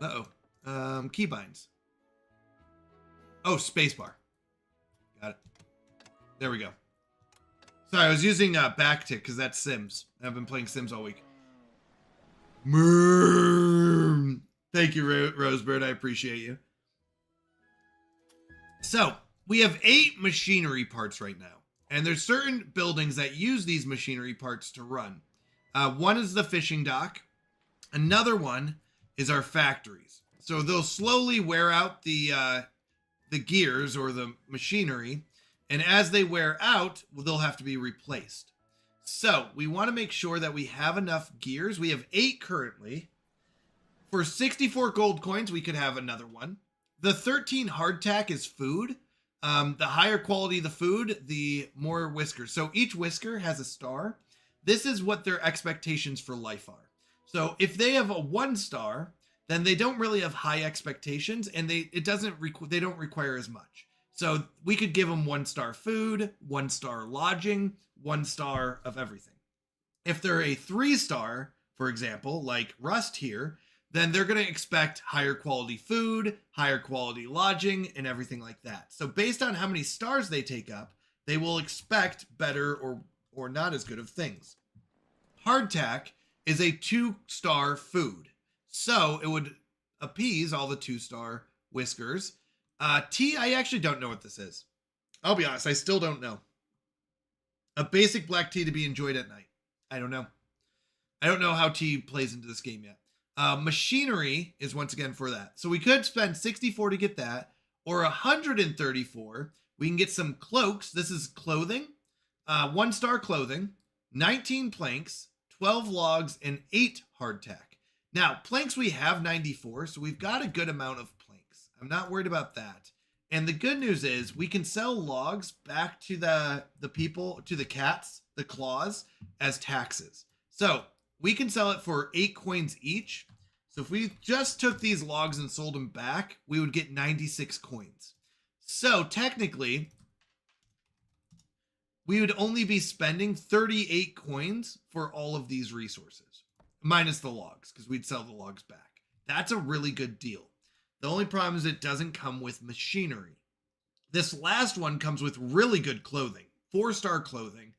Uh-oh. Keybinds. Oh, spacebar. Got it. There we go. Sorry, I was using backtick because that's Sims. I've been playing Sims all week. Thank you, Rosebird. I appreciate you. So, we have 8 machinery parts right now. And there's certain buildings that use these machinery parts to run. One is the fishing dock. Another one is our factories. So they'll slowly wear out the gears or the machinery. And as they wear out, they'll have to be replaced. So we want to make sure that we have enough gears. We have 8 currently. For 64 gold coins, we could have another one. the 13 hardtack is food. The higher quality the food, the more whiskers. So each whisker has a star. This is what their expectations for life are. So if they have a 1 star, then they don't really have high expectations, and they don't require as much. So we could give them 1 star food, 1 star lodging, 1 star of everything. If they're a 3 star, for example, like Rust here, then they're going to expect higher quality food, higher quality lodging, and everything like that. So based on how many stars they take up, they will expect better or not as good of things. Hardtack is a 2-star food, so it would appease all the 2-star whiskers. Tea, I actually don't know what this is. I'll be honest, I still don't know. A basic black tea to be enjoyed at night. I don't know. I don't know how tea plays into this game yet. Machinery is once again for that. So we could spend 64 to get that, or 134. We can get some cloaks. This is clothing. 1-star clothing, 19 planks, 12 logs, and 8 hardtack. Now, planks we have 94, so we've got a good amount of planks. I'm not worried about that. And the good news is we can sell logs back to the people, to the cats, the claws, as taxes. So we can sell it for 8 coins each. So if we just took these logs and sold them back, we would get 96 coins. So technically, we would only be spending 38 coins for all of these resources, minus the logs, because we'd sell the logs back. That's a really good deal. The only problem is it doesn't come with machinery. This last one comes with really good clothing, 4-star clothing,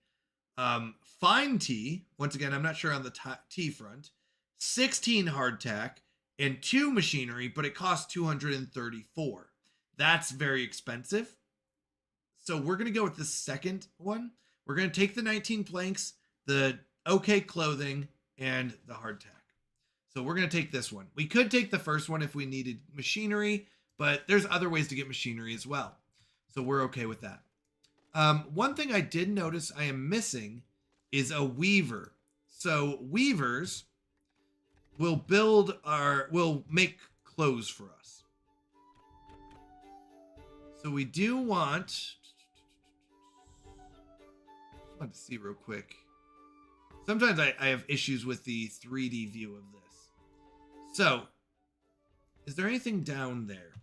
fine tea. Once again, I'm not sure on the tea front. 16 hardtack and 2 machinery, but it costs 234. That's very expensive. So we're going to go with the second one. We're going to take the 19 planks, the okay clothing, and the hardtack. So we're going to take this one. We could take the first one if we needed machinery, but there's other ways to get machinery as well. So we're okay with that. One thing I did notice I am missing is a weaver. So weavers will make clothes for us. So we do want to see real quick. Sometimes I have issues with the 3D view of this. So, is there anything down there?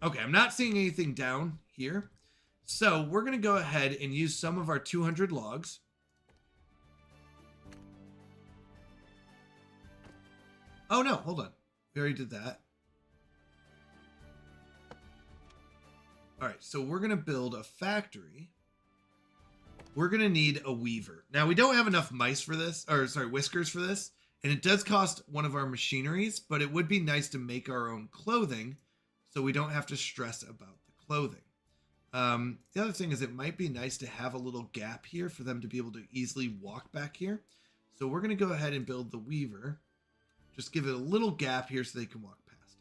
Okay, I'm not seeing anything down here. So we're going to go ahead and use some of our 200 logs. Oh no, hold on. We already did that. All right, so we're going to build a factory. We're going to need a weaver. Now, we don't have enough mice for this, or sorry, whiskers for this, and it does cost one of our machineries, but it would be nice to make our own clothing so we don't have to stress about the clothing. The other thing is it might be nice to have a little gap here for them to be able to easily walk back here. So we're going to go ahead and build the weaver. Just give it a little gap here so they can walk past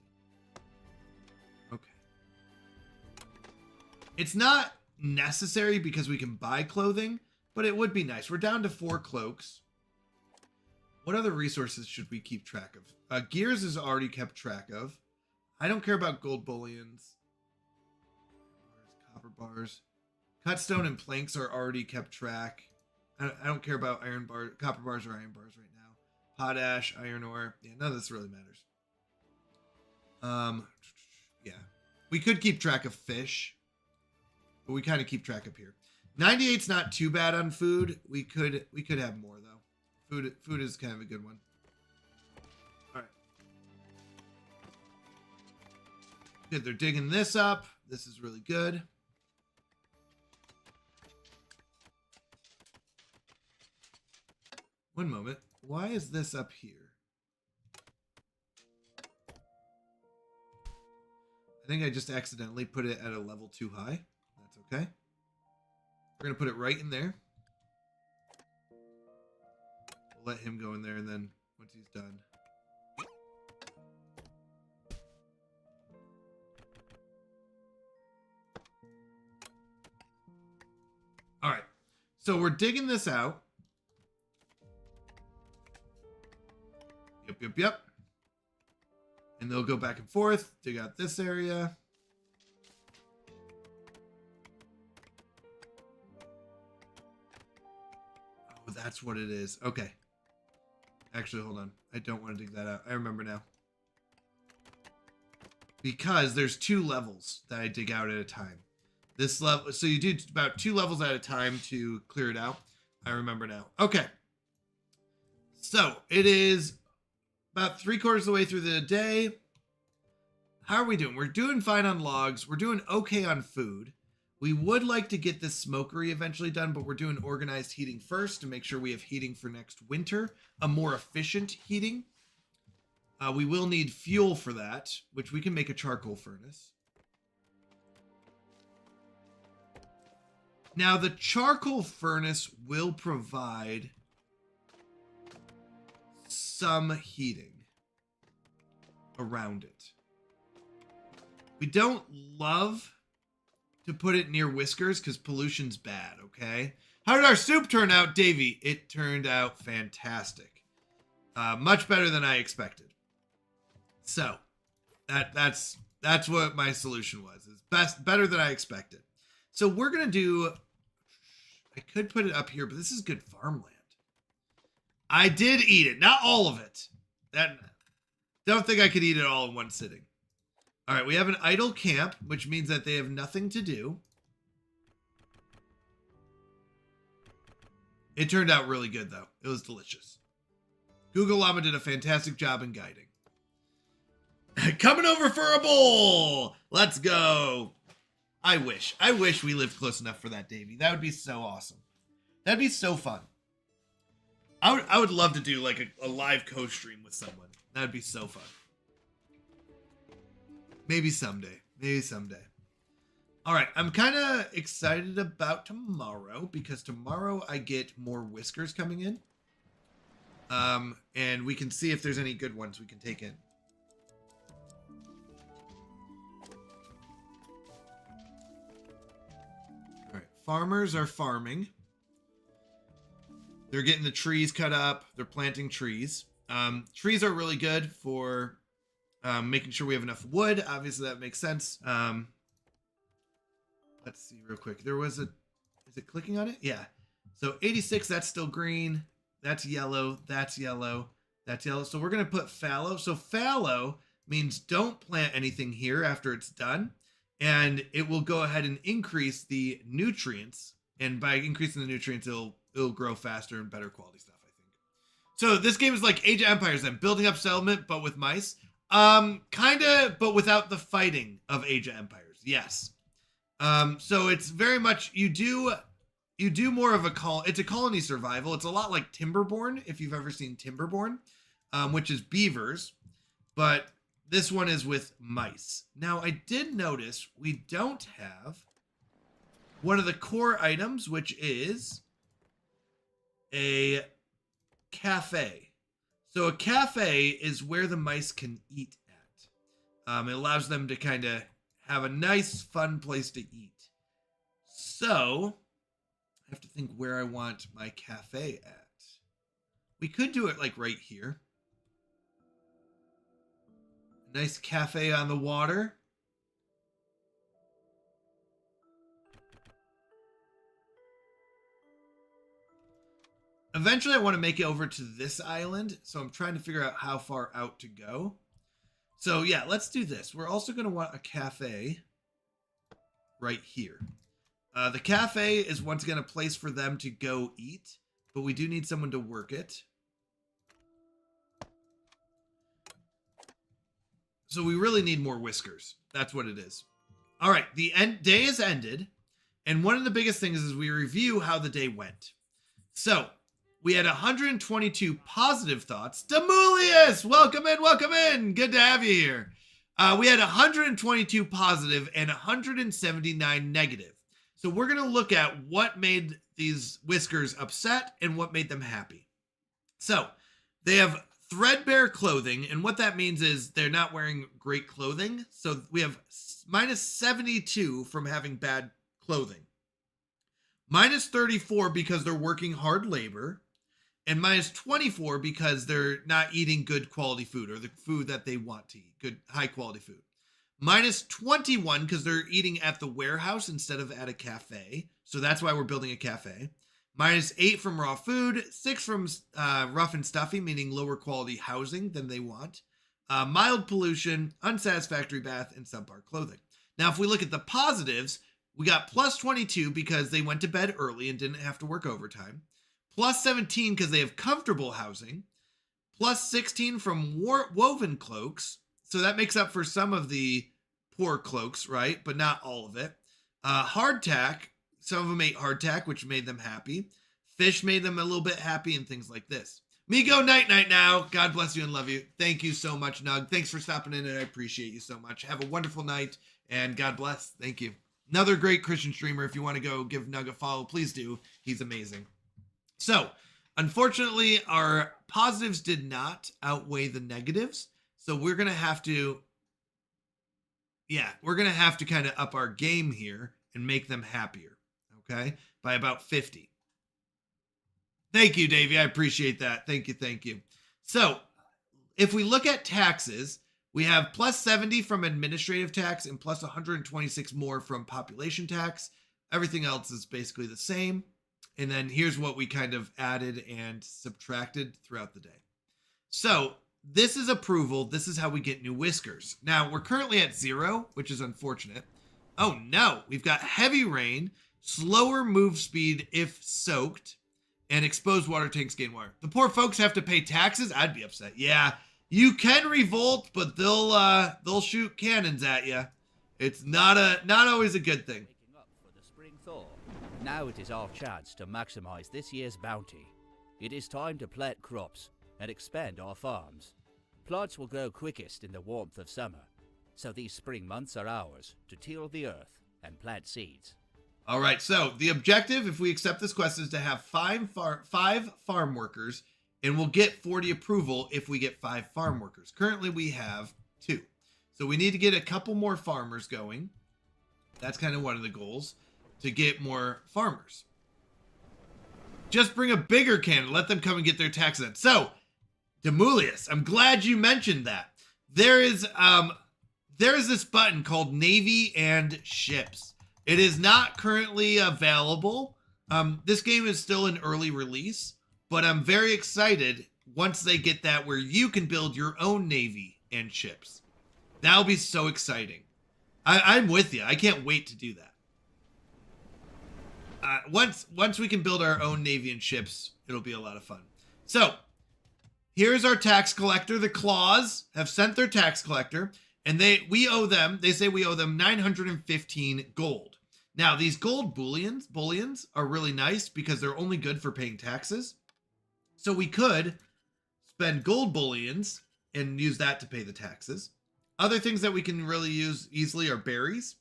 it. Okay. It's not necessary because we can buy clothing, but it would be nice. We're down to 4 cloaks. What other resources should we keep track of? Gears is already kept track of. I don't care about gold bullions. Copper bars. Cut stone and planks are already kept track. I don't care about copper bars or iron bars right now. Potash, iron ore. Yeah, none of this really matters. Yeah. We could keep track of fish, but we kind of keep track up here. 98's not too bad on food. We could have more though. Food is kind of a good one. All right. Good, they're digging this up. This is really good. One moment. Why is this up here? I think I just accidentally put it at a level too high. That's okay. We're going to put it right in there. We'll let him go in there, and then once he's done. All right. So we're digging this out. You Yep. And they'll go back and forth, dig out this area. Oh, that's what it is. Okay. Actually, hold on. I don't want to dig that out. I remember now. Because there's 2 levels that I dig out at a time. This level, so you do about 2 levels at a time to clear it out. I remember now. Okay. So it is about 3/4 of the way through the day. How are we doing? We're doing fine on logs. We're doing okay on food. We would like to get this smokery eventually done, but we're doing organized heating first to make sure we have heating for next winter, a more efficient heating. We will need fuel for that, which we can make a charcoal furnace. Now, the charcoal furnace will provide some heating around it. We don't love to put it near whiskers because pollution's bad, okay? How did our soup turn out, Davey? It turned out fantastic. Much better than I expected. So, that's what my solution was. It's better than I expected. So we're going to do... I could put it up here, but this is good farmland. I did eat it. Not all of it. Don't think I could eat it all in one sitting. All right, we have an idle camp, which means that they have nothing to do. It turned out really good, though. It was delicious. Google Llama did a fantastic job in guiding. Coming over for a bowl! Let's go. I wish we lived close enough for that, Davey. That would be so awesome. That'd be so fun. I would love to do like a live co-stream with someone. That'd be so fun. Maybe someday. All right, I'm kind of excited about tomorrow because tomorrow I get more whiskers coming in. And we can see if there's any good ones we can take in. All right, farmers are farming. They're getting the trees cut up. They're planting trees. Trees are really good for making sure we have enough wood. Obviously, that makes sense. Let's see real quick. There was is it clicking on it? Yeah. So 86, that's still green. That's yellow. That's yellow. That's yellow. So we're going to put fallow. So fallow means don't plant anything here after it's done. And it will go ahead and increase the nutrients. And by increasing the nutrients, it'll grow faster and better quality stuff, I think. So this game is like Age of Empires then, building up settlement, but with mice. Kind of, but without the fighting of Age of Empires. Yes. So it's very much, you do more of it's a colony survival. It's a lot like Timberborn, if you've ever seen Timberborn, which is beavers, but this one is with mice. Now, I did notice we don't have one of the core items, which is a cafe. So a cafe is where the mice can eat at. It allows them to kind of have a nice, fun place to eat. So I have to think where I want my cafe at. We could do it like right here. A nice cafe on the water. Eventually, I want to make it over to this island, so I'm trying to figure out how far out to go. So yeah, let's do this. We're also going to want a cafe right here. The cafe is once again a place for them to go eat, but we do need someone to work it. So we really need more whiskers. That's what it is. All right, the day is ended, and one of the biggest things is we review how the day went. So we had 122 positive thoughts. Demulius, welcome in. Good to have you here. We had 122 positive and 179 negative. So we're going to look at what made these whiskers upset and what made them happy. So they have threadbare clothing, and what that means is they're not wearing great clothing. So we have minus 72 from having bad clothing. Minus 34 because they're working hard labor. and minus 24 because they're not eating good quality food or the food that they want to eat, good high quality food. Minus 21 because they're eating at the warehouse instead of at a cafe. So that's why we're building a cafe. Minus 8 from raw food, 6 from rough and stuffy, meaning lower quality housing than they want. Mild pollution, unsatisfactory bath, and subpar clothing. Now, if we look at the positives, we got plus 22 because they went to bed early and didn't have to work overtime. Plus 17 because they have comfortable housing. Plus 16 from woven cloaks. So that makes up for some of the poor cloaks, right? But not all of it. Hardtack. Some of them ate hardtack, which made them happy. Fish made them a little bit happy and things like this. Me go night now. God bless you and love you. Thank you so much, Nug. Thanks for stopping in, and I appreciate you so much. Have a wonderful night, and God bless. Thank you. Another great Christian streamer. If you want to go give Nug a follow, please do. He's amazing. So, unfortunately, our positives did not outweigh the negatives. So we're going to have to, kind of up our game here and make them happier. Okay? By about 50. Thank you, Davey. I appreciate that. Thank you. So, if we look at taxes, we have plus 70 from administrative tax and plus 126 more from population tax. Everything else is basically the same. And then here's what we kind of added and subtracted throughout the day. So, this is approval. This is how we get new whiskers. Now, we're currently at 0, which is unfortunate. Oh no, we've got heavy rain, slower move speed if soaked, and exposed water tanks gain water. The poor folks have to pay taxes? I'd be upset. Yeah, you can revolt, but they'll shoot cannons at you. It's not always a good thing. Making up for the spring thaw. Now it is our chance to maximize this year's bounty. It is time to plant crops and expand our farms. Plants will grow quickest in the warmth of summer, so these spring months are ours to till the earth and plant seeds. All right, so the objective, if we accept this quest, is to have five farm workers, and we'll get 40 approval if we get 5 farm workers. Currently, we have 2. So we need to get a couple more farmers going. That's kind of one of the goals, to get more farmers. Just bring a bigger cannon. Let them come and get their taxes in. So, Demulius, I'm glad you mentioned that. There is this button called Navy and Ships. It is not currently available. This game is still in early release, but I'm very excited once they get that where you can build your own Navy and ships. That'll be so exciting. I'm with you. I can't wait to do that. Once we can build our own Navy and ships, it'll be a lot of fun. So, here's our tax collector. The Claws have sent their tax collector, and they say we owe them 915 gold. Now, these gold bullions are really nice because they're only good for paying taxes. So we could spend gold bullions and use that to pay the taxes. Other things that we can really use easily are berries.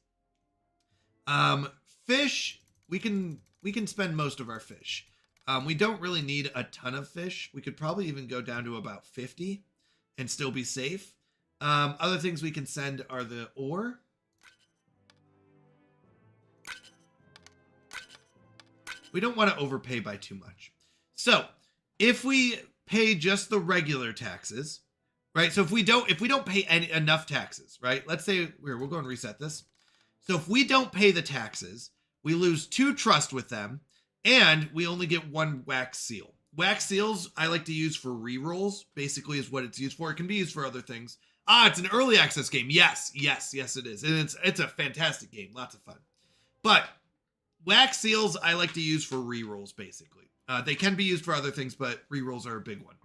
Fish, we can spend most of our fish. We don't really need a ton of fish. We could probably even go down to about 50 and still be safe. Other things we can send are the ore. We don't want to overpay by too much. So if we pay just the regular taxes, right? So if we don't pay enough taxes, right? Let's say we'll go and reset this. So if we don't pay the taxes, we lose 2 trust with them, and we only get 1 wax seal. Wax seals I like to use for rerolls, basically is what it's used for. It can be used for other things. It's an early access game. Yes, it is. And it's a fantastic game. Lots of fun. But wax seals I like to use for rerolls, basically. They can be used for other things, but rerolls are a big one.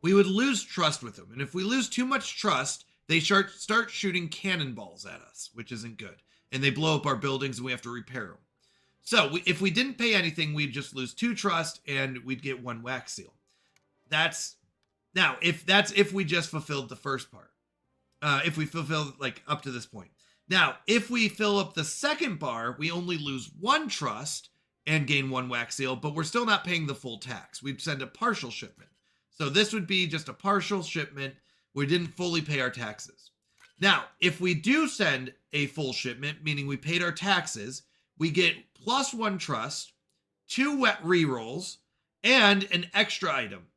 We would lose trust with them. And if we lose too much trust, they start shooting cannonballs at us, which isn't good. And they blow up our buildings and we have to repair them. So if we didn't pay anything, we'd just lose 2 trust and we'd get 1 wax seal. If we just fulfilled the first part. If we fulfilled up to this point. Now, if we fill up the second bar, we only lose 1 trust and gain 1 wax seal, but we're still not paying the full tax. We'd send a partial shipment. So this would be just a partial shipment. We didn't fully pay our taxes. Now, if we do send a full shipment, meaning we paid our taxes, we get plus 1 trust, 2 wet rerolls, and an extra item.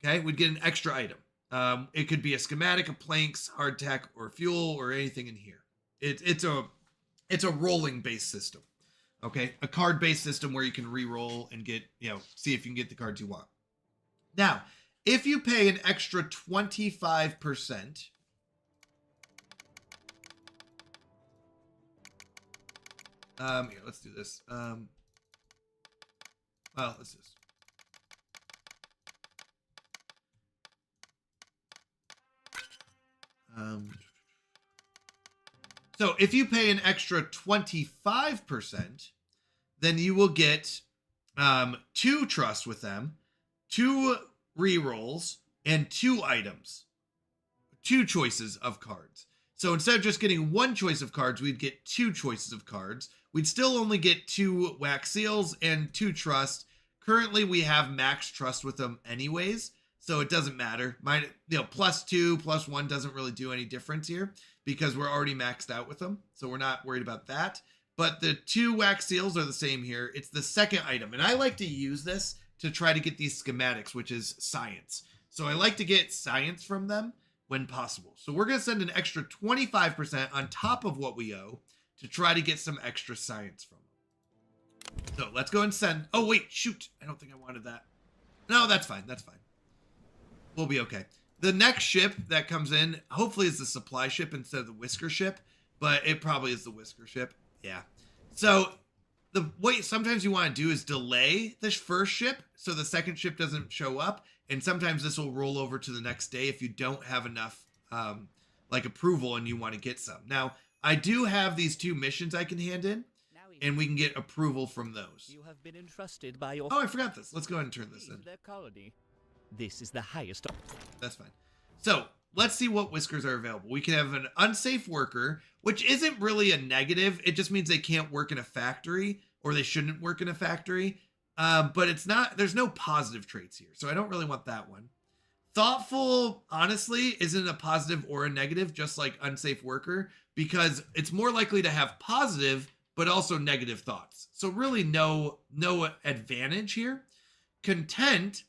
Okay, we'd get an extra item. It could be a schematic of planks, hardtack, or fuel, or anything in here. It's a rolling based system. Okay, a card based system where you can re-roll and get, see if you can get the cards you want. Now, if you pay an extra 25%, here, let's do this. Well, let's just. So if you pay an extra 25%, then you will get 2 trust with them, 2 rerolls, and 2 items. 2 choices of cards. So instead of just getting 1 choice of cards, we'd get 2 choices of cards. We'd still only get 2 wax seals and 2 trust. Currently, we have max trust with them anyways, so it doesn't matter. +2, +1 doesn't really do any difference here because we're already maxed out with them, so we're not worried about that. But the 2 wax seals are the same here. It's the second item, and I like to use this to try to get these schematics, which is science. So I like to get science from them when possible. So we're going to send an extra 25% on top of what we owe to try to get some extra science from them. So let's go and send. Oh, wait, shoot. I don't think I wanted that. No, that's fine. That's fine. We'll be okay. The next ship that comes in, hopefully is the supply ship instead of the whisker ship, but it probably is the whisker ship. Yeah. So what sometimes you want to do is delay this first ship so the second ship doesn't show up. And sometimes this will roll over to the next day if you don't have enough approval and you want to get some. Now, I do have these 2 missions I can hand in, and we can get approval from those. You have been entrusted by your... Oh, I forgot this. Let's go ahead and turn this in. Their colony. This is the highest... That's fine. So, let's see what whiskers are available. We can have an unsafe worker, which isn't really a negative. It just means they can't work in a factory, or they shouldn't work in a factory. But it's not, there's no positive traits here, so I don't really want that one. Thoughtful, honestly, isn't a positive or a negative, just like unsafe worker, because it's more likely to have positive, but also negative thoughts. So really no advantage here. Content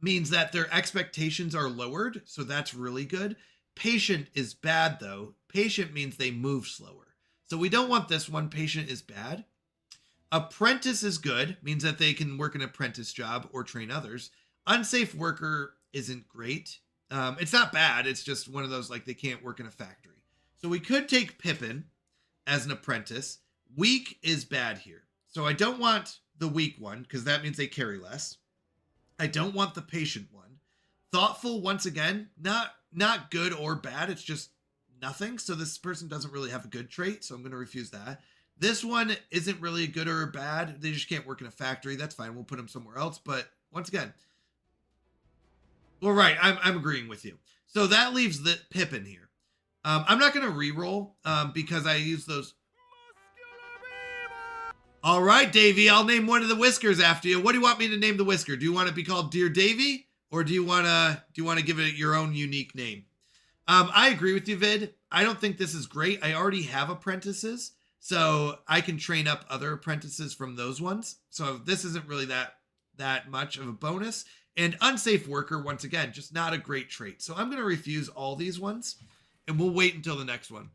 means that their expectations are lowered, so that's really good. Patient is bad, though. Patient means they move slower. So we don't want this one. Patient is bad. Apprentice is good, means that they can work an apprentice job or train others. Unsafe worker isn't great. It's not bad. It's just one of those, like, they can't work in a factory. So we could take Pippin as an apprentice. Weak is bad here. So I don't want the weak one, because that means they carry less. I don't want the patient one. Thoughtful, once again, not good or bad. It's just nothing. So this person doesn't really have a good trait, so I'm going to refuse that. This one isn't really a good or a bad. They just can't work in a factory. That's fine. We'll put them somewhere else. But once again, well, right. I'm agreeing with you. So that leaves the Pippin here. I'm not going to re-roll because I use those. All right, Davey, I'll name one of the whiskers after you. What do you want me to name the whisker? Do you want it to be called Dear Davey, or do you want to give it your own unique name? I agree with you, Vid. I don't think this is great. I already have apprentices, so I can train up other apprentices from those ones. So this isn't really that much of a bonus. And unsafe worker, once again, just not a great trait. So I'm going to refuse all these ones, and we'll wait until the next one.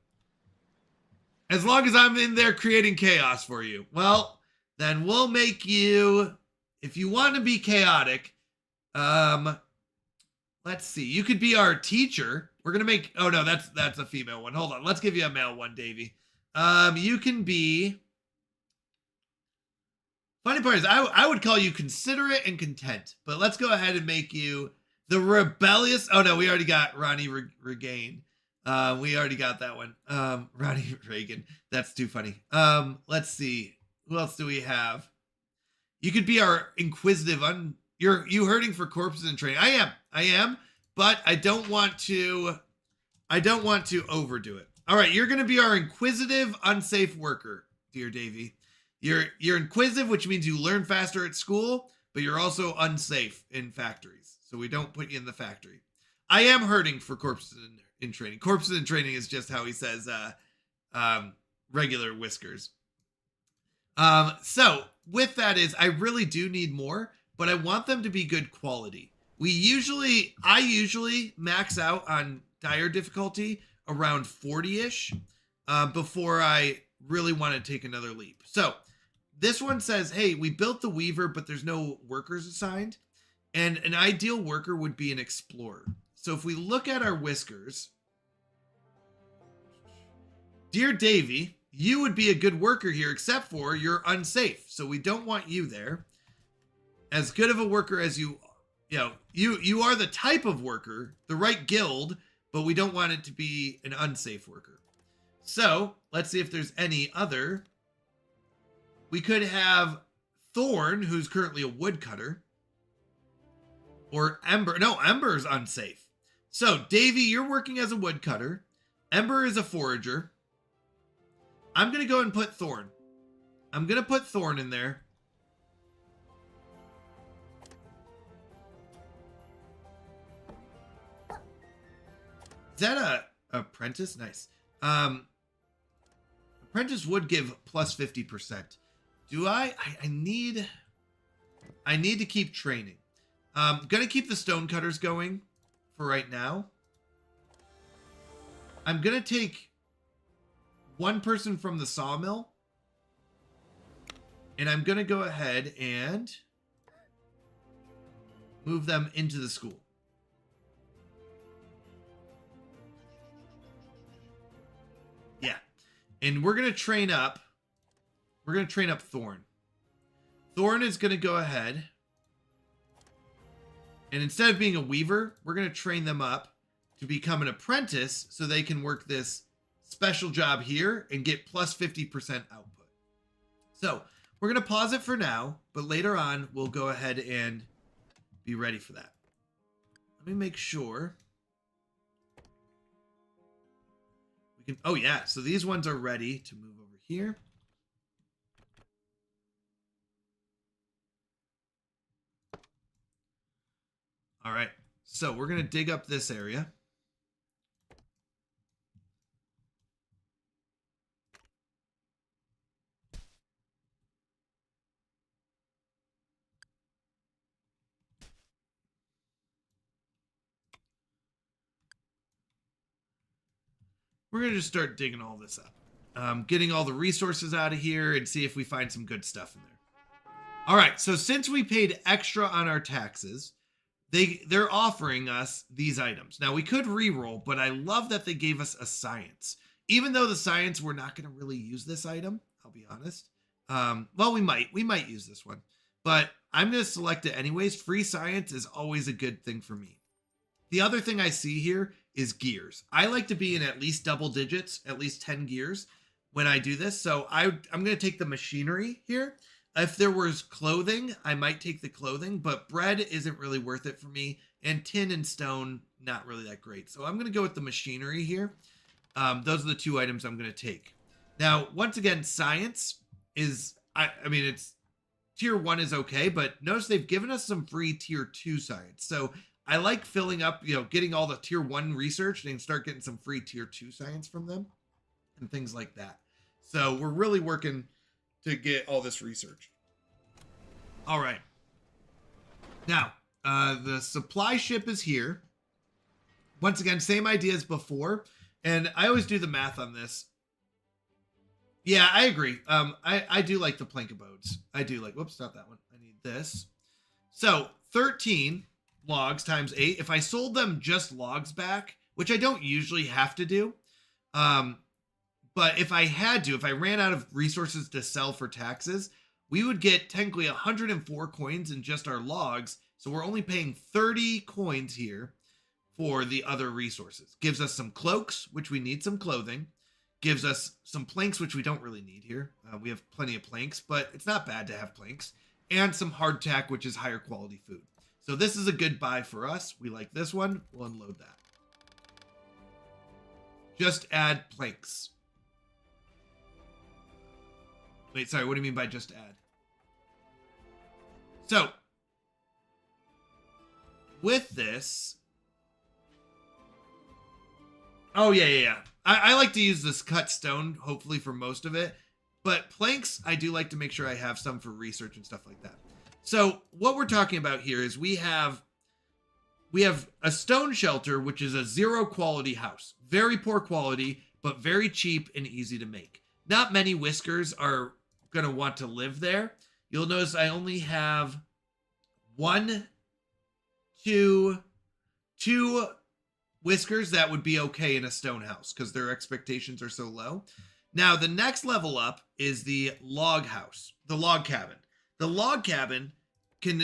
As long as I'm in there creating chaos for you. Well, then we'll make you, if you want to be chaotic, let's see. You could be our teacher. We're going to make, oh no, that's a female one. Hold on. Let's give you a male one, Davey. You can be, funny part is I would call you considerate and content, but let's go ahead and make you the rebellious. Oh no, we already got Ronnie Regain. We already got that one. Ronnie Reagan. That's too funny. Let's see. Who else do we have? You could be our inquisitive. You hurting for corpses in training. I am, but I don't want to overdo it. All right, you're going to be our inquisitive, unsafe worker, dear Davey. You're inquisitive, which means you learn faster at school, but you're also unsafe in factories. So we don't put you in the factory. I am hurting for corpses in training. Corpses in training is just how he says regular whiskers. So with that is, I really do need more, but I want them to be good quality. I usually max out on dire difficulty around 40-ish before I really want to take another leap. So this one says, hey, we built the Weaver, but there's no workers assigned. And an ideal worker would be an explorer. So if we look at our whiskers, dear Davy, you would be a good worker here, except for you're unsafe. So we don't want you there. As good of a worker as you are the type of worker, the right guild, but we don't want it to be an unsafe worker. So let's see if there's any other. We could have Thorn, who's currently a woodcutter. Or Ember. No, Ember's unsafe. So, Davy, you're working as a woodcutter. Ember is a forager. I'm going to go and put Thorn. I'm going to put Thorn in there. Is that a apprentice? Nice. Apprentice would give plus 50%. Do I need to keep training. Gonna keep the stonecutters going for right now. I'm gonna take one person from the sawmill, and I'm gonna go ahead and move them into the school. Yeah, and we're gonna train up. We're gonna train up Thorn. Thorn is gonna go ahead. And instead of being a weaver, we're going to train them up to become an apprentice so they can work this special job here and get plus 50% output. So we're going to pause it for now, but later on, we'll go ahead and be ready for that. Let me make sure. We can, oh yeah, so these ones are ready to move over here. All right, so we're going to dig up this area. We're going to just start digging all this up. Getting all the resources out of here and see if we find some good stuff in there. All right, so since we paid extra on our taxes, they're offering us these items. Now, we could re-roll, but I love that they gave us a science. Even though the science, we're not going to really use this item, I'll be honest. Well, we might use this one. But I'm going to select it anyways. Free science is always a good thing for me. The other thing I see here is gears. I like to be in at least double digits, at least 10 gears when I do this. So I'm going to take the machinery here. If there was clothing, I might take the clothing, but bread isn't really worth it for me, and tin and stone, not really that great. So I'm going to go with the machinery here. Those are the two items I'm going to take. Now, once again, science is, I mean, it's tier 1 is okay, but notice they've given us some free tier 2 science. So I like filling up, getting all the tier 1 research and start getting some free tier 2 science from them and things like that. So we're really working to get all this research. All right. Now, the supply ship is here. Once again, same idea as before. And I always do the math on this. Yeah, I agree. I do like the plank abodes. I do like, whoops, not that one. I need this. So 13 logs times 8. If I sold them just logs back, which I don't usually have to do, but if I had to, if I ran out of resources to sell for taxes, we would get technically 104 coins in just our logs. So we're only paying 30 coins here for the other resources. Gives us some cloaks, which we need some clothing. Gives us some planks, which we don't really need here. We have plenty of planks, but it's not bad to have planks. And some hardtack, which is higher quality food. So this is a good buy for us. We like this one. We'll unload that. Just add planks. Wait, sorry, what do you mean by just add? So, with this... Oh, yeah. I like to use this cut stone, hopefully for most of it. But planks, I do like to make sure I have some for research and stuff like that. So what we're talking about here is we have a stone shelter, which is a 0 quality house. Very poor quality, but very cheap and easy to make. Not many whiskers are going to want to live there. You'll notice I only have two whiskers that would be okay in a stone house because their expectations are so low. Now, the next level up is the log house, the log cabin. The log cabin can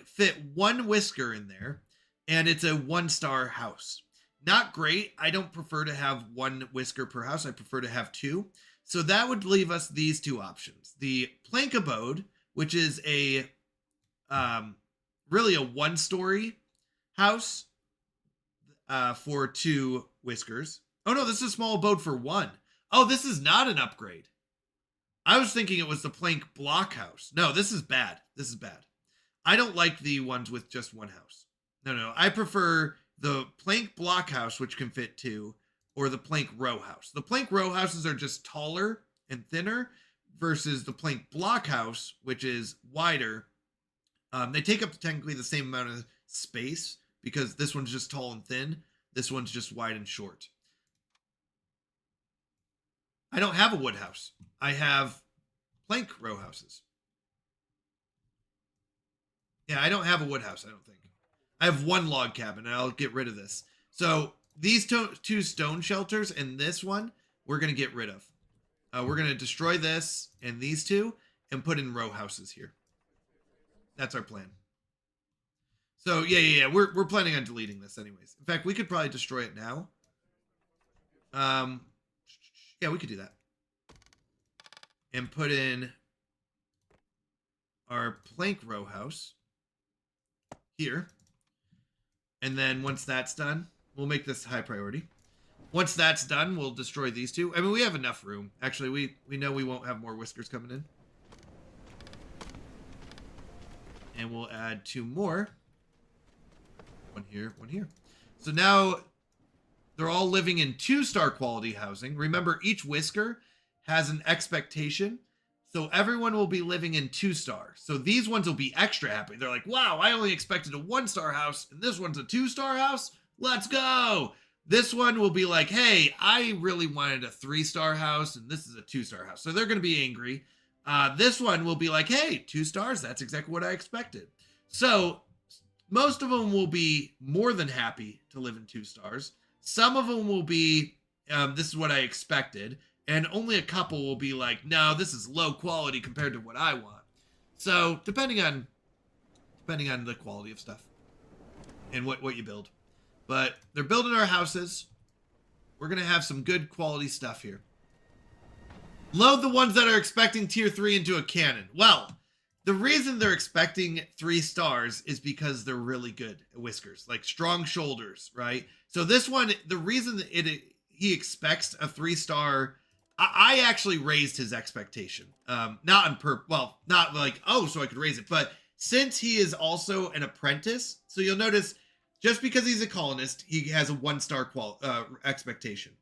fit 1 whisker in there, and it's a 1-star house. Not great. I don't prefer to have 1 whisker per house. I prefer to have 2. So that would leave us these 2 options. The plank abode, which is a really a 1-story house for 2 whiskers. Oh no, this is a small abode for 1. Oh, this is not an upgrade. I was thinking it was the plank block house. No, this is bad. This is bad. I don't like the ones with just 1 house. No. I prefer the plank block house, which can fit 2, or the plank row house. The plank row houses are just taller and thinner versus the plank block house, which is wider. They take up technically the same amount of space because this one's just tall and thin. This one's just wide and short. I don't have a wood house. I have plank row houses. Yeah, I don't have a wood house, I don't think. I have 1 log cabin, and I'll get rid of this. So these 2 stone shelters and this one, we're going to get rid of. We're going to destroy this and these 2 and put in row houses here. That's our plan. So, yeah. We're planning on deleting this anyways. In fact, we could probably destroy it now. Yeah, we could do that. And put in our plank row house here. And then once that's done, we'll make this high priority. Once that's done, we'll destroy these 2. I mean, we have enough room. Actually, we know we won't have more whiskers coming in. And we'll add 2 more. 1 here, 1 here. So now they're all living in 2-star quality housing. Remember, each whisker has an expectation. So everyone will be living in 2-star. So these ones will be extra happy. They're like, wow, I only expected a 1-star house, and this one's a 2-star house? Let's go! This one will be like, hey, I really wanted a 3-star house, and this is a 2-star house. So they're going to be angry. This one will be like, hey, 2 stars, that's exactly what I expected. So most of them will be more than happy to live in 2 stars. Some of them will be, this is what I expected. And only a couple will be like, no, this is low quality compared to what I want. So depending on the quality of stuff and what you build. But they're building our houses. We're going to have some good quality stuff here. Load the ones that are expecting tier 3 into a cannon. Well, the reason they're expecting 3 stars is because they're really good at whiskers, like strong shoulders, right? So this one, the reason that he expects a 3-star, I actually raised his expectation. Not like, oh, so I could raise it, but since he is also an apprentice, so you'll notice just because he's a colonist, he has a 1-star expectation.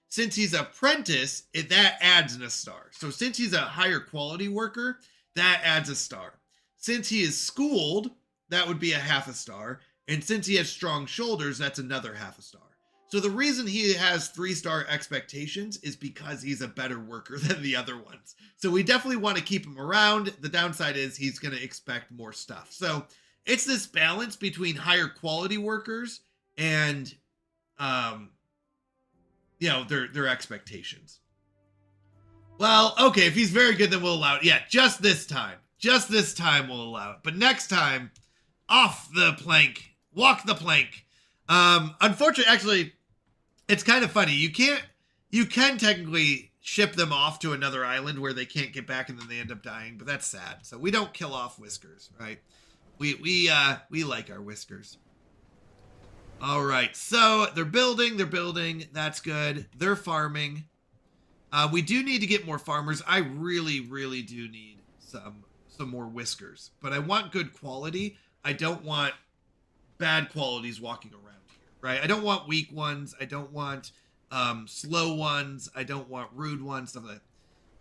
Since he's an apprentice, that adds in a star. So since he's a higher quality worker, that adds a star. Since he is schooled, that would be a 1/2 star. And since he has strong shoulders, that's another 1/2 star. So the reason he has 3-star expectations is because he's a better worker than the other ones. So we definitely want to keep him around. The downside is he's going to expect more stuff. So it's this balance between higher quality workers and, their expectations. Well, okay, if he's very good, then we'll allow it. Yeah, just this time. Just this time we'll allow it. But next time, off the plank. Walk the plank. Unfortunately, actually, it's kind of funny. You can technically ship them off to another island where they can't get back and then they end up dying, but that's sad. So we don't kill off whiskers, right? We like our whiskers. All right, so they're building. That's good. They're farming. We do need to get more farmers. I really, really do need some more whiskers, but I want good quality. I don't want bad qualities walking around here, right? I don't want weak ones. I don't want slow ones. I don't want rude ones, stuff like that.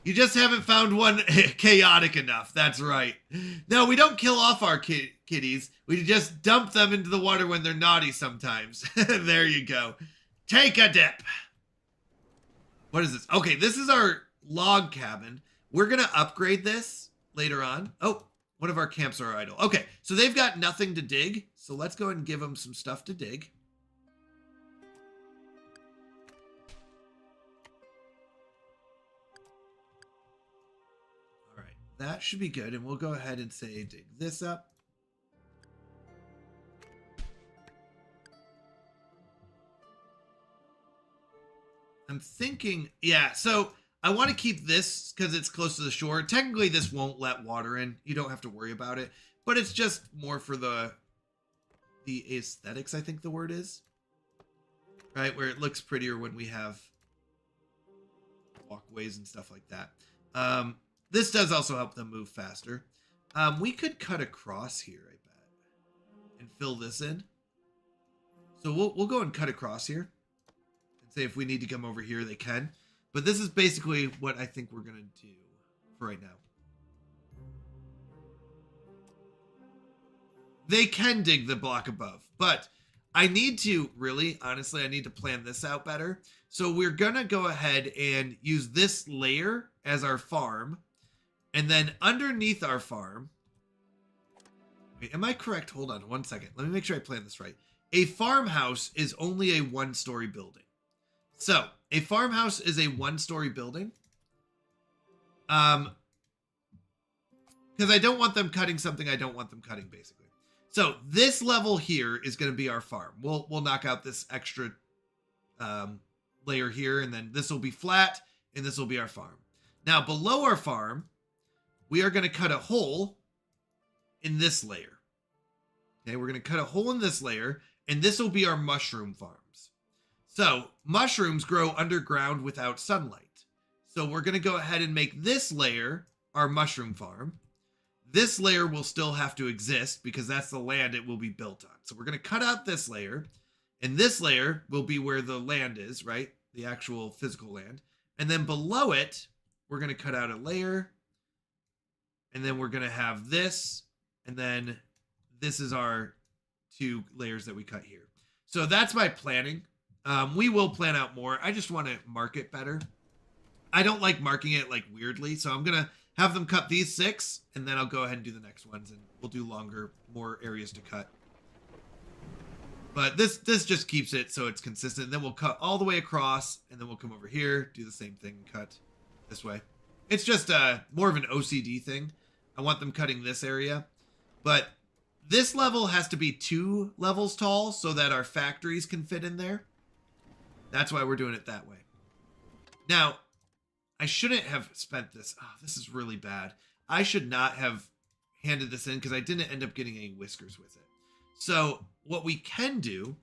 You just haven't found one chaotic enough. That's right. No, we don't kill off our kitties. We just dump them into the water when they're naughty sometimes. There you go. Take a dip. What is this? Okay, this is our log cabin. We're going to upgrade this later on. Oh, one of our camps are idle. Okay, so they've got nothing to dig. So let's go ahead and give them some stuff to dig. All right, that should be good. And we'll go ahead and say dig this up. I'm thinking, yeah, so I want to keep this because it's close to the shore. Technically, this won't let water in. You don't have to worry about it. But it's just more for the aesthetics, I think the word is. Right, where it looks prettier when we have walkways and stuff like that. This does also help them move faster. We could cut across here, I bet, and fill this in. So we'll go and cut across here. Say if we need to come over here, they can. But this is basically what I think we're going to do for right now. They can dig the block above, but I need to really, honestly, I need to plan this out better. So we're going to go ahead and use this layer as our farm. And then underneath our farm, wait, am I correct? Hold on one second. Let me make sure I plan this right. A farmhouse is only a one-story building. So, a farmhouse is a one-story building. Because I don't want them cutting something I don't want them cutting, basically. So, this level here is going to be our farm. We'll knock out this extra layer here, and then this will be flat, and this will be our farm. Now, below our farm, we are going to cut a hole in this layer. Okay, we're going to cut a hole in this layer, and this will be our mushroom farms. So, mushrooms grow underground without sunlight. So we're going to go ahead and make this layer our mushroom farm. This layer will still have to exist because that's the land it will be built on. So we're going to cut out this layer, and this layer will be where the land is, right? The actual physical land. And then below it, we're going to cut out a layer, and then we're going to have this, and then this is our 2 layers that we cut here. So that's my planning. We will plan out more. I just want to mark it better. I don't like marking it like weirdly, so I'm going to have them cut these 6, and then I'll go ahead and do the next ones, and we'll do longer, more areas to cut. But this just keeps it so it's consistent. Then we'll cut all the way across, and then we'll come over here, do the same thing, and cut this way. It's just more of an OCD thing. I want them cutting this area, but this level has to be 2 levels tall so that our factories can fit in there. That's why we're doing it that way. Now, I shouldn't have spent this. Oh, this is really bad. I should not have handed this in because I didn't end up getting any whiskers with it. So what we can do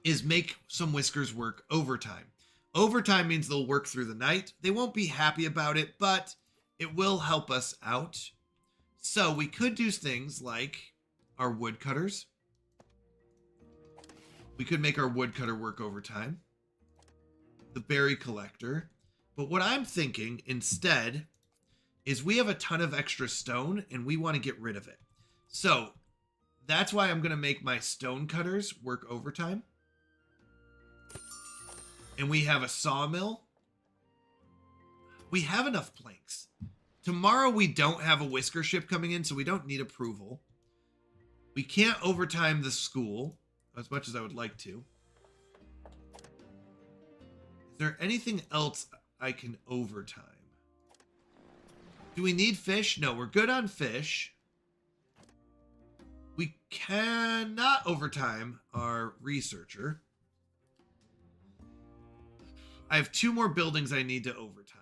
is make some whiskers work overtime. Overtime means they'll work through the night. They won't be happy about it, but it will help us out. So we could do things like our woodcutters. We could make our woodcutter work overtime. The berry collector. But what I'm thinking instead is we have a ton of extra stone and we want to get rid of it. So that's why I'm going to make my stone cutters work overtime. And we have a sawmill. We have enough planks. Tomorrow we don't have a whisker ship coming in, so we don't need approval. We can't overtime the school as much as I would like to. Is there anything else I can overtime? Do we need fish? No, we're good on fish. We cannot overtime our researcher. I have 2 more buildings I need to overtime.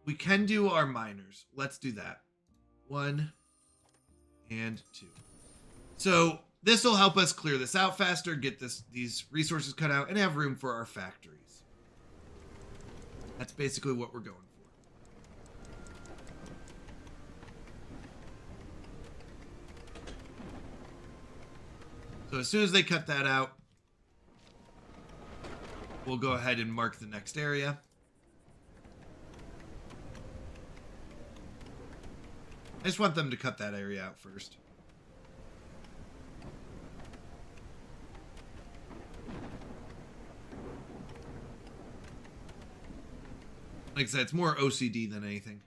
We can do our miners. Let's do that. 1 and 2. So this will help us clear this out faster, get these resources cut out, and have room for our factories. That's basically what we're going for. So as soon as they cut that out, we'll go ahead and mark the next area. I just want them to cut that area out first. Like I said, it's more OCD than anything.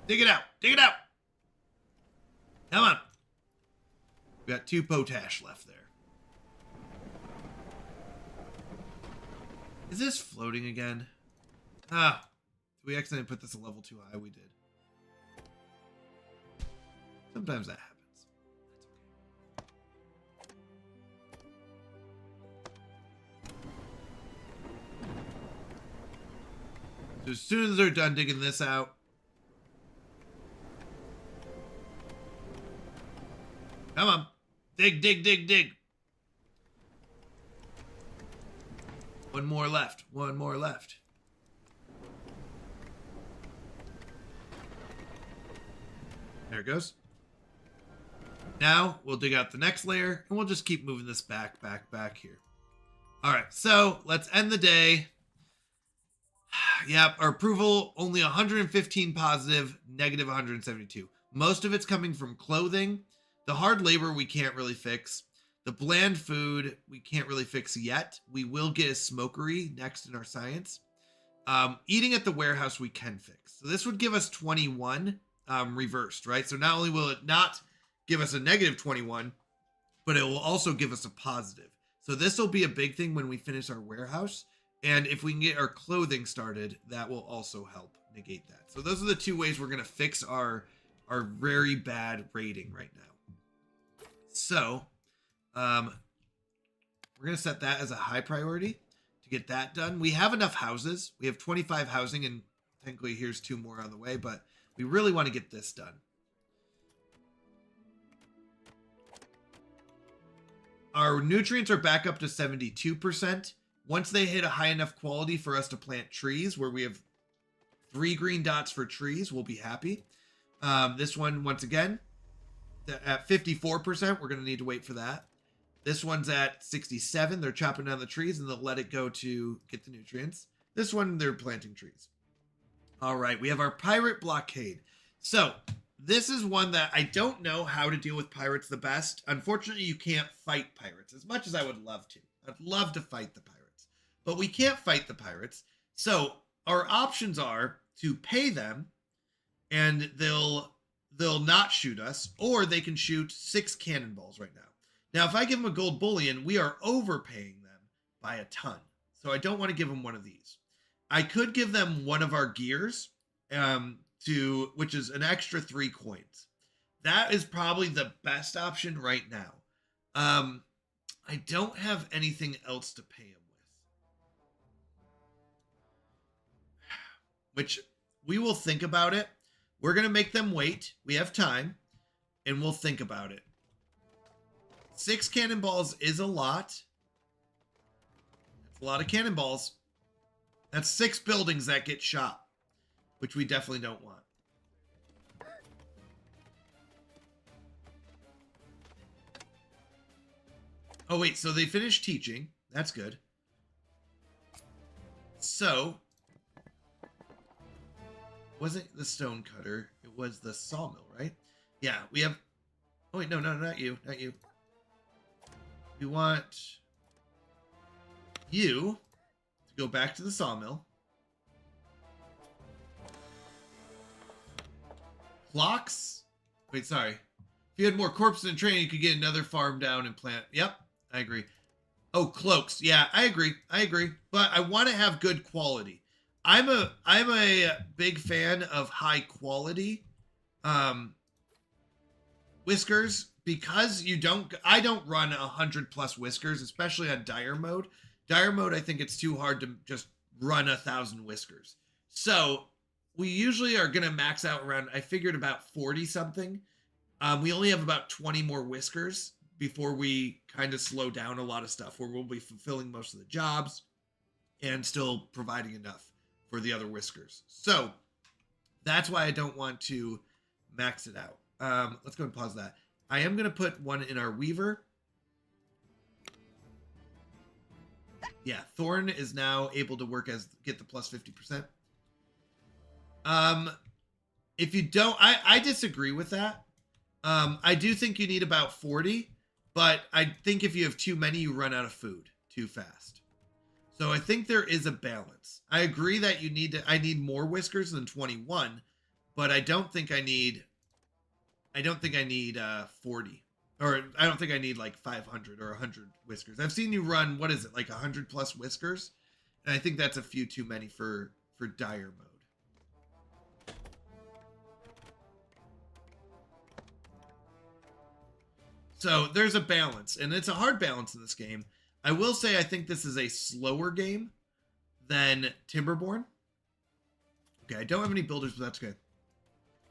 Dig it out! Dig it out! Come on! We got 2 potash left there. Is this floating again? Ah. Did we accidentally put this a level too high? We did. Sometimes that happens. That's okay. So as soon as they're done digging this out, come on. Dig, dig, dig, dig. One more left. One more left. There it goes. Now we'll dig out the next layer and we'll just keep moving this back here. All right, so let's end the day. Yep, our approval only 115 positive, negative 172. Most of it's coming from clothing. The hard labor we can't really fix. The bland food we can't really fix yet. We will get a smokery next in our science. Eating at the warehouse we can fix. So this would give us 21 reversed, right? So not only will it not give us a negative 21, but it will also give us a positive. So this will be a big thing when we finish our warehouse. And if we can get our clothing started, that will also help negate that. So those are the 2 ways we're going to fix our very bad rating right now. So we're going to set that as a high priority to get that done. We have enough houses. We have 25 housing, and technically here's 2 more on the way, but we really want to get this done. Our nutrients are back up to 72%. Once they hit a high enough quality for us to plant trees, where we have 3 green dots for trees, we'll be happy. This one, once again, at 54%, we're going to need to wait for that. This one's at 67. They're chopping down the trees and they'll let it go to get the nutrients. This one, they're planting trees. All right, we have our pirate blockade. So this is one that I don't know how to deal with pirates the best. Unfortunately, you can't fight pirates as much as I would love to. I'd love to fight the pirates, but we can't fight the pirates. So our options are to pay them and they'll not shoot us, or they can shoot 6 cannonballs right now. Now, if I give them a gold bullion, we are overpaying them by a ton. So I don't want to give them one of these. I could give them one of our gears, which is an extra 3 coins. That is probably the best option right now. I don't have anything else to pay them with. Which we will think about it. We're going to make them wait. We have time. And we'll think about it. 6 cannonballs is a lot. That's a lot of cannonballs. That's 6 buildings that get shot. Which we definitely don't want. Oh, wait. So they finished teaching. That's good. So, wasn't the stone cutter. It was the sawmill, right? Yeah, we have... Oh, wait. No, not you. Not you. We want you to go back to the sawmill. Clocks? Wait, sorry. If you had more corpses in training, you could get another farm down and plant. Yep, I agree. Oh, cloaks. Yeah, I agree. But I want to have good quality. I'm a big fan of high quality whiskers, because I don't run 100+ whiskers, especially on dire mode. Dire mode, I think it's too hard to just run 1,000 whiskers. So we usually are going to max out around, I figured about 40 something. We only have about 20 more whiskers before we kind of slow down a lot of stuff, where we'll be fulfilling most of the jobs and still providing enough for the other whiskers. So that's why I don't want to max it out. Let's go and pause that. I am going to put one in our weaver. Yeah, Thorn is now able to work get the plus 50%. If you don't, I disagree with that. I do think you need about 40, but I think if you have too many, you run out of food too fast. So I think there is a balance. I agree that I need more whiskers than 21, but I don't think I need 40. Or I don't think I need like 500 or 100 whiskers. I've seen you run, what is it, like 100 plus whiskers? And I think that's a few too many for dire mode. So there's a balance, and it's a hard balance in this game. I will say I think this is a slower game than Timberborn. Okay, I don't have any builders, but that's good.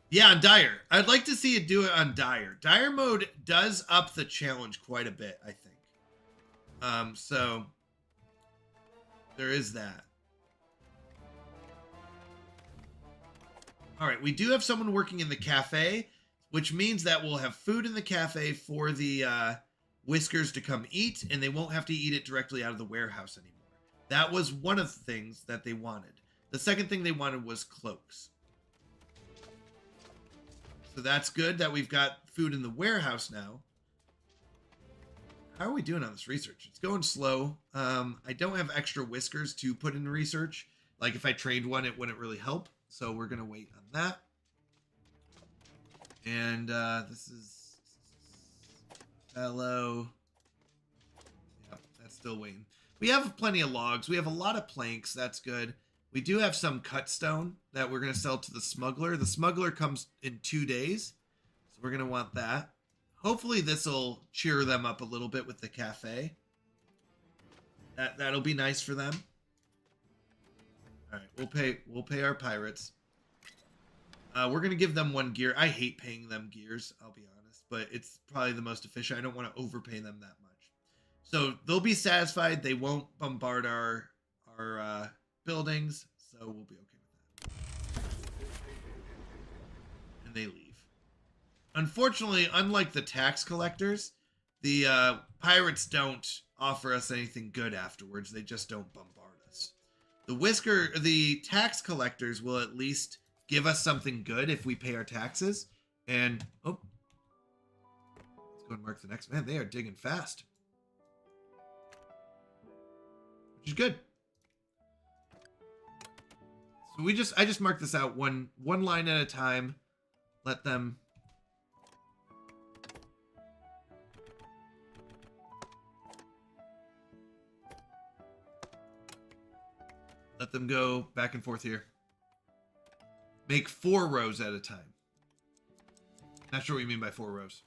Yeah, on Dire. I'd like to see it do it on Dire. Dire mode does up the challenge quite a bit, I think. So there is that. All right, we do have someone working in the cafe, which means that we'll have food in the cafe for the whiskers to come eat, and they won't have to eat it directly out of the warehouse anymore. That was one of the things that they wanted. The second thing they wanted was cloaks. So that's good that we've got food in the warehouse now. How are we doing on this research? It's going slow. I don't have extra whiskers to put in research. Like if I trained one, it wouldn't really help. So we're going to wait on that. And this is hello. Yep, that's still waiting. We have plenty of logs. We have a lot of planks. That's good. We do have some cut stone that we're going to sell to the smuggler. The smuggler comes in 2 days. So we're going to want that. Hopefully this will cheer them up a little bit with the cafe. That'll be nice for them. All right, we'll pay our pirates. We're going to give them 1 gear. I hate paying them gears, I'll be honest, but it's probably the most efficient. I don't want to overpay them that much. So they'll be satisfied. They won't bombard our buildings, so we'll be okay with that. And they leave. Unfortunately, unlike the tax collectors, the pirates don't offer us anything good afterwards. They just don't bombard us. The tax collectors will at least give us something good if we pay our taxes. And, oh, let's go and mark the next. Man, they are digging fast. Which is good. So I just marked this out one line at a time. Let them go back and forth here. Make 4 rows at a time. Not sure what you mean by 4 rows.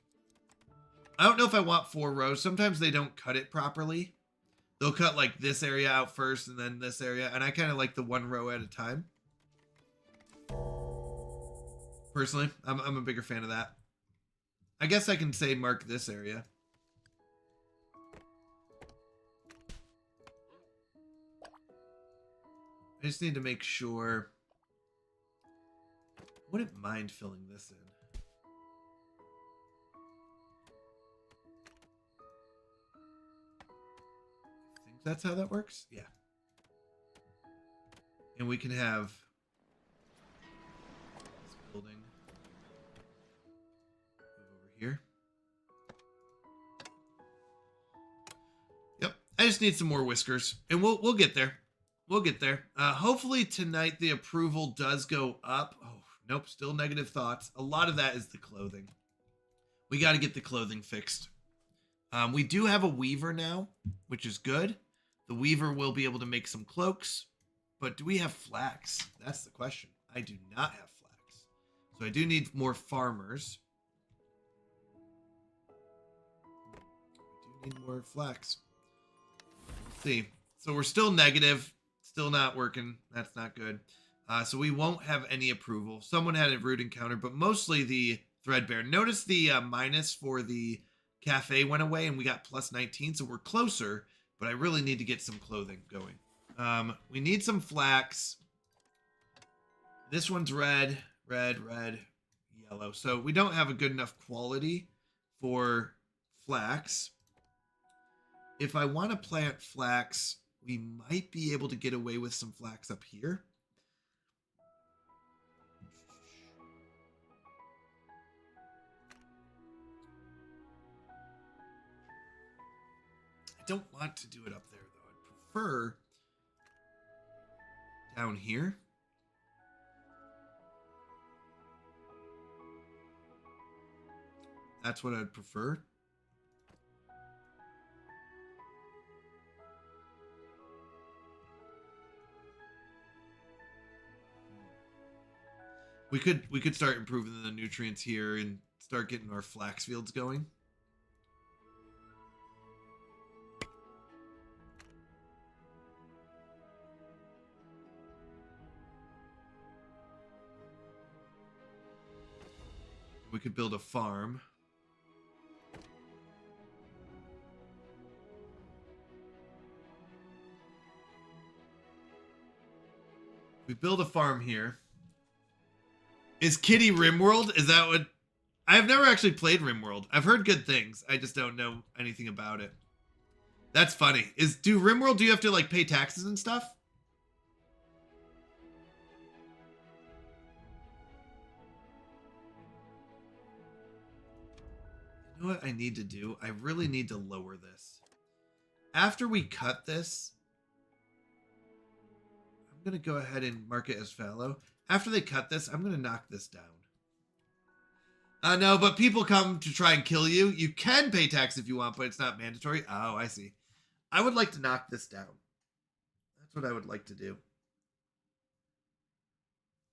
I don't know if I want 4 rows. Sometimes they don't cut it properly. They'll cut like this area out first and then this area. And I kind of like the 1 row at a time. Personally, I'm a bigger fan of that. I guess I can say mark this area. I just need to make sure. Wouldn't mind filling this in. I think that's how that works. Yeah. And we can have this building move over here. Yep. I just need some more whiskers, and we'll get there. We'll get there. Hopefully tonight the approval does go up. Oh, nope, still negative thoughts. A lot of that is the clothing. We got to get the clothing fixed. We do have a weaver now, which is good. The weaver will be able to make some cloaks. But do we have flax? That's the question. I do not have flax. So I do need more farmers. I do need more flax. Let's see. So we're still negative. Still not working. That's not good. So we won't have any approval. Someone had a rude encounter, but mostly the threadbare. Notice the minus for the cafe went away and we got plus 19. So we're closer, but I really need to get some clothing going. We need some flax. This one's red, yellow. So we don't have a good enough quality for flax. If I want to plant flax, we might be able to get away with some flax up here. don't want to do it up there, though. I'd prefer down here. That's what I'd prefer. We could start improving the nutrients here and start getting our flax fields going. We could build a farm. We build a farm here. Is Kitty RimWorld? Is that what... I've never actually played RimWorld. I've heard good things. I just don't know anything about it. That's funny. Do RimWorld, do you have to like pay taxes and stuff? You know what I need to do? I really need to lower this. After we cut this, I'm going to go ahead and mark it as fallow. After they cut this, I'm going to knock this down. No, but people come to try and kill you. You can pay tax if you want, but it's not mandatory. Oh, I see. I would like to knock this down. That's what I would like to do.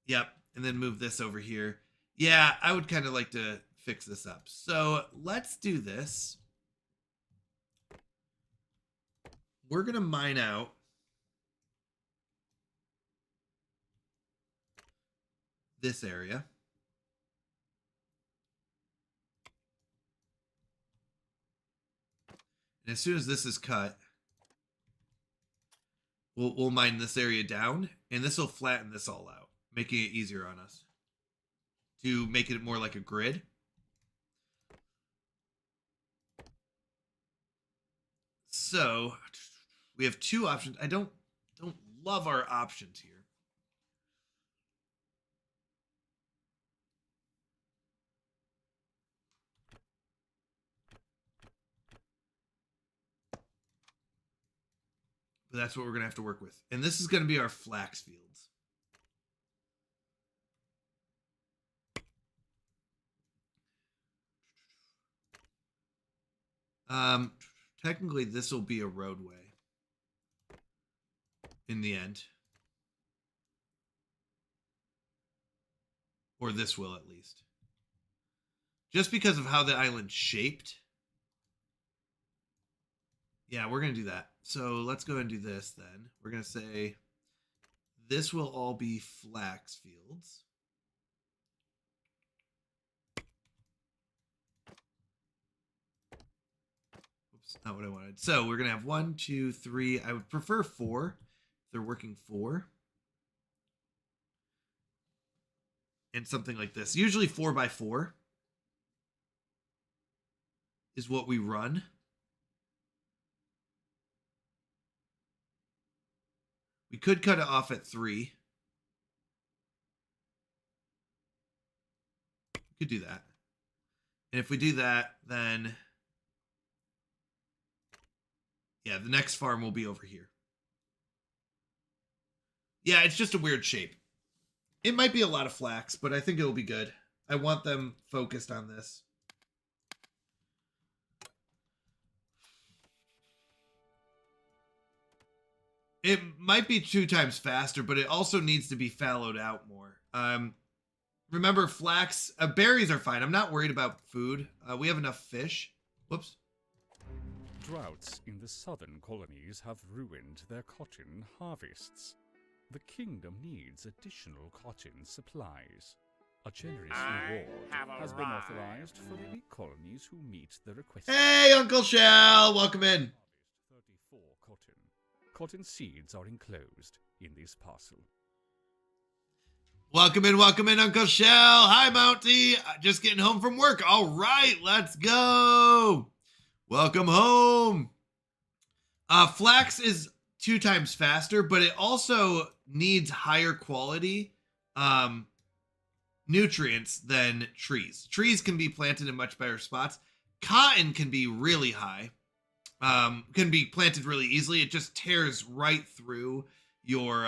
Yep, and then move this over here. Yeah, I would kind of like to fix this up. So let's do this. We're going to mine out this area. And as soon as this is cut, we'll mine this area down, and this will flatten this all out, making it easier on us to make it more like a grid. So we have two options. I don't love our options here. But that's what we're going to have to work with. And this is going to be our flax fields. Technically, this will be a roadway in the end. Or this will, at least. Just because of how the island's shaped. Yeah, we're going to do that. So let's go and do this then. We're going to say this will all be flax fields. Oops, not what I wanted. So we're going to have 1, 2, 3. I would prefer 4. They're working 4. And something like this. Usually 4 by 4 is what we run. We could cut it off at 3. We could do that. And if we do that, then yeah, the next farm will be over here. Yeah, it's just a weird shape. It might be a lot of flax, but I think it'll be good. I want them focused on this. It might be 2 times faster, but it also needs to be fallowed out more. Remember, flax, berries are fine. I'm not worried about food. We have enough fish. Whoops. Droughts in the southern colonies have ruined their cotton harvests. The kingdom needs additional cotton supplies. A generous reward has been authorized for the colonies who meet the request. Hey, Uncle Shell, welcome in. 34 cotton. Cotton seeds are enclosed in this parcel. Welcome in, Uncle Shell. Hi, Mountie. Just getting home from work. All right, let's go. Welcome home. Flax is 2 times faster, but it also needs higher quality nutrients than trees. Trees can be planted in much better spots. Cotton can be really high. can be planted really easily. It just tears right through your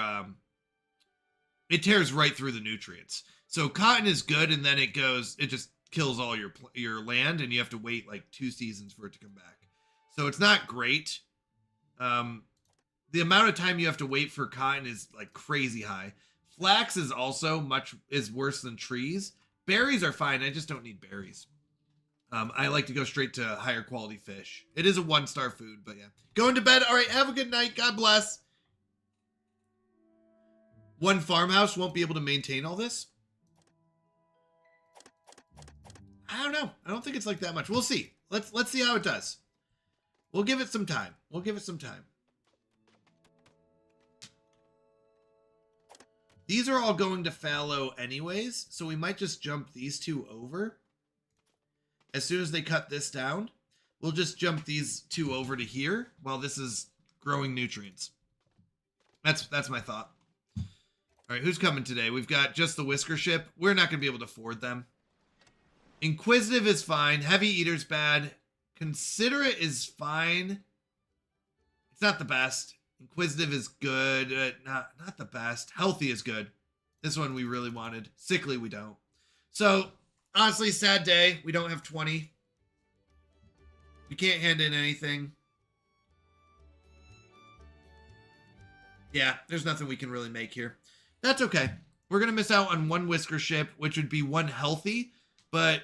it tears right through the nutrients. So cotton is good, and then it just kills all your land, and you have to wait like 2 seasons for it to come back. So it's not great. The amount of time you have to wait for cotton is like crazy high. Flax is also is worse than trees. Berries are fine. I just don't need berries. I like to go straight to higher quality fish. It is a 1-star food, but yeah. Going to bed. All right, have a good night. God bless. One farmhouse won't be able to maintain all this? I don't know. I don't think it's like that much. We'll see. Let's see how it does. We'll give it some time. We'll give it some time. These are all going to fallow anyways, so we might just jump these 2 over. As soon as they cut this down, we'll just jump these 2 over to here while this is growing nutrients. That's my thought. All right, who's coming today? We've got just the Whisker Ship. We're not going to be able to afford them. Inquisitive is fine. Heavy Eater's bad. Considerate is fine. It's not the best. Inquisitive is good. Not the best. Healthy is good. This one we really wanted. Sickly we don't. So, honestly, sad day. We don't have 20. We can't hand in anything. Yeah, there's nothing we can really make here. That's okay. We're going to miss out on 1 Whisker Ship, which would be 1 healthy, but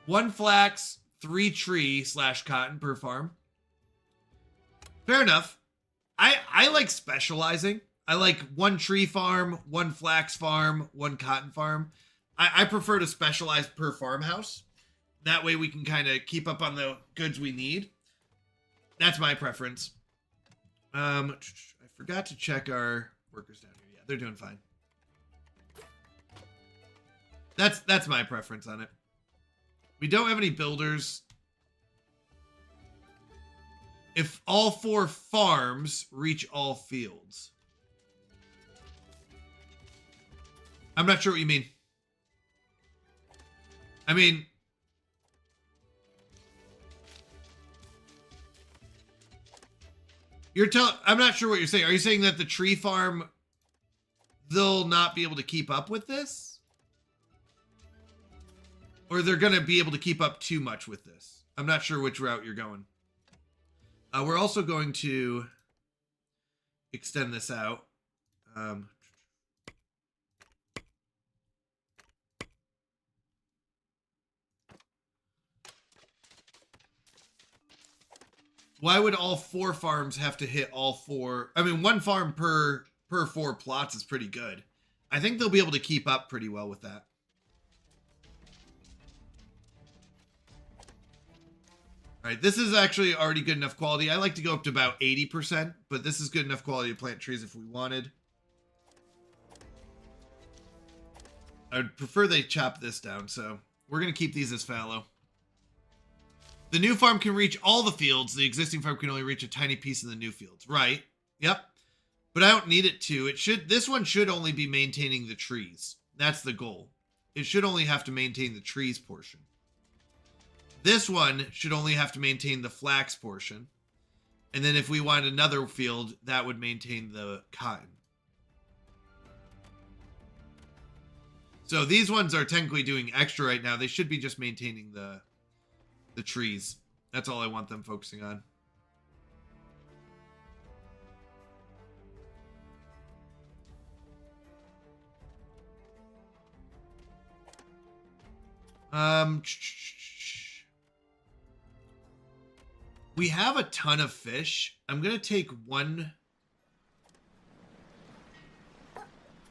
1 flax, 3 tree / cotton per farm. Fair enough. I like specializing. I like 1 tree farm, 1 flax farm, 1 cotton farm. I prefer to specialize per farmhouse. That way we can kind of keep up on the goods we need. That's my preference. I forgot to check our workers down here. Yeah, they're doing fine. That's my preference on it. We don't have any builders. If all 4 farms reach all fields. I'm not sure what you mean. I mean, I'm not sure what you're saying. Are you saying that the tree farm, they'll not be able to keep up with this? Or they're going to be able to keep up too much with this? I'm not sure which route you're going. We're also going to extend this out. Why would all 4 farms have to hit all 4? I mean, 1 farm per 4 plots is pretty good. I think they'll be able to keep up pretty well with that. All right, this is actually already good enough quality. I like to go up to about 80%, but this is good enough quality to plant trees if we wanted. I would prefer they chop this down, so we're going to keep these as fallow. The new farm can reach all the fields. The existing farm can only reach a tiny piece of the new fields. Right. Yep. But I don't need it to. This one should only be maintaining the trees. That's the goal. It should only have to maintain the trees portion. This one should only have to maintain the flax portion. And then if we want another field, that would maintain the cotton. So these ones are technically doing extra right now. They should be just maintaining the trees. That's all I want them focusing on. We have a ton of fish. I'm going to take one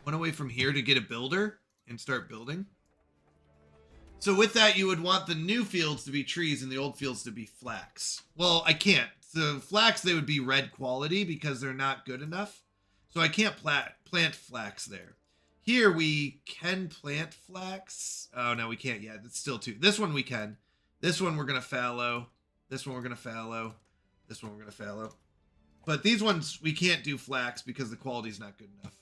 away from here to get a builder and start building. So with that, you would want the new fields to be trees and the old fields to be flax. Well, I can't. The flax, they would be red quality because they're not good enough. So I can't plant flax there. Here we can plant flax. Oh, no, we can't yet. It's still 2. This one we can. This one we're going to fallow. This one we're going to fallow. This one we're going to fallow. But these ones, we can't do flax because the quality is not good enough.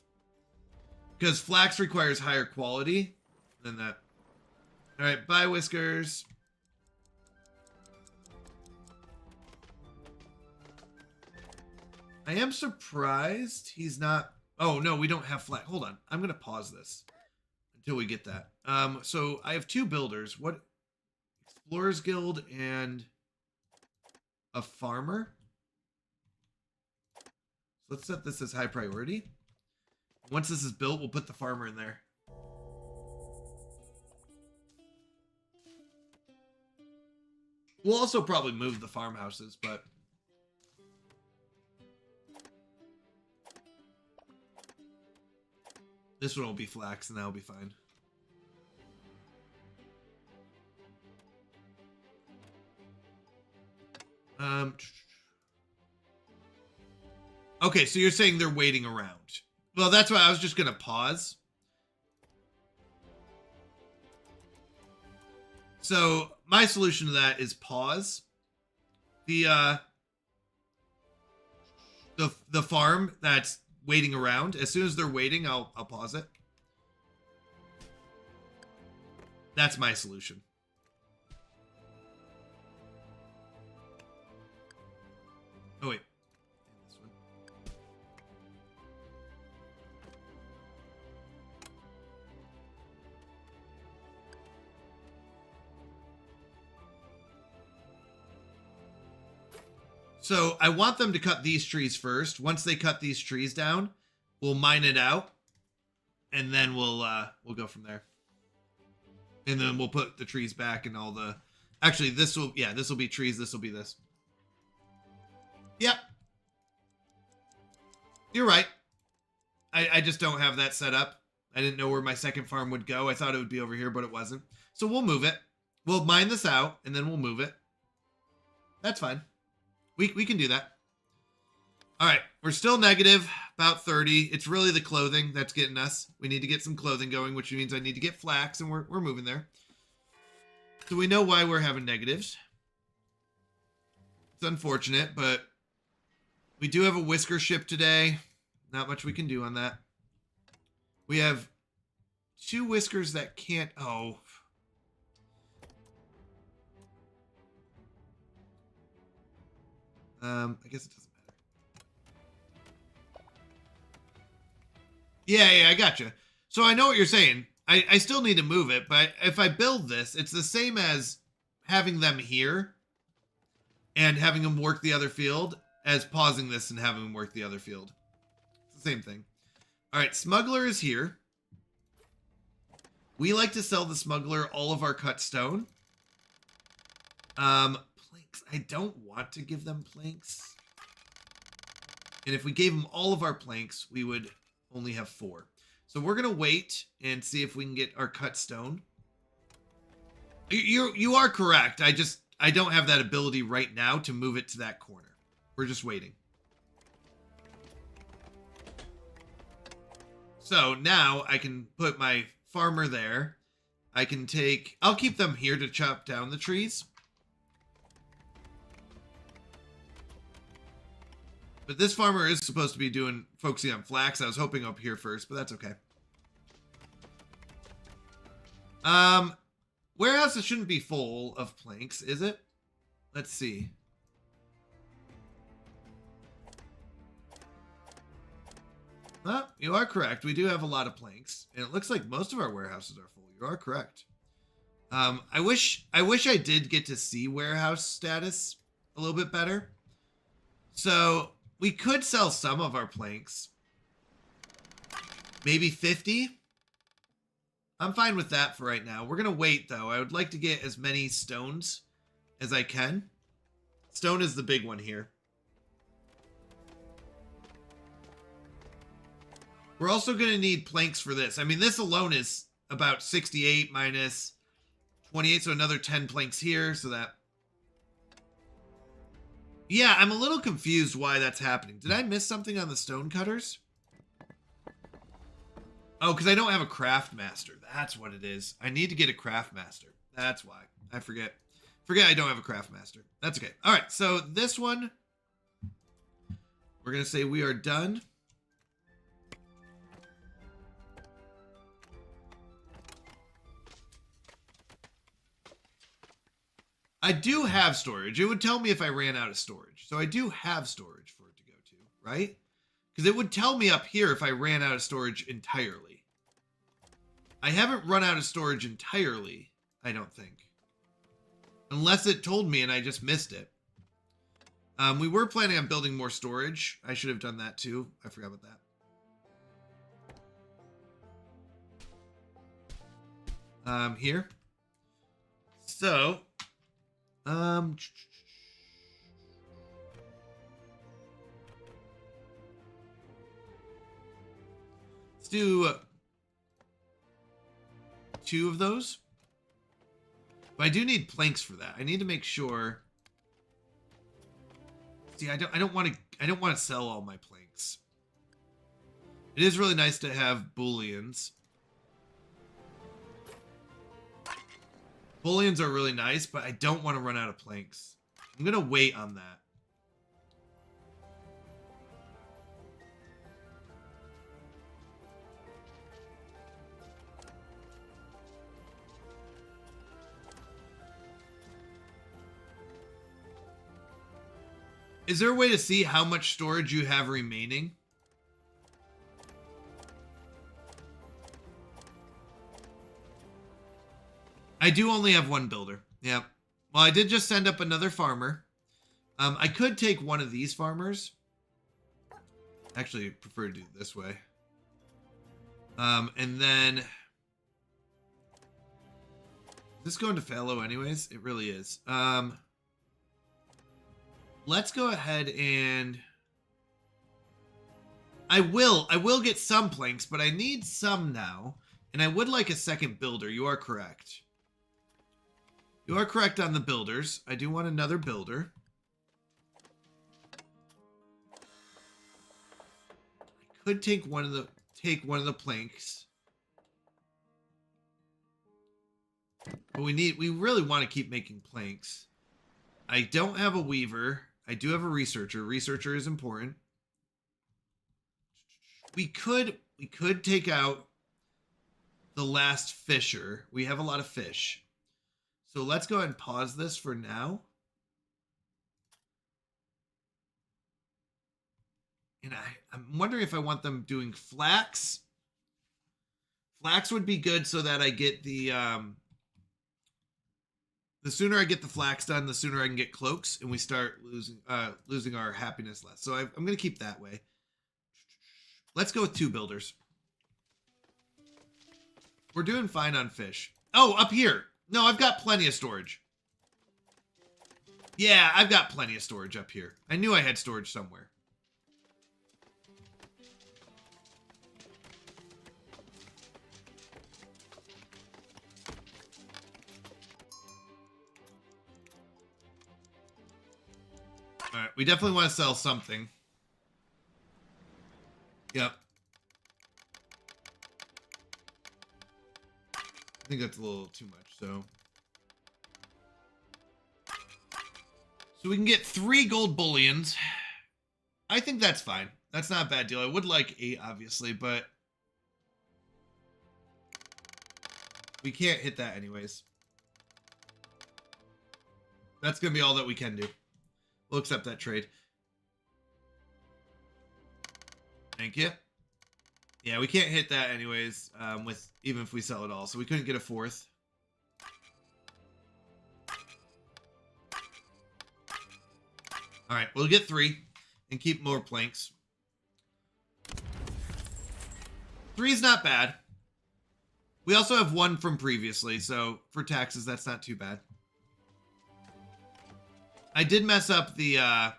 Because flax requires higher quality than that. All right, bye, Whiskers. I am surprised he's not. Oh, no, we don't have flag. Hold on. I'm going to pause this until we get that. So I have 2 builders. What? Explorers Guild and a farmer. So let's set this as high priority. Once this is built, we'll put the farmer in there. We'll also probably move the farmhouses, but this one will be flax and that'll be fine. Okay, so you're saying they're waiting around. Well, that's why I was just going to pause. So my solution to that is pause. The farm that's waiting around. As soon as they're waiting, I'll pause it. That's my solution. Oh wait. This one. So I want them to cut these trees first. Once they cut these trees down, we'll mine it out, and then we'll go from there. And then we'll put the trees back and all the. Actually, this will be trees. This will be this. Yep. You're right. I just don't have that set up. I didn't know where my second farm would go. I thought it would be over here, but it wasn't. So we'll move it. We'll mine this out, and then we'll move it. That's fine. We can do that. All right. We're still negative, about 30. It's really the clothing that's getting us. We need to get some clothing going, which means I need to get flax, and we're moving there. So we know why we're having negatives. It's unfortunate, but we do have a whisker ship today. Not much we can do on that. We have 2 whiskers that can't... Oh. I guess it doesn't matter. Yeah, I gotcha. So I know what you're saying. I still need to move it, but if I build this, it's the same as having them here and having them work the other field as pausing this and having them work the other field. It's the same thing. All right, smuggler is here. We like to sell the smuggler all of our cut stone. Planks. I don't want to give them planks. And if we gave them all of our planks, we would only have 4. So we're going to wait and see if we can get our cut stone. You are correct. I don't have that ability right now to move it to that corner. We're just waiting. So now I can put my farmer there. I'll keep them here to chop down the trees. But this farmer is supposed to be focusing on flax. I was hoping up here first, but that's okay. Warehouses shouldn't be full of planks, is it? Let's see. Well, you are correct. We do have a lot of planks, and it looks like most of our warehouses are full. You are correct. I wish I did get to see warehouse status a little bit better. So we could sell some of our planks. Maybe 50. I'm fine with that for right now. We're going to wait, though. I would like to get as many stones as I can. Stone is the big one here. We're also going to need planks for this. I mean, this alone is about 68 minus 28, so another 10 planks here, so that... Yeah, I'm a little confused why that's happening. Did I miss something on the stone cutters? Oh, because I don't have a craft master. That's what it is. I need to get a craft master. That's why. I forget. I don't have a craft master. That's okay. All right, so this one, we're going to say we are done. I do have storage. It would tell me if I ran out of storage. So I do have storage for it to go to. right? Because it would tell me up here if I ran out of storage entirely. I haven't run out of storage entirely, I don't think. Unless it told me and I just missed it. We were planning on building more storage. I should have done that too. I forgot about that. Here. So, let's do 2 of those. But I do need planks for that. I need to make sure. See, I don't want to sell all my planks. It is really nice to have booleans. Booleans are really nice, but I don't want to run out of planks. I'm going to wait on that. Is there a way to see how much storage you have remaining? I do only have 1 builder. Yeah. Well, I did just send up another farmer. I could take one of these farmers. Actually, I prefer to do it this way. And then... Is this going to fallow anyways? It really is. Let's go ahead and... I will get some planks, but I need some now. And I would like a second builder. You are correct. You are correct on the builders. I do want another builder. I could take one of the planks. But we really want to keep making planks. I don't have a weaver. I do have a researcher. Researcher is important. We could take out the last fisher. We have a lot of fish. So let's go ahead and pause this for now. And I'm wondering if I want them doing flax. Flax would be good so that I get the sooner I get the flax done, the sooner I can get cloaks and we start losing our happiness less. So I'm going to keep that way. Let's go with 2 builders. We're doing fine on fish. Oh, up here. No, I've got plenty of storage. Yeah, I've got plenty of storage up here. I knew I had storage somewhere. All right, we definitely want to sell something. Yep. I think that's a little too much, so we can get 3 gold bullions. I think that's fine. That's not a bad deal. I would like 8, obviously, but we can't hit that anyways. That's going to be all that we can do. We'll accept that trade. Thank you. Yeah, we can't hit that anyways, even if we sell it all. So we couldn't get a 4th. All right, we'll get 3 and keep more planks. 3 is not bad. We also have 1 from previously, so for taxes, that's not too bad. I did mess up the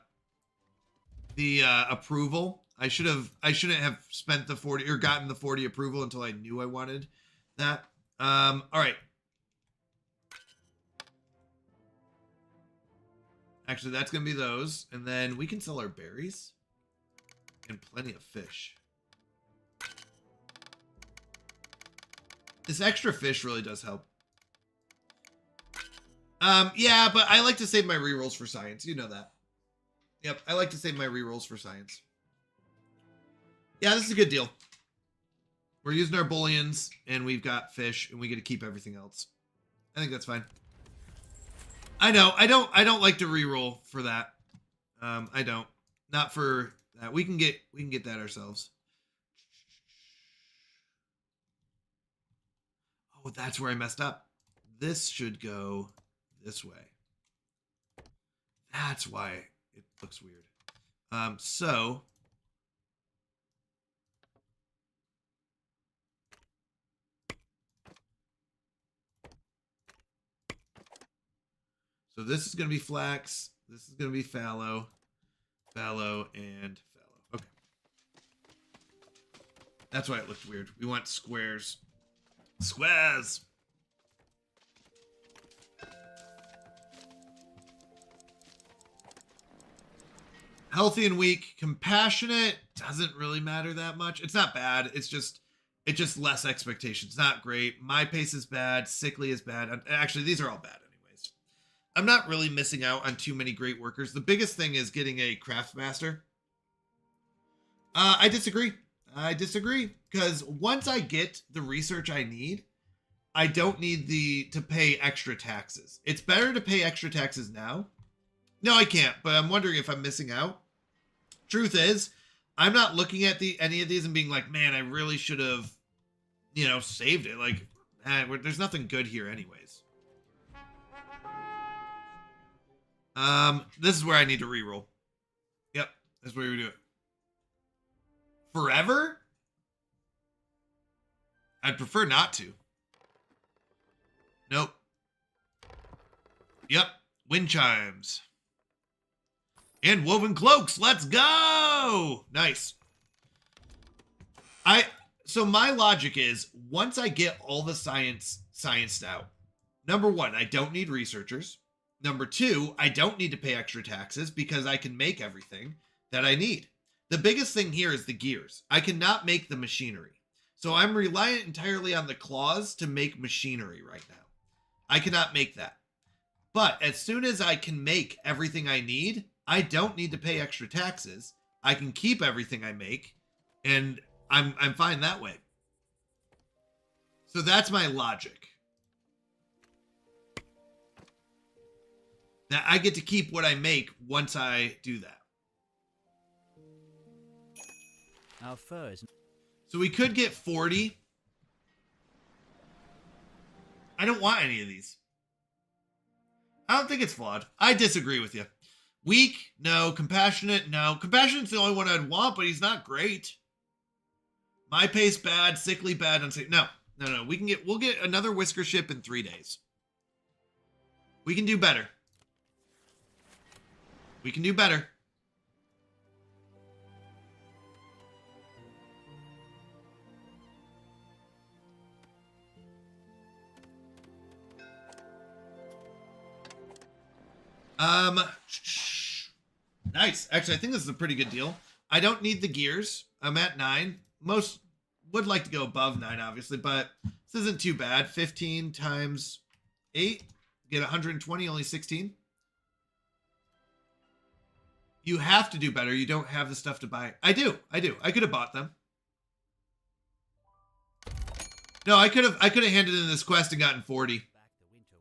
approval. I shouldn't have spent the 40 or gotten the 40 approval until I knew I wanted that. All right. Actually, that's going to be those. And then we can sell our berries and plenty of fish. This extra fish really does help. Yeah, but I like to save my rerolls for science. You know that. Yep, I like to save my rerolls for science. Yeah, this is a good deal. We're using our bullions, and we've got fish, and we get to keep everything else. I think that's fine. I know. I don't like to reroll for that. I don't. Not for We can get that ourselves. Oh, that's where I messed up. This should go this way. That's why it looks weird. So this is going to be flax. This is going to be fallow, fallow, and fallow. Okay. That's why it looked weird. We want squares. Squares. Healthy and weak. Compassionate doesn't really matter that much. It's not bad. It's just less expectations. Not great. My pace is bad. Sickly is bad. Actually, these are all bad anyways. I'm not really missing out on too many great workers. The biggest thing is getting a craft master. I disagree. Because once I get the research I need, I don't need to pay extra taxes. It's better to pay extra taxes now. No, I can't, but I'm wondering if I'm missing out. Truth is, I'm not looking at any of these and being like, man, I really should have, saved it. Like, there's nothing good here anyways. This is where I need to reroll. Yep, that's where we do it. Forever? I'd prefer not to. Nope. Yep, wind chimes. And woven cloaks. Let's go. Nice. So my logic is once I get all the scienced out, number one, I don't need researchers. Number two, I don't need to pay extra taxes because I can make everything that I need. The biggest thing here is the gears. I cannot make the machinery. So I'm reliant entirely on the claws to make machinery right now. I cannot make that. But as soon as I can make everything I need, I don't need to pay extra taxes. I can keep everything I make, and I'm fine that way. So that's my logic. That I get to keep what I make once I do that. Our fur is... So we could get 40. I don't want any of these. I don't think it's flawed. I disagree with you. Weak? No. Compassionate? No. Compassionate's the only one I'd want, but he's not great. My pace bad. Sickly bad. Unsafe. No. We'll get another whisker ship in 3 days. We can do better. We can do better. Nice. Actually, I think this is a pretty good deal. I don't need the gears. I'm at 9. Most would like to go above 9, obviously, but this isn't too bad. 15 times 8, get 120, only 16. You have to do better. You don't have the stuff to buy. I do. I could have bought them. No, I could have handed in this quest and gotten 40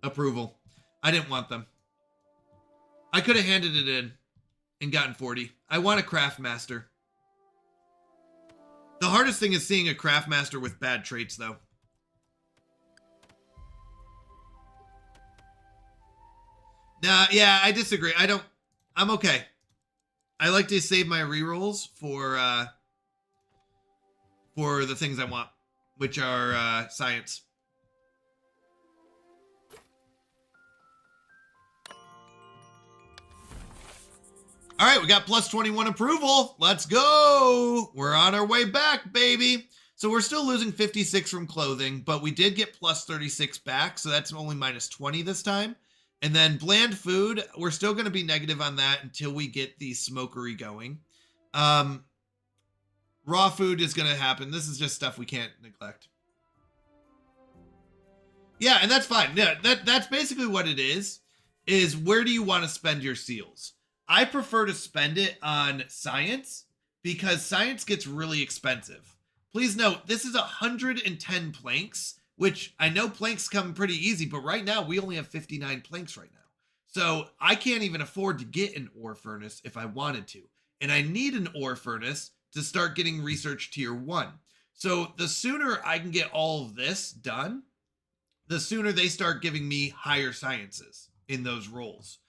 approval. I didn't want them. I could have handed it in and gotten 40. I want a craft master. The hardest thing is seeing a craft master with bad traits, though. Nah, yeah, I disagree. I'm okay. I like to save my rerolls for the things I want, which are science. All right, we got plus 21 approval. Let's go. We're on our way back, baby. So we're still losing 56 from clothing, but we did get plus 36 back, so that's only minus 20 this time. And then bland food, we're still going to be negative on that until we get the smokery going. Raw food is going to happen. This is just stuff we can't neglect. Yeah, and that's fine. Yeah, that's basically what it is where do you want to spend your seals? I prefer to spend it on science because science gets really expensive. Please note, this is 110 planks, which I know planks come pretty easy, but right now we only have 59 planks right now. So I can't even afford to get an ore furnace if I wanted to. and I need an ore furnace to start getting research tier 1. So the sooner I can get all of this done, the sooner they start giving me higher sciences in those roles.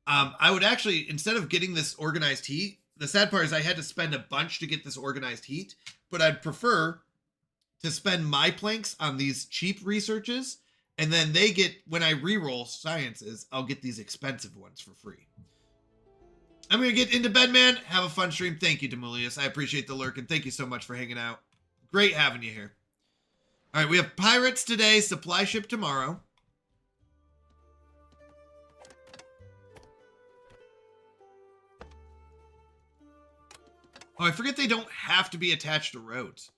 I would actually, instead of getting this organized heat, the sad part is I had to spend a bunch to get this organized heat, but I'd prefer to spend my planks on these cheap researches, and then they get, when I reroll sciences, I'll get these expensive ones for free. I'm going to get into bed, man. Have a fun stream. Thank you, Demulius. I appreciate the lurk, and thank you so much for hanging out. Great having you here. All right, we have pirates today, supply ship tomorrow. Oh, I forget they don't have to be attached to roads.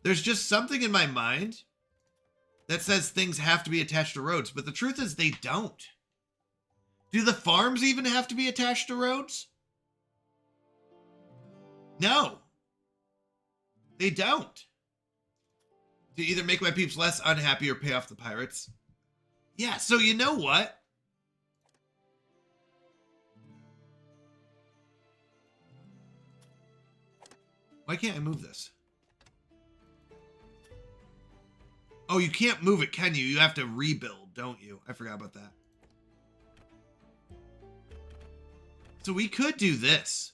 There's just something in my mind that says things have to be attached to roads, but the truth is they don't. Do the farms even have to be attached to roads? No. They don't. To either make my peeps less unhappy or pay off the pirates. Yeah, so you know what? Why can't I move this? Oh, you can't move it, can you? You have to rebuild, don't you? I forgot about that. So we could do this,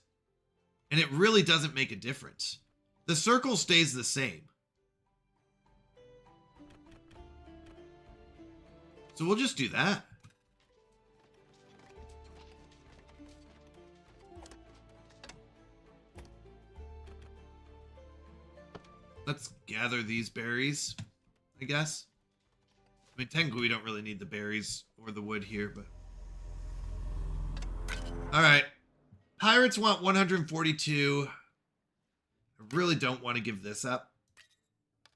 and it really doesn't make a difference. The circle stays the same. So we'll just do that. Let's gather these berries, I guess. I mean, technically we don't really need the berries or the wood here, but... Alright. Pirates want 142. I really don't want to give this up.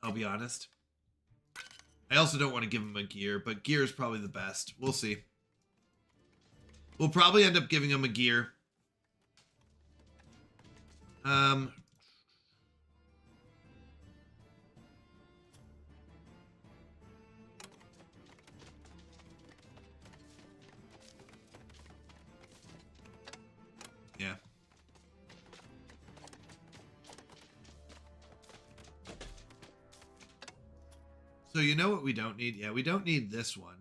I'll be honest. I also don't want to give them a gear, but gear is probably the best. We'll see. We'll probably end up giving them a gear. Yeah. So you know what we don't need? Yeah, we don't need this one.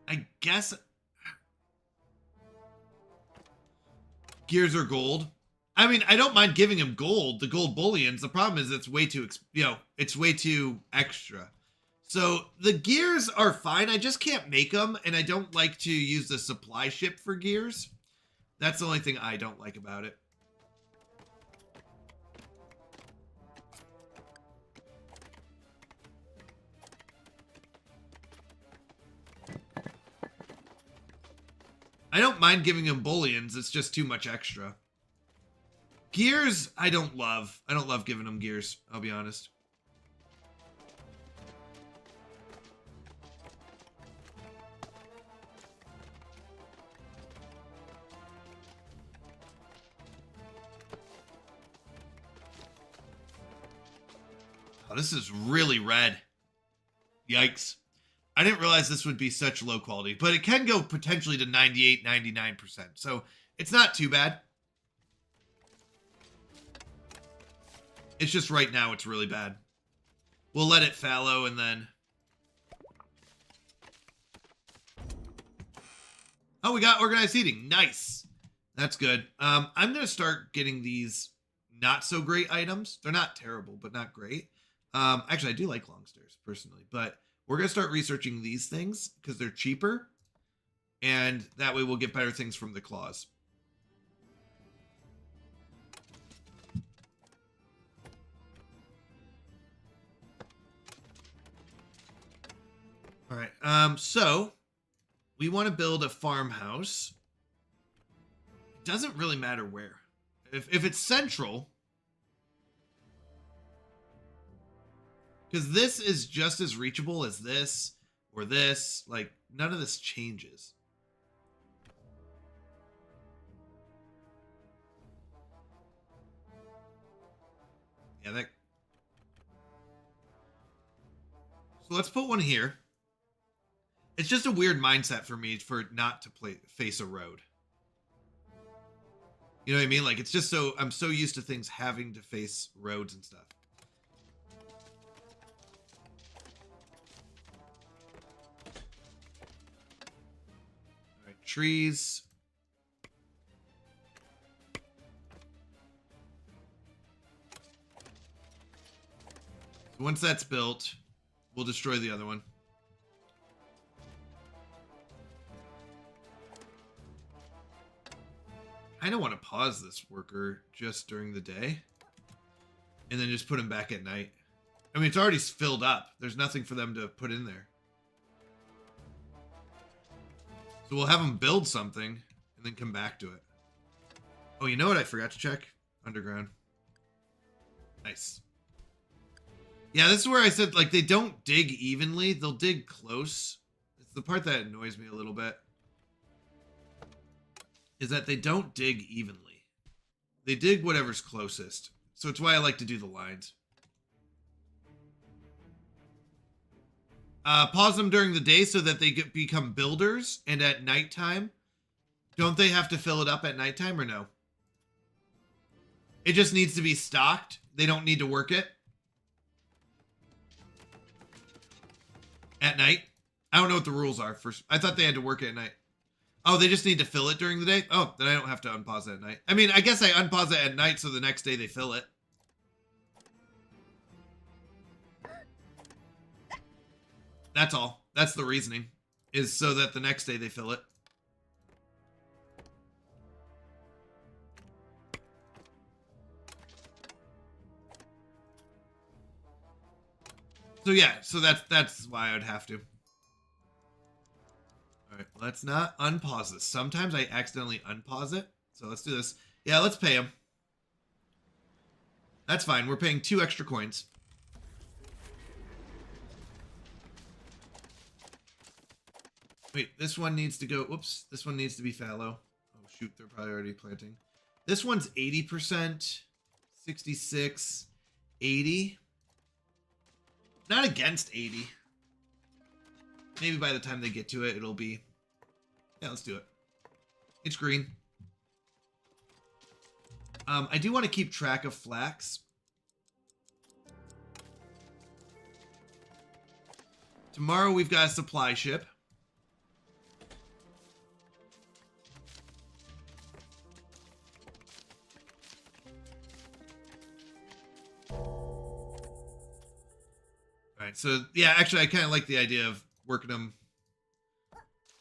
I guess gears are gold. I mean, I don't mind giving him gold, the gold bullions. The problem is it's way too, it's way too extra. So the gears are fine. I just can't make them, and I don't like to use the supply ship for gears. That's the only thing I don't like about it. I don't mind giving him bullions. It's just too much extra. Gears, I don't love. I don't love giving him gears, I'll be honest. Oh, this is really red. Yikes. I didn't realize this would be such low quality, but it can go potentially to 98, 99%. So it's not too bad. It's just right now it's really bad. We'll let it fallow and then... Oh, we got organized heating. Nice. That's good. I'm going to start getting these not so great items. They're not terrible, but not great. Actually, I do like long stairs personally, but we're going to start researching these things because they're cheaper. And that way we'll get better things from the claws. All right. So we want to build a farmhouse. It doesn't really matter where. If it's central, because this is just as reachable as this or this. Like, none of this changes. Yeah, that... So let's put one here. It's just a weird mindset for me for not to face a road. You know what I mean? Like, it's just so, I'm so used to things having to face roads and stuff. All right, trees. So once that's built, we'll destroy the other one. I don't want to pause this worker just during the day and then just put him back at night. I mean, it's already filled up. There's nothing for them to put in there. So we'll have them build something and then come back to it. Oh, you know what I forgot to check? Underground. Nice. Yeah, this is where I said, like, they don't dig evenly. They'll dig close. It's the part that annoys me a little bit. Is that they don't dig evenly. They dig whatever's closest. So it's why I like to do the lines. Pause them during the day so that they become builders, and at nighttime, don't they have to fill it up at nighttime or no? It just needs to be stocked. They don't need to work it at night. I don't know what the rules are. I thought they had to work it at night. Oh, they just need to fill it during the day? Oh, then I don't have to unpause it at night. I mean, I guess I unpause it at night so the next day they fill it. That's all. That's the reasoning. Is so that the next day they fill it. So yeah, so that's why I would have to. All right, let's not unpause this. Sometimes I accidentally unpause it. So let's do this. Yeah, let's pay him. That's fine. We're paying 2 extra coins. Wait, this one needs to go. Whoops, this one needs to be fallow. Oh, shoot, they're probably already planting. This one's 80%, 66, 80. Not against 80. Maybe by the time they get to it, it'll be... Yeah, let's do it. It's green. I do want to keep track of flax. Tomorrow we've got a supply ship. Alright, so yeah, actually I kind of like the idea of working them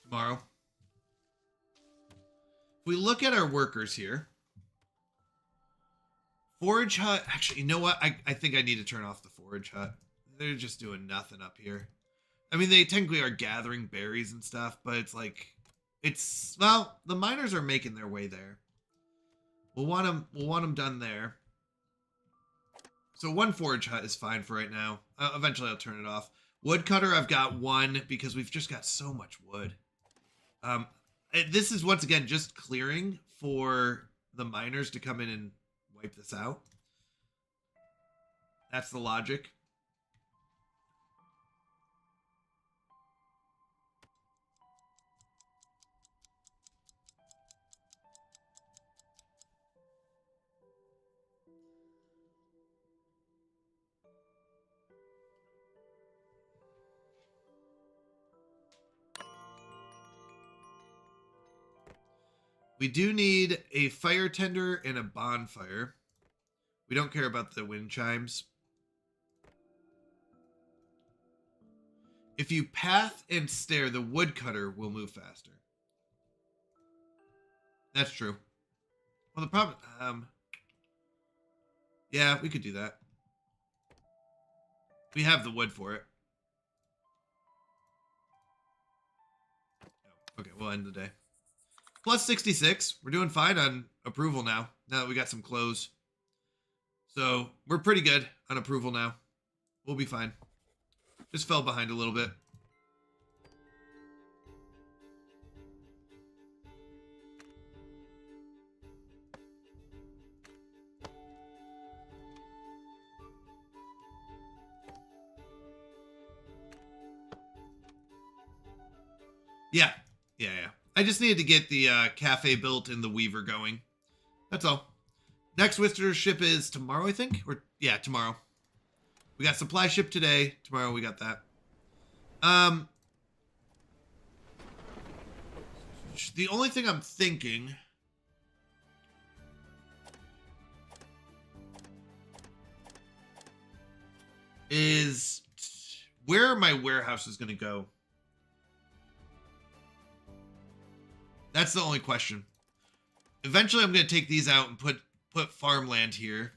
tomorrow. If we look at our workers here, forage hut, actually, you know what? I think I need to turn off the forage hut. They're just doing nothing up here. I mean, they technically are gathering berries and stuff, but it's like, well, the miners are making their way there. We'll want them done there. So 1 forage hut is fine for right now. Eventually I'll turn it off. Woodcutter, I've got 1 because we've just got so much wood. This is once again just clearing for the miners to come in and wipe this out. That's the logic. We do need a fire tender and a bonfire. We don't care about the wind chimes. If you path and stare, the woodcutter will move faster. That's true. Well, the problem... yeah, we could do that. We have the wood for it. Okay, we'll end the day. Plus 66. We're doing fine on approval now that we got some clothes. So we're pretty good on approval now. We'll be fine. Just fell behind a little bit. Yeah. I just needed to get the cafe built and the weaver going. That's all. Next visitor ship is tomorrow, I think? Or, yeah, tomorrow. We got supply ship today. Tomorrow we got that. The only thing I'm thinking is where are my warehouses going to go? That's the only question. Eventually, I'm going to take these out and put farmland here.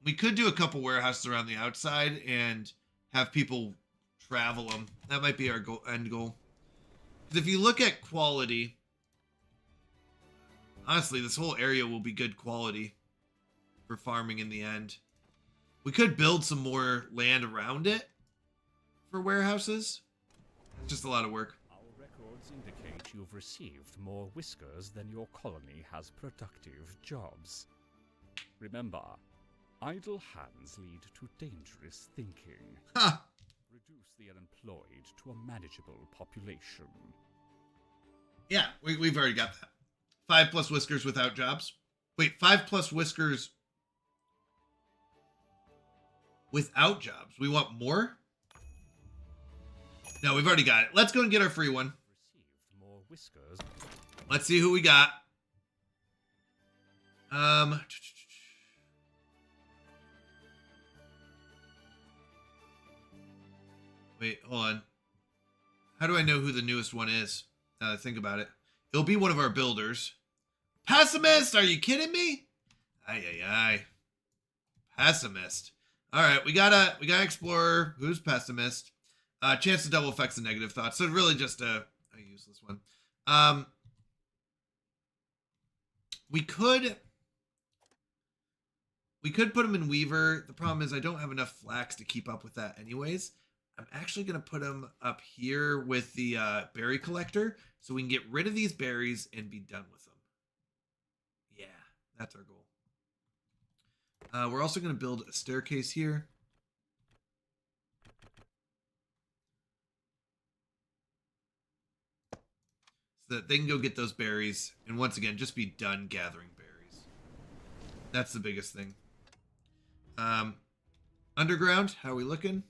We could do a couple warehouses around the outside and have people travel them. That might be our end goal. Because if you look at quality, honestly, this whole area will be good quality for farming in the end. We could build some more land around it for warehouses. It's just a lot of work. Our records indicate you've received more whiskers than your colony has productive jobs. Remember, idle hands lead to dangerous thinking. Ha! Reduce the unemployed to a manageable population. Yeah, we've already got that. 5+ whiskers without jobs. Wait, 5+ whiskers without jobs. We want more? No, we've already got it. Let's go and get our free one. Received more whiskers. Let's see who we got. Wait, hold on. How do I know who the newest one is? Now that I think about it. It'll be one of our builders. Pessimist, are you kidding me? Aye. Pessimist. All right, we got explorer. Who's pessimist? Chance to double effects and negative thoughts. So really just a useless one. We could put him in weaver. The problem is I don't have enough flax to keep up with that anyways. I'm actually going to put him up here with the berry collector so we can get rid of these berries and be done with them. Yeah, that's our goal. We're also going to build a staircase here. So that they can go get those berries. And once again, just be done gathering berries. That's the biggest thing. Underground, how are we looking?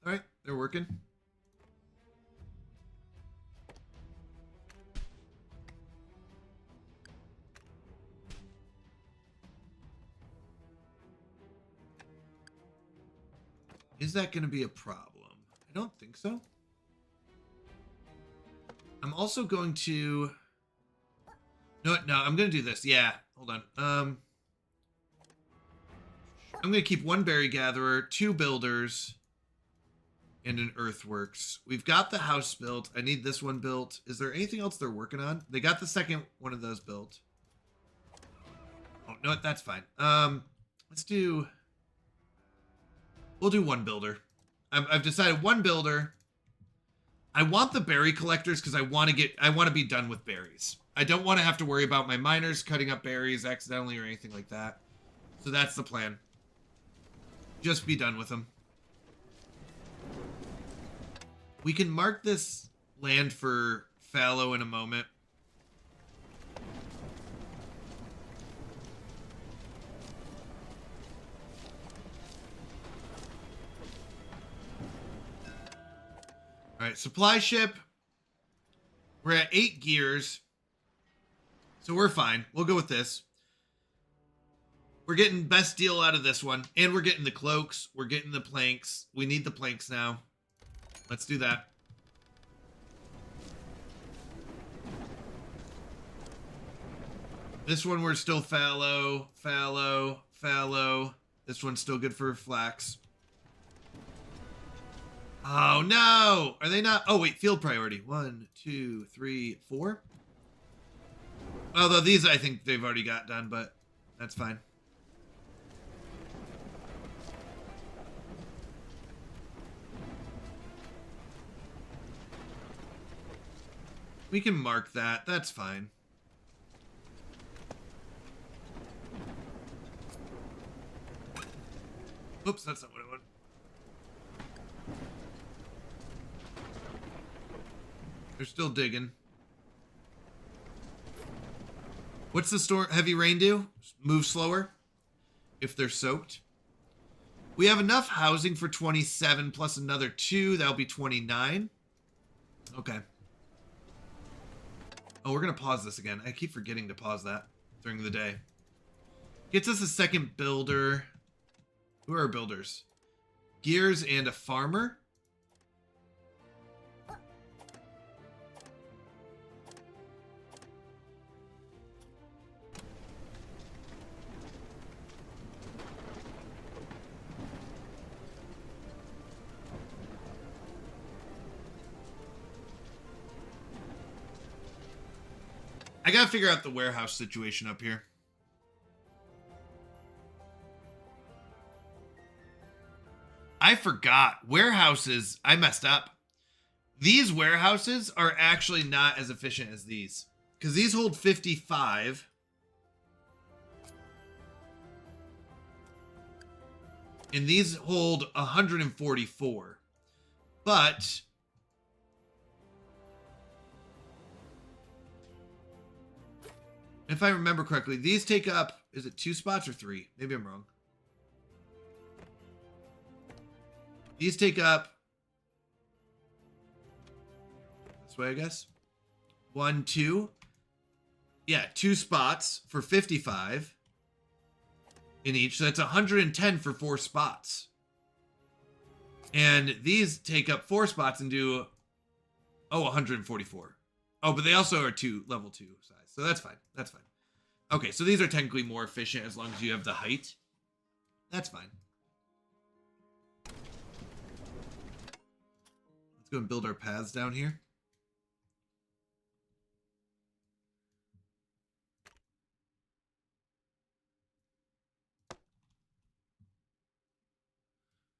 All right, they're working. Is that going to be a problem? I don't think so. I'm also going to... No, I'm going to do this. Yeah, hold on. I'm going to keep one berry gatherer, 2 builders, and an earthworks. We've got the house built. I need this one built. Is there anything else they're working on? They got the second one of those built. Oh, no, that's fine. Let's do... We'll do one builder. I've decided one builder. I want the berry collectors because I want to be done with berries. I don't want to have to worry about my miners cutting up berries accidentally or anything like that. So that's the plan. Just be done with them. We can mark this land for fallow in a moment. All right, supply ship. We're at 8 gears. So we're fine. We'll go with this. We're getting best deal out of this one. And we're getting the cloaks. We're getting the planks. We need the planks now. Let's do that. This one we're still fallow. This one's still good for flax. Oh, no! Are they not? Oh, wait, field priority. 1, 2, 3, 4. Although these I think they've already got done, but that's fine. We can mark that. That's fine. Oops, that's not what I wanted. They're still digging. What's the storm heavy rain do? Move slower if they're soaked. We have enough housing for 27 plus another 2. That'll be 29. Okay. Oh, we're going to pause this again. I keep forgetting to pause that during the day. Gets us a second builder. Who are our builders? Gears and a farmer. I gotta figure out the warehouse situation up here. I forgot. Warehouses, I messed up. These warehouses are actually not as efficient as these. Because these hold 55. And these hold 144. But if I remember correctly, these take up, is it 2 spots or 3? Maybe I'm wrong. These take up this way, I guess. 1, 2. Yeah, 2 spots for 55 in each. So that's 110 for 4 spots. And these take up 4 spots and do, 144. Oh, but they also are level 2 size. So that's fine. That's fine. Okay, so these are technically more efficient as long as you have the height. That's fine. Let's go and build our paths down here.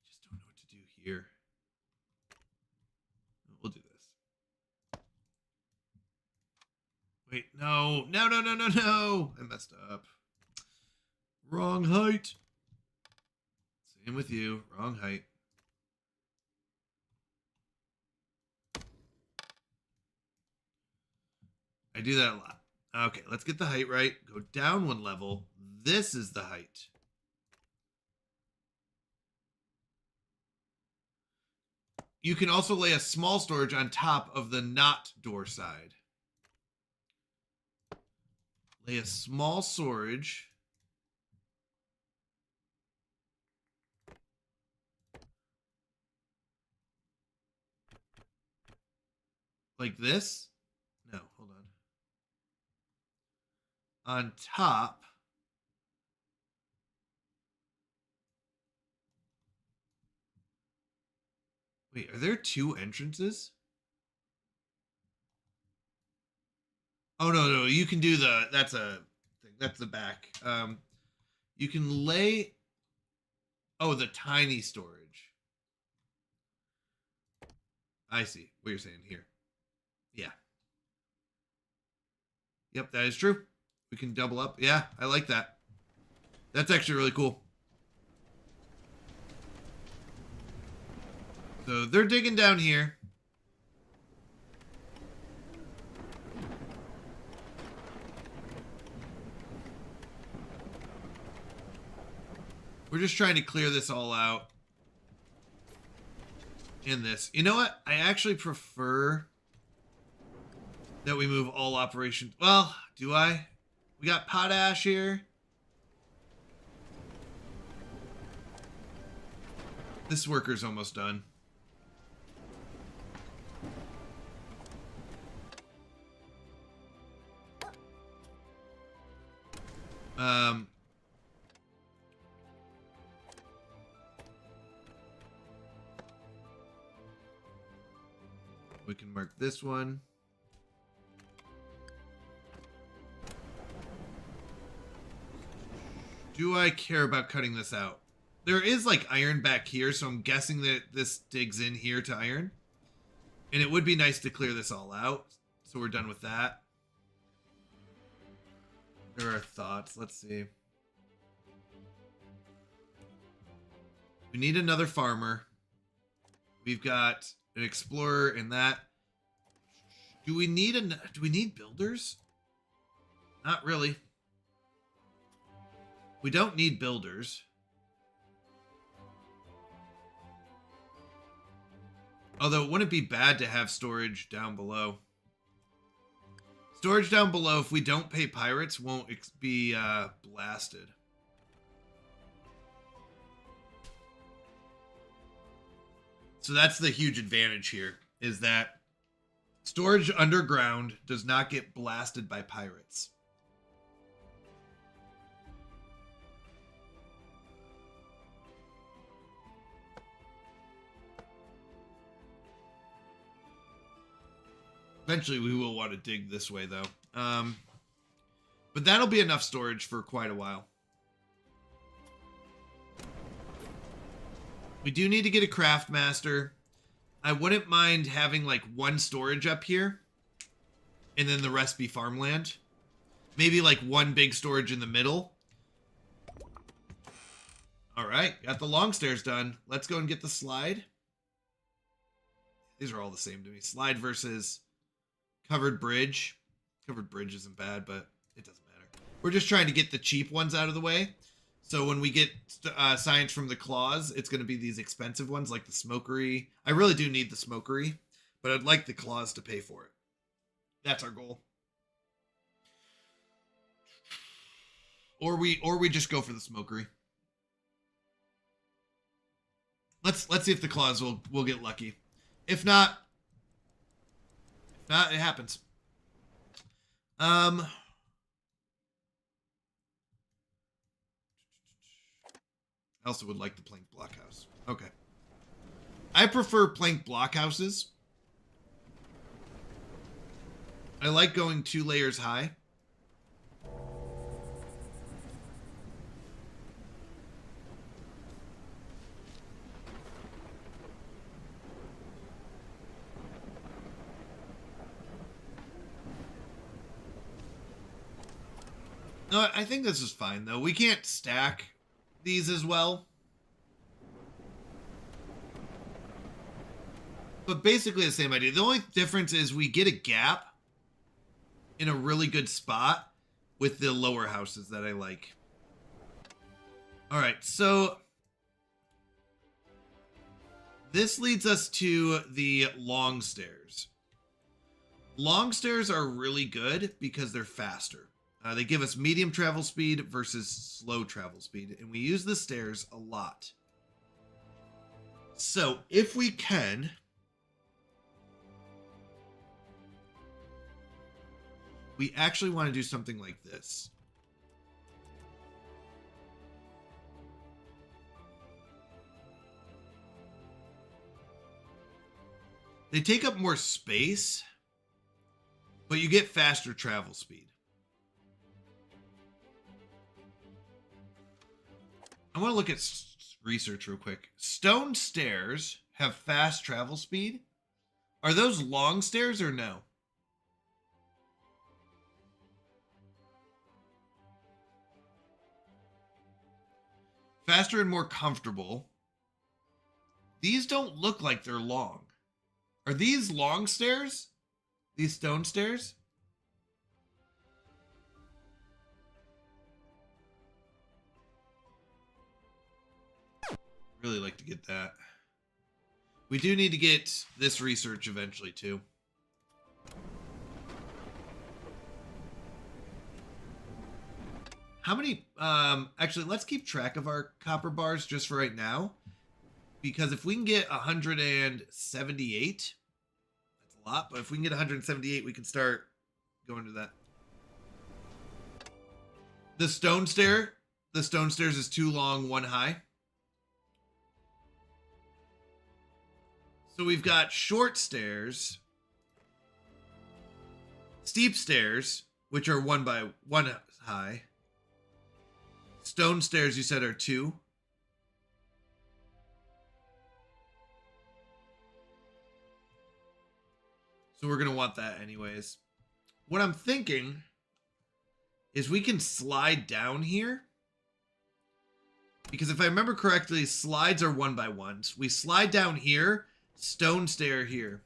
Just don't know what to do here. We'll do this. Wait, no. No, no, no, no, no. I messed up. Wrong height. Same with you. Wrong height. I do that a lot. Okay, let's get the height right. Go down 1 level. This is the height. You can also lay a small storage on top of the not door side. Lay a small storage. Like this? No, hold on. On top. Wait, are there 2 entrances? Oh, no, you can do that's a thing. That's the back. You can lay, the tiny storage. I see what you're saying here. Yeah. Yep, that is true. We can double up. Yeah, I like that. That's actually really cool. So they're digging down here. We're just trying to clear this all out. In this. You know what? I actually prefer that we move all operations. Well, do I? We got potash here. This worker's almost done. We can mark this one. Do I care about cutting this out? There is like iron back here, so I'm guessing that this digs in here to iron. And it would be nice to clear this all out. So we're done with that. There are thoughts. Let's see. We need another farmer. We've got an explorer in that. Do we need builders? Not really. We don't need builders. Although, wouldn't it be bad to have storage down below? Storage down below, if we don't pay pirates, won't be blasted. So that's the huge advantage here, is that storage underground does not get blasted by pirates. Eventually, we will want to dig this way, though. But that'll be enough storage for quite a while. We do need to get a craft master. I wouldn't mind having like one storage up here and then the rest be farmland. Maybe like one big storage in the middle. All right, got the long stairs done. Let's go and get the slide. These are all the same to me. Slide versus covered bridge. Covered bridge isn't bad, but it doesn't matter. We're just trying to get the cheap ones out of the way. So when we get science from the claws, it's going to be these expensive ones like the smokery. I really do need the smokery, but I'd like the claws to pay for it. That's our goal. Or we just go for the smokery. Let's see if the claws will get lucky. If not, it happens. I also would like the plank blockhouse. Okay. I prefer plank blockhouses. I like going 2 layers high. No, I think this is fine, though. We can't stack these as well. But basically the same idea. The only difference is we get a gap in a really good spot with the lower houses that I like. All right, so this leads us to the long stairs. Long stairs are really good because they're faster. They give us medium travel speed versus slow travel speed, and we use the stairs a lot. So if we can, we actually want to do something like this. They take up more space, but you get faster travel speed. I want to look at research real quick. Stone stairs have fast travel speed. Are those long stairs or no? Faster and more comfortable. These don't look like they're long. Are these long stairs? These stone stairs? Really like to get that. We do need to get this research eventually too. How many, actually let's keep track of our copper bars just for right now. Because if we can get 178, that's a lot, but if we can get 178, we can start going to that. The stone stairs is 2 long, 1 high. So we've got short stairs, steep stairs, which are 1 by 1 high. Stone stairs, you said, are 2. So we're going to want that anyways. What I'm thinking is we can slide down here. Because if I remember correctly, slides are 1 by 1s. We slide down here. Stone stair here.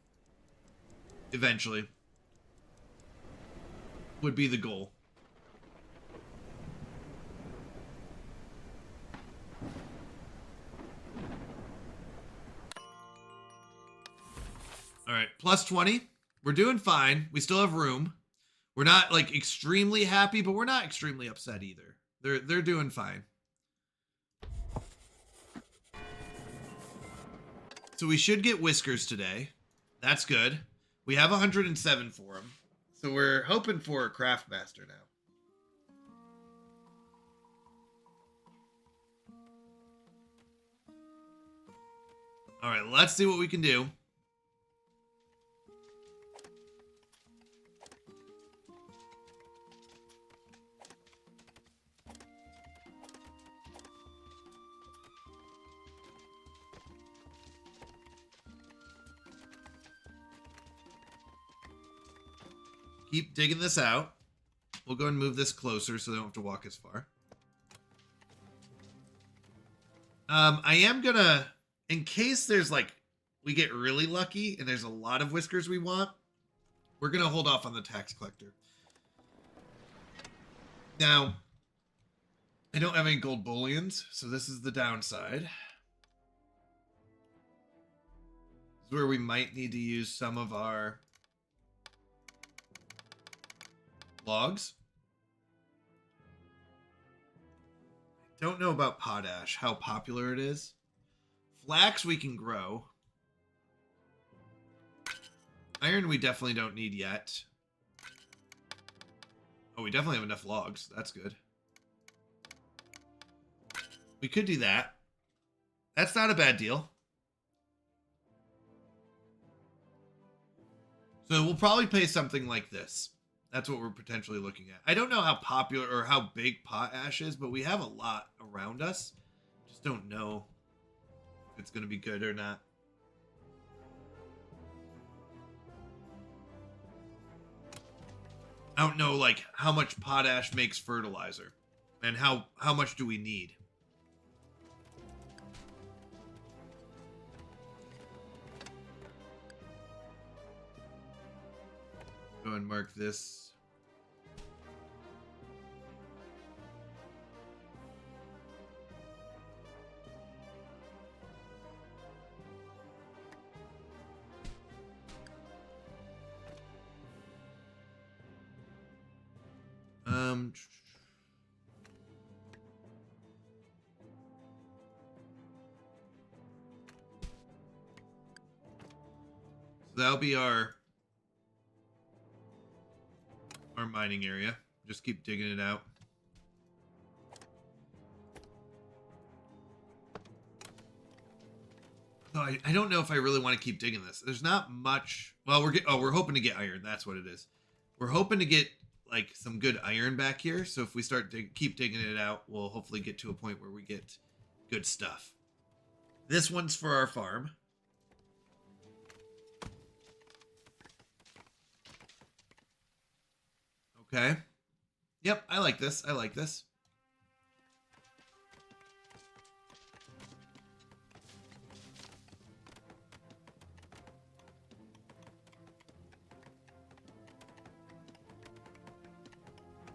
Eventually. Would be the goal. plus 20. We're doing fine. We still have room. We're not like extremely happy, but we're not extremely upset either. They're doing fine. So we should get whiskers today. That's good. We have 107 for them. So we're hoping for a craft master now. All right, let's see what we can do. Keep digging this out. We'll go and move this closer so they don't have to walk as far. I am gonna, in case there's like, we get really lucky and there's a lot of whiskers we want, we're gonna hold off on the tax collector. Now, I don't have any gold bullions, so this is the downside. This is where we might need to use some of our logs. I don't know about potash, how popular it is. Flax we can grow. Iron we definitely don't need yet. Oh, we definitely have enough logs. That's good. We could do that. That's not a bad deal. So we'll probably pay something like this. That's what we're potentially looking at. I don't know how popular or how big potash is, but we have a lot around us. Just don't know if it's going to be good or not. I don't know, like, how much potash makes fertilizer. And how much do we need? Go and mark this. So that'll be our mining area. Just keep digging it out. No, I don't know if I really want to keep digging this. There's not much. Well, we're hoping to get iron. That's what it is. We're hoping to get like some good iron back here. So if we start to keep digging it out, we'll hopefully get to a point where we get good stuff. This one's for our farm. Okay. Yep, I like this. I like this.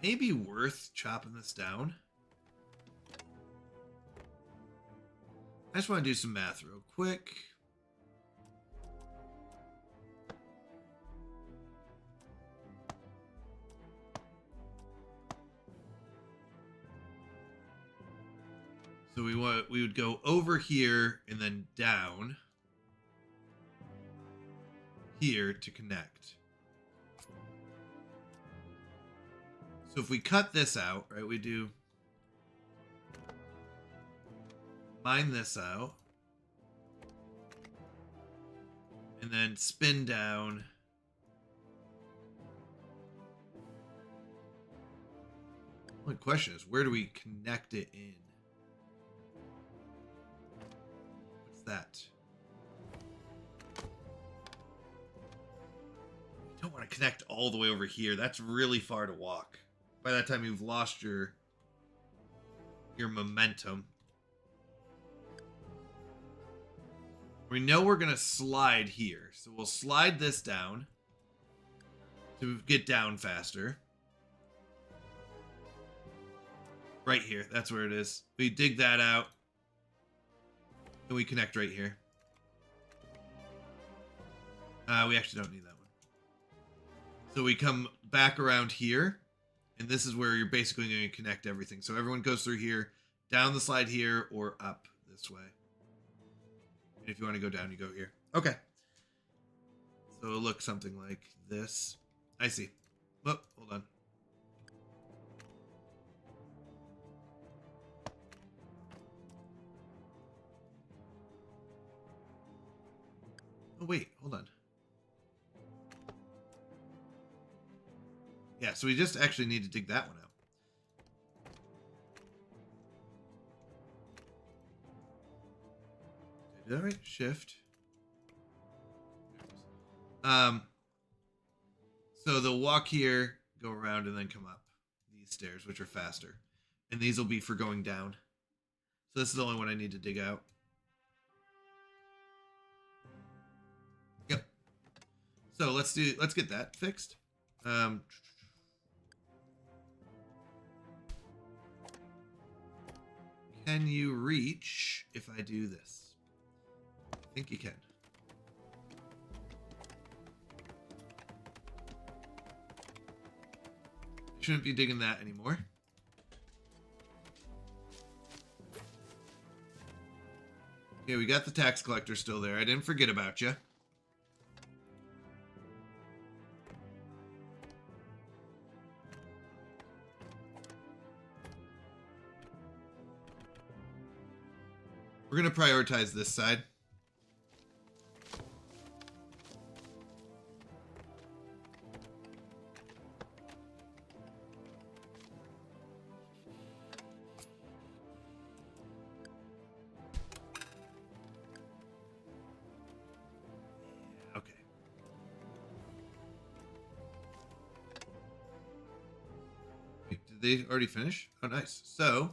Maybe worth chopping this down. I just want to do some math real quick. So we would go over here and then down here to connect. So if we cut this out, right, we do mine this out and then spin down. The question is, where do we connect it in? What's that? You don't want to connect all the way over here. That's really far to walk. By that time, you've lost your momentum. We know we're going to slide here. So we'll slide this down to get down faster. Right here. That's where it is. We dig that out. And we connect right here. We actually don't need that one. So we come back around here, and this is where you're basically going to connect everything. So everyone goes through here, down the slide here, or up this way. And if you want to go down, you go here. Okay. So it'll look something like this. I see. Oh, hold on. Oh, wait, hold on. Yeah, so we just actually need to dig that one out. Did I do that right? Shift. So they'll walk here, go around, and then come up these stairs, which are faster. And these will be for going down. So this is the only one I need to dig out. Yep. So let's get that fixed. Can you reach if I do this? I think you can. Shouldn't be digging that anymore. Okay, we got the tax collector still there. I didn't forget about you. We're going to prioritize this side. Okay. Wait, did they already finish? Oh, nice. So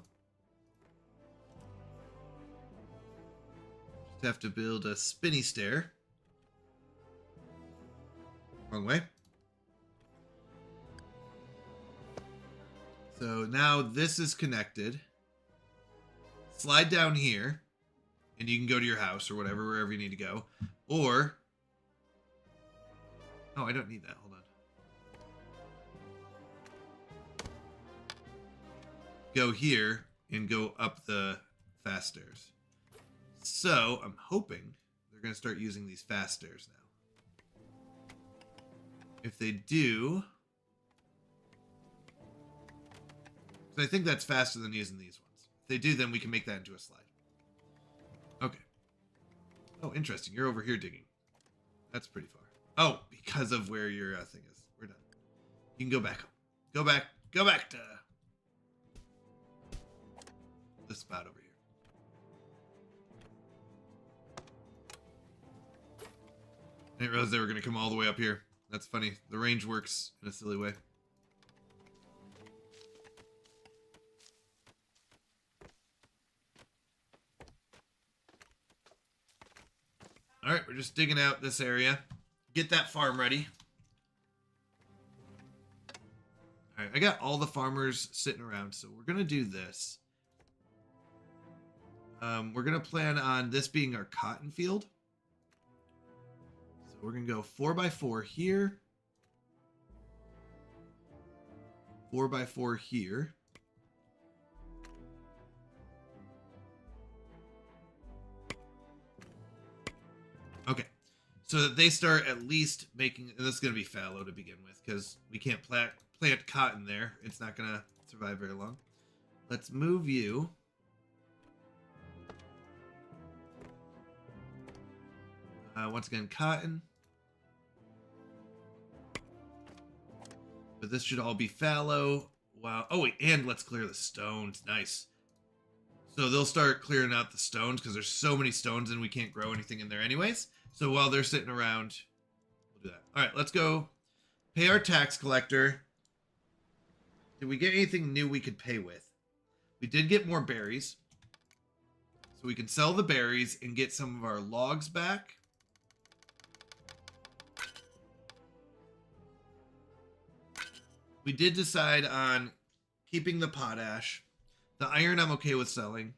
have to build a spinny stair. Wrong way. So now this is connected. Slide down here, and you can go to your house or whatever, wherever you need to go. Or, oh, I don't need that. Hold on. Go here and go up the fast stairs. So, I'm hoping they're going to start using these fast stairs now. If they do... because I think that's faster than using these ones. If they do, then we can make that into a slide. Okay. Oh, interesting. You're over here digging. That's pretty far. Oh, because of where your thing is. We're done. You can go back home. Go back to... the spot over here. I didn't realize they were going to come all the way up here. That's funny. The range works in a silly way. All right, we're just digging out this area. Get that farm ready. All right, I got all the farmers sitting around, so we're going to do this. We're going to plan on this being our cotton field. We're going to go 4x4 here. 4x4 here. Okay. So that they start at least making... and this is going to be fallow to begin with, because we can't plant cotton there. It's not going to survive very long. Let's move you... once again, cotton. But this should all be fallow. Wow. Oh, wait, and let's clear the stones. Nice. So they'll start clearing out the stones because there's so many stones and we can't grow anything in there anyways. So while they're sitting around, we'll do that. All right, let's go pay our tax collector. Did we get anything new we could pay with? We did get more berries. So we can sell the berries and get some of our logs back. We did decide on keeping the potash. The iron I'm okay with selling.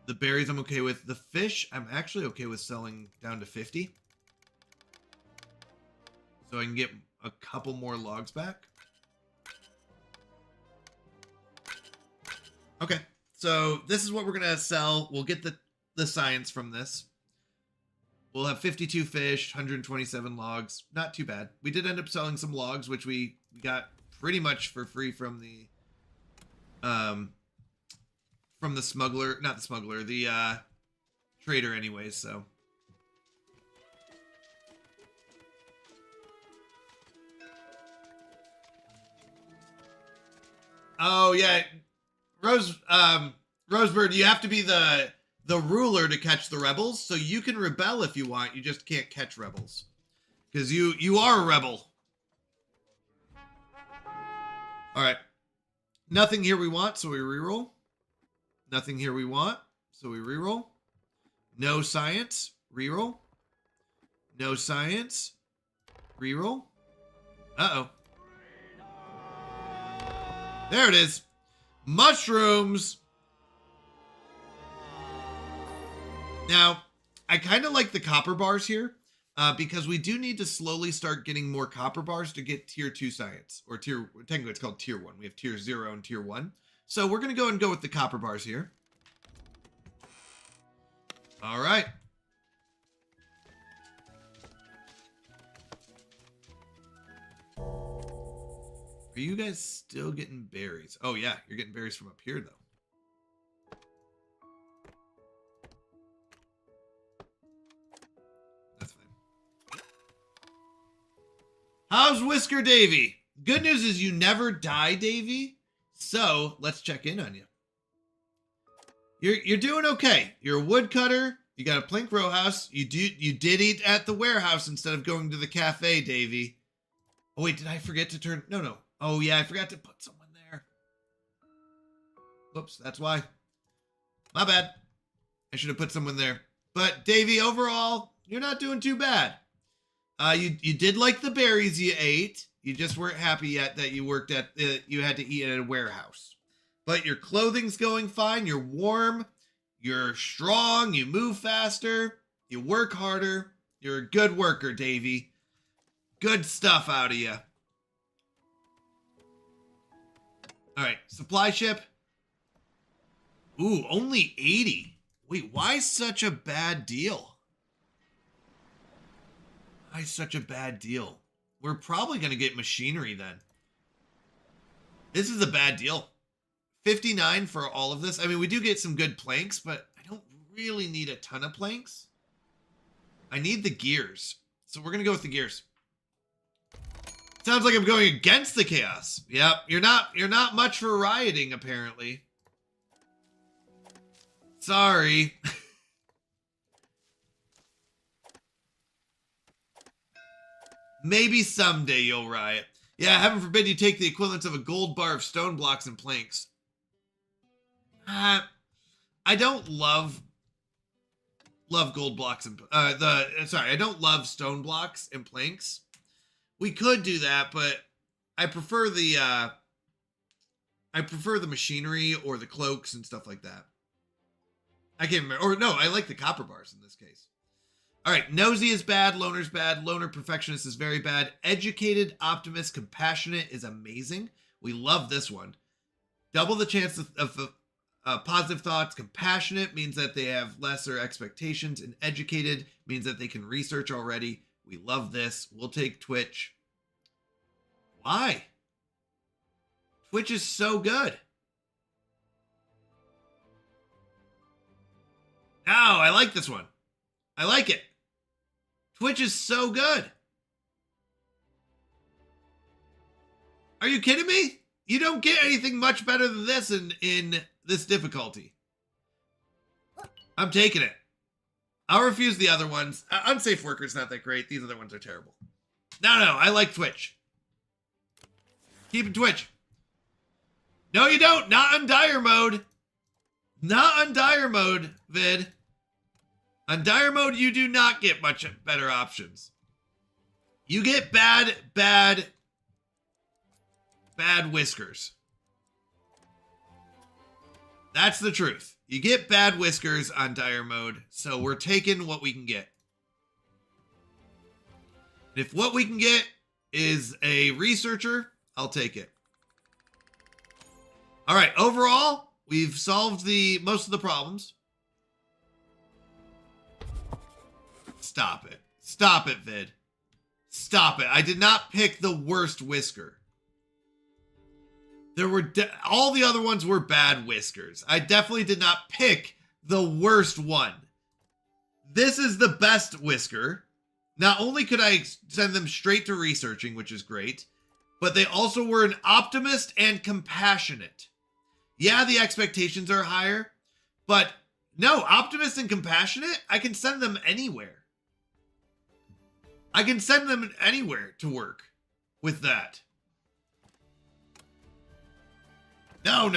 The berries I'm okay with. The fish I'm actually okay with selling down to 50. so I can get a couple more logs back. Okay, so this is what we're gonna sell. We'll get the science from this. We'll have 52 fish, 127 logs. Not too bad. We did end up selling some logs, which we got pretty much for free from the smuggler, not the smuggler, the trader anyways, so. Oh yeah, Rosebird, you have to be the ruler to catch the rebels, so you can rebel if you want. You just can't catch rebels, because you are a rebel. All right, nothing here we want, so we reroll. Nothing here we want, so we reroll. No science, reroll. No science, reroll. Uh-oh. There it is. Mushrooms. Now, I kind of like the copper bars here because we do need to slowly start getting more copper bars to get tier 2 science, or technically it's called tier 1. We have tier 0 and tier 1. So we're going to go with the copper bars here. All right. Are you guys still getting berries? Oh yeah, you're getting berries from up here though. That's fine. How's Whisker Davy? Good news is you never die, Davy. So let's check in on you. You're doing okay. You're a woodcutter. You got a plank row house. You did eat at the warehouse instead of going to the cafe, Davy. Oh wait, did I forget to turn? No. Oh yeah, I forgot to put someone there. Whoops, that's why. My bad. I should have put someone there. But Davy, overall, you're not doing too bad. You did like the berries you ate. You just weren't happy yet that you worked at you had to eat at a warehouse. But your clothing's going fine. You're warm. You're strong. You move faster. You work harder. You're a good worker, Davy. Good stuff out of you. All right, supply ship. Ooh, only 80. Wait, why such a bad deal? Why such a bad deal? We're probably going to get machinery then. This is a bad deal. 59 for all of this. I mean, we do get some good planks, but I don't really need a ton of planks. I need the gears. So we're going to go with the gears. Sounds like I'm going against the chaos. Yep, you're not much for rioting, apparently. Sorry. Maybe someday you'll riot. Yeah, heaven forbid you take the equivalent of a gold bar of stone blocks and planks. I don't love gold blocks and I don't love stone blocks and planks. We could do that, but I prefer the machinery or the cloaks and stuff like that. I can't remember. Or no, I like the copper bars in this case. All right, nosy is bad, loner's bad, loner perfectionist is very bad, educated, optimist, compassionate is amazing. We love this one. Double the chance of positive thoughts. Compassionate means that they have lesser expectations, and educated means that they can research already. We love this. We'll take Twitch. Why? Twitch is so good. No, I like this one. I like it. Twitch is so good. Are you kidding me? You don't get anything much better than this in this difficulty. I'm taking it. I'll refuse the other ones. Unsafe worker's not that great. These other ones are terrible. No, I like Twitch. Keep it Twitch. No, you don't. Not on dire mode. Not on dire mode, Vid. On dire mode, you do not get much better options. You get bad whiskers. That's the truth. You get bad whiskers on dire mode, so we're taking what we can get. And if what we can get is a researcher, I'll take it. All right, overall, we've solved most of the problems. Stop it. Stop it, Vid. Stop it. I did not pick the worst whisker. There were all the other ones were bad whiskers. I definitely did not pick the worst one. This is the best whisker. Not only could I send them straight to researching, which is great, but they also were an optimist and compassionate. Yeah, the expectations are higher, but no, optimist and compassionate, I can send them anywhere. I can send them anywhere to work with that. No.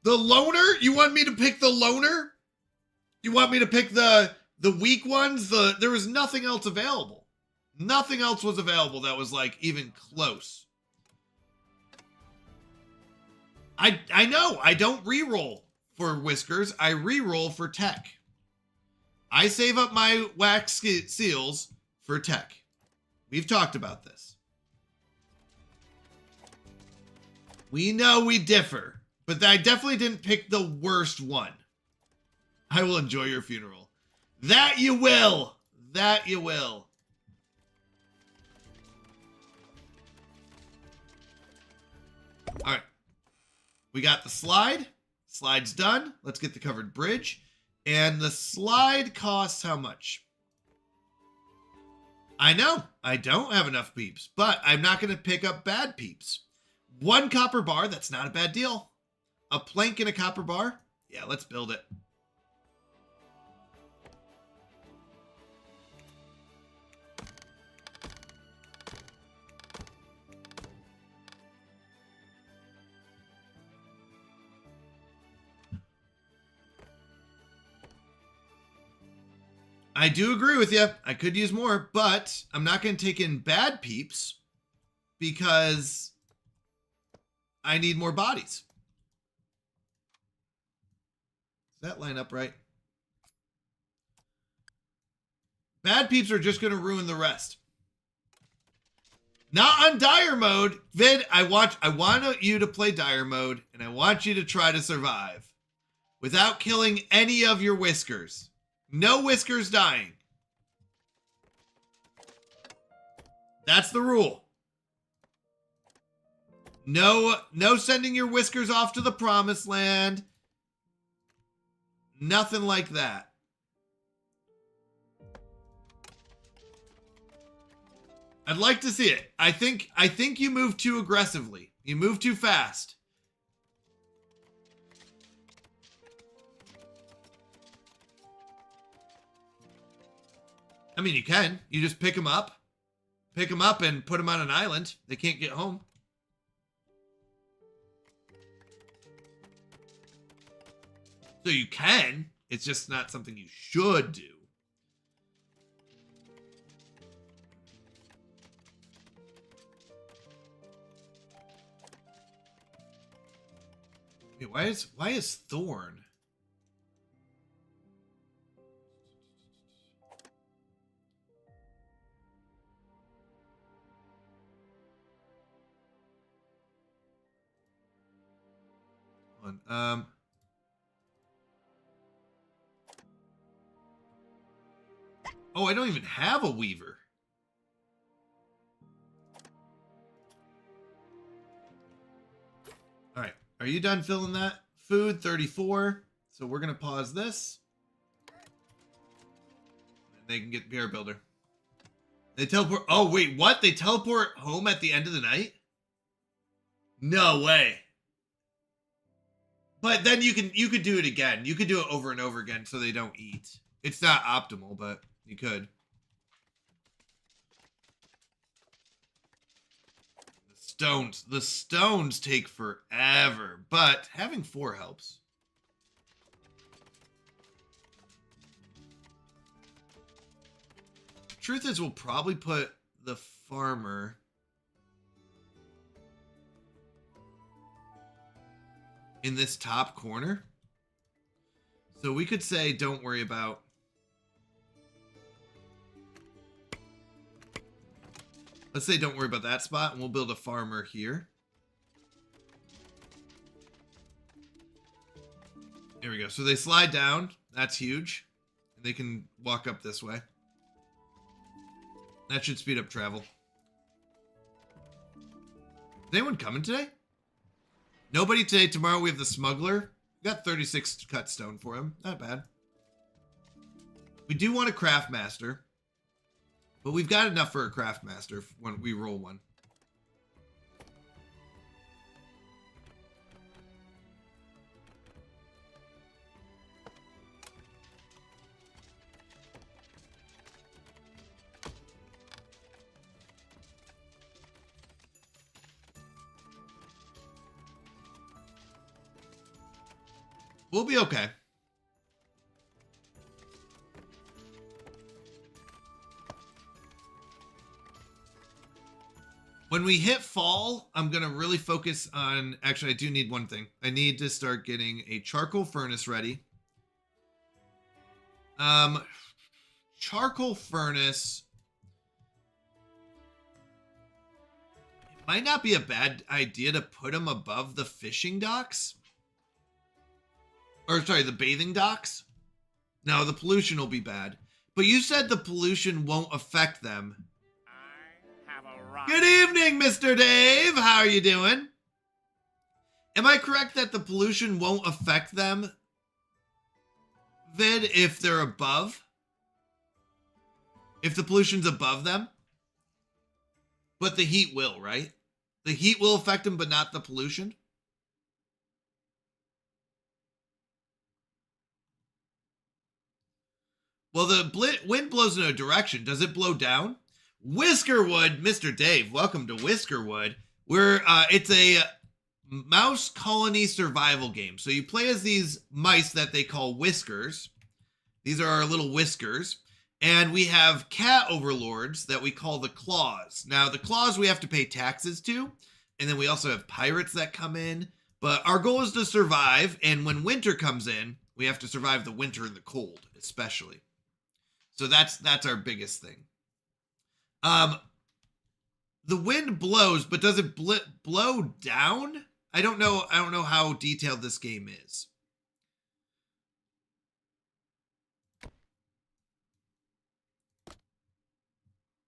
The loner? You want me to pick the loner? You want me to pick the weak ones? There was nothing else available. Nothing else was available that was like even close. I know, I don't reroll for whiskers. I reroll for tech. I save up my wax seals for tech. We've talked about this. We know we differ, but I definitely didn't pick the worst one. I will enjoy your funeral. That you will. That you will. All right. We got the slide. Slide's done. Let's get the covered bridge. And the slide costs how much? I know. I don't have enough peeps, but I'm not going to pick up bad peeps. 1 copper bar. That's not a bad deal. A plank and a copper bar. Yeah, let's build it. I do agree with you. I could use more, but I'm not going to take in bad peeps because I need more bodies. Does that line up right? Bad peeps are just going to ruin the rest. Not on dire mode. Vid, I want you to play dire mode, and I want you to try to survive without killing any of your whiskers. No whiskers dying. That's the rule. No sending your whiskers off to the promised land. Nothing like that. I'd like to see it. I think you move too aggressively. You move too fast. I mean, you can. You just pick them up. Pick them up and put them on an island. They can't get home. So you can. It's just not something you should do. Wait, why is Thorn? Oh, I don't even have a weaver. All right. Are you done filling that? Food 34. So we're going to pause this. And they can get bear builder. They teleport. Oh, wait, what? They teleport home at the end of the night? No way. But then you could do it again. You could do it over and over again so they don't eat. It's not optimal, but you could. The stones take forever, but having 4 helps. Truth is, we'll probably put the farmer in this top corner. So we could say, don't worry about Let's say don't worry about that spot, and we'll build a farmer here. Here we go. So they slide down. That's huge. And they can walk up this way. That should speed up travel. Is anyone coming today? Nobody today. Tomorrow we have the smuggler. We got 36 cut stone for him. Not bad. We do want a craft master. But we've got enough for a craft master when we roll one. We'll be okay. When we hit fall, I'm going to really focus on... Actually, I do need one thing. I need to start getting a charcoal furnace ready. Charcoal furnace... It might not be a bad idea to put them above the fishing docks. Or, sorry, the bathing docks? No, the pollution will be bad. But you said the pollution won't affect them. Good evening, Mr. Dave. How are you doing? Am I correct that the pollution won't affect them, Vid, if they're above? If the pollution's above them? But the heat will, right? The heat will affect them, but not the pollution? Well, the wind blows in a direction. Does it blow down? Whiskerwood, Mr. Dave, welcome to Whiskerwood. It's a mouse colony survival game. So you play as these mice that they call whiskers. These are our little whiskers. And we have cat overlords that we call the claws. Now, the claws we have to pay taxes to. And then we also have pirates that come in. But our goal is to survive. And when winter comes in, we have to survive the winter and the cold, especially. So that's our biggest thing. The wind blows, but does it blow down? I don't know how detailed this game is.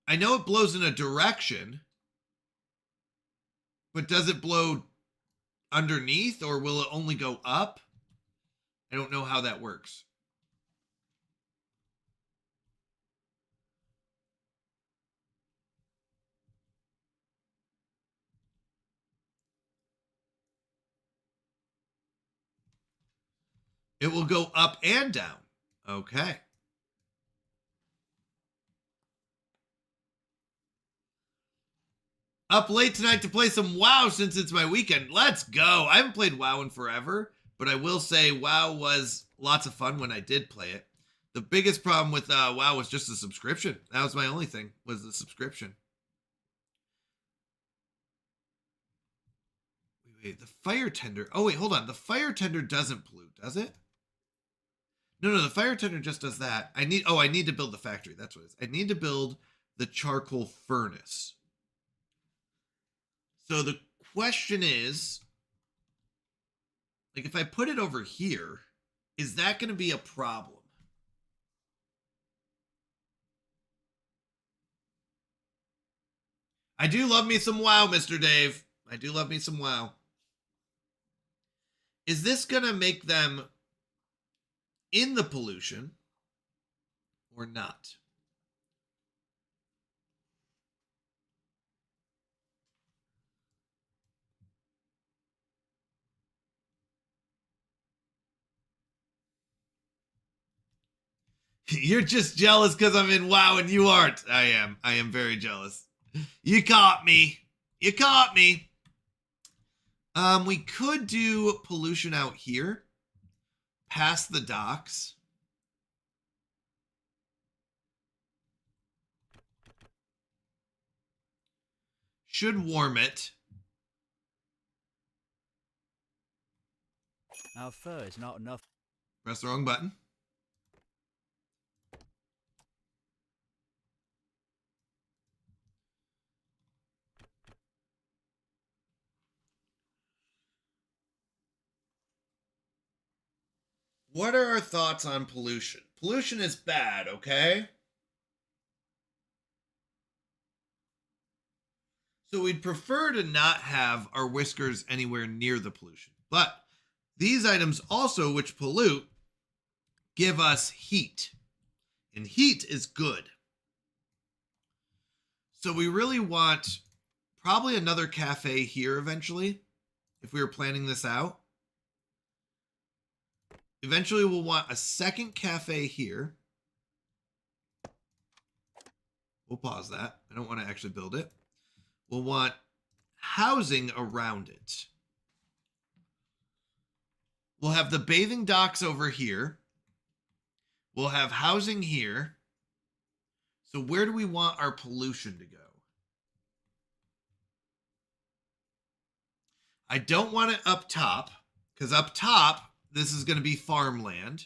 I know it blows in a direction, but does it blow underneath, or will it only go up? I don't know how that works. It will go up and down. Okay. Up late tonight to play some WoW since it's my weekend. Let's go. I haven't played WoW in forever, but I will say WoW was lots of fun when I did play it. The biggest problem with WoW was just the subscription. That was my only thing, was the subscription. Wait, the fire tender. Oh, wait, hold on. The fire tender doesn't pollute, does it? No, the fire tender just does that. I need to build the factory. That's what it is. I need to build the charcoal furnace. So the question is, like, if I put it over here, is that going to be a problem? I do love me some WoW, Mr. Dave. I do love me some WoW. Is this going to make them in the pollution or not? You're just jealous because I'm in WoW and you aren't. I am very jealous. You caught me. You caught me. We could do pollution out here, past the docks. Should warm it. Our fur is not enough. Press the wrong button. What are our thoughts on pollution? Pollution is bad, okay? So we'd prefer to not have our whiskers anywhere near the pollution. But these items also, which pollute, give us heat. And heat is good. So we really want probably another cafe here eventually, if we were planning this out. Eventually we'll want a second cafe here. We'll pause that. I don't want to actually build it. We'll want housing around it. We'll have the bathing docks over here. We'll have housing here. So where do we want our pollution to go? I don't want it up top, because up top, this is going to be farmland.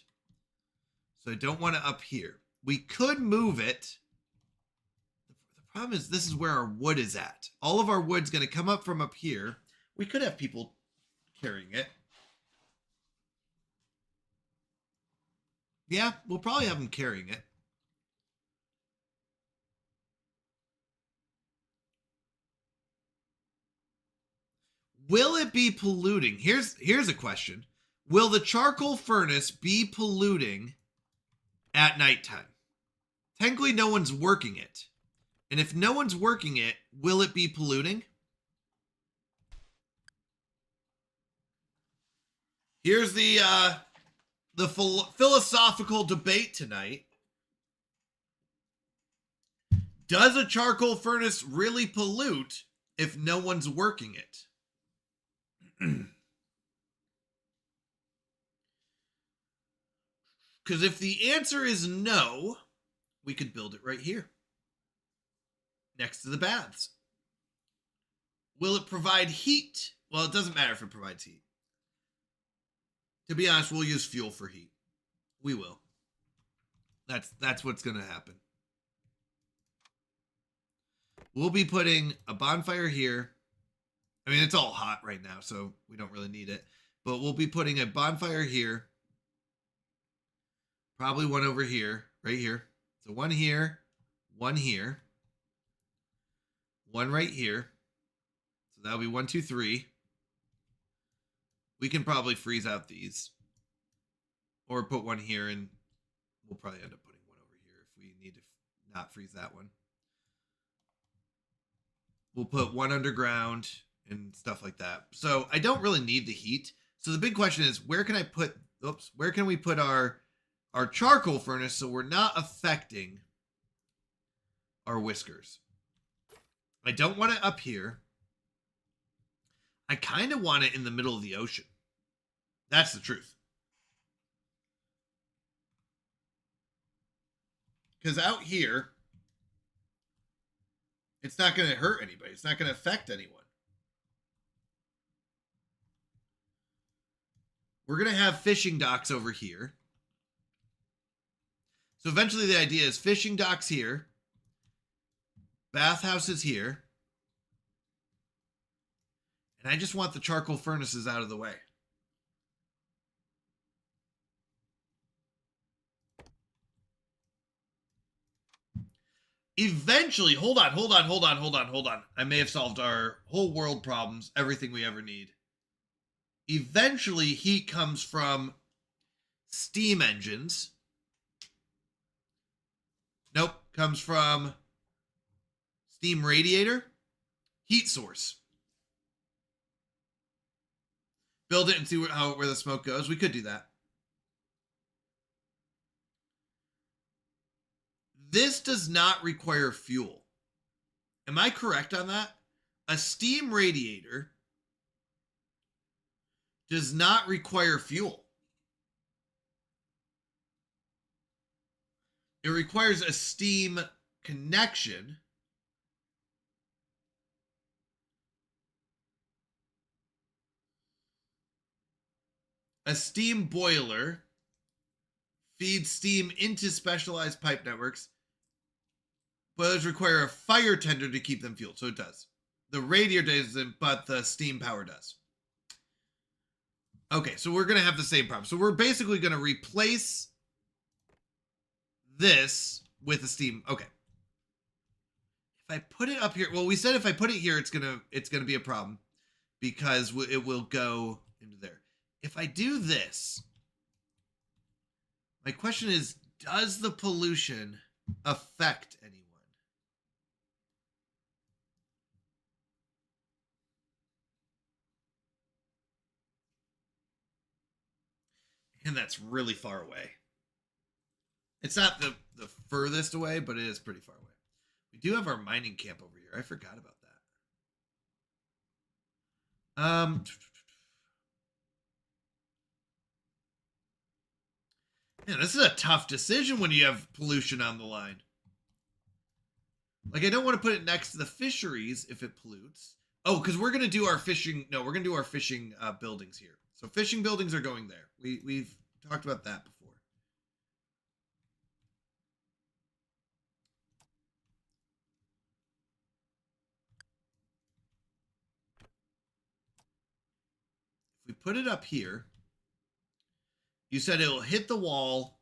So I don't want it up here. We could move it. The problem is this is where our wood is at. All of our wood's going to come up from up here. We could have people carrying it. Yeah, we'll probably have them carrying it. Will it be polluting? Here's a question. Will the charcoal furnace be polluting at nighttime? Technically, no one's working it. And if no one's working it, will it be polluting? Here's the philosophical debate tonight. Does a charcoal furnace really pollute if no one's working it? Because if the answer is no, we could build it right here, next to the baths. Will it provide heat? Well, it doesn't matter if it provides heat. To be honest, we'll use fuel for heat. We will. That's what's going to happen. We'll be putting a bonfire here. I mean, it's all hot right now, so we don't really need it. But we'll be putting a bonfire here. Probably one over here, right here. So one here, one here, one right here. So that'll be 1, 2, 3. We can probably freeze out these. Or put one here, and we'll probably end up putting one over here if we need to not freeze that one. We'll put one underground and stuff like that. So I don't really need the heat. So the big question is, where can we put our charcoal furnace so we're not affecting our whiskers? I don't want it up here. I kind of want it in the middle of the ocean. That's the truth. Because out here, it's not going to hurt anybody. It's not going to affect anyone. We're going to have fishing docks over here. So eventually the idea is fishing docks here. Bathhouses here. And I just want the charcoal furnaces out of the way. Eventually, hold on. I may have solved our whole world problems, everything we ever need. Eventually, heat comes from steam engines. Nope, comes from steam radiator, heat source. Build it and see where the smoke goes. We could do that. This does not require fuel. Am I correct on that? A steam radiator does not require fuel. It requires a steam connection. A steam boiler feeds steam into specialized pipe networks. Boilers require a fire tender to keep them fueled, so it does. The radiator doesn't, but the steam power does. Okay, so we're going to have the same problem. So we're basically going to replace this with a steam. Okay. If I put it up here, well, we said if I put it here, it's going to be a problem because it will go into there. If I do this, my question is, does the pollution affect anyone? And that's really far away. It's not the furthest away, but it is pretty far away. We do have our mining camp over here. I forgot about that. Man, this is a tough decision when you have pollution on the line. Like, I don't want to put it next to the fisheries if it pollutes. Oh, because we're going to do our fishing. No, we're going to do our fishing buildings here. So fishing buildings are going there. We've talked about that before. If we put it up here, you said it'll hit the wall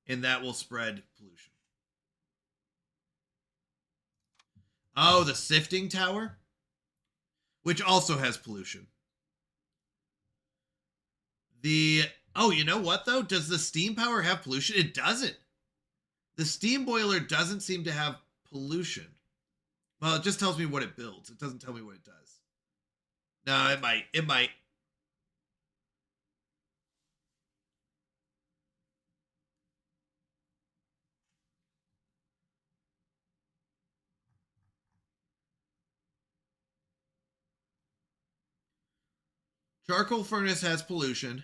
and that will spread pollution. Oh, the sifting tower, which also has pollution. Oh, you know what though? Does the steam power have pollution? It doesn't. The steam boiler doesn't seem to have pollution. Well, it just tells me what it builds. It doesn't tell me what it does. No, it might. It might. Charcoal furnace has pollution.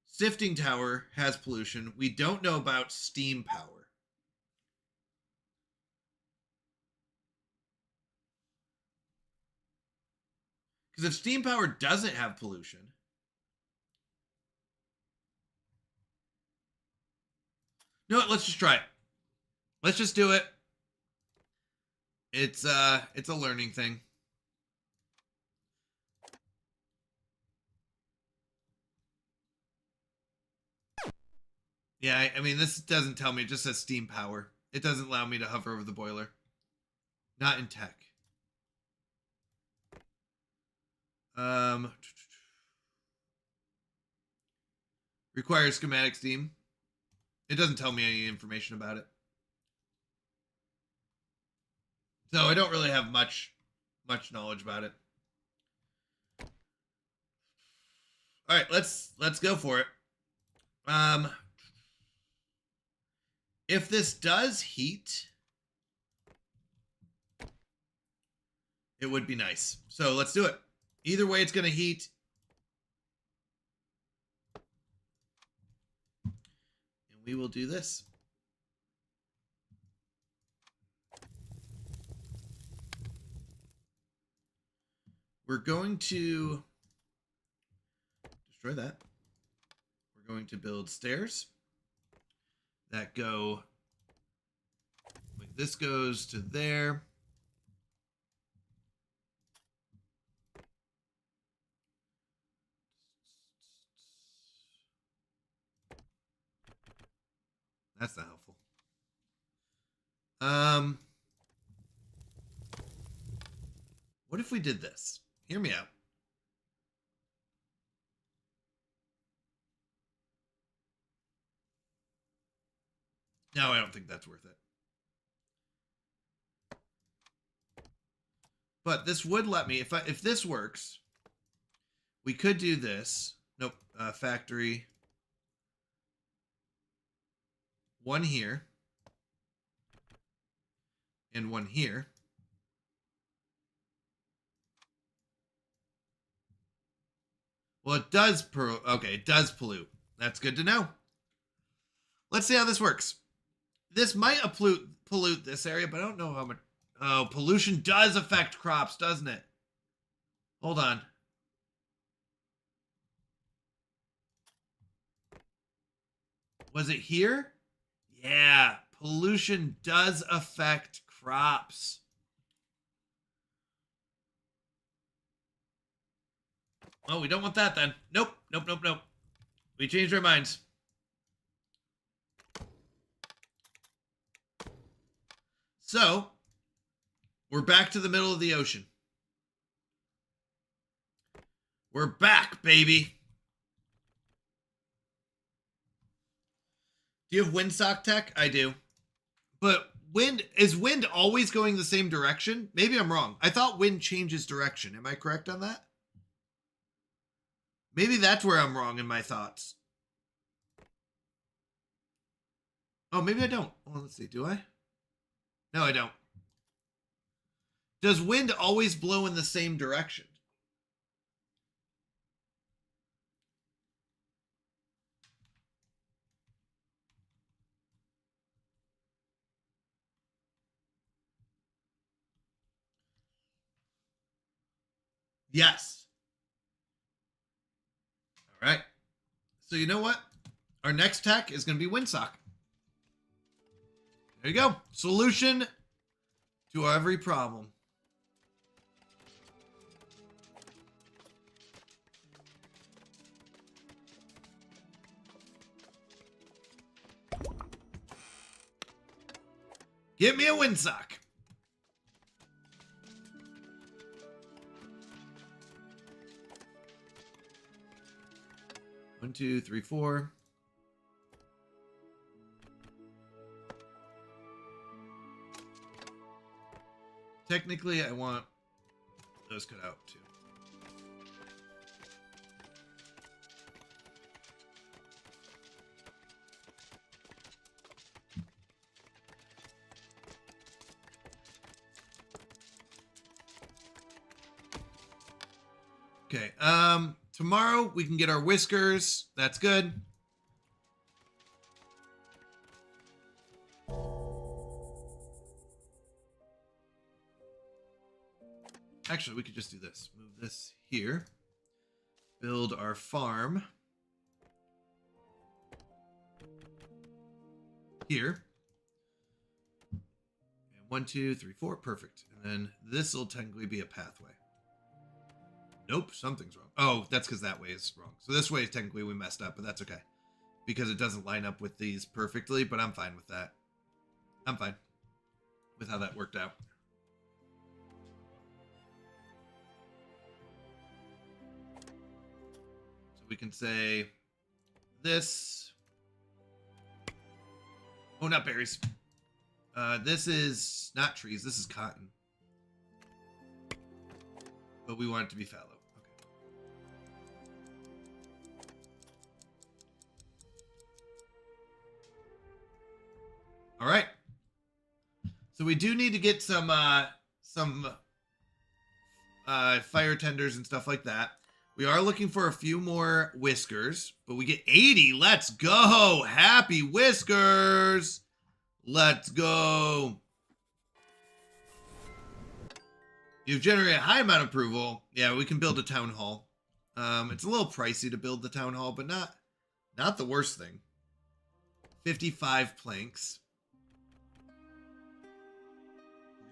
Sifting tower has pollution. We don't know about steam power. Because if steam power doesn't have pollution, no, let's just try it. Let's just do it. It's a learning thing. Yeah, I mean, this doesn't tell me. It just says steam power. It doesn't allow me to hover over the boiler. Not in tech. Requires schematic steam. It doesn't tell me any information about it. So I don't really have much knowledge about it. All right, let's go for it. If this does heat, it would be nice. So let's do it. Either way, it's going to heat. And we will do this. We're going to destroy that. We're going to build stairs that go like this goes to there. That's not helpful. What if we did this? Hear me out. No, I don't think that's worth it. But this would let me, if this works, we could do this. Nope, factory. One here. And one here. Well, it does okay, it does pollute. That's good to know. Let's see how this works. This might pollute this area, but I don't know how much. Oh, pollution does affect crops, doesn't it? Hold on. Was it here? Yeah, pollution does affect crops. Oh, we don't want that then. Nope, nope, nope, nope. We changed our minds. So, we're back to the middle of the ocean. We're back, baby. Do you have windsock tech? I do. But is wind always going the same direction? Maybe I'm wrong. I thought wind changes direction. Am I correct on that? Maybe that's where I'm wrong in my thoughts. Oh, maybe I don't. Well, let's see. Do I? No, I don't. Does wind always blow in the same direction? Yes. All right. So you know what? Our next tech is going to be windsock. There you go. Solution to every problem. Get me a windsock. One, two, three, four. Technically, I want those cut out too. Okay, tomorrow we can get our whiskers. That's good. Actually, we could just do this. Move this here. Build our farm. Here. And 1, 2, 3, 4. Perfect. And then this will technically be a pathway. Nope, something's wrong. Oh, that's because that way is wrong. So this way, technically, we messed up, but that's okay. Because it doesn't line up with these perfectly, but I'm fine with that. I'm fine with how that worked out. So we can say this. Oh, not berries. This is not trees. This is cotton. But we want it to be fallow. All right. So we do need to get some fire tenders and stuff like that. We are looking for a few more whiskers, but we get 80. Let's go. Happy whiskers. Let's go. You've generated a high amount of approval. Yeah, we can build a town hall. It's a little pricey to build the town hall, but not the worst thing. 55 planks.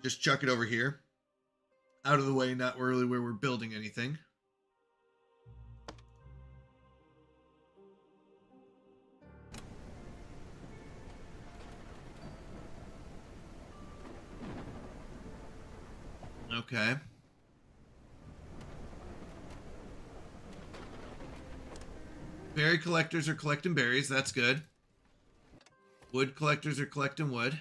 Just chuck it over here. Out of the way, not really where we're building anything. Okay. Berry collectors are collecting berries. That's good. Wood collectors are collecting wood.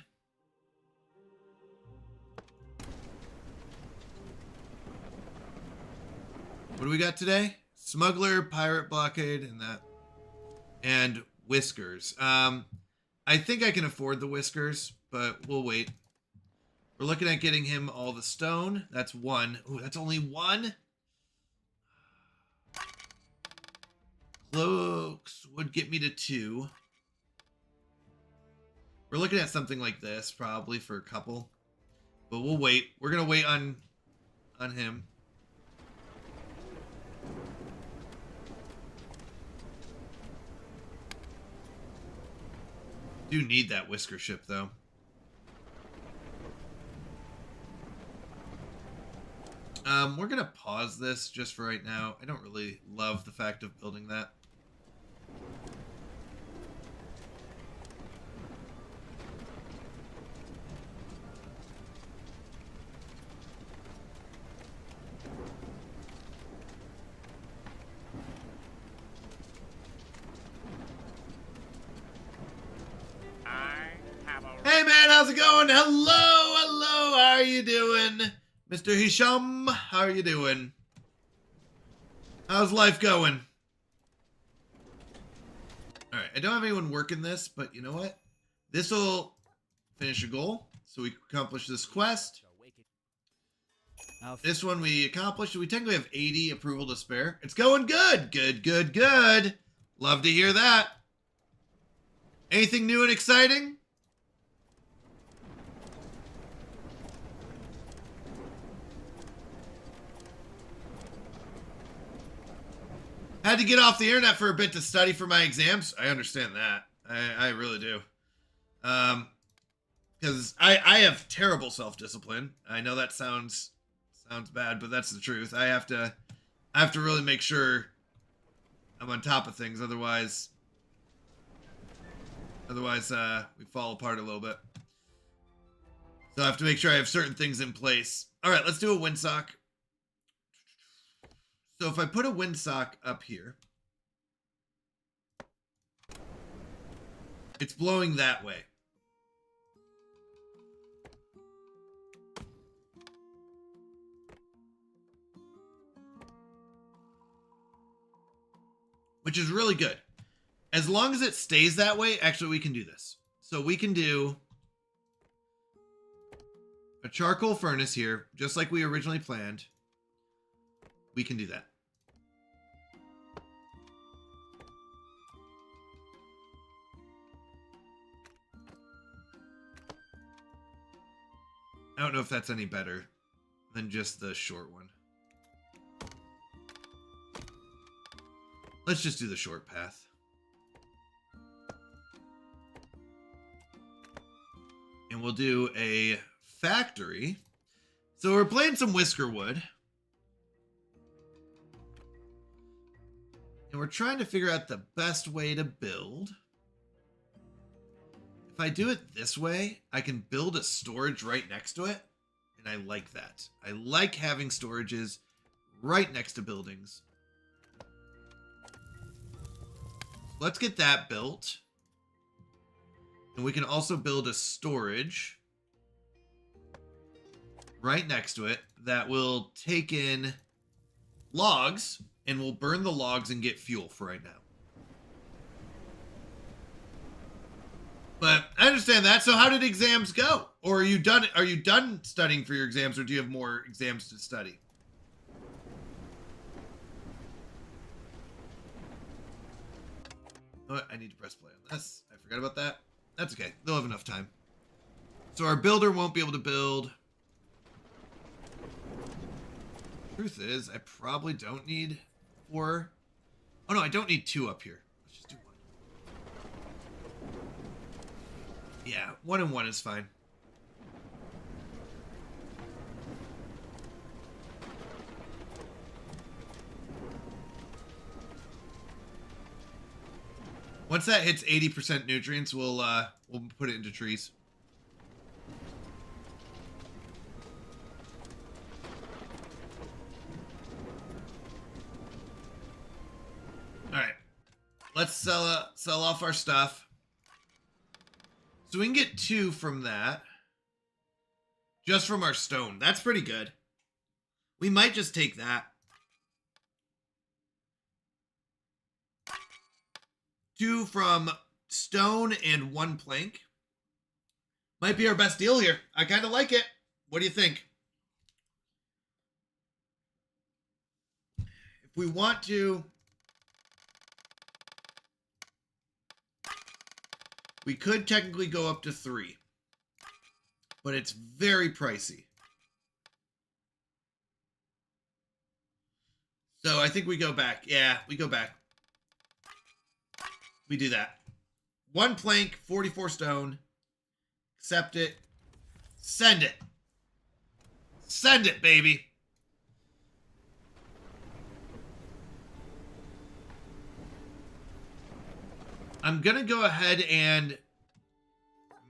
What do we got today? Smuggler, pirate blockade, and that. And whiskers. I think I can afford the whiskers, but we'll wait. We're looking at getting him all the stone. That's one. Ooh, that's only one? Cloaks would get me to 2. We're looking at something like this, probably, for a couple. But we'll wait. We're going to wait on him. Do need that whisker ship, though. We're gonna pause this just for right now. I don't really love the fact of building that. Hey man, how's it going? Hello, how are you doing? Mr. Hisham, how are you doing? How's life going? Alright, I don't have anyone working this, but you know what? This will finish a goal, so we accomplish this quest. This one we accomplished. We technically have 80 approval to spare. It's going good. Good. Love to hear that. Anything new and exciting? Had to get off the internet for a bit to study for my exams. I understand that. I really do. Because I have terrible self-discipline. I know that sounds bad, but that's the truth. I have to really make sure I'm on top of things. Otherwise we fall apart a little bit. So I have to make sure I have certain things in place. All right, let's do a windsock. So if I put a windsock up here, it's blowing that way. Which is really good. As long as it stays that way, actually we can do this. So we can do a charcoal furnace here, just like we originally planned. We can do that. I don't know if that's any better than just the short one. Let's just do the short path. And we'll do a factory. So we're playing some whisker wood. And we're trying to figure out the best way to build. If I do it this way, I can build a storage right next to it. And I like that. I like having storages right next to buildings. Let's get that built. And we can also build a storage right next to it that will take in logs, and we'll burn the logs and get fuel for right now. But I understand that. So how did exams go? Or are you done studying for your exams, or do you have more exams to study? Oh, I need to press play on this. I forgot about that. That's okay. They'll have enough time. So our builder won't be able to build. Truth is, I probably don't need 4. Oh no, I don't need 2 up here. Let's just do 1. Yeah, 1 and 1 is fine. Once that hits 80% nutrients, we'll put it into trees. All right, let's sell off our stuff. So we can get 2 from that, just from our stone. That's pretty good. We might just take that. 2 from stone and 1 plank. Might be our best deal here. I kind of like it. What do you think? If we want to, we could technically go up to 3, but it's very pricey. So I think we go back. Yeah, we go back. We do that. 1 plank, 44 stone. Accept it. Send it. Send it, baby. I'm going to go ahead and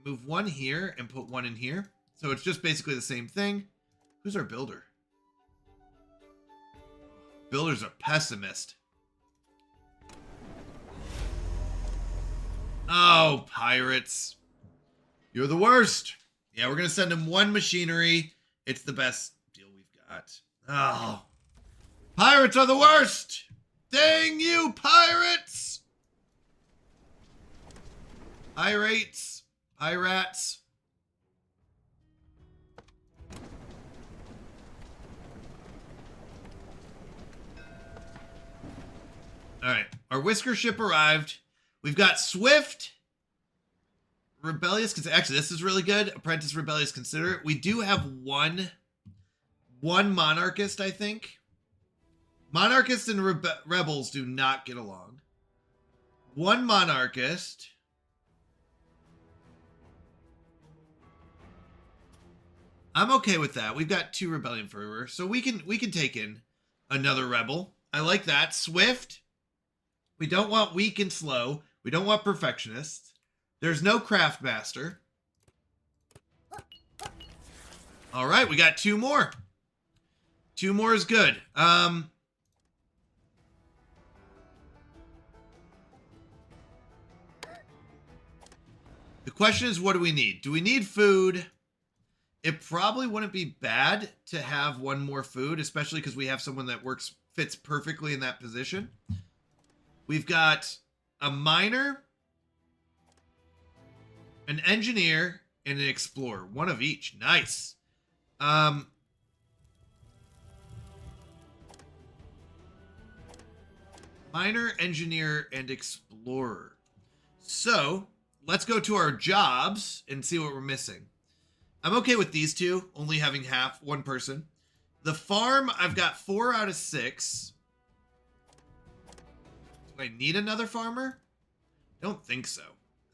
move one here and put one in here. So it's just basically the same thing. Who's our builder? Builder's a pessimist. Oh, pirates. You're the worst. Yeah, we're going to send him one machinery. It's the best deal we've got. Oh. Pirates are the worst. Dang you, pirates. Pirates. Pirates. All right. Our whisker ship arrived. We've got Swift. Rebellious. Actually, this is really good. Apprentice Rebellious Considerate. We do have one monarchist, I think. Monarchists and rebels do not get along. One monarchist. I'm okay with that. We've got 2 rebellion fervor, so we can take in another rebel. I like that. Swift. We don't want weak and slow. We don't want perfectionists. There's no craft master. All right, we got 2 more. 2 more is good. The question is, what do we need? Do we need food? It probably wouldn't be bad to have 1 more food, especially because we have someone that fits perfectly in that position. We've got a miner, an engineer, and an explorer. 1 of each. Nice. Miner, engineer, and explorer. So let's go to our jobs and see what we're missing. I'm okay with these 2, only having 1 person. The farm, I've got 4 out of 6. Do I need another farmer? I don't think so.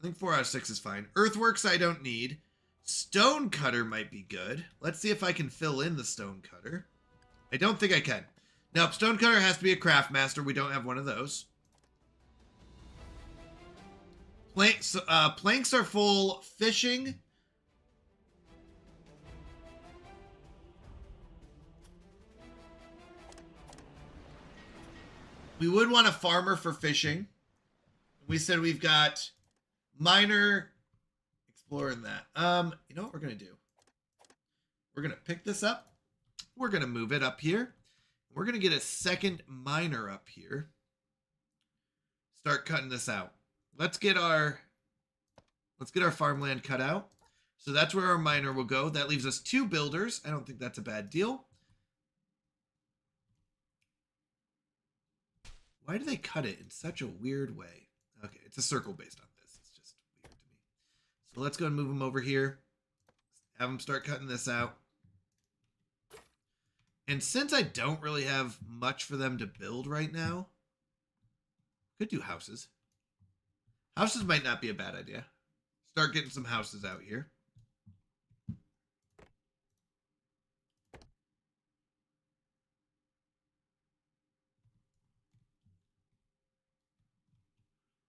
I think 4 out of 6 is fine. Earthworks, I don't need. Stone cutter might be good. Let's see if I can fill in the stone cutter. I don't think I can. Nope, stone cutter has to be a craft master. We don't have one of those. Planks are full. Fishing. We would want a farmer for fishing. We said we've got miner, explorer, and that. You know what we're going to do? We're going to pick this up. We're going to move it up here. We're going to get a second miner up here. Start cutting this out. Let's get our farmland cut out. So that's where our miner will go. That leaves us 2 builders. I don't think that's a bad deal. Why do they cut it in such a weird way? Okay, it's a circle based on this. It's just weird to me. So let's go and move them over here. Have them start cutting this out. And since I don't really have much for them to build right now, could do houses. Houses might not be a bad idea. Start getting some houses out here.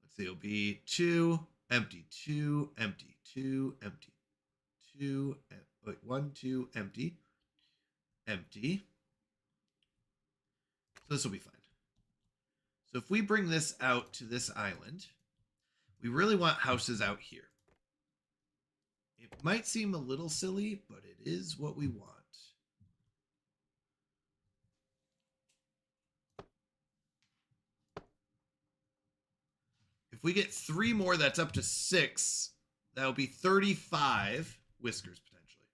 Let's see, it'll be 2, empty, 2, empty, 2, empty, 2, wait, 1, 2, empty, empty. So this will be fine. So if we bring this out to this island, we really want houses out here. It might seem a little silly, but it is what we want. If we get 3 more, that's up to 6. That'll be 35 whiskers potentially.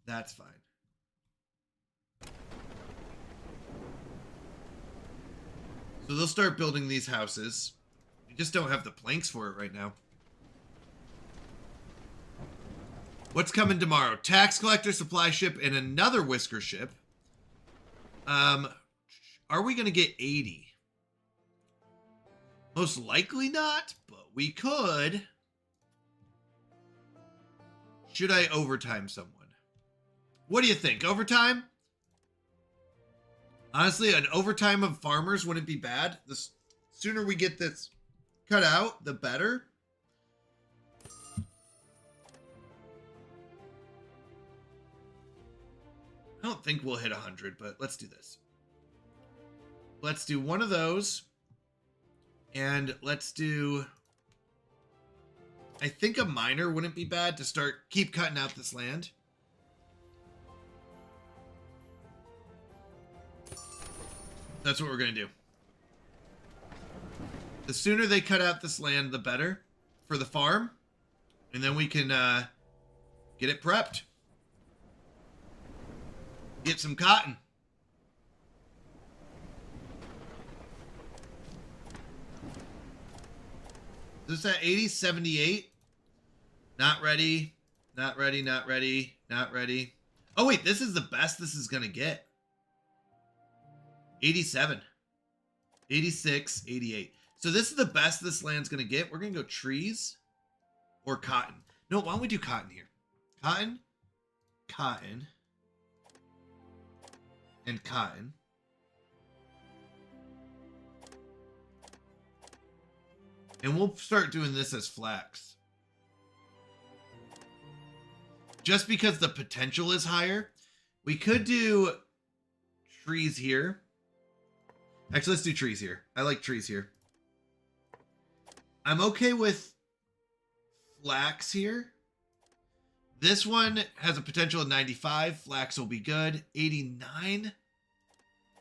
That's fine. So they'll start building these houses. We just don't have the planks for it right now. What's coming tomorrow? Tax collector, supply ship, and another whisker ship. Are we going to get 80? Most likely not, but we could. Should I overtime someone? What do you think? Overtime? Honestly, an overtime of farmers wouldn't be bad. The sooner we get this cut out, the better. I don't think we'll hit 100, but let's do this. Let's do one of those. And let's do... I think a miner wouldn't be bad to keep cutting out this land. That's what we're going to do. The sooner they cut out this land, the better for the farm. And then we can get it prepped. Get some cotton. Is this at 80, 78? Not ready. Not ready, not ready, not ready. Oh, wait, this is the best this is going to get. 87. 86, 88. So this is the best this land's going to get. We're going to go trees or cotton. No, why don't we do cotton here? Cotton, cotton, and cotton. And we'll start doing this as flax. Just because the potential is higher. We could do trees here. Actually, let's do trees here. I like trees here. I'm okay with flax here. This one has a potential of 95. Flax will be good. 89.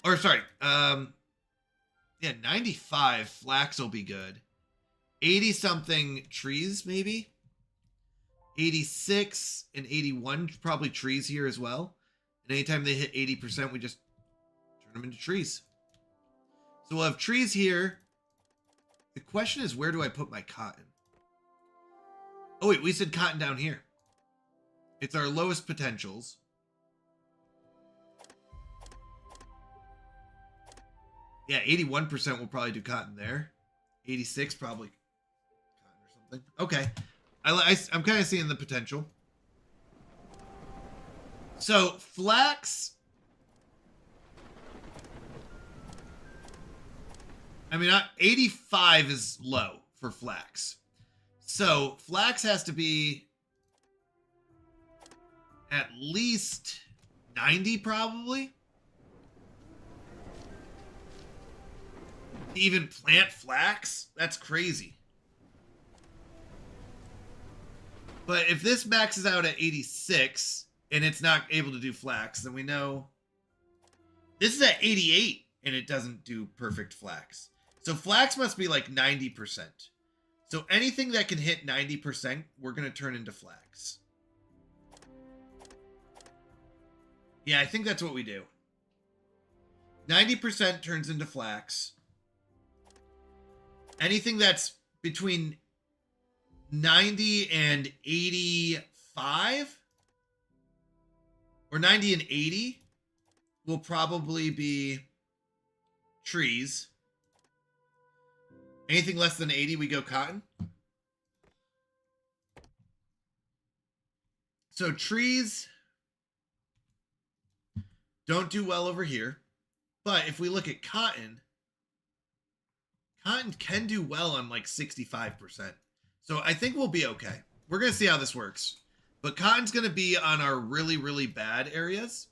Or sorry. Yeah, 95. Flax will be good. 80 something trees, maybe. 86 and 81, probably trees here as well. And anytime they hit 80%, we just turn them into trees. So we'll have trees here. The question is, where do I put my cotton? Oh, wait, we said cotton down here. It's our lowest potentials. Yeah, 81% will probably do cotton there. 86 probably cotton or something. Okay. I'm kind of seeing the potential. So, flax. I mean, 85 is low for flax. So, flax has to be at least 90 probably. To even plant flax? That's crazy. But if this maxes out at 86 and it's not able to do flax, then we know this is at 88 and it doesn't do perfect flax. So flax must be like 90%. So anything that can hit 90%, we're going to turn into flax. Yeah, I think that's what we do. 90% turns into flax. Anything that's between 90 and 85 or 90 and 80 will probably be trees. Anything less than 80, we go cotton. So trees don't do well over here. But if we look at cotton, cotton can do well on like 65%. So I think we'll be okay. We're going to see how this works. But cotton's going to be on our really, really bad areas.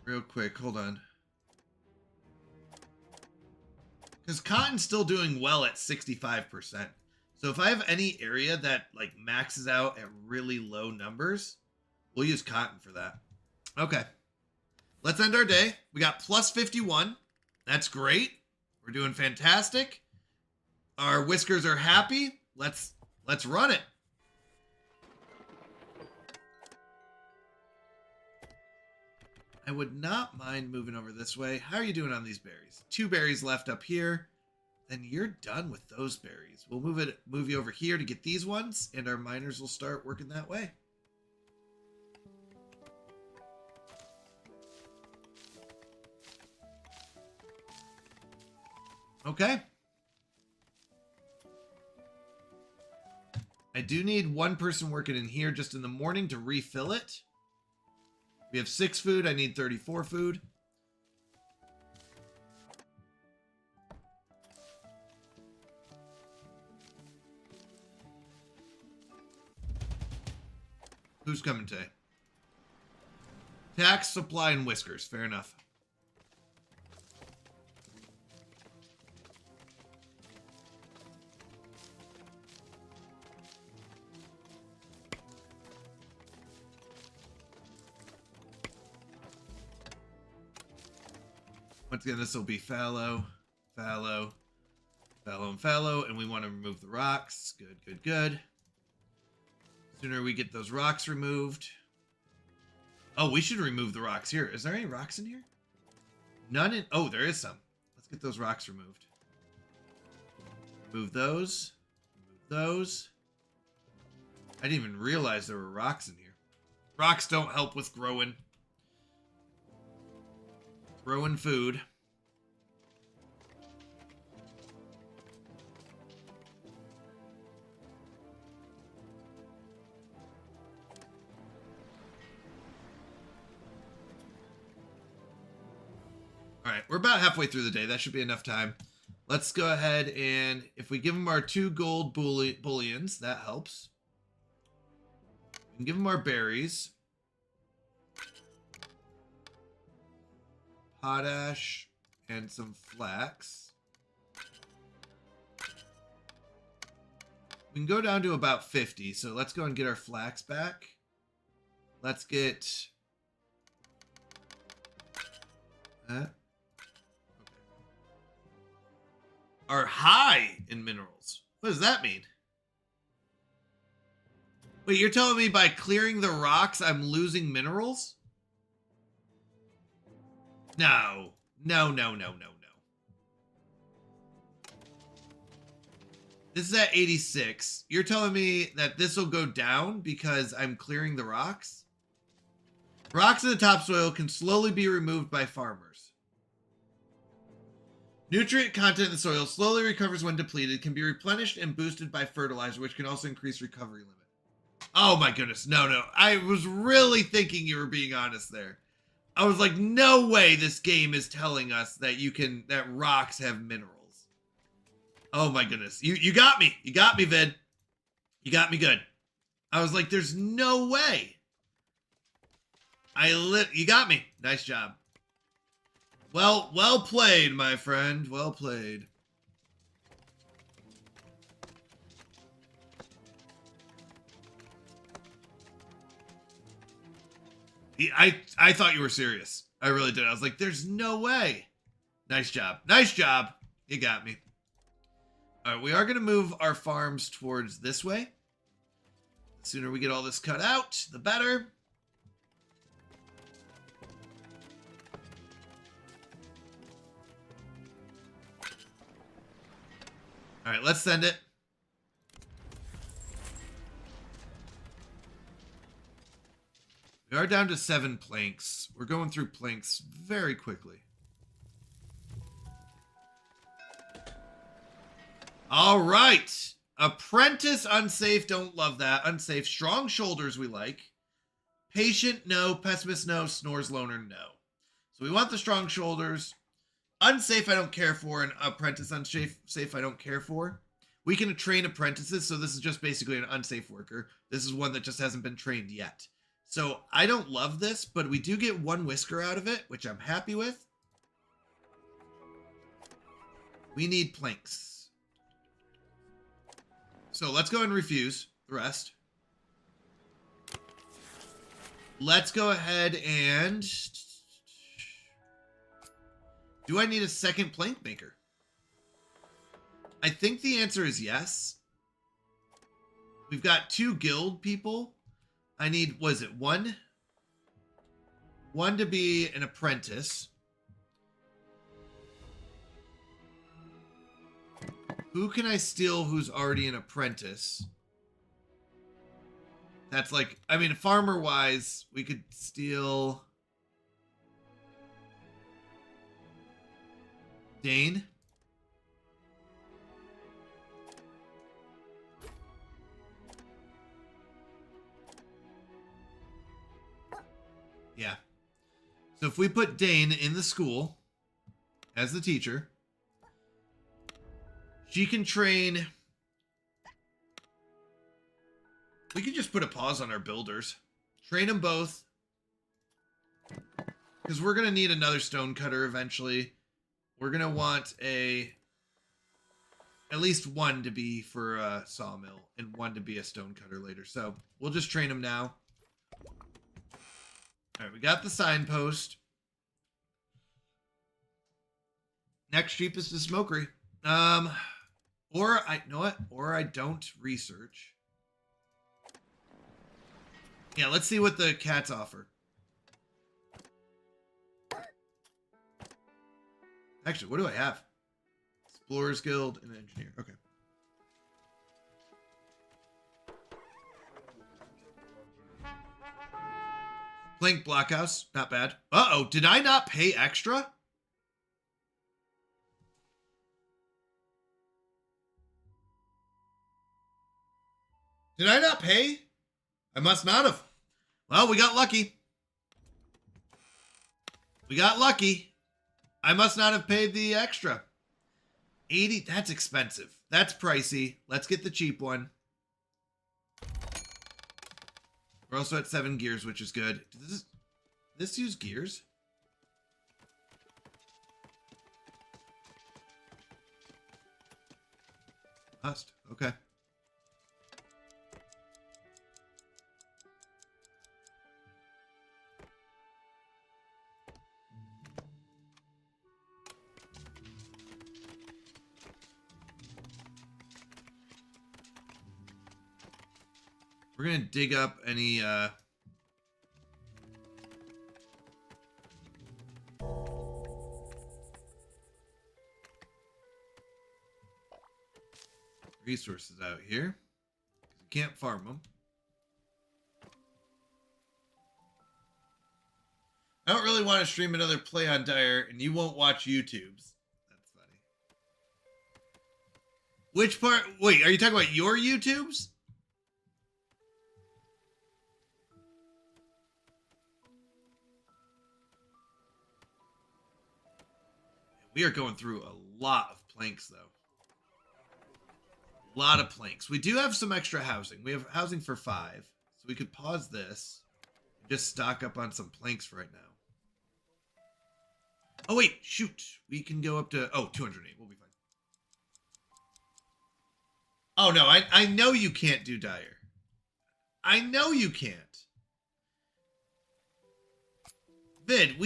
Real quick, hold on. Because cotton's still doing well at 65%. So if I have any area that like maxes out at really low numbers, we'll use cotton for that. Okay. Let's end our day. We got plus 51. That's great. We're doing fantastic. Our whiskers are happy. Let's run it. I would not mind moving over this way. How are you doing on these berries? 2 berries left up here. Then you're done with those berries. We'll move you over here to get these ones, and our miners will start working that way. Okay. I do need one person working in here just in the morning to refill it. We have 6 food. I need 34 food. Who's coming today? Tax, supply, and whiskers. Fair enough. Once again, this will be fallow, fallow, fallow, and fallow, and we want to remove the rocks. Good, good, good. Sooner we get those rocks removed. Oh, we should remove the rocks here. Is there any rocks in here? None in... Oh, there is some. Let's get those rocks removed. Move those. Move those. I didn't even realize there were rocks in here. Rocks don't help with growing food. All right, we're about halfway through the day. That should be enough time. Let's go ahead and if we give them our 2 gold bullions, that helps. We can give them our berries. Potash and some flax. We can go down to about 50, so let's go and get our flax back. Let's get that. Okay. Are high in minerals. What does that mean? Wait, you're telling me by clearing the rocks I'm losing minerals? No. No, no, no, no, no. This is at 86. You're telling me that this will go down because I'm clearing the rocks? Rocks in the topsoil can slowly be removed by farmers. Nutrient content in the soil slowly recovers when depleted, can be replenished and boosted by fertilizer, which can also increase recovery limit. Oh my goodness. No, no. I was really thinking you were being honest there. I was like, no way this game is telling us that that rocks have minerals. Oh my goodness. You got me. You got me, Vid. You got me good. I was like, there's no way. You got me. Nice job. Well played, my friend. Well played. I thought you were serious. I really did. I was like, there's no way. Nice job. Nice job. You got me. All right, we are going to move our farms towards this way. The sooner we get all this cut out, the better. All right, let's send it. We are down to 7 planks. We're going through planks very quickly. All right. Apprentice, unsafe. Don't love that. Unsafe. Strong shoulders, we like. Patient, no. Pessimist, no. Snores, loner, no. So we want the strong shoulders. Unsafe, I don't care for. And apprentice, unsafe, I don't care for. We can train apprentices, so this is just basically an unsafe worker. This is one that just hasn't been trained yet. So I don't love this, but we do get 1 whisker out of it, which I'm happy with. We need planks. So let's go and refuse the rest. Let's go ahead and... Do I need a second plank maker? I think the answer is yes. We've got 2 guild people. I need, was it 1? 1 to be an apprentice. Who can I steal who's already an apprentice? That's like, I mean, farmer-wise, we could steal... Dane? Yeah. So if we put Dane in the school as the teacher, she can train. We can just put a pause on our builders. Train them both. Because we're going to need another stonecutter eventually. We're going to want at least one to be for a sawmill and one to be a stonecutter later. So we'll just train them now. All right, we got the signpost. Next cheapest is smokery. Or I know what? Or I don't research. Yeah, let's see what the cats offer. Actually, what do I have? Explorers Guild and Engineer. Okay. Plank Blockhouse. Not bad. Uh-oh. Did I not pay extra? Did I not pay? I must not have. Well, we got lucky. We got lucky. I must not have paid the extra. 80, that's expensive. That's pricey. Let's get the cheap one. We're also at 7 gears, which is good. Does this use gears? Must. Okay. We're going to dig up any, resources out here. You can't farm them. I don't really want to stream another play on Dire, and you won't watch YouTube's. That's funny. Which part? Wait, are you talking about your YouTube's? We are going through a lot of planks, though. A lot of planks. We do have some extra housing. We have housing for 5. So we could pause this and just stock up on some planks for right now. Oh, wait. Shoot. We can go up to... Oh, 208. We'll be fine. Oh, no. I know you can't do Dire. I know you can't. Vid,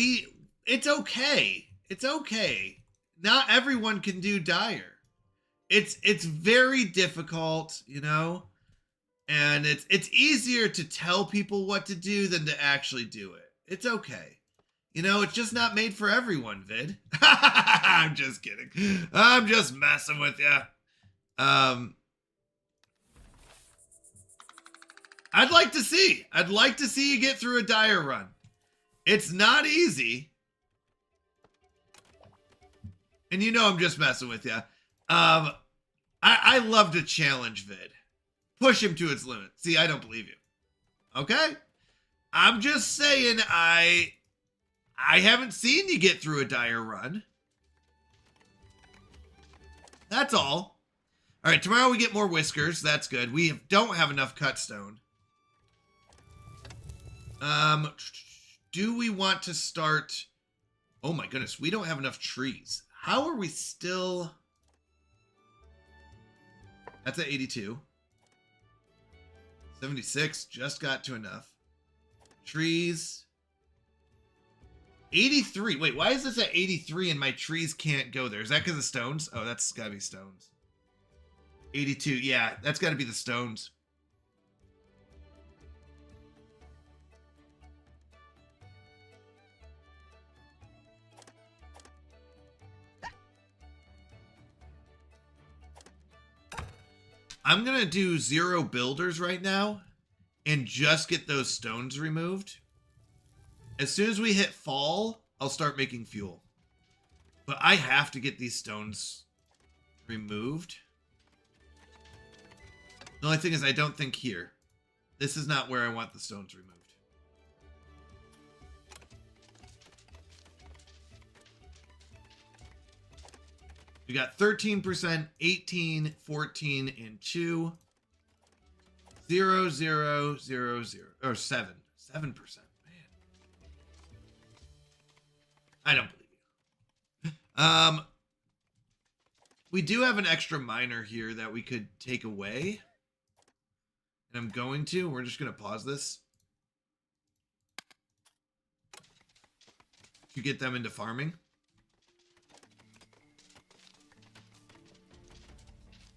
it's okay. It's okay. Not everyone can do Dire. It's very difficult, you know? And it's easier to tell people what to do than to actually do it. It's okay. You know, it's just not made for everyone, Vid. I'm just kidding. I'm just messing with you. I'd like to see you get through a Dire run. It's not easy. And you know I'm just messing with you. I love to challenge Vid. Push him to its limit. See, I don't believe you. Okay? I'm just saying I haven't seen you get through a Dire run. That's all. All right, tomorrow we get more whiskers. That's good. We don't have enough cut stone. Do we want to start... Oh my goodness, we don't have enough trees. How are we still... That's at 82. 76, just got to enough. Trees. 83. Wait, why is this at 83 and my trees can't go there? Is that because of stones? Oh, that's got to be stones. 82, yeah, that's got to be the stones. I'm going to do 0 builders right now and just get those stones removed. As soon as we hit fall, I'll start making fuel. But I have to get these stones removed. The only thing is I don't think here. This is not where I want the stones removed. We got 13%, 18, 14, and 2. 0, 0, 0, 0. Or 7. 7%. Man. I don't believe you. We do have an extra miner here that we could take away. And I'm going to. We're just going to pause this. To get them into farming.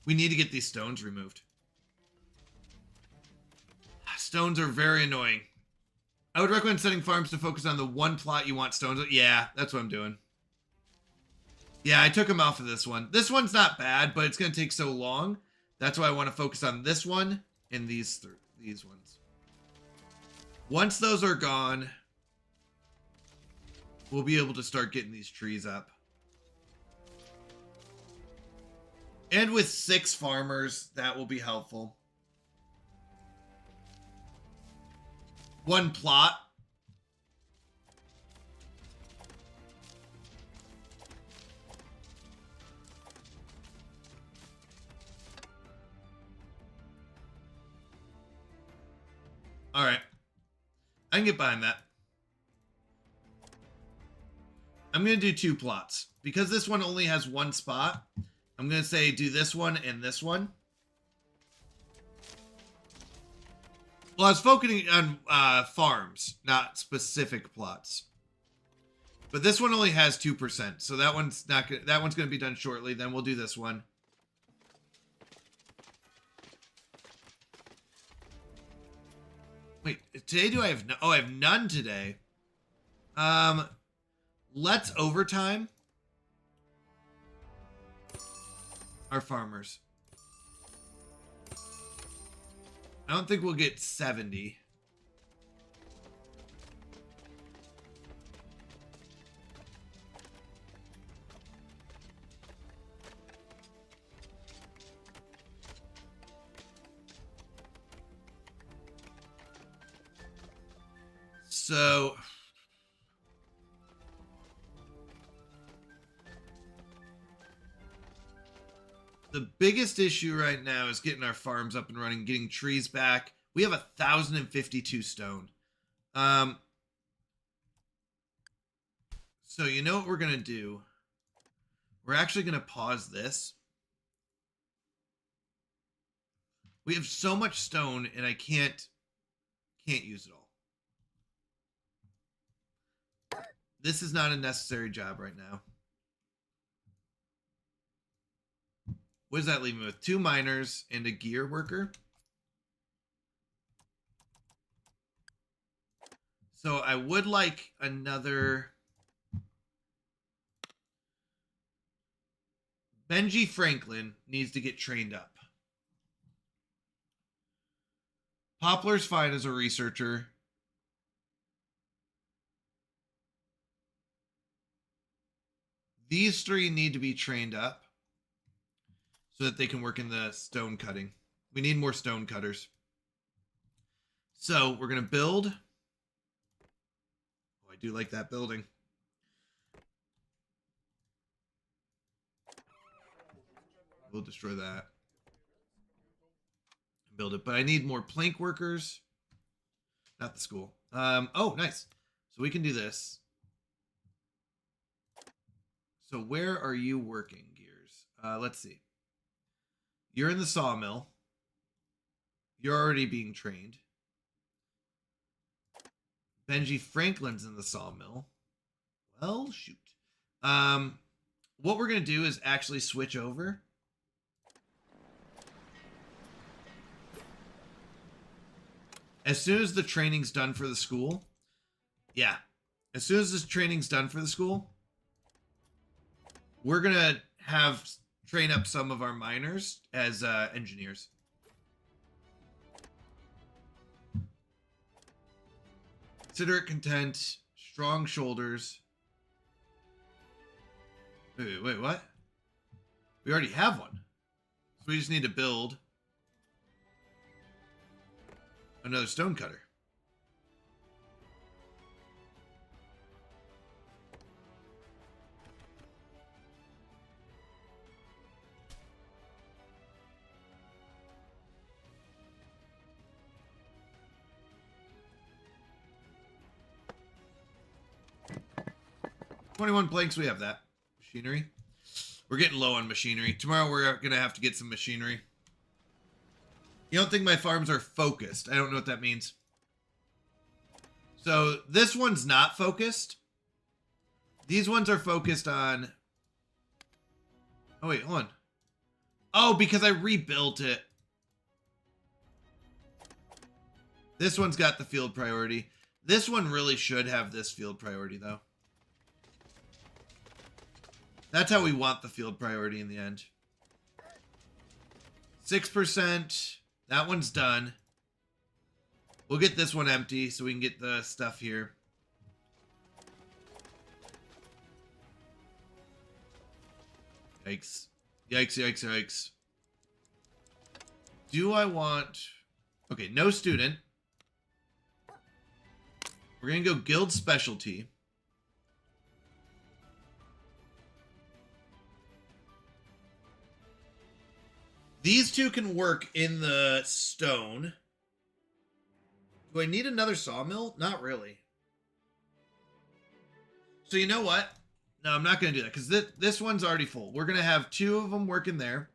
We need to get these stones removed. Stones are very annoying. I would recommend setting farms to focus on the one plot you want stones. Yeah, that's what I'm doing. Yeah, I took them off of this one. This one's not bad, but it's going to take so long. That's why I want to focus on this one and these ones. Once those are gone, we'll be able to start getting these trees up. And with 6 farmers, that will be helpful. 1 plot. All right. I can get behind that. I'm going to do 2 plots. Because this one only has 1 spot, I'm going to say do this one and this one. Well, I was focusing on farms, not specific plots. But this one only has 2%, so that one's not gonna, that one's going to be done shortly. Then we'll do this one. Wait, today do I have no, oh, I have none today. Let's overtime our farmers. I don't think we'll get 70. So the biggest issue right now is getting our farms up and running, getting trees back. We have 1,052 stone. So you know what we're going to do? We're actually going to pause this. We have so much stone and I can't use it all. This is not a necessary job right now. What does that leave me with? 2 miners and a gear worker. So I would like another. Benji Franklin needs to get trained up. Poplar's fine as a researcher. These 3 need to be trained up so that they can work in the stone cutting. We need more stone cutters. So we're going to build. Oh, I do like that building. We'll destroy that. Build it. But I need more plank workers. Not the school. Oh, nice. So we can do this. So where are you working, Gears? Let's see. You're in the sawmill. You're already being trained. Benji Franklin's in the sawmill. Well, shoot. What we're going to do is actually switch over. As soon as the training's done for the school. Yeah. As soon as this training's done for the school, we're going to have train up some of our miners as engineers. Considerate content, strong shoulders. Wait, what? We already have one. So we just need to build another stone cutter. 21 planks, we have that. Machinery. We're getting low on machinery. Tomorrow we're going to have to get some machinery. You don't think my farms are focused. I don't know what that means. So this one's not focused. These ones are focused on... Oh, wait, hold on. Oh, because I rebuilt it. This one's got the field priority. This one really should have this field priority, though. That's how we want the field priority in the end. 6%. That one's done. We'll get this one empty so we can get the stuff here. Yikes. Yikes, yikes, yikes. Do I want... Okay, no student. We're going to go guild specialty. These two can work in the stone. Do I need another sawmill? Not really. So you know what? No, I'm not going to do that because this one's already full. We're going to have 2 of them working there.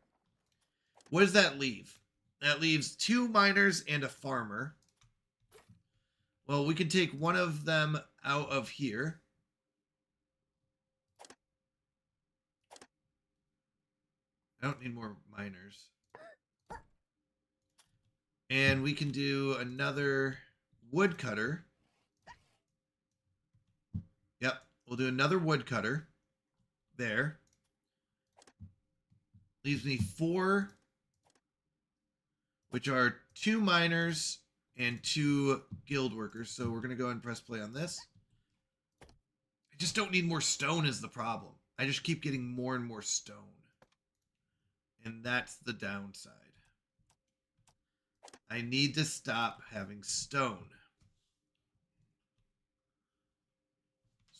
What does that leave? That leaves 2 miners and a farmer. Well, we can take one of them out of here. I don't need more miners. And we can do another woodcutter. Yep, we'll do another woodcutter. There. Leaves me 4, which are 2 miners and 2 guild workers. So we're going to go and press play on this. I just don't need more stone is the problem. I just keep getting more and more stone. And that's the downside. I need to stop having stone.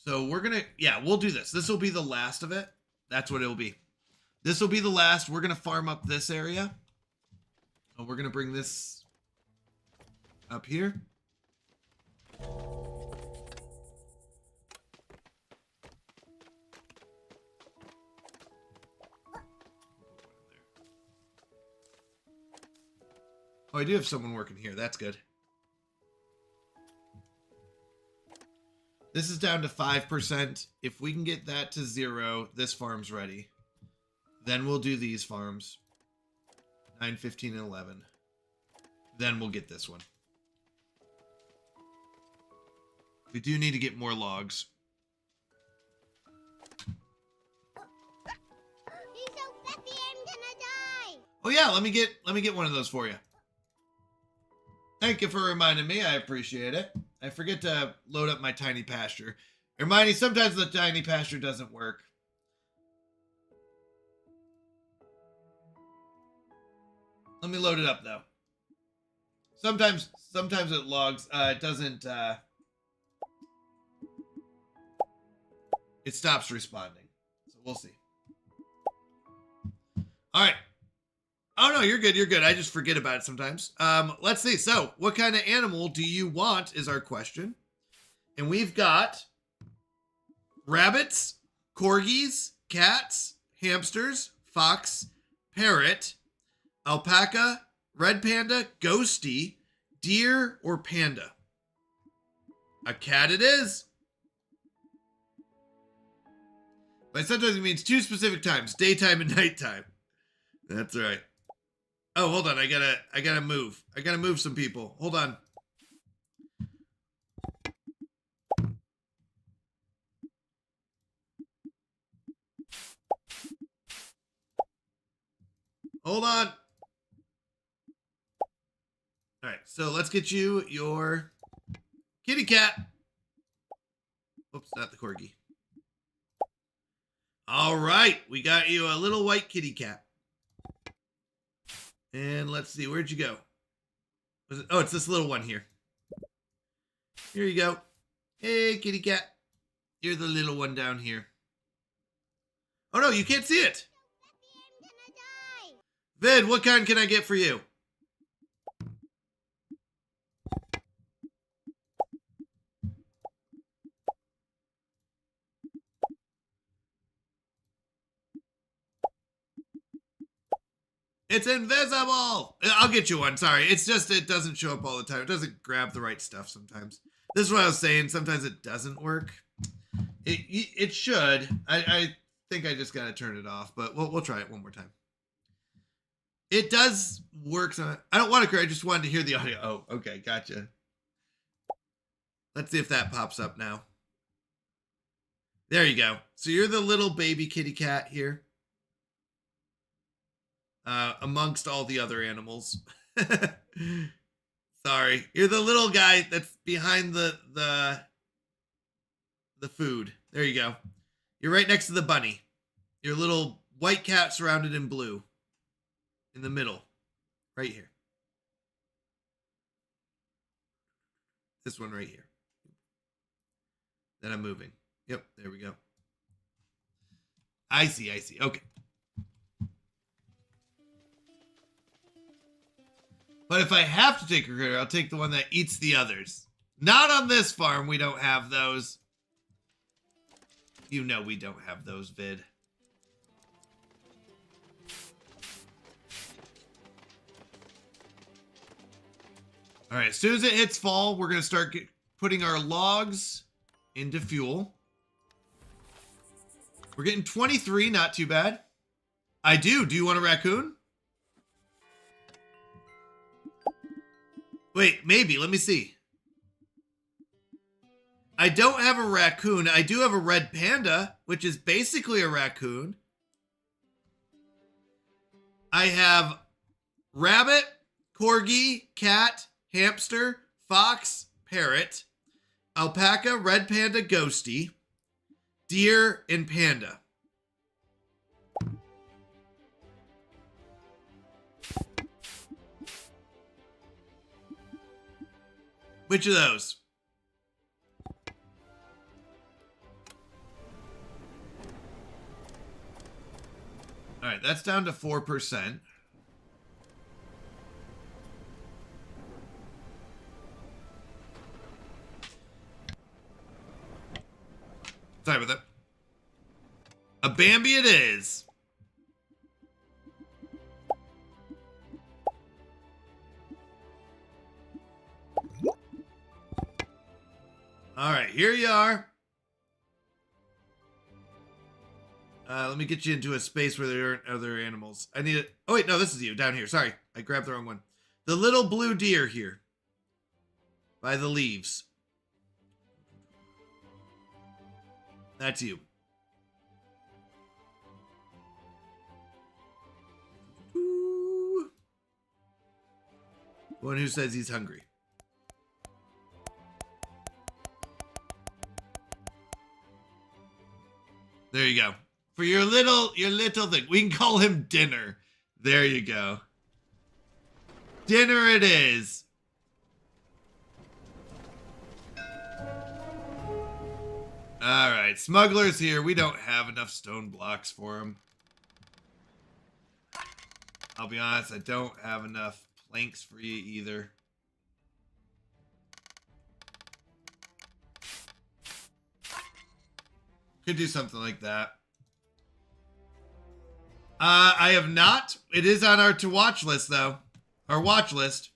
So we're going to, yeah, we'll do this. This will be the last of it. That's what it'll be. This will be the last. We're going to farm up this area. And we're going to bring this up here. Oh, I do have someone working here. That's good. This is down to 5%. If we can get that to 0, this farm's ready. Then we'll do these farms. 9, 15, and 11. Then we'll get this one. We do need to get more logs. He's so fluffy, I'm gonna die. Oh yeah, let me get one of those for you. Thank you for reminding me. I appreciate it. I forget to load up my tiny pasture. Hermione, sometimes the tiny pasture doesn't work. Let me load it up though. Sometimes it logs. It doesn't. It stops responding. So we'll see. All right. Oh, no, you're good. You're good. I just forget about it sometimes. Let's see. So what kind of animal do you want is our question. And we've got rabbits, corgis, cats, hamsters, fox, parrot, alpaca, red panda, ghosty, deer, or panda. A cat it is. But sometimes it means 2 specific times, daytime and nighttime. That's right. Oh, hold on. I gotta move. I gotta move some people. Hold on. Hold on. All right. So let's get you your kitty cat. Oops, not the corgi. All right. We got you a little white kitty cat. And let's see, where'd you go? Was it? Oh, it's this little one here. Here you go. Hey, kitty cat. You're the little one down here. Oh no, you can't see it. Vid, what kind can I get for you? It's invisible. I'll get you one. Sorry. It's just it doesn't show up all the time. It doesn't grab the right stuff sometimes. This is what I was saying. Sometimes it doesn't work. It should. I think I just gotta turn it off, but we'll try it one more time. It does work. I don't want to. I just wanted to hear the audio. Oh, okay, gotcha. Let's see if that pops up now. There you go. So you're the little baby kitty cat here. Amongst all the other animals. Sorry. You're the little guy that's behind the food. There you go. You're right next to the bunny. Your little white cat surrounded in blue. In the middle. Right here. This one right here. Then I'm moving. Yep, there we go. I see. Okay. But if I have to take a critter, I'll take the one that eats the others. Not on this farm. We don't have those. You know we don't have those, Vid. All right, as soon as it hits fall, we're going to start putting our logs into fuel. We're getting 23, not too bad. I do. Do you want a raccoon? Wait, maybe. Let me see. I don't have a raccoon. I do have a red panda, which is basically a raccoon. I have rabbit, corgi, cat, hamster, fox, parrot, alpaca, red panda, ghosty, deer, and panda. Which of those? All right, that's down to 4%. Sorry about that. A Bambi it is. All right, here you are. Let me get you into a space where there aren't other animals. I need it. Oh, wait, no, this is you down here. Sorry, I grabbed the wrong one. The little blue deer here. By the leaves. That's you. Ooh. One who says he's hungry. There you go. For your little thing. We can call him Dinner. There you go. Dinner it is. All right, Smuggler's here. We don't have enough stone blocks for him. I'll be honest, I don't have enough planks for you either. Could do something like that. I have not. It is on our to watch list though. Our watch list.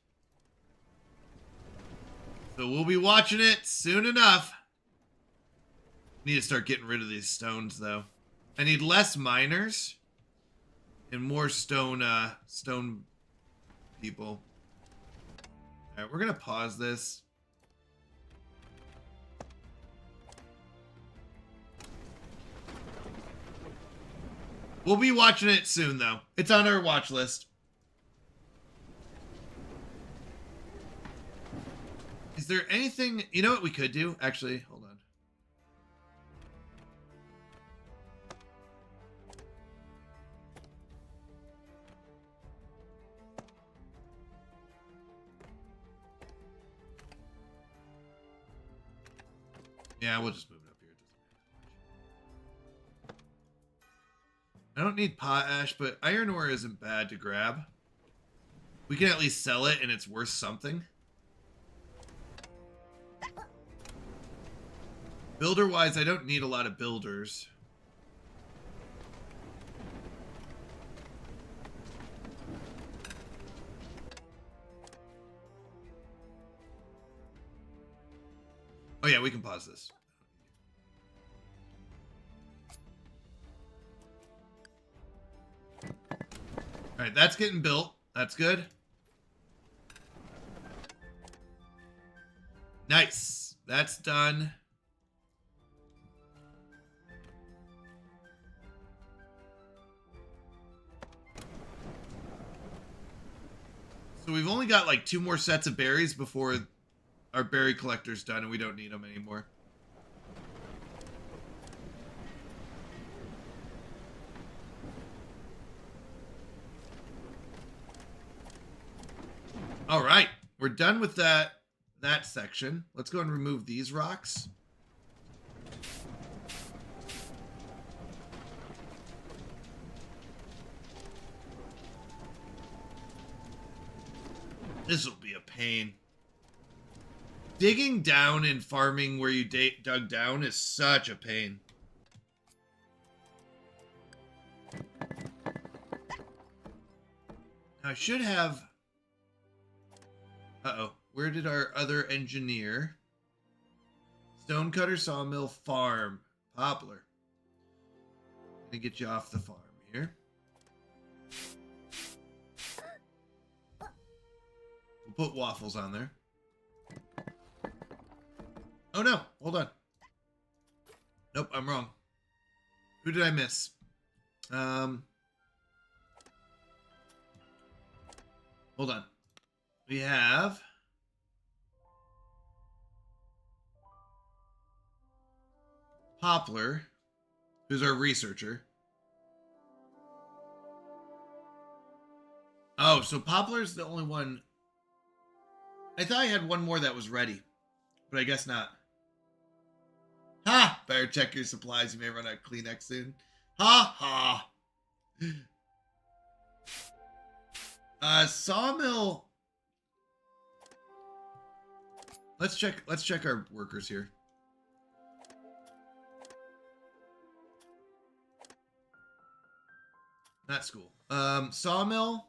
So we'll be watching it soon enough. Need to start getting rid of these stones though. I need less miners and more stone people. All right, we're gonna pause this. We'll be watching it soon though. It's on our watch list. Is there anything, you know what we could do? Actually, hold on. Yeah, we'll just move it up here. I don't need potash, but iron ore isn't bad to grab. We can at least sell it and it's worth something. Builder-wise, I don't need a lot of builders. Oh yeah, we can pause this. All right, that's getting built. That's good. Nice. That's done. So we've only got like 2 more sets of berries before our berry collector's done and we don't need them anymore. All right, we're done with that section. Let's go and remove these rocks. This will be a pain. Digging down and farming where you dug down is such a pain. Now I should have... Uh-oh. Where did our other engineer? Stonecutter, sawmill, farm. Poplar. Gonna get you off the farm here. We'll put waffles on there. Oh no, hold on. Nope, I'm wrong. Who did I miss? Hold on. We have... Poplar, who's our researcher. Oh, so Poplar's the only one... I thought I had one more that was ready, but I guess not. Ha! Better check your supplies. You may run out of Kleenex soon. Ha ha! Sawmill... Let's check our workers here. Not school. Sawmill.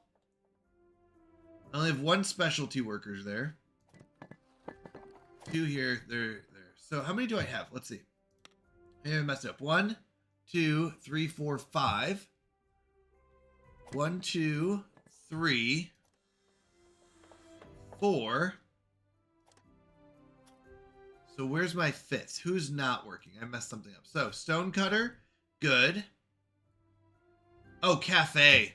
I only have 1 specialty workers there. 2 here. There. So how many do I have? Let's see. Maybe I messed up. 1, 2, 3, 4, 5. 1, 2, 3, 4. So where's my 5th? Who's not working? I messed something up. So stonecutter, good. Oh, cafe.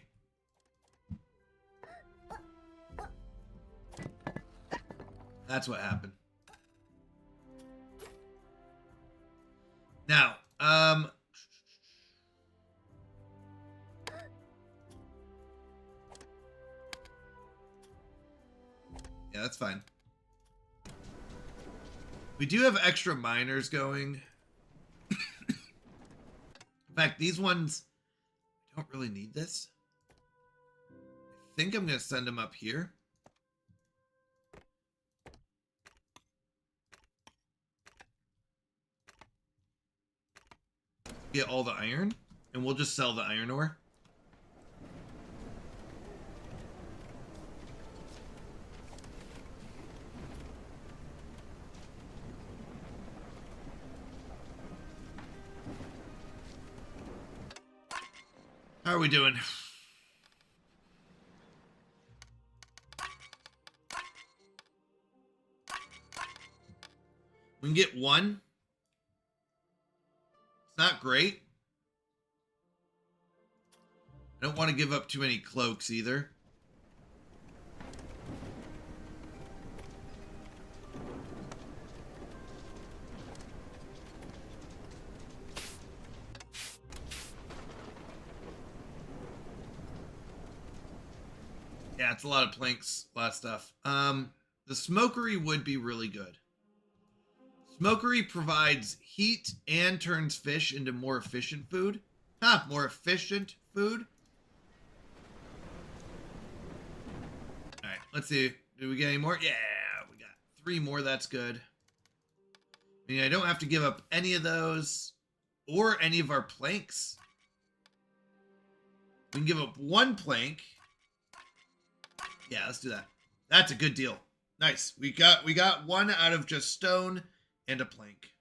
That's what happened. Now, yeah, that's fine. We do have extra miners going. In fact, these ones don't really need this. I think I'm going to send them up here. Get all the iron, and we'll just sell the iron ore. How are we doing? We can get 1. It's not great. I don't want to give up too many cloaks either. Yeah, it's a lot of planks, a lot of stuff. The smokery would be really good. Smokery provides heat and turns fish into more efficient food. More efficient food. All right, let's see. Do we get any more? Yeah, we got 3 more. That's good. I mean, I don't have to give up any of those or any of our planks. We can give up 1 plank. Yeah, let's do that. That's a good deal. Nice. We got 1 out of just stone and a plank.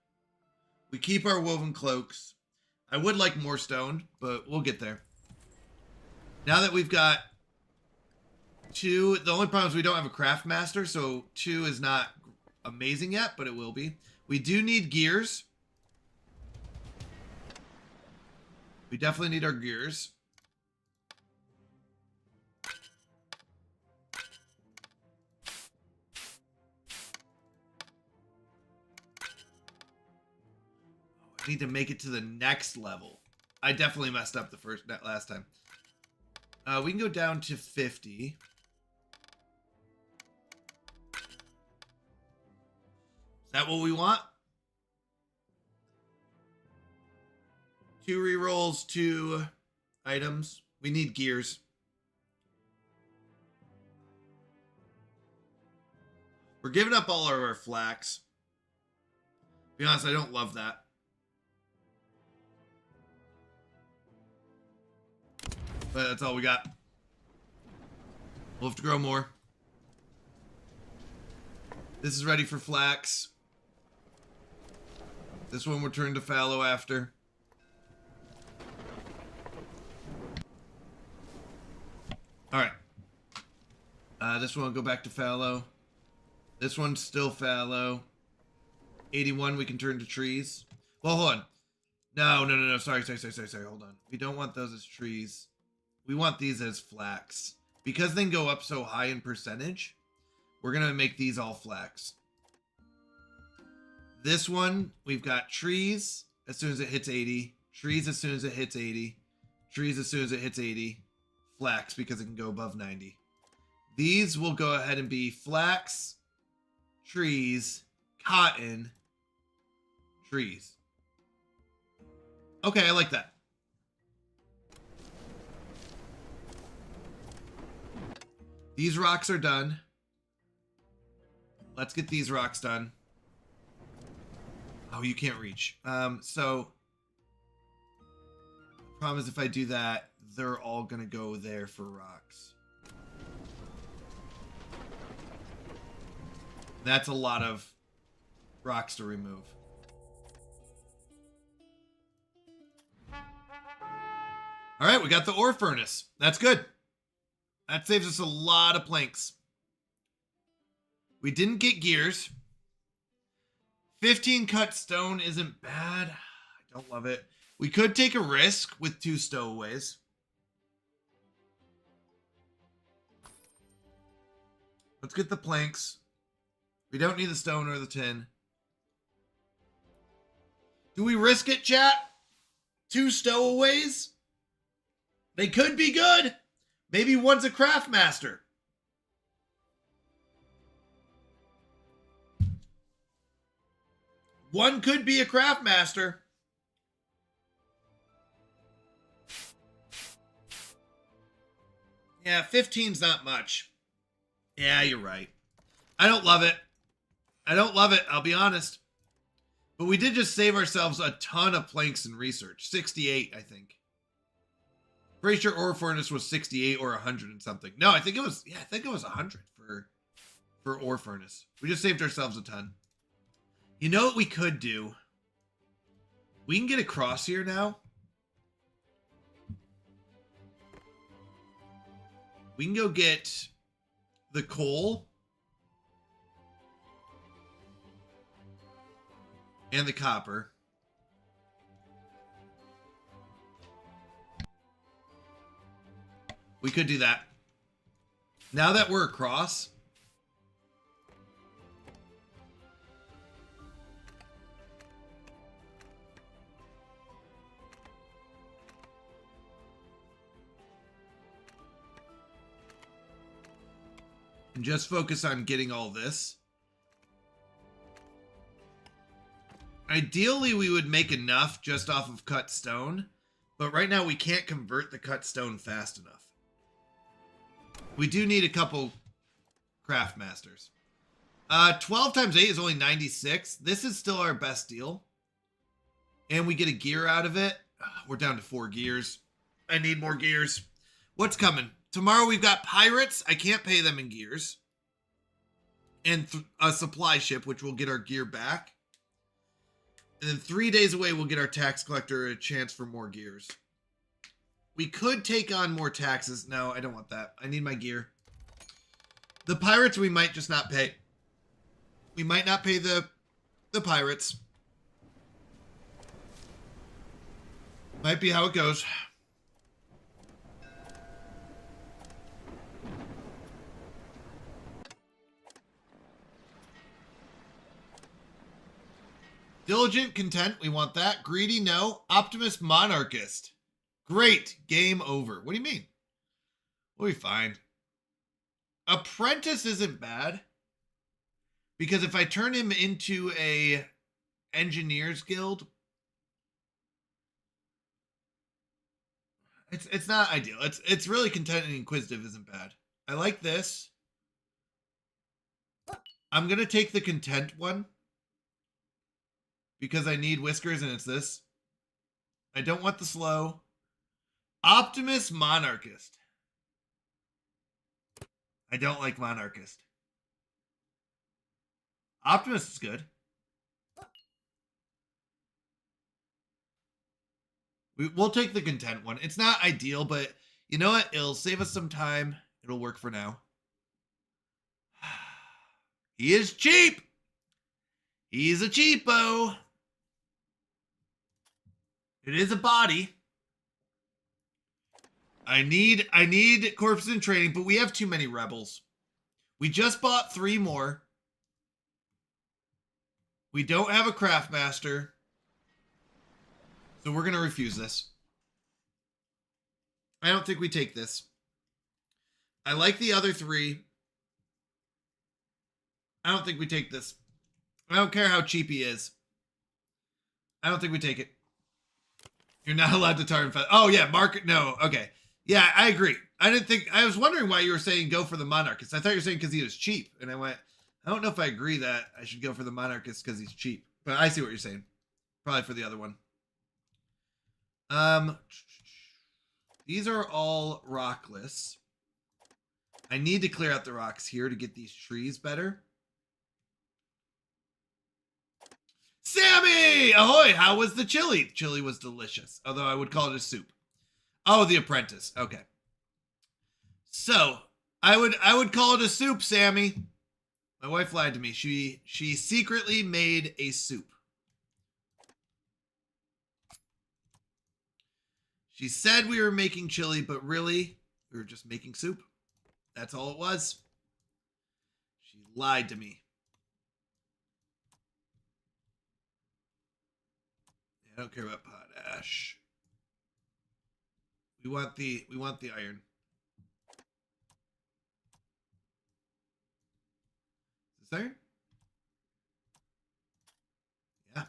We keep our woven cloaks. I would like more stone, but we'll get there. Now that we've got 2, the only problem is we don't have a craft master, so 2 is not amazing yet, but it will be. We do need gears. We definitely need our gears. I need to make it to the next level. I definitely messed up that last time. We can go down to 50. Is that what we want? 2 rerolls, 2 items. We need gears. We're giving up all of our flax. To be honest, I don't love that. But that's all we got. We'll have to grow more. This is ready for flax. This one will turn to fallow after. Alright. This one will go back to fallow. This one's still fallow. 81 we can turn to trees. Well, hold on. No. Sorry. Hold on. We don't want those as trees. We want these as flax. Because they can go up so high in percentage, we're going to make these all flax. This one, we've got trees as soon as it hits 80. Trees as soon as it hits 80. Trees as soon as it hits 80. Flax because it can go above 90. These will go ahead and be flax, trees, cotton, trees. Okay, I like that. These rocks are done. Let's get these rocks done. Oh, you can't reach. So the problem is if I do that, they're all gonna go there for rocks. That's a lot of rocks to remove. All right, we got the ore furnace. That's good. That saves us a lot of planks. We didn't get gears. 15 cut stone isn't bad. I don't love it. We could take a risk with 2 stowaways. Let's get the planks. We don't need the stone or the tin. Do we risk it, chat? 2 stowaways? They could be good. Maybe one's a craft master. One could be a craft master. Yeah, 15's not much. Yeah, you're right. I don't love it. I'll be honest. But we did just save ourselves a ton of planks and research. 68, I think. Pretty sure ore furnace was 68 or 100 and something. No, I think it was 100 for ore furnace. We just saved ourselves a ton. You know what we could do? We can get across here now. We can go get the coal and the copper. We could do that. Now that we're across, and just focus on getting all this. Ideally, we would make enough just off of cut stone, but right now we can't convert the cut stone fast enough. We do need a couple craft masters. 12 times 8 is only 96. This is still our best deal. And we get a gear out of it. We're down to 4 gears. I need more gears. What's coming? Tomorrow we've got pirates. I can't pay them in gears. And a supply ship, which will get our gear back. And then 3 days away, we'll get our tax collector a chance for more gears. We could take on more taxes. No, I don't want that. I need my gear. The pirates, we might just not pay. We might not pay the pirates. Might be how it goes. Diligent, content, we want that. Greedy, no. Optimist, monarchist. Great. Game over. What do you mean? We'll be fine. Apprentice isn't bad. Because if I turn him into a engineer's guild, it's not ideal. It's really content and inquisitive isn't bad. I like this. I'm gonna take the content one because I need whiskers and it's this. I don't want the slow. Optimist, monarchist. I don't like monarchist. Optimist is good. We'll take the content one. It's not ideal, but you know what? It'll save us some time. It'll work for now. He is cheap. He's a cheapo. It is a body. I need corpses in training, but we have too many rebels. We just bought 3 more. We don't have a craft master. So we're going to refuse this. I don't think we take this. I like the other 3. I don't think we take this. I don't care how cheap he is. I don't think we take it. You're not allowed to tar and feather. Oh, yeah. Market. No. Okay. Yeah, I agree. I was wondering why you were saying go for the monarchist. I thought you were saying because he was cheap. And I went, I don't know if I agree that I should go for the monarchist because he's cheap. But I see what you're saying. Probably for the other one. These are all rockless. I need to clear out the rocks here to get these trees better. Sammy! Ahoy! How was the chili? Chili was delicious, although I would call it a soup. Oh, the apprentice. Okay. So, I would call it a soup, Sammy. My wife lied to me. She secretly made a soup. She said we were making chili, but really, we were just making soup. That's all it was. She lied to me. I don't care about potash. We want the iron. Is this iron? Yeah.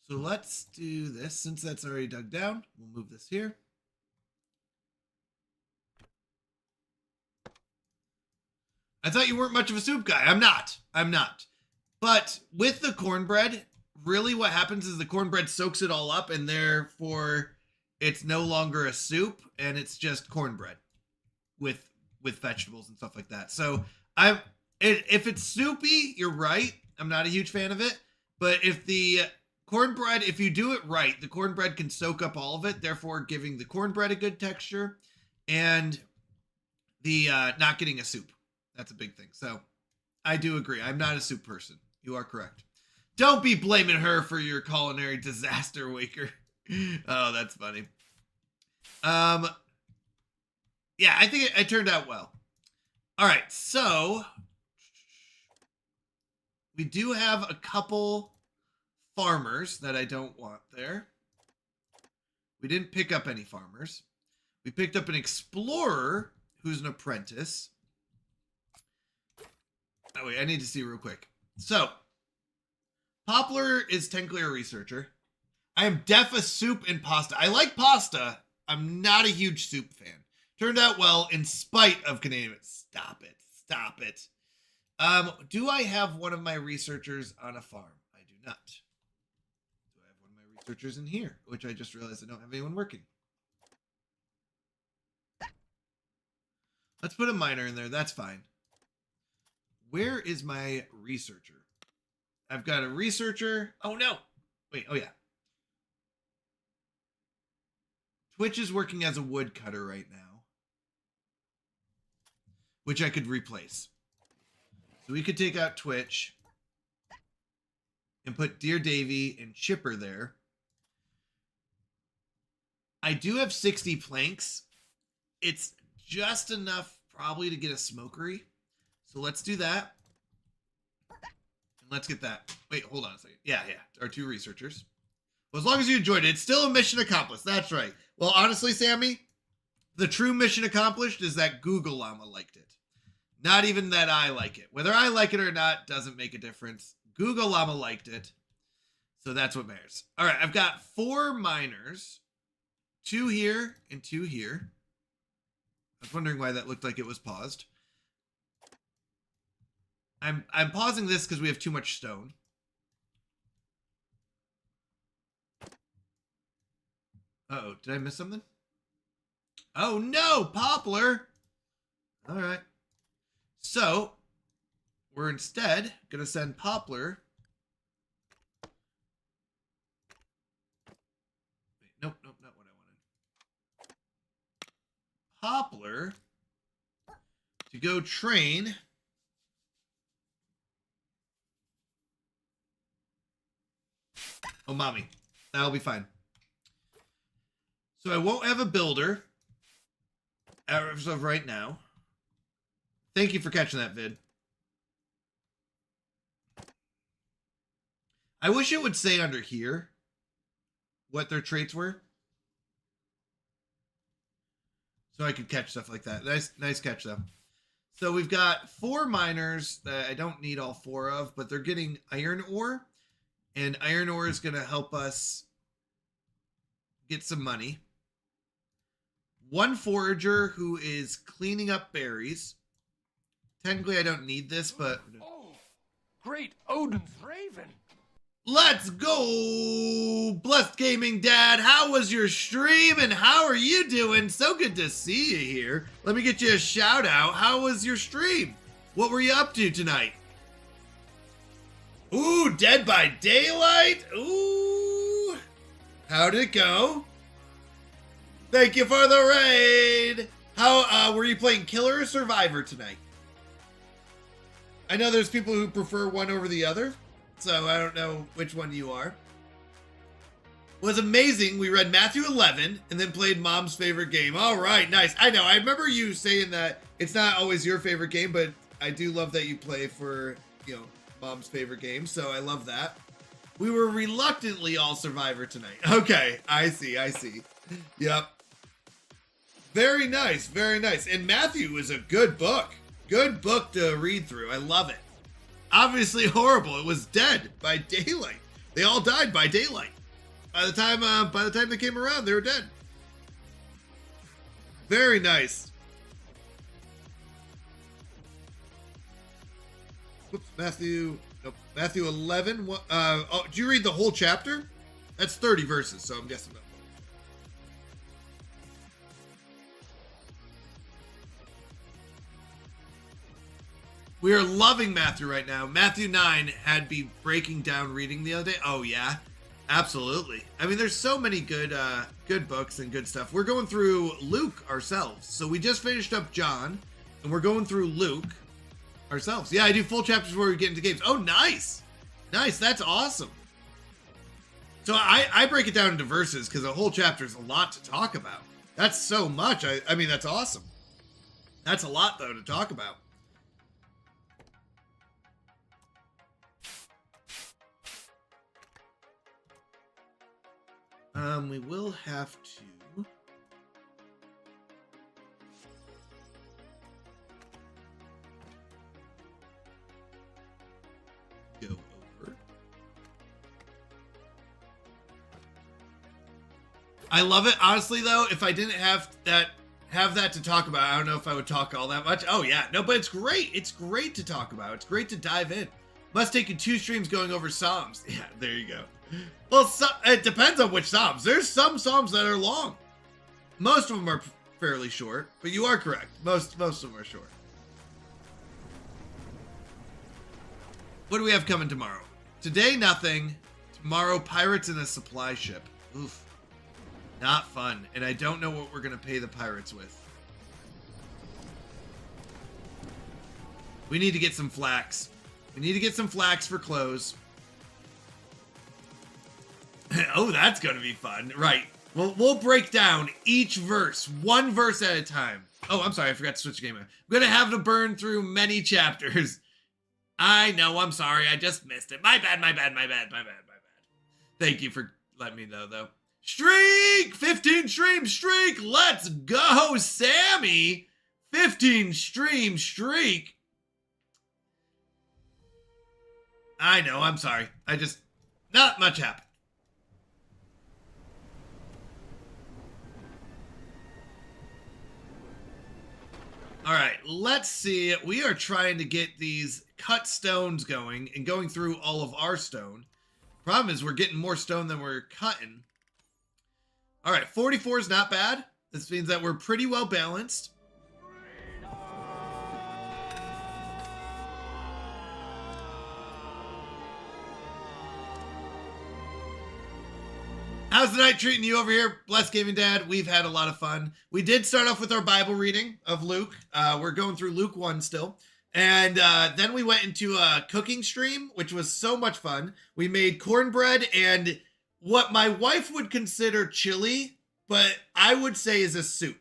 So let's do this. Since that's already dug down, we'll move this here. I thought you weren't much of a soup guy. I'm not. But with the cornbread, really what happens is the cornbread soaks it all up and therefore it's no longer a soup and it's just cornbread with vegetables and stuff like that. So if it's soupy, you're right. I'm not a huge fan of it. But if the cornbread, if you do it right, the cornbread can soak up all of it, therefore giving the cornbread a good texture and the not getting a soup. That's a big thing. So I do agree. I'm not a soup person. You are correct. Don't be blaming her for your culinary disaster, Waker. Oh, that's funny. Yeah, I think it turned out well. All right, so we do have a couple farmers that I don't want there. We didn't pick up any farmers. We picked up an explorer who's an apprentice. Oh, wait, I need to see real quick. So, Poplar is technically a researcher. I am deaf a soup and pasta. I like pasta. I'm not a huge soup fan. Turned out well in spite of Canadian. Stop it. Stop it. Do I have one of my researchers on a farm? I do not. Do I have one of my researchers in here? Which I just realized I don't have anyone working. Let's put a miner in there. That's fine. Where is my researcher? I've got a researcher. Oh, no. Wait, oh, yeah. Twitch is working as a woodcutter right now, which I could replace. So we could take out Twitch and put Dear Davy and Chipper there. I do have 60 planks. It's just enough probably to get a smokery. So let's do that. And let's get that. Wait, hold on a second. Yeah. Our 2 researchers. Well, as long as you enjoyed it, it's still a mission accomplished. That's right. Well, honestly, Sammy, the true mission accomplished is that Google Llama liked it. Not even that I like it. Whether I like it or not doesn't make a difference. Google Llama liked it. So that's what matters. All right, I've got 4 miners. 2 here and 2 here. I was wondering why that looked like it was paused. I'm pausing this because we have too much stone. Uh-oh, did I miss something? Oh no, poplar! All right. So, we're instead going to send poplar. Wait, nope, not what I wanted. Poplar to go train Mommy. That'll be fine. So I won't have a builder as of right now. Thank you for catching that vid. I wish it would say under here what their traits were, so I could catch stuff like that. Nice catch though. So we've got 4 miners that I don't need all 4 of, but they're getting iron ore, and iron ore is going to help us get some money. 1 forager who is cleaning up berries. Technically, I don't need this, but... Oh, great Odin's Raven! Let's go! Blessed Gaming Dad, how was your stream and how are you doing? So good to see you here. Let me get you a shout out. How was your stream? What were you up to tonight? Ooh, Dead by Daylight? Ooh! How did it go? Thank you for the raid! How, were you playing Killer or Survivor tonight? I know there's people who prefer one over the other, so I don't know which one you are. It was amazing. We read Matthew 11 and then played Mom's favorite game. All right, nice. I know, I remember you saying that it's not always your favorite game, but I do love that you play for, you know, Mom's favorite game, so I love that. We were reluctantly all Survivor tonight. Okay, I see. Yep. Very nice, very nice. And Matthew is a good book. Good book to read through. I love it. Obviously horrible. It was Dead by Daylight. They all died by daylight. By the time they came around, they were dead. Very nice. Whoops, Matthew 11. Oh, did you read the whole chapter? That's 30 verses, so I'm guessing that. We are loving Matthew right now. Matthew 9 had me breaking down reading the other day. Oh yeah, absolutely. I mean, there's so many good books and good stuff. We're going through Luke ourselves. So we just finished up John, and we're going through Luke ourselves. Yeah, I do full chapters before we get into games. Oh, nice. Nice, that's awesome. So I break it down into verses because a whole chapter is a lot to talk about. That's so much. I mean, that's awesome. That's a lot, though, to talk about. We will have to go over. I love it. Honestly, though, if I didn't have that to talk about, I don't know if I would talk all that much. Oh yeah, no, but it's great. It's great to talk about. It's great to dive in. Must take you 2 streams going over Psalms. Yeah, there you go. Well, it depends on which Psalms. There's some Psalms that are long. Most of them are fairly short, but you are correct. Most of them are short. What do we have coming tomorrow? Today, nothing. Tomorrow, pirates in a supply ship. Oof. Not fun. And I don't know what we're going to pay the pirates with. We need to get some flax. We need to get some flax for clothes. Oh, that's going to be fun. Right. We'll break down each verse, one verse at a time. Oh, I'm sorry. I forgot to switch the game. I'm going to have to burn through many chapters. I know. I'm sorry. I just missed it. My bad, my bad, my bad, my bad, my bad. Thank you for letting me know, though. Streak! 15 stream streak! Let's go, Sammy! 15 stream streak. I know. I'm sorry. Not much happened. All right, let's see. We are trying to get these cut stones going and going through all of our stone. Problem is we're getting more stone than we're cutting. All right, 44 is not bad. This means that we're pretty well balanced. How's the night treating you over here, Blessed Gaming Dad? We've had a lot of fun. We did start off with our Bible reading of Luke. We're going through Luke 1 still. And then we went into a cooking stream, which was so much fun. We made cornbread and what my wife would consider chili, but I would say is a soup.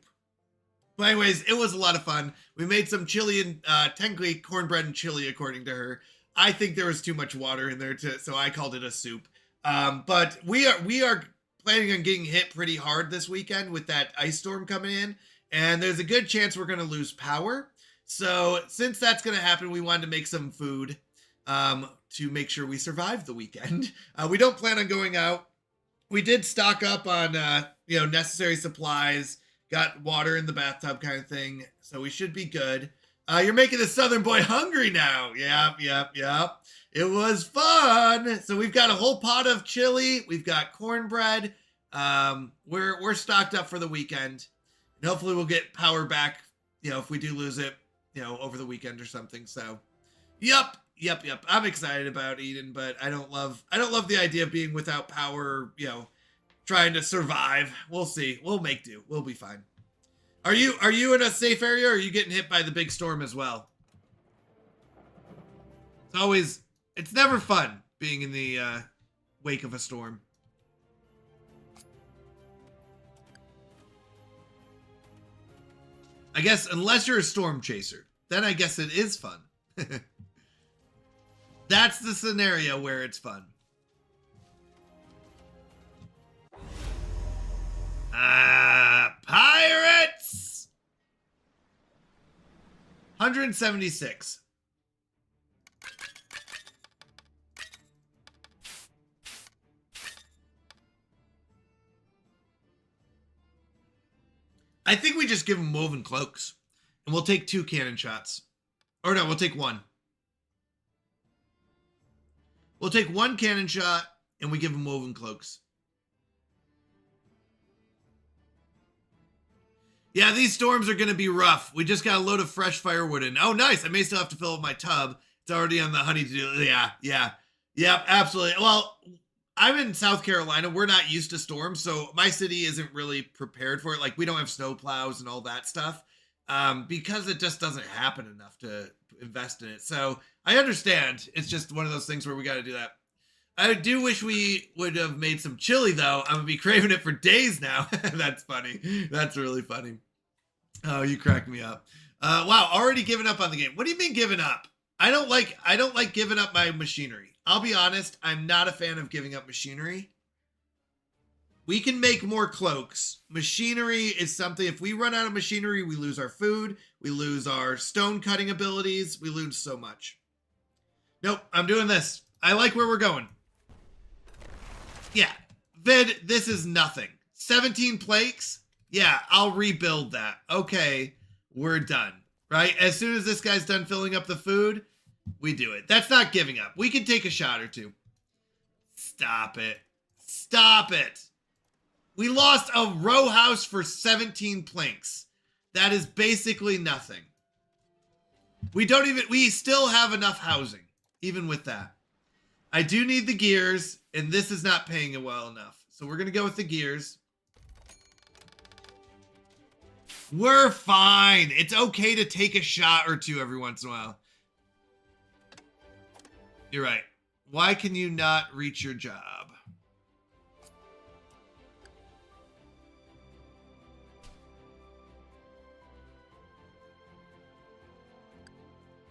But anyways, it was a lot of fun. We made some chili and technically cornbread and chili, according to her. I think there was too much water in there, so I called it a soup. But we are planning on getting hit pretty hard this weekend with that ice storm coming in, and there's a good chance we're going to lose power. So since that's going to happen, we wanted to make some food to make sure we survive the weekend. We don't plan on going out. We did stock up on necessary supplies, got water in the bathtub kind of thing, so we should be good. You're making the Southern boy hungry now. Yep. It was fun. So we've got a whole pot of chili. We've got cornbread. We're stocked up for the weekend. And hopefully we'll get power back, if we do lose it, over the weekend or something. So, yep. I'm excited about Eden, but I don't love the idea of being without power, trying to survive. We'll see. We'll make do. We'll be fine. Are you in a safe area, or are you getting hit by the big storm as well? It's never fun being in the wake of a storm. I guess unless you're a storm chaser, then I guess it is fun. That's the scenario where it's fun. Pirates! 176. I think we just give them woven cloaks. And we'll take 2 cannon shots. Or no, we'll take 1. We'll take 1 cannon shot, and we give them woven cloaks. Yeah, these storms are going to be rough. We just got a load of fresh firewood in. Oh, nice. I may still have to fill up my tub. It's already on the honeydew. Yeah. Yep, absolutely. Well, I'm in South Carolina. We're not used to storms, so my city isn't really prepared for it. Like, we don't have snow plows and all that stuff because it just doesn't happen enough to invest in it. So I understand. It's just one of those things where we got to do that. I do wish we would have made some chili, though. I'm going to be craving it for days now. That's funny. That's really funny. Oh, you cracked me up. Wow, already giving up on the game. What do you mean giving up? I don't like giving up my machinery. I'll be honest, I'm not a fan of giving up machinery. We can make more cloaks. Machinery is something, if we run out of machinery, we lose our food, we lose our stone cutting abilities, we lose so much. Nope, I'm doing this. I like where we're going. Yeah, Vid, this is nothing. 17 plaques? Yeah, I'll rebuild that. Okay, we're done, right? As soon as this guy's done filling up the food, we do it. That's not giving up. We can take a shot or two. Stop it. Stop it. We lost a row house for 17 planks. That is basically nothing. We still have enough housing. even with that. I do need the gears, and this is not paying it well enough. So we're going to go with the gears. We're fine. It's okay to take a shot or two every once in a while. You're right. Why can you not reach your job?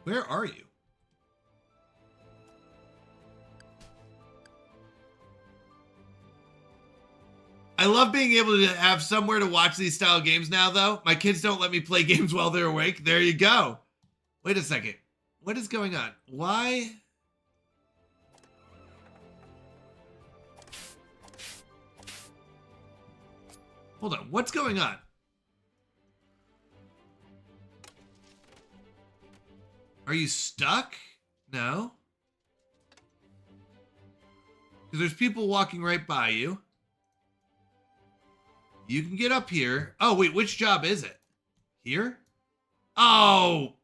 Where are you? I love being able to have somewhere to watch these style games now, though. My kids don't let me play games while they're awake. There you go. Wait a second. What is going on? Why? Hold on. What's going on? Are you stuck? No. Because there's people walking right by you. You can get up here. Oh, wait, which job is it? Here? Oh!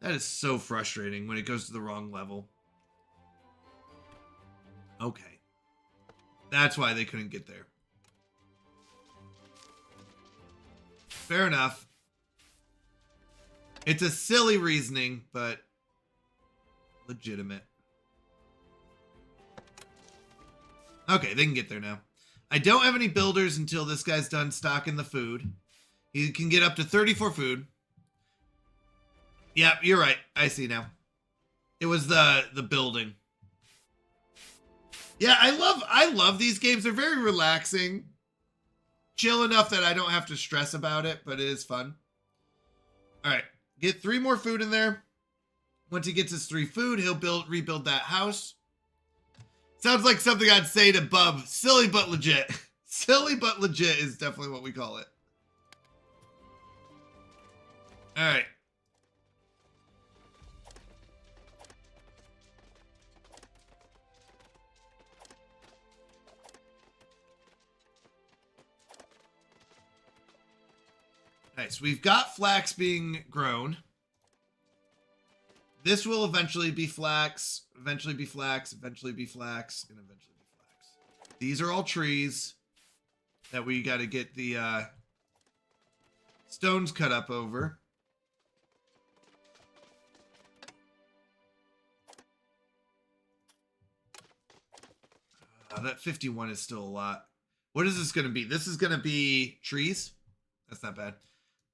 That is so frustrating when it goes to the wrong level. Okay. That's why they couldn't get there. Fair enough. It's a silly reasoning, but legitimate. Okay, they can get there now. I don't have any builders until this guy's done stocking the food. He can get up to 34 food. Yep, you're right. I see now. It was the building. Yeah, I love these games. They're very relaxing. Chill enough that I don't have to stress about it, but it is fun. All right, get 3 more food in there. Once he gets his 3 food, he'll rebuild that house. Sounds like something I'd say to Bub. Silly but legit. Silly but legit is definitely what we call it. All right. Nice. We've got flax being grown. This will eventually be flax, eventually be flax, eventually be flax, and eventually be flax. These are all trees that we got to get the stones cut up over. That 51 is still a lot. What is this going to be? This is going to be trees. That's not bad.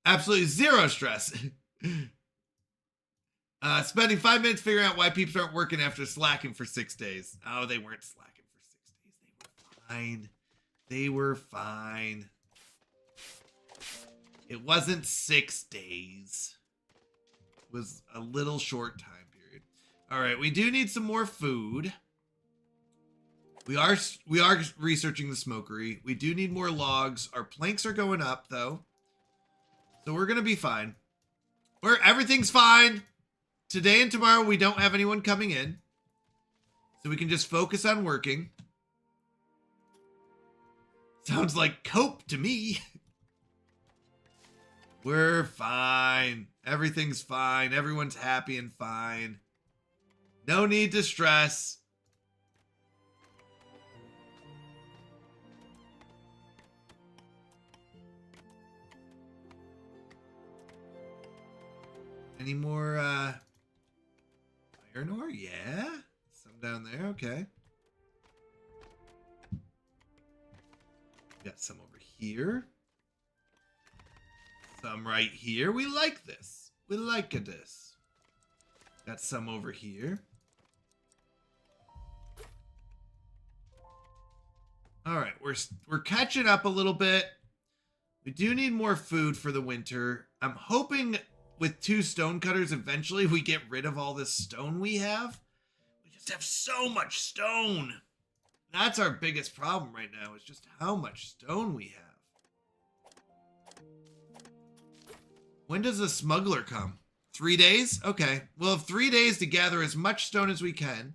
Absolutely zero stress. Spending 5 minutes figuring out why peeps aren't working after slacking for 6 days. Oh, they weren't slacking for 6 days. They were fine. They were fine. It wasn't 6 days. It was a little short time period. All right, we do need some more food. We are researching the smokery. We do need more logs. Our planks are going up, though. So we're going to be fine. Everything's fine. Today and tomorrow, we don't have anyone coming in. So we can just focus on working. Sounds like cope to me. We're fine. Everything's fine. Everyone's happy and fine. No need to stress. Any more iron ore? Yeah. Some down there. Okay. Got some over here. Some right here. We like this. We like this. Got some over here. All right, we're catching up a little bit. We do need more food for the winter. I'm hoping with 2 stone cutters, eventually we get rid of all this stone we have. We just have so much stone. That's our biggest problem right now, is just how much stone we have. When does the smuggler come? 3 days? Okay. We'll have 3 days to gather as much stone as we can.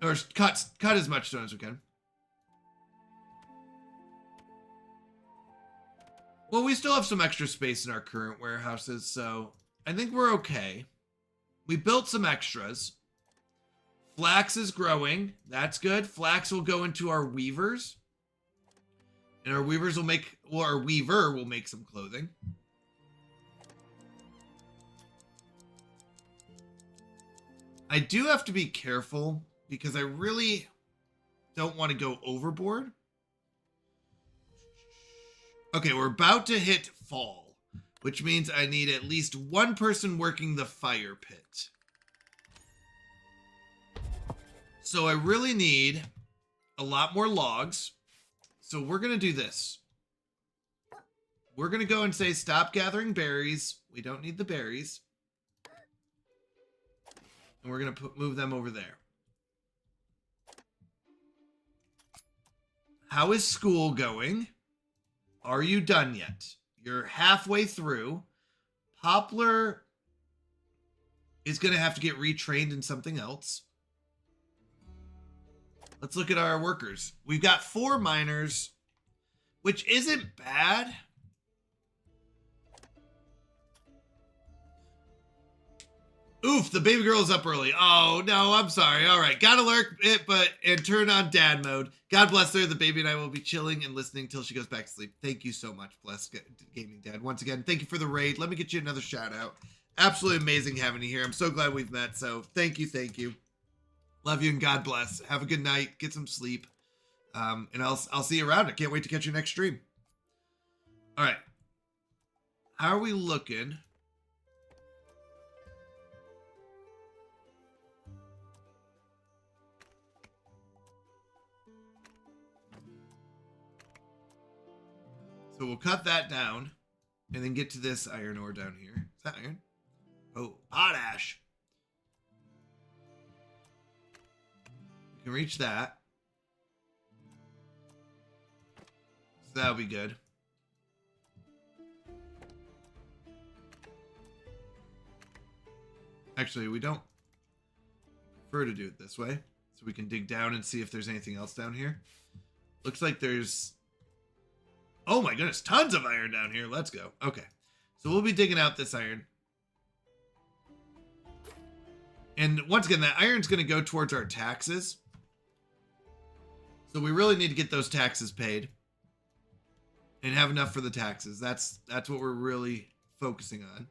Or cut as much stone as we can. Well, we still have some extra space in our current warehouses, so I think we're okay. we built some extras. Flax is growing. That's good. Flax will go into our weavers. And our weavers will make, well, our weaver will make some clothing. I do have to be careful because I really don't want to go overboard. Okay, we're about to hit fall, which means I need at least one person working the fire pit. So I really need a lot more logs. So we're going to do this. We're going to go and say, stop gathering berries. We don't need the berries. And we're going to move them over there. How is school going? Are you done yet? You're halfway through. Poplar is going to have to get retrained in something else. Let's look at our workers. We've got 4 miners, which isn't bad. Oof, the baby girl is up early. Oh, no, I'm sorry. All right, gotta lurk it, and turn on dad mode. God bless her. The baby and I will be chilling and listening till she goes back to sleep. Thank you so much, Bless Gaming Dad. Once again, thank you for the raid. Let me get you another shout out. Absolutely amazing having you here. I'm so glad we've met, so thank you, thank you. Love you and God bless. Have a good night. Get some sleep. And I'll see you around. I can't wait to catch your next stream. All right. How are we looking? So we'll cut that down and then get to this iron ore down here. Is that iron? Oh, potash. We can reach that. So that'll be good. Actually, we don't prefer to do it this way. So we can dig down and see if there's anything else down here. Looks like there's... Oh my goodness, tons of iron down here. Let's go. Okay. So we'll be digging out this iron. And once again, that iron's going to go towards our taxes. So we really need to get those taxes paid. And have enough for the taxes. That's what we're really focusing on.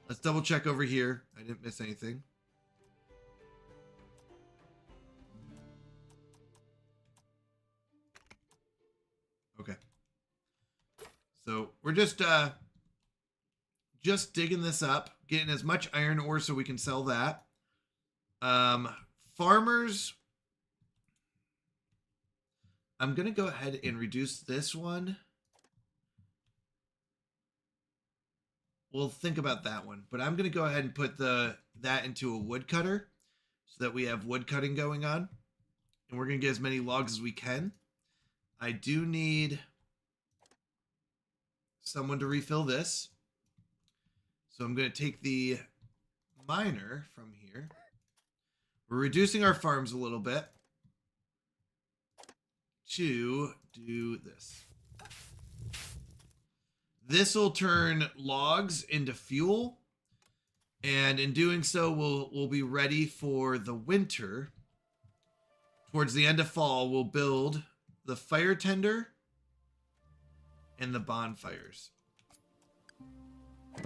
Let's double check over here. I didn't miss anything. Okay. So we're just digging this up, getting as much iron ore so we can sell that. Farmers, I'm going to go ahead and reduce this one. We'll think about that one, but I'm going to go ahead and put that into a woodcutter so that we have wood cutting going on. And we're going to get as many logs as we can. I do need someone to refill this. So I'm going to take the miner from here. We're reducing our farms a little bit to do this. This will turn logs into fuel. And in doing so, we'll be ready for the winter. Towards the end of fall, we'll build the fire tender and the bonfires.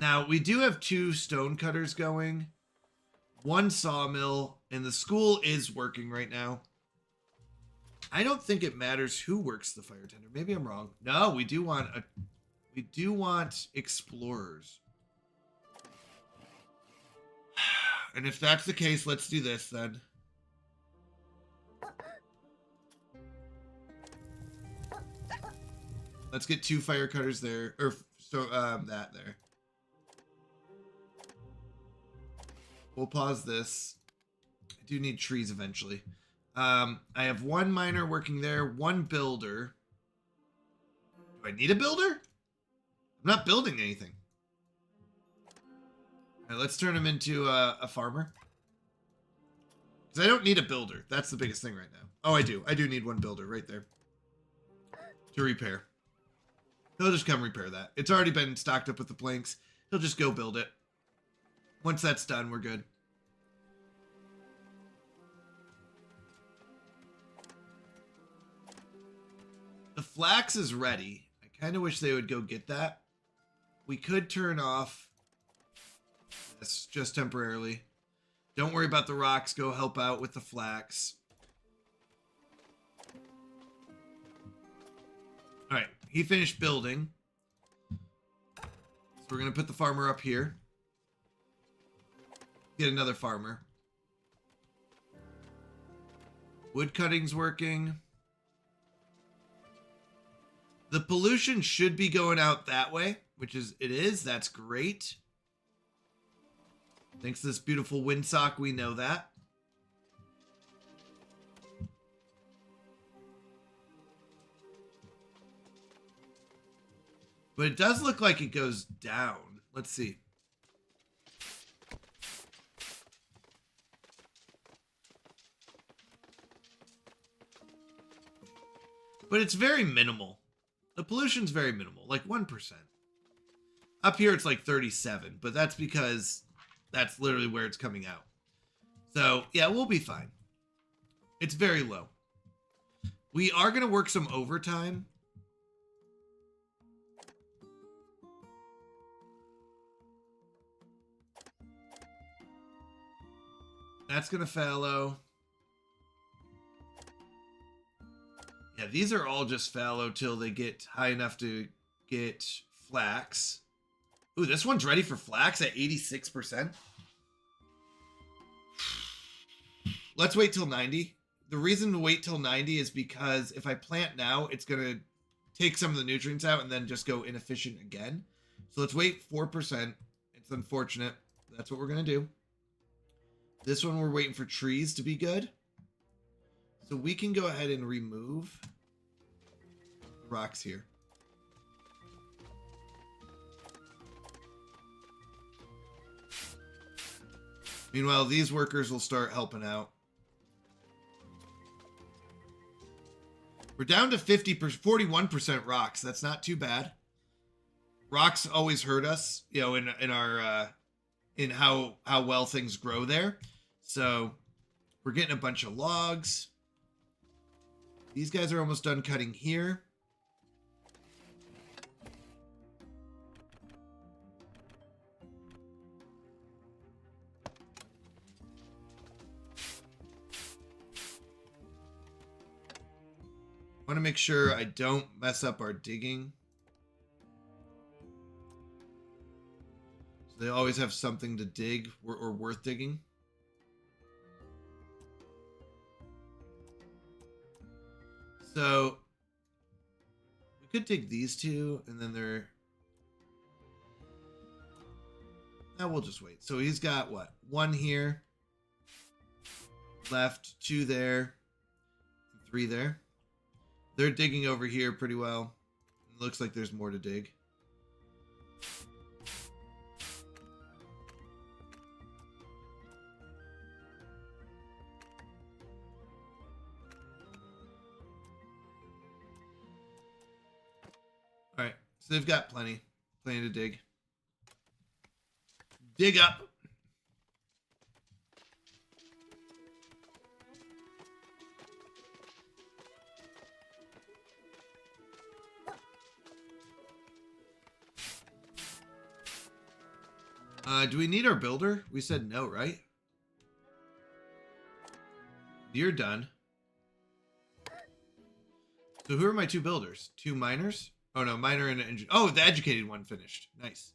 Now, we do have 2 stone cutters going, 1 sawmill, and the school is working right now. I don't think it matters who works the fire tender. Maybe I'm wrong. No, we do want explorers. And if that's the case, let's do this then. Let's get 2 fire cutters there, or so that there. We'll pause this. I do need trees eventually. I have 1 miner working there, 1 builder. Do I need a builder? I'm not building anything. All right, let's turn him into a farmer. Because I don't need a builder. That's the biggest thing right now. Oh, I do. I do need 1 builder right there. To repair. He'll just come repair that. It's already been stocked up with the planks. He'll just go build it. Once that's done, we're good. The flax is ready. I kind of wish they would go get that. We could turn off this just temporarily. Don't worry about the rocks. Go help out with the flax. All right, he finished building. So we're going to put the farmer up here. Get another farmer. Wood cutting's working. The pollution should be going out that way, which is, it is. That's great. Thanks to this beautiful windsock, we know that. But it does look like it goes down. Let's see. But it's very minimal. The pollution's very minimal, like 1%. Up here it's like 37, but that's because that's literally where it's coming out. So, yeah, we'll be fine. It's very low. We are going to work some overtime. That's going to fallow. Yeah, these are all just fallow till they get high enough to get flax. Ooh, this one's ready for flax at 86%. Let's wait till 90. The reason to wait till 90 is because if I plant now, it's going to take some of the nutrients out and then just go inefficient again. So let's wait 4%. It's unfortunate. That's what we're going to do. This one, we're waiting for trees to be good. So we can go ahead and remove rocks here. Meanwhile, these workers will start helping out. We're down to 41% rocks. That's not too bad. Rocks always hurt us, you know, in our in how well things grow there. So we're getting a bunch of logs. These guys are almost done cutting here. I want to make sure I don't mess up our digging. So they always have something to dig or worth digging. So we could dig these two and then they're... Now we'll just wait. So he's got what? 1 here. Left, 2 there. 3 there. They're digging over here pretty well. It looks like there's more to dig. All right, so they've got plenty to dig. Dig up. Do we need our builder? We said no, right? You're done. So who are my 2 builders? 2 miners? Oh no, miner and engine. Oh, the educated one finished. Nice.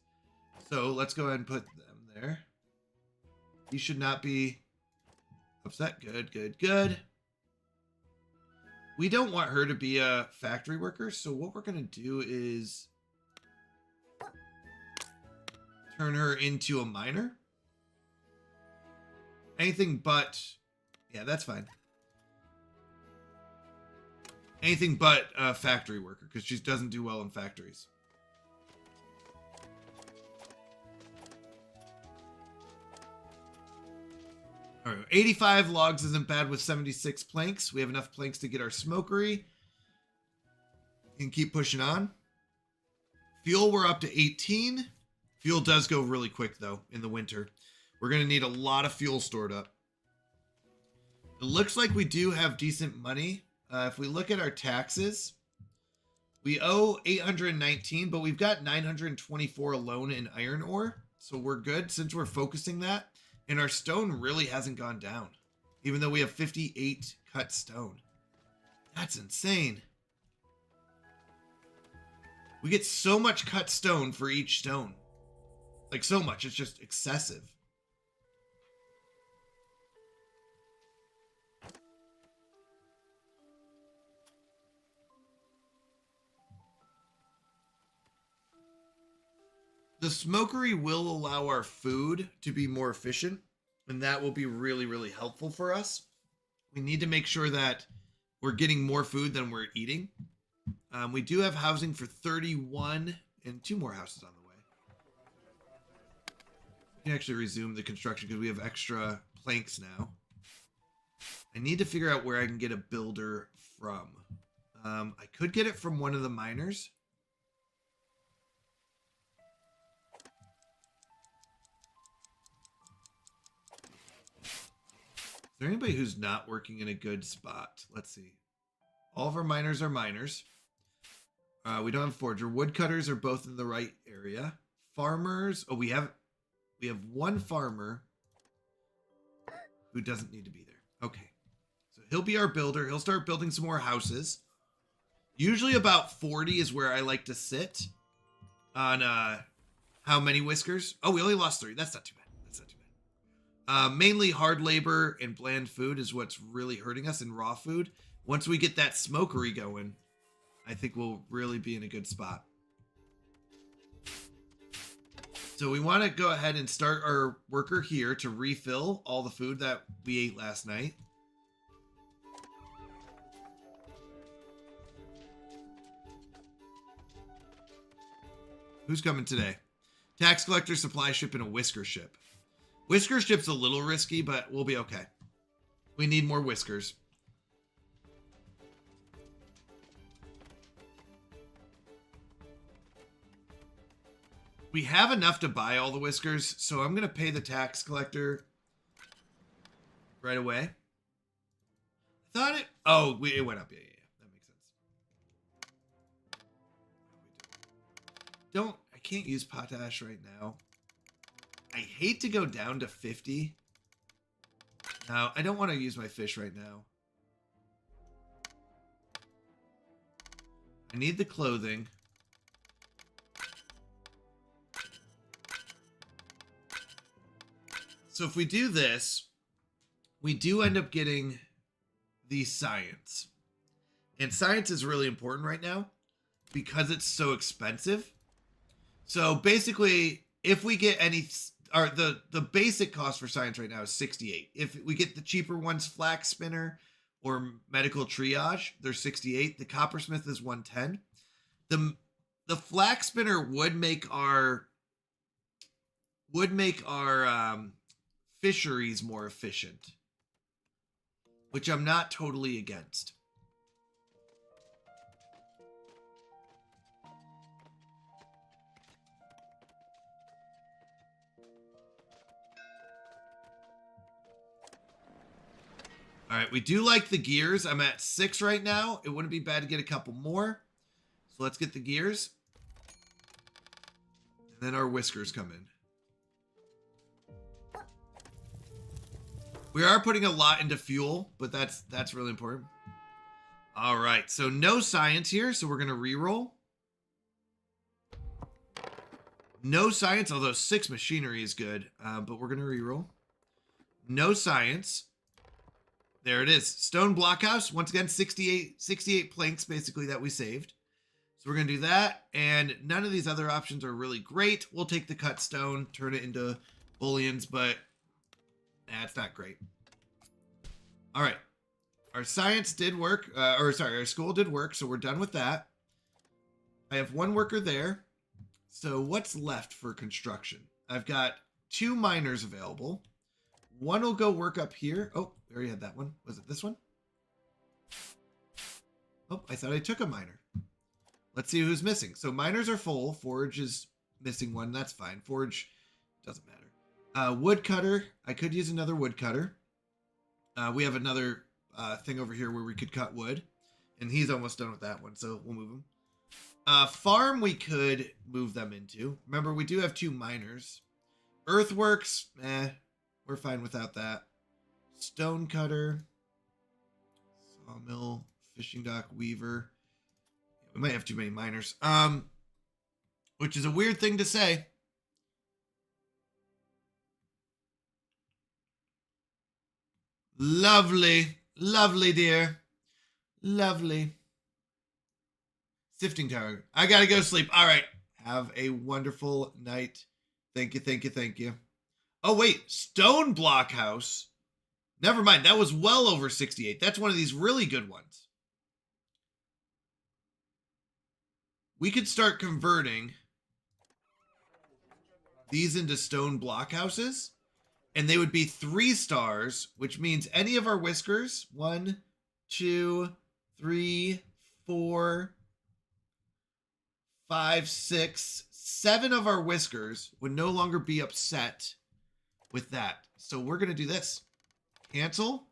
So let's go ahead and put them there. He should not be upset. Good, good, good. We don't want her to be a factory worker, so what we're going to do is turn her into a miner. Anything but... Yeah, that's fine. Anything but a factory worker, because she doesn't do well in factories. All right, 85 logs isn't bad with 76 planks. We have enough planks to get our smokery. And keep pushing on. Fuel, we're up to 18. Fuel does go really quick, though, in the winter. We're going to need a lot of fuel stored up. It looks like we do have decent money. If we look at our taxes, we owe 819, but we've got 924 alone in iron ore. So we're good since we're focusing that. And our stone really hasn't gone down, even though we have 58 cut stone. That's insane. We get so much cut stone for each stone. Like so much, it's just excessive. The smokery will allow our food to be more efficient, and that will be really, really helpful for us. We need to make sure that we're getting more food than we're eating. We do have housing for 31 and 2 more houses on the way. We can actually resume the construction because we have extra planks now. I need to figure out where I can get a builder from. I could get it from one of the miners. Is there anybody who's not working in a good spot? Let's see. All of our miners are miners. We don't have forger. Woodcutters are both in the right area. Farmers. Oh, we have one farmer who doesn't need to be there. Okay. So he'll be our builder. He'll start building some more houses. Usually about 40 is where I like to sit on how many whiskers. Oh, we only lost 3. That's not too bad. Mainly hard labor and bland food is what's really hurting us, in raw food. Once we get that smokery going, I think we'll really be in a good spot. So we want to go ahead and start our worker here to refill all the food that we ate last night. Who's coming today? Tax collector, supply ship, and a whisker ship. Whisker ship's a little risky, but we'll be okay. We need more whiskers. We have enough to buy all the whiskers, so I'm going to pay the tax collector right away. I thought it... Oh, it went up. Yeah. That makes sense. I can't use potash right now. I hate to go down to 50. No, I don't want to use my fish right now. I need the clothing. So if we do this, we do end up getting the science. And science is really important right now because it's so expensive. So basically, if we get any... Or the basic cost for science right now is 68. If we get the cheaper ones, flax spinner or medical triage, they're 68. The coppersmith is 110. The flax spinner would make our fisheries more efficient, which I'm not totally against. All right, we do like the gears. I'm at 6 right now. It wouldn't be bad to get a couple more. So let's get the gears. And then our whiskers come in. We are putting a lot into fuel, but that's really important. All right, so no science here, so we're going to re-roll. No science, although 6 machinery is good, but we're going to re-roll. No science. There it is. Stone blockhouse. Once again, 68 planks basically that we saved. So we're going to do that. And none of these other options are really great. We'll take the cut stone, turn it into bullions, but it's not great. All right. Our science did work. Our school did work. So we're done with that. I have 1 worker there. So what's left for construction? I've got 2 miners available. 1 will go work up here. Oh, we already had that one. Was it this one? Oh, I thought I took a miner. Let's see who's missing. So miners are full. Forge is missing 1. That's fine. Forge doesn't matter. Woodcutter. I could use another woodcutter. We have another thing over here where we could cut wood. And he's almost done with that one, so we'll move him. Farm we could move them into. Remember, we do have 2 miners. Earthworks, we're fine without that. Stonecutter. Sawmill. Fishing dock. Weaver. We might have too many miners. Which is a weird thing to say. Lovely. Lovely, dear. Lovely. Sifting tower. I gotta go sleep. All right. Have a wonderful night. Thank you, thank you, thank you. Oh, wait. Stone block house. Never mind. That was well over 68. That's one of these really good ones. We could start converting these into stone block houses. And they would be 3 stars, which means any of our whiskers, 1, 2, 3, 4, 5, 6, 7 of our whiskers would no longer be upset with that. So we're going to do this. Cancel.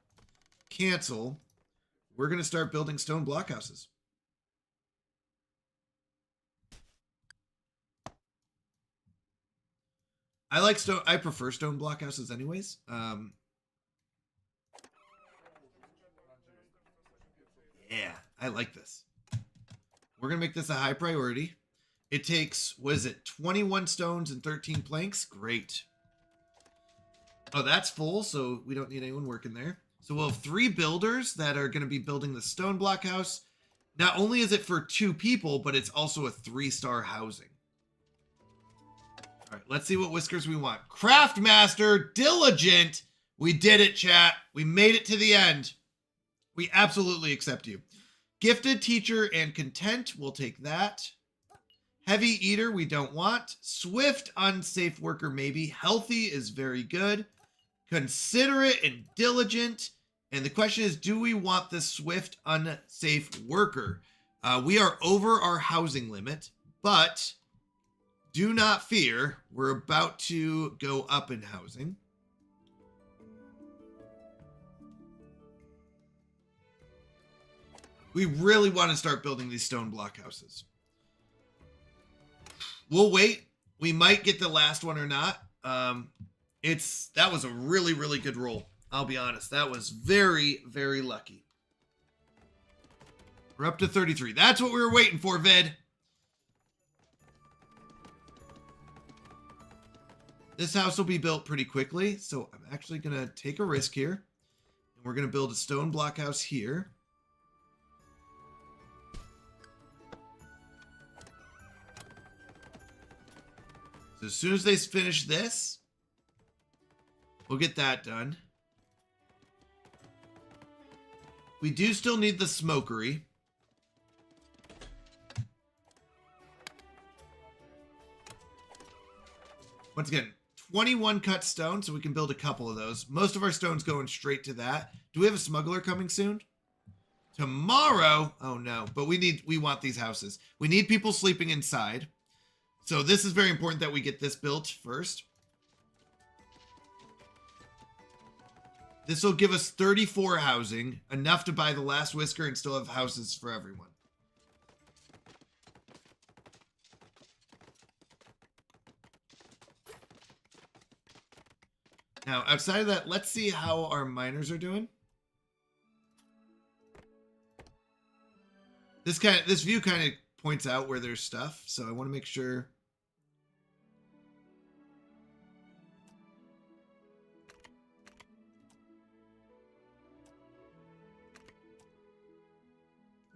Cancel. We're going to start building stone blockhouses. I prefer stone blockhouses anyways. Yeah, I like this. We're going to make this a high priority. It takes, what is it, 21 stones and 13 planks? Great. Oh, that's full, so we don't need anyone working there. So we'll have 3 builders that are going to be building the stone block house. Not only is it for 2 people, but it's also a 3-star housing. All right, let's see what whiskers we want. Craftmaster, diligent. We did it, chat. We made it to the end. We absolutely accept you. Gifted, teacher, and content. We'll take that. Heavy eater, we don't want. Swift, unsafe worker, maybe. Healthy is very good. Considerate and diligent. And the question is, do we want the swift, unsafe worker? We are over our housing limit, but do not fear. We're about to go up in housing. We really want to start building these stone block houses. We'll wait. We might get the last one or not. That was a really, really good roll. I'll be honest. That was very, very lucky. We're up to 33. That's what we were waiting for, Vid. This house will be built pretty quickly, so I'm actually going to take a risk here. And we're going to build a stone block house here. So as soon as they finish this, we'll get that done. We do still need the smokery. Once again, 21 cut stone, so we can build a couple of those. Most of our stone's going straight to that. Do we have a smuggler coming soon? Tomorrow? Oh no, but we want these houses. We need people sleeping inside. So this is very important that we get this built first. This will give us 34 housing, enough to buy the last whisker and still have houses for everyone. Now, outside of that, let's see how our miners are doing. This view kind of points out where there's stuff, so I want to make sure.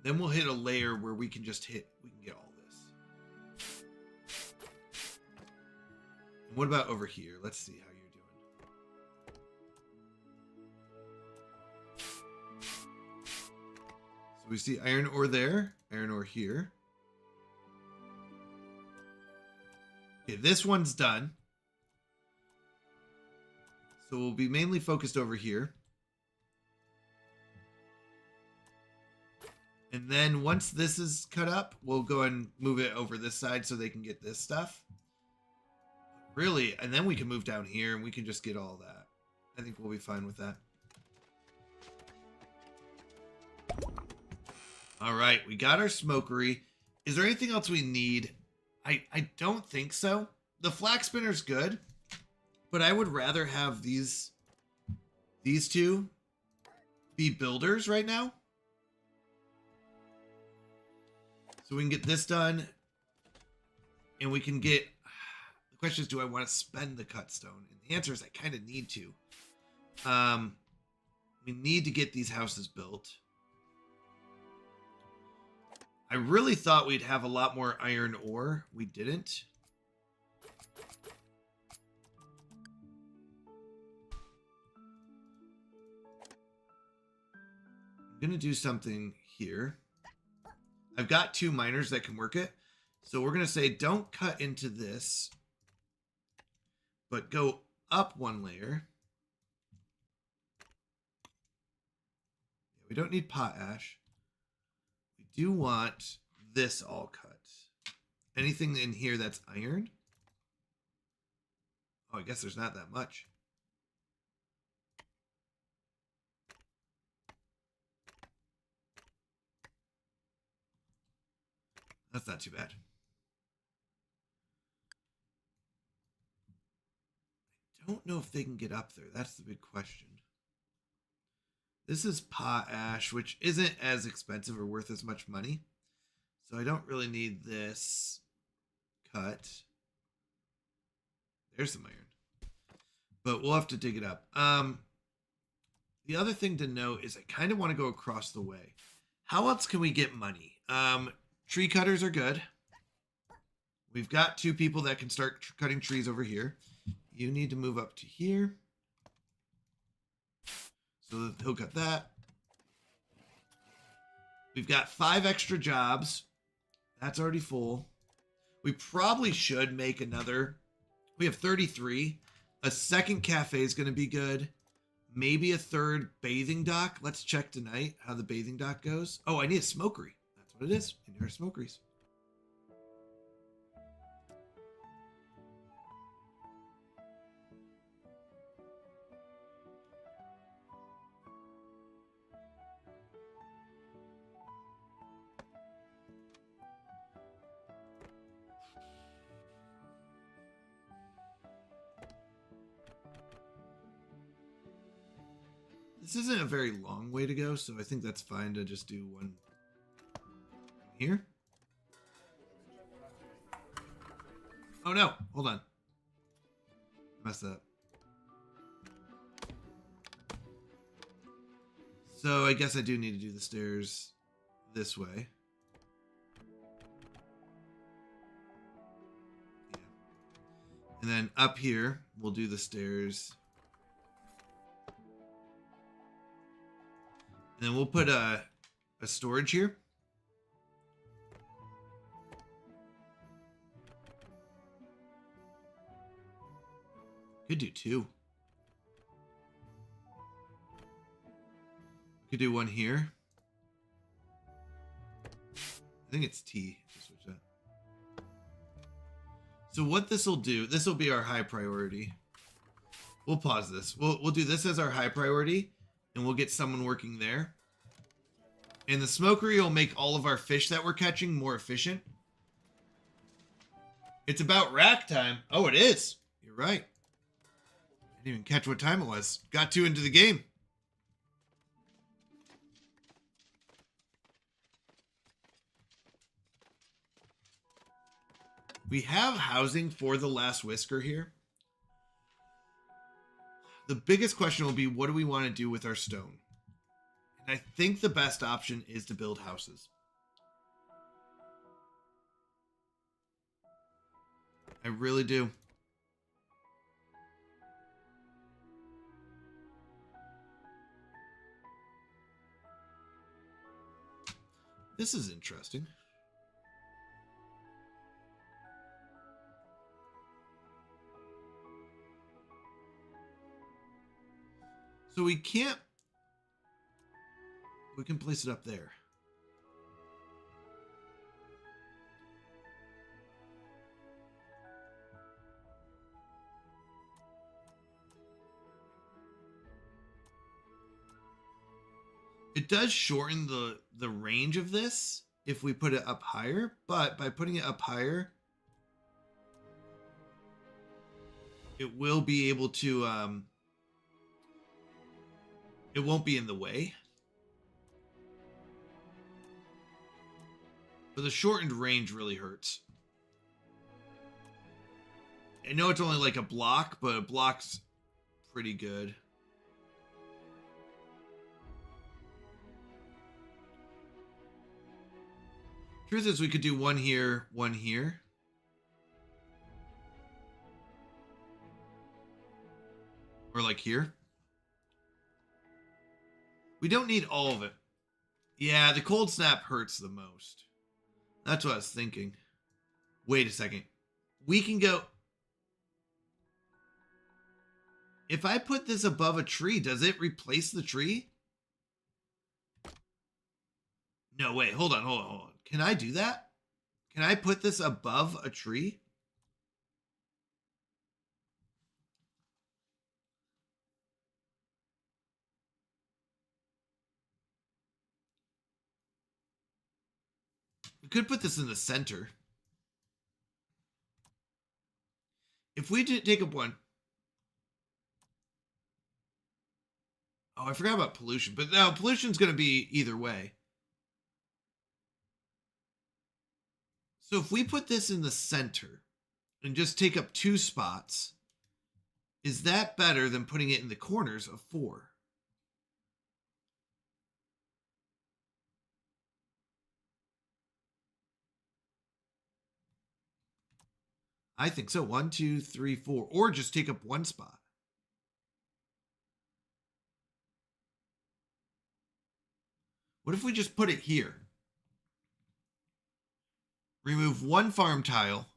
Then we'll hit a layer where we can just we can get all this. And what about over here? Let's see how you're doing. So we see iron ore there, iron ore here. Okay, this one's done. So we'll be mainly focused over here. And then once this is cut up, we'll go and move it over this side so they can get this stuff. Really, and then we can move down here and we can just get all that. I think we'll be fine with that. All right, we got our smokery. Is there anything else we need? I don't think so. The flax spinner's good, but I would rather have these two be builders right now. So we can get this done, and we can get... The question is, do I want to spend the cut stone? And the answer is I kind of need to. We need to get these houses built. I really thought we'd have a lot more iron ore. We didn't. I'm going to do something here. I've got 2 miners that can work it. So we're going to say don't cut into this, but go up 1 layer. We don't need potash. We do want this all cut. Anything in here that's iron? Oh, I guess there's not that much. That's not too bad. I don't know if they can get up there. That's the big question. This is potash, which isn't as expensive or worth as much money. So I don't really need this cut. There's some iron. But we'll have to dig it up. The other thing to note is I kind of want to go across the way. How else can we get money? Tree cutters are good. We've got 2 people that can start cutting trees over here. You need to move up to here. So he'll cut that. We've got 5 extra jobs. That's already full. We probably should make another. We have 33. A second cafe is going to be good. Maybe a 3rd bathing dock. Let's check tonight how the bathing dock goes. Oh, I need a smokery. That's what it is. We need our smokeries. This isn't a very long way to go, so I think that's fine to just do one here. Oh no, hold on. Messed up. So I guess I do need to do the stairs this way. Yeah. And then up here, we'll do the stairs. And then we'll put a storage here. Could do 2. Could do 1 here. I think it's T. Switch that. So what this will do, this will be our high priority. We'll pause this. We'll do this as our high priority. And we'll get someone working there. And the smokery will make all of our fish that we're catching more efficient. It's about rack time. Oh, it is. You're right. I didn't even catch what time it was. Got too into the game. We have housing for the last whisker here. The biggest question will be, what do we want to do with our stone? And I think the best option is to build houses. I really do. This is interesting. So we can't... We can place it up there. It does shorten the range of this if we put it up higher, but by putting it up higher, it will be able to it won't be in the way. But the shortened range really hurts. I know it's only like a block, but a block's pretty good. Truth is, we could do one here, one here. Or like here. We don't need all of it. Yeah, the cold snap hurts the most. That's what I was thinking. Wait a second. We can go... If I put this above a tree, does it replace the tree? No, wait, hold on. Can I do that? Can I put this above a tree? We could put this in the center. If we did take up one... Oh, I forgot about pollution. But now pollution's going to be either way. So if we put this in the center and just take up 2 spots, is that better than putting it in the corners of 4? I think so. 1, 2, 3, 4. Or just take up 1 spot. What if we just put it here? Remove 1 farm tile.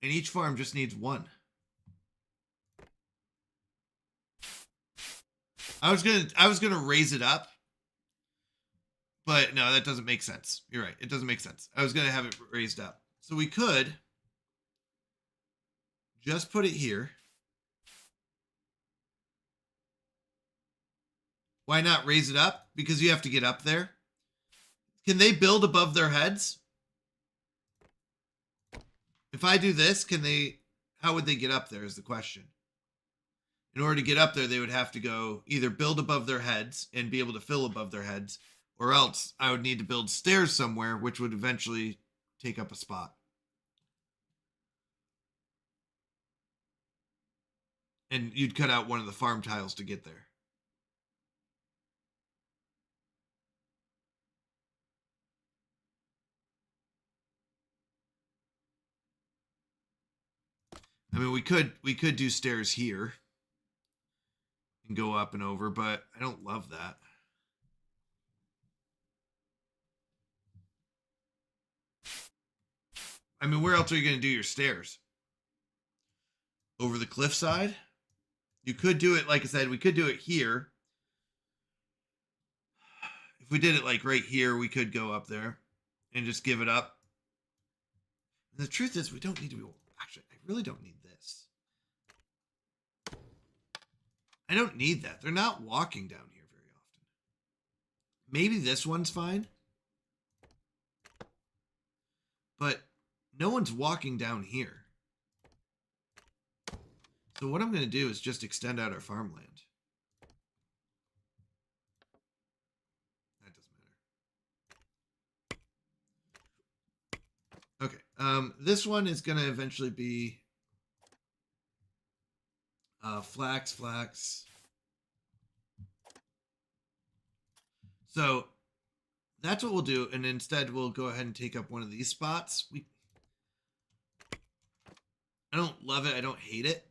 And each farm just needs 1. I was gonna raise it up. But no, that doesn't make sense. You're right. It doesn't make sense. I was gonna have it raised up. So we could just put it here. Why not raise it up? Because you have to get up there. Can they build above their heads? If I do this, how would they get up there is the question. In order to get up there, they would have to go either build above their heads and be able to fill above their heads, or else I would need to build stairs somewhere, which would eventually take up a spot. And you'd cut out one of the farm tiles to get there. I mean, we could do stairs here and go up and over, but I don't love that. I mean, where else are you going to do your stairs? Over the cliffside? You could do it, like I said, we could do it here. If we did it like right here, we could go up there and just give it up. And the truth is, we don't need to be... Actually, I really don't need this. I don't need that. They're not walking down here very often. Maybe this one's fine. But no one's walking down here. So what I'm going to do is just extend out our farmland. That doesn't matter. Okay. This one is going to eventually be flax. So that's what we'll do. And instead we'll go ahead and take up one of these spots. I don't love it. I don't hate it.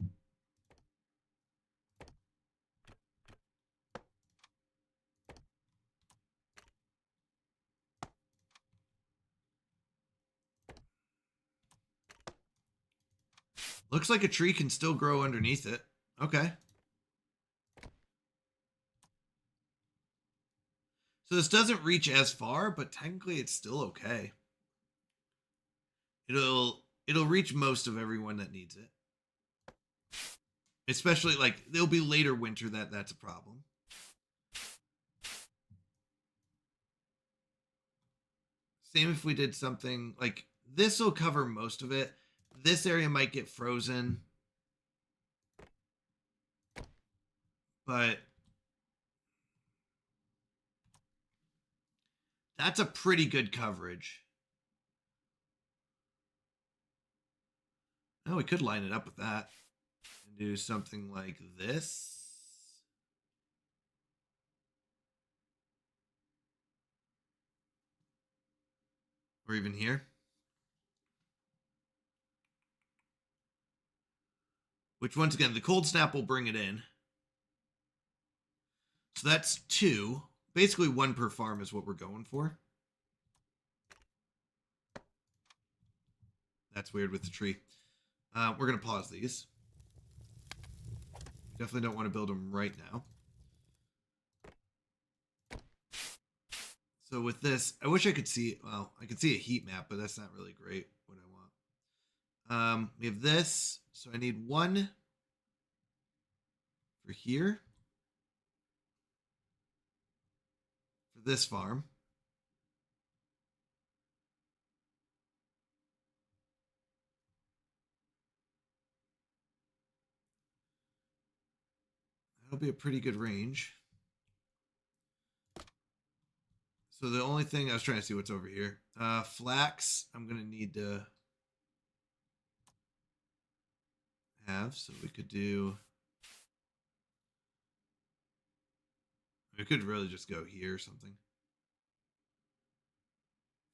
Looks like a tree can still grow underneath it. Okay. So this doesn't reach as far, but technically it's still okay. It'll reach most of everyone that needs it. Especially, like, there'll be later winter that's a problem. Same if we did something like this will cover most of it. This area might get frozen. But that's a pretty good coverage. Oh, we could line it up with that and do something like this. Or even here. Which, once again, the cold snap will bring it in. So that's 2. Basically 1 per farm is what we're going for. That's weird with the tree. We're going to pause these. Definitely don't want to build them right now. So with this, I wish I could see, well, I could see a heat map, but that's not really great what I want. We have this, so I need 1 for here. For this farm. That'll be a pretty good range. So the only thing, I was trying to see what's over here. Flax, I'm going to need to have. So we could do... We could really just go here or something.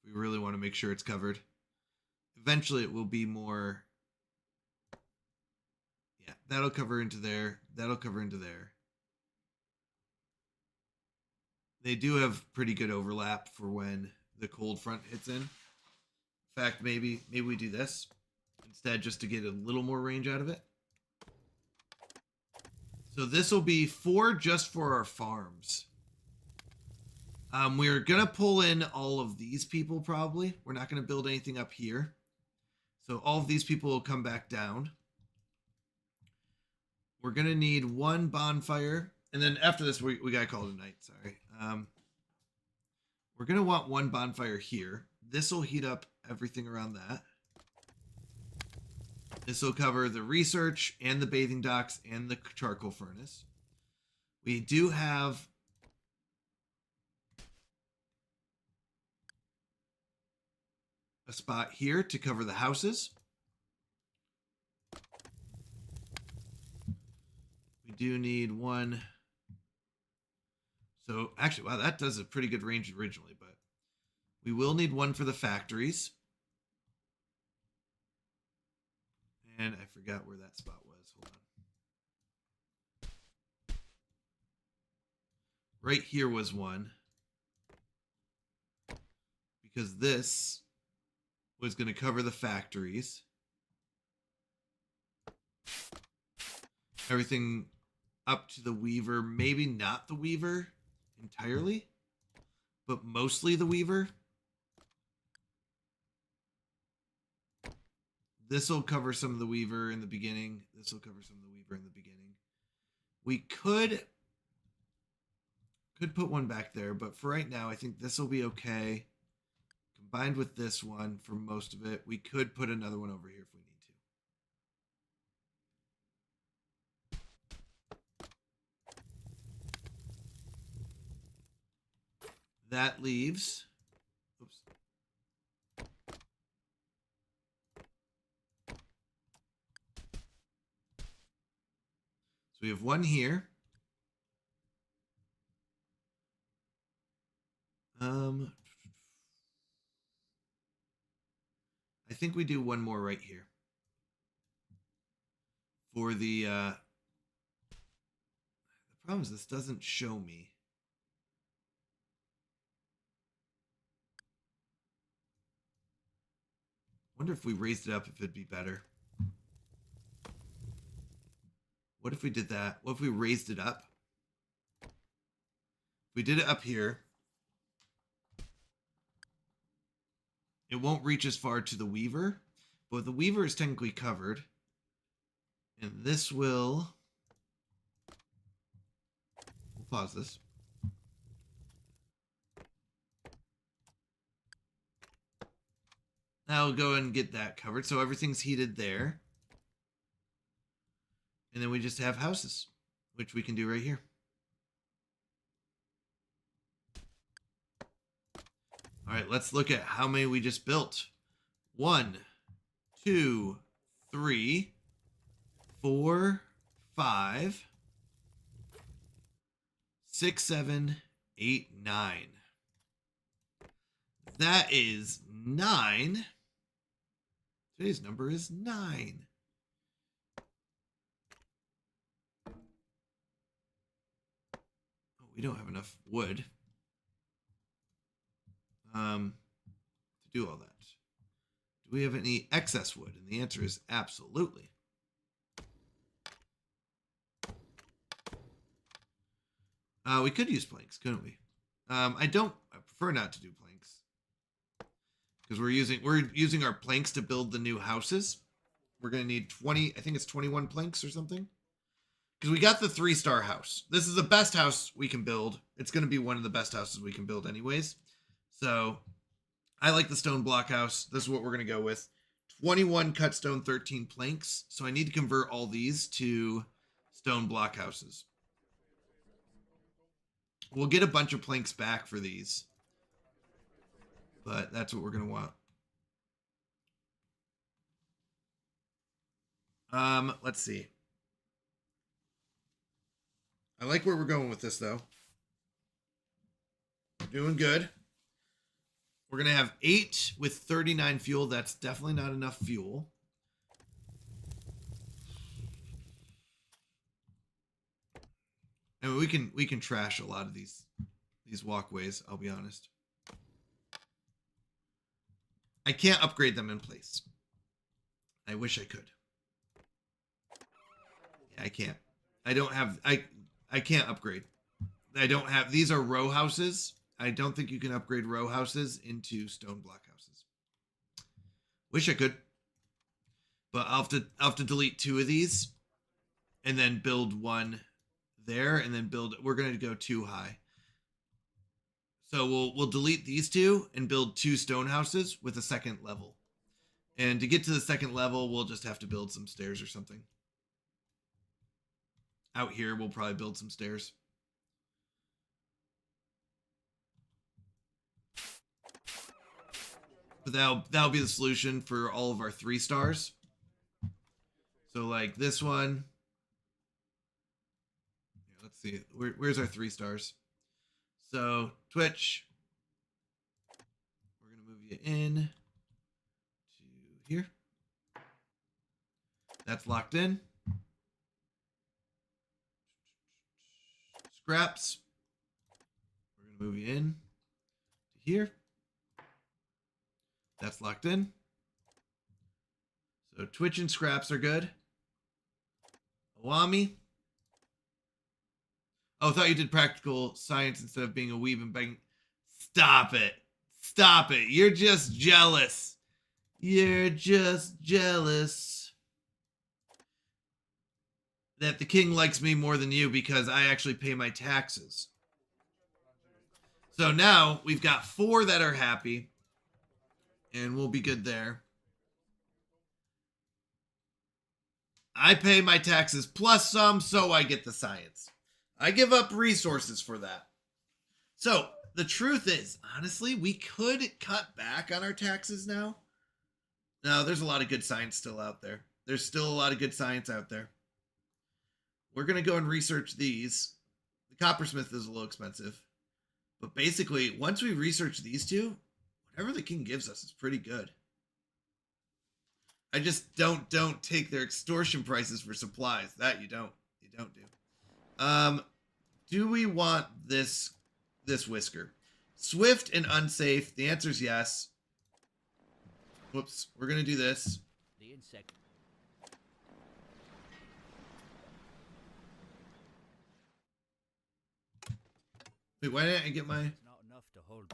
We really want to make sure it's covered. Eventually it will be more... Yeah, that'll cover into there. That'll cover into there. They do have pretty good overlap for when the cold front hits in. In fact, maybe we do this instead just to get a little more range out of it. So this will be 4 just for our farms. We're going to pull in all of these people probably. We're not going to build anything up here. So all of these people will come back down. We're going to need 1 bonfire. And then after this, we got to call it a night. Sorry. We're going to want 1 bonfire here. This will heat up everything around that. This will cover the research and the bathing docks and the charcoal furnace. We do have a spot here to cover the houses. We do need 1. So actually, wow, that does a pretty good range originally, but we will need 1 for the factories. And I forgot where that spot was. Hold on. Right here was 1. Because this was going to cover the factories. Everything up to the weaver. Maybe not the weaver entirely, but mostly the weaver. This will cover some of the weaver in the beginning. This will cover some of the weaver in the beginning. We could put 1 back there, but for right now, I think this will be okay. Combined with this one for most of it, we could put another one over here if we need to. That leaves... Oops. So we have 1 here. I think we do 1 more right here. For the problem is this doesn't show me. Wonder if we raised it up if it'd be better. What if we did that? What if we raised it up? If we did it up here, it won't reach as far to the weaver, but the weaver is technically covered. And this will pause this. Now we'll go and get that covered. So everything's heated there. And then we just have houses, which we can do right here. All right, let's look at how many we just built. 1, 2, 3, 4, 5, 6, 7, 8, 9. That is 9. Today's number is 9. Oh, we don't have enough wood to do all that. Do we have any excess wood? And the answer is absolutely. We could use planks, couldn't we? I prefer not to do planks because we're using our planks to build the new houses. We're gonna need 20. I think it's 21 planks or something. Because we got the 3-star house. This is the best house we can build. It's gonna be one of the best houses we can build, anyways. So I like the stone block house. This is what we're gonna go with. 21 cut stone, 13 planks. So I need to convert all these to stone block houses. We'll get a bunch of planks back for these, but that's what we're going to want. Let's see. I like where we're going with this, though. We're doing good. We're going to have 8 with 39 fuel. That's definitely not enough fuel. And we can trash a lot of these walkways, I'll be honest. I can't upgrade them in place. I wish I could. Yeah, I can't. I don't have I can't upgrade. I don't have, these are row houses. I don't think you can upgrade row houses into stone block houses. Wish I could. But I'll have to delete 2 of these and then build one there, and then we're going to go 2 high. So we'll delete these 2 and build 2 stone houses with a second level. And to get to the second level, we'll just have to build some stairs or something. Out here, we'll probably build some stairs. But that'll be the solution for all of our 3 stars. So like this one. Let's see. Where's our 3 stars? So Twitch. We're going to move you in to here. That's locked in. Scraps. We're going to move you in to here. That's locked in. So Twitch and Scraps are good. Awami. Oh, I thought you did practical science instead of being a weeb and begging. Stop it. Stop it. You're just jealous. You're just jealous that the king likes me more than you because I actually pay my taxes. So now we've got 4 that are happy, and we'll be good there. I pay my taxes plus some, so I get the science. I give up resources for that. So the truth is, honestly, we could cut back on our taxes now. No, there's a lot of good science still out there. There's still a lot of good science out there. We're going to go and research these. The coppersmith is a little expensive. But basically, once we research these 2, whatever the king gives us is pretty good. I just don't take their extortion prices for supplies. That you don't do. Do we want this whisker? Swift and unsafe. The answer is yes. Whoops. We're going to do this. The insect. Wait, why didn't I get my... It's not enough to hold.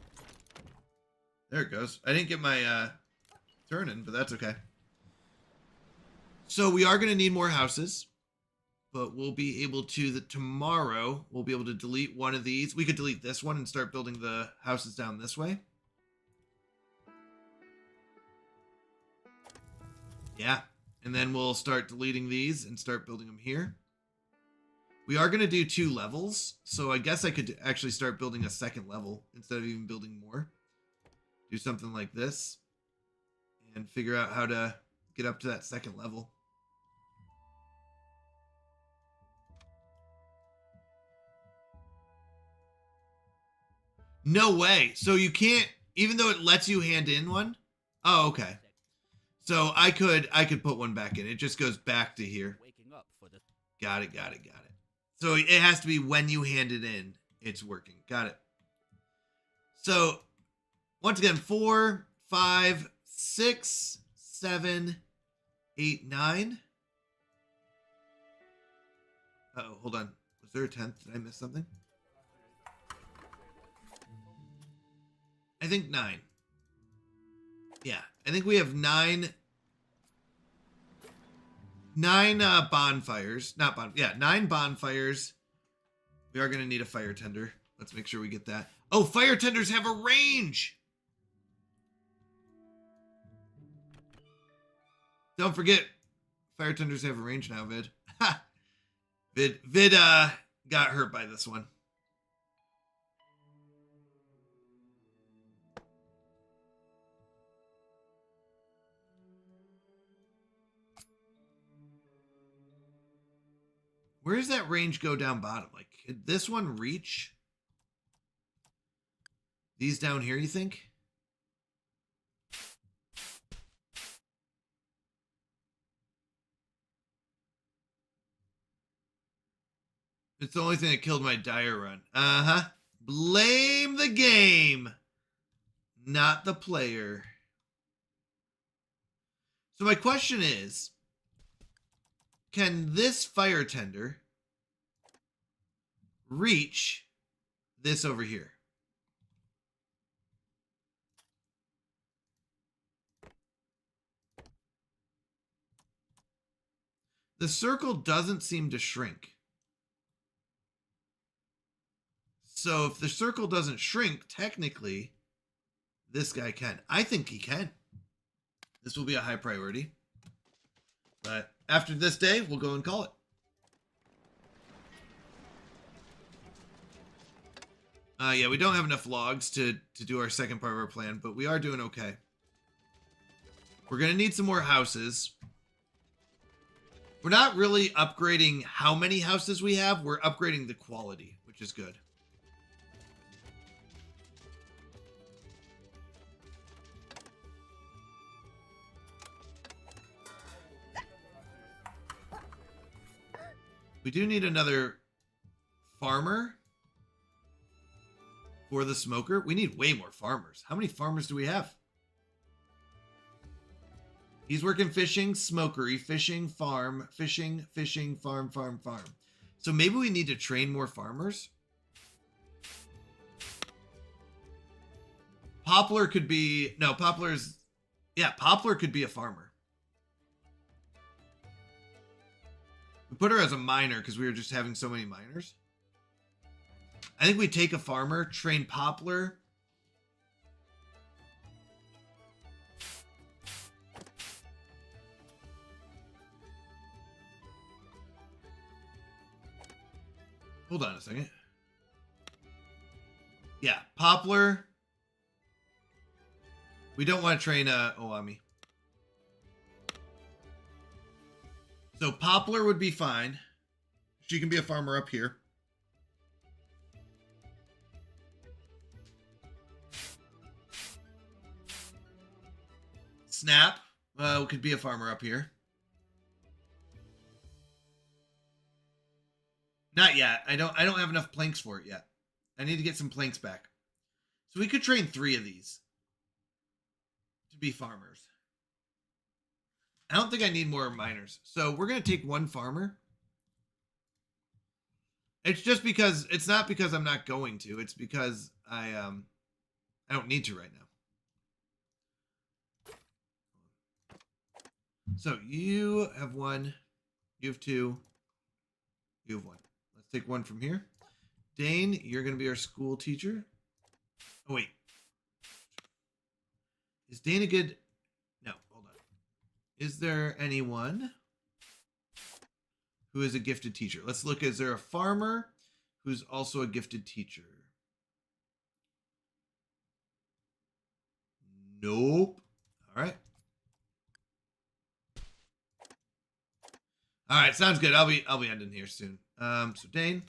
There it goes. I didn't get my turn in, but that's okay. So we are going to need more houses. but we'll be able to, tomorrow, we'll be able to delete one of these. We could delete this one and start building the houses down this way. Yeah. And then we'll start deleting these and start building them here. We are going to do 2 levels. So I guess I could actually start building a second level instead of even building more. Do something like this. And figure out how to get up to that second level. No way. So you can't, even though it lets you hand in one? Oh, okay. So I could put one back in. It just goes back to here. Got it. So it has to be when you hand it in, it's working. Got it. So once again, 4, 5, 6, 7, 8, 9. Uh-oh, hold on. Was there a 10th? Did I miss something? I think 9. Yeah, I think we have 9 bonfires. 9 bonfires. We are going to need a fire tender. Let's make sure we get that. Oh, fire tenders have a range. Don't forget, fire tenders have a range now, Vid. Ha! Vid got hurt by this one. Where does that range go down bottom? Like, could this one reach these down here, you think? It's the only thing that killed my dire run. Uh-huh. Blame the game, not the player. So my question is, can this fire tender reach this over here? The circle doesn't seem to shrink. So if the circle doesn't shrink, technically, this guy can. I think he can. This will be a high priority. But after this day, we'll go and call it. Yeah, we don't have enough logs to do our second part of our plan, but we are doing okay. We're going to need some more houses. We're not really upgrading how many houses we have. We're upgrading the quality, which is good. We do need another farmer for the smoker. We need way more farmers. How many farmers do we have? He's working fishing, smokery, fishing, farm, fishing, fishing, farm, farm, farm. So maybe we need to train more farmers. Poplar could be, no, Poplar's, yeah, Poplar could be a farmer. We put her as a miner because we were just having so many miners. I think we take a farmer, train Poplar. Hold on a second. Yeah, Poplar. We don't want to train Oami. So Poplar would be fine. She can be a farmer up here. Snap could be a farmer up here. Not yet. I don't have enough planks for it yet. I need to get some planks back. So we could train 3 of these to be farmers. I don't think I need more miners. So we're going to take 1 farmer. It's just because, it's not because I'm not going to. It's because I don't need to right now. So you have 1. You have 2. You have 1. Let's take 1 from here. Dane, you're going to be our school teacher. Oh, wait. Is Dane a good... No, hold on. Is there anyone who is a gifted teacher? Let's look. Is there a farmer who's also a gifted teacher? Nope. All right. All right, sounds good. I'll be ending here soon. So Dane,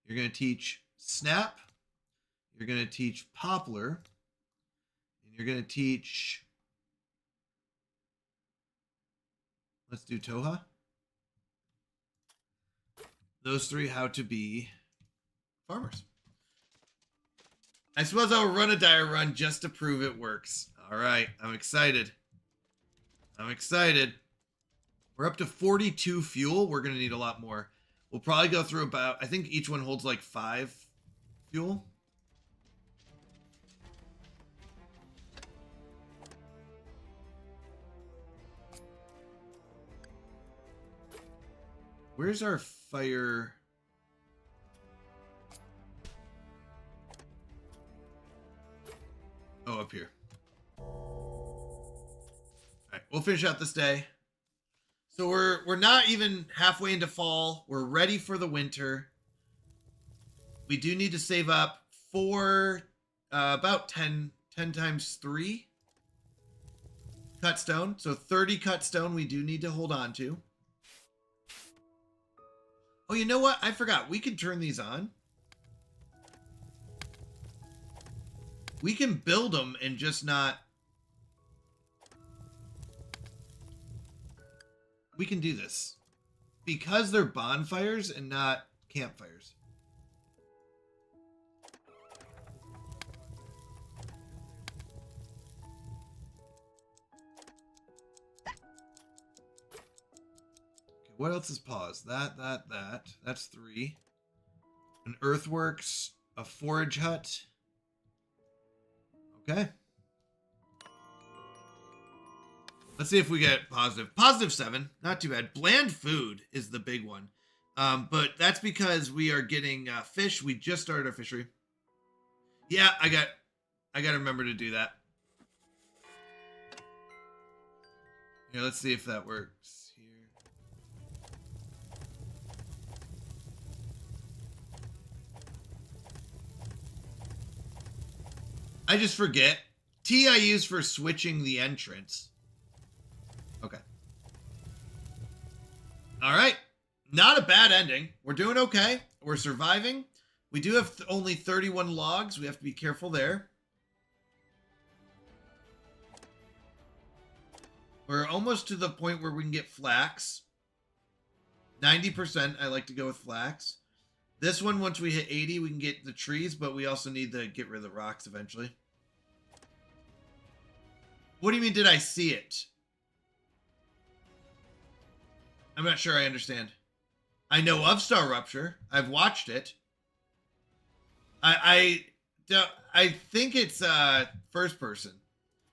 you're gonna teach Snap. You're gonna teach Poplar, and you're gonna teach. Let's do Toha. Those 3 how to be farmers. I suppose I'll run a dire run just to prove it works. All right, I'm excited. I'm excited. We're up to 42 fuel. We're going to need a lot more. We'll probably go through about, I think each one holds like 5 fuel. Where's our fire? Oh, up here. All right, we'll finish out this day. So we're not even halfway into fall. We're ready for the winter. We do need to save up for about 10 times 3 cut stone. So 30 cut stone we do need to hold on to. Oh, you know what? I forgot. We can turn these on. We can build them and just not... We can do this. Because they're bonfires and not campfires. Okay, what else is paused? That. That's 3. An earthworks, a forage hut. Okay. Let's see if we get positive. Positive 7. Not too bad. Bland food is the big one. But that's because we are getting fish. We just started our fishery. Yeah, I got to remember to do that. Here, let's see if that works here. I just forget. T I use for switching the entrance. Okay. All right. Not a bad ending. We're doing okay. We're surviving. We do have only 31 logs. We have to be careful there. We're almost to the point where we can get flax. 90%, I like to go with flax. This one, once we hit 80, we can get the trees, but we also need to get rid of the rocks eventually. What do you mean, did I see it? I'm not sure I understand. I know of Star Rupture. I've watched it. I think it's first person.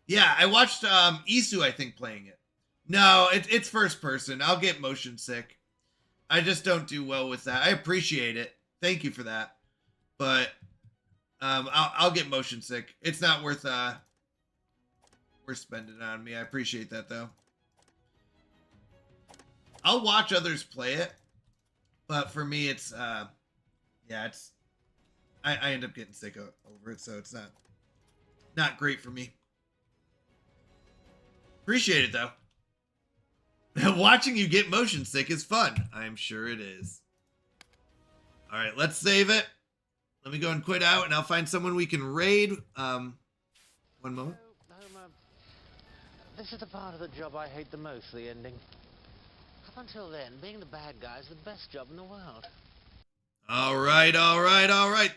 Yeah, I watched Isu, I think, playing it. No, it's first person. I'll get motion sick. I just don't do well with that. I appreciate it. Thank you for that. But I'll get motion sick. It's not worth spending on me. I appreciate that though. I'll watch others play it, but for me, it's yeah, it's I end up getting sick over it, so it's not great for me. Appreciate it though. Watching you get motion sick is fun. I'm sure it is. All right, let's save it. Let me go and quit out, and I'll find someone we can raid. One moment. This is the part of the job I hate the most, the ending. Up until then, being the bad guy is the best job in the world. All right.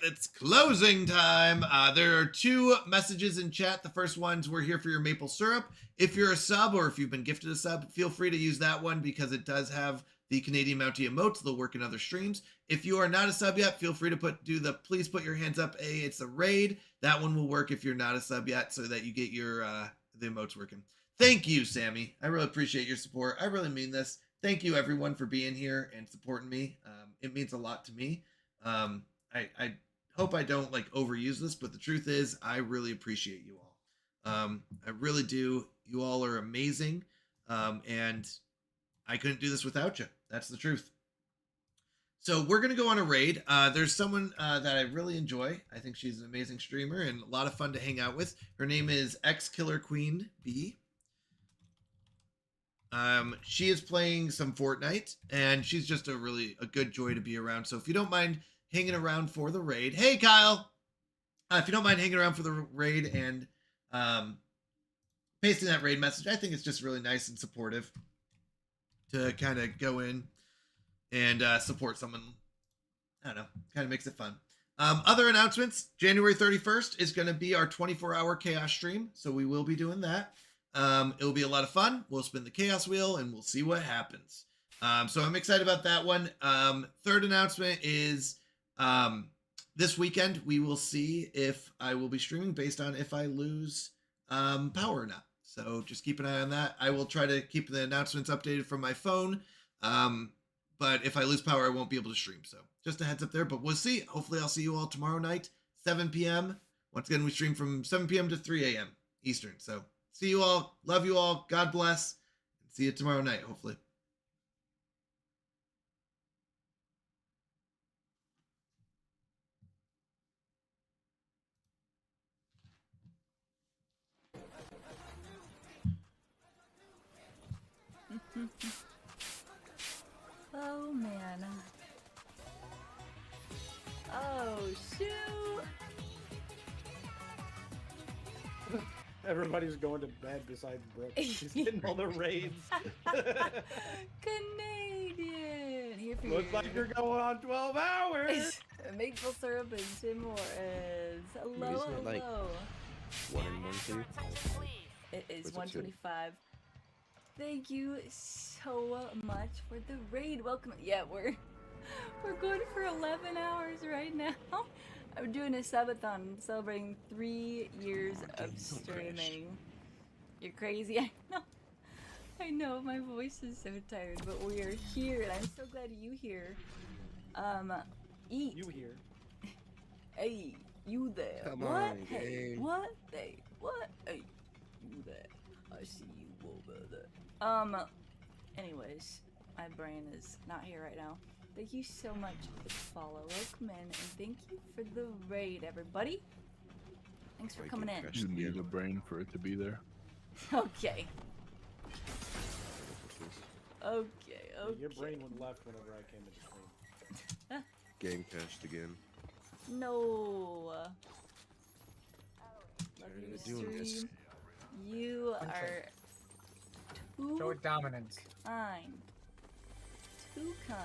It's closing time. There are 2 messages in chat. The first one's, we're here for your maple syrup. If you're a sub or if you've been gifted a sub, feel free to use that one because it does have the Canadian Mountie emotes. They'll work in other streams. If you are not a sub yet, feel free to please put your hands up. It's a raid. That one will work if you're not a sub yet so that you get your the emotes working. Thank you, Sammy. I really appreciate your support. I really mean this. thank you everyone for being here and supporting me. It means a lot to me. I hope I don't like overuse this, but the truth is I really appreciate you all. I really do. You all are amazing. And I couldn't do this without you. That's the truth. So we're going to go on a raid. There's someone that I really enjoy. I think she's an amazing streamer and a lot of fun to hang out with. Her name is X Killer Queen B. She is playing some Fortnite, and she's just a good joy to be around. So if you don't mind hanging around for the raid, hey Kyle, if you don't mind hanging around for the raid and pasting that raid message, I think it's just really nice and supportive to kind of go in and support someone. I don't know, kind of makes it fun. Other announcements, January 31st is going to be our 24-hour chaos stream, so we will be doing that. It will be a lot of fun. We'll spin the chaos wheel and we'll see what happens. So I'm excited about that one. Third announcement is this weekend we will see if I will be streaming based on if I lose power or not. So just keep an eye on that. I will try to keep the announcements updated from my phone. But if I lose power, I won't be able to stream. So just a heads up there, but we'll see. Hopefully I'll see you all tomorrow night, 7 p.m. Once again, we stream from 7 p.m. to 3 a.m. Eastern. So see you all. Love you all. God bless. See you tomorrow night, hopefully. Oh man. Oh shoot. Everybody's going to bed besides Brooke. She's getting all the raids. Canadian. Here for Looks like you're going on 12 hours. Maple syrup and Tim Morris. Hello, Isn't it like hello. 1 and 1 2? It is Or is it 125. Thank you so much for the raid. Welcome. Yeah, we're going for 11 hours right now. I'm doing a subathon celebrating 3 years of streaming. You're crazy. I know. I know. My voice is so tired, but we are here, and I'm so glad you here. Eat. You here? Hey, you there? Come what? on, Hey, game. what? Hey, what? Hey, you there? I see you over there. Anyways, my brain is not here right now. Thank you so much for the follow. Welcome in, and thank you for the raid, everybody. Thanks for coming in. You need a brain for it to be there. Okay. Okay, okay. Your brain went left whenever I came into stream. Game cached again. No. Love you, stream. You are too dominant. kind. Too kind.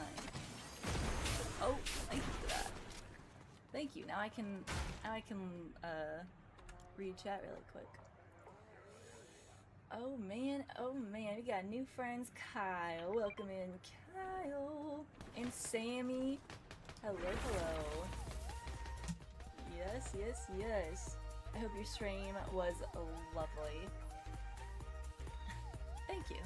Oh, thank you for that. Thank you. Now I can read chat really quick. Oh man, we got new friends. Kyle, welcome in. Kyle and Sammy. Hello, hello. Yes, yes, yes. I hope your stream was lovely. Thank you.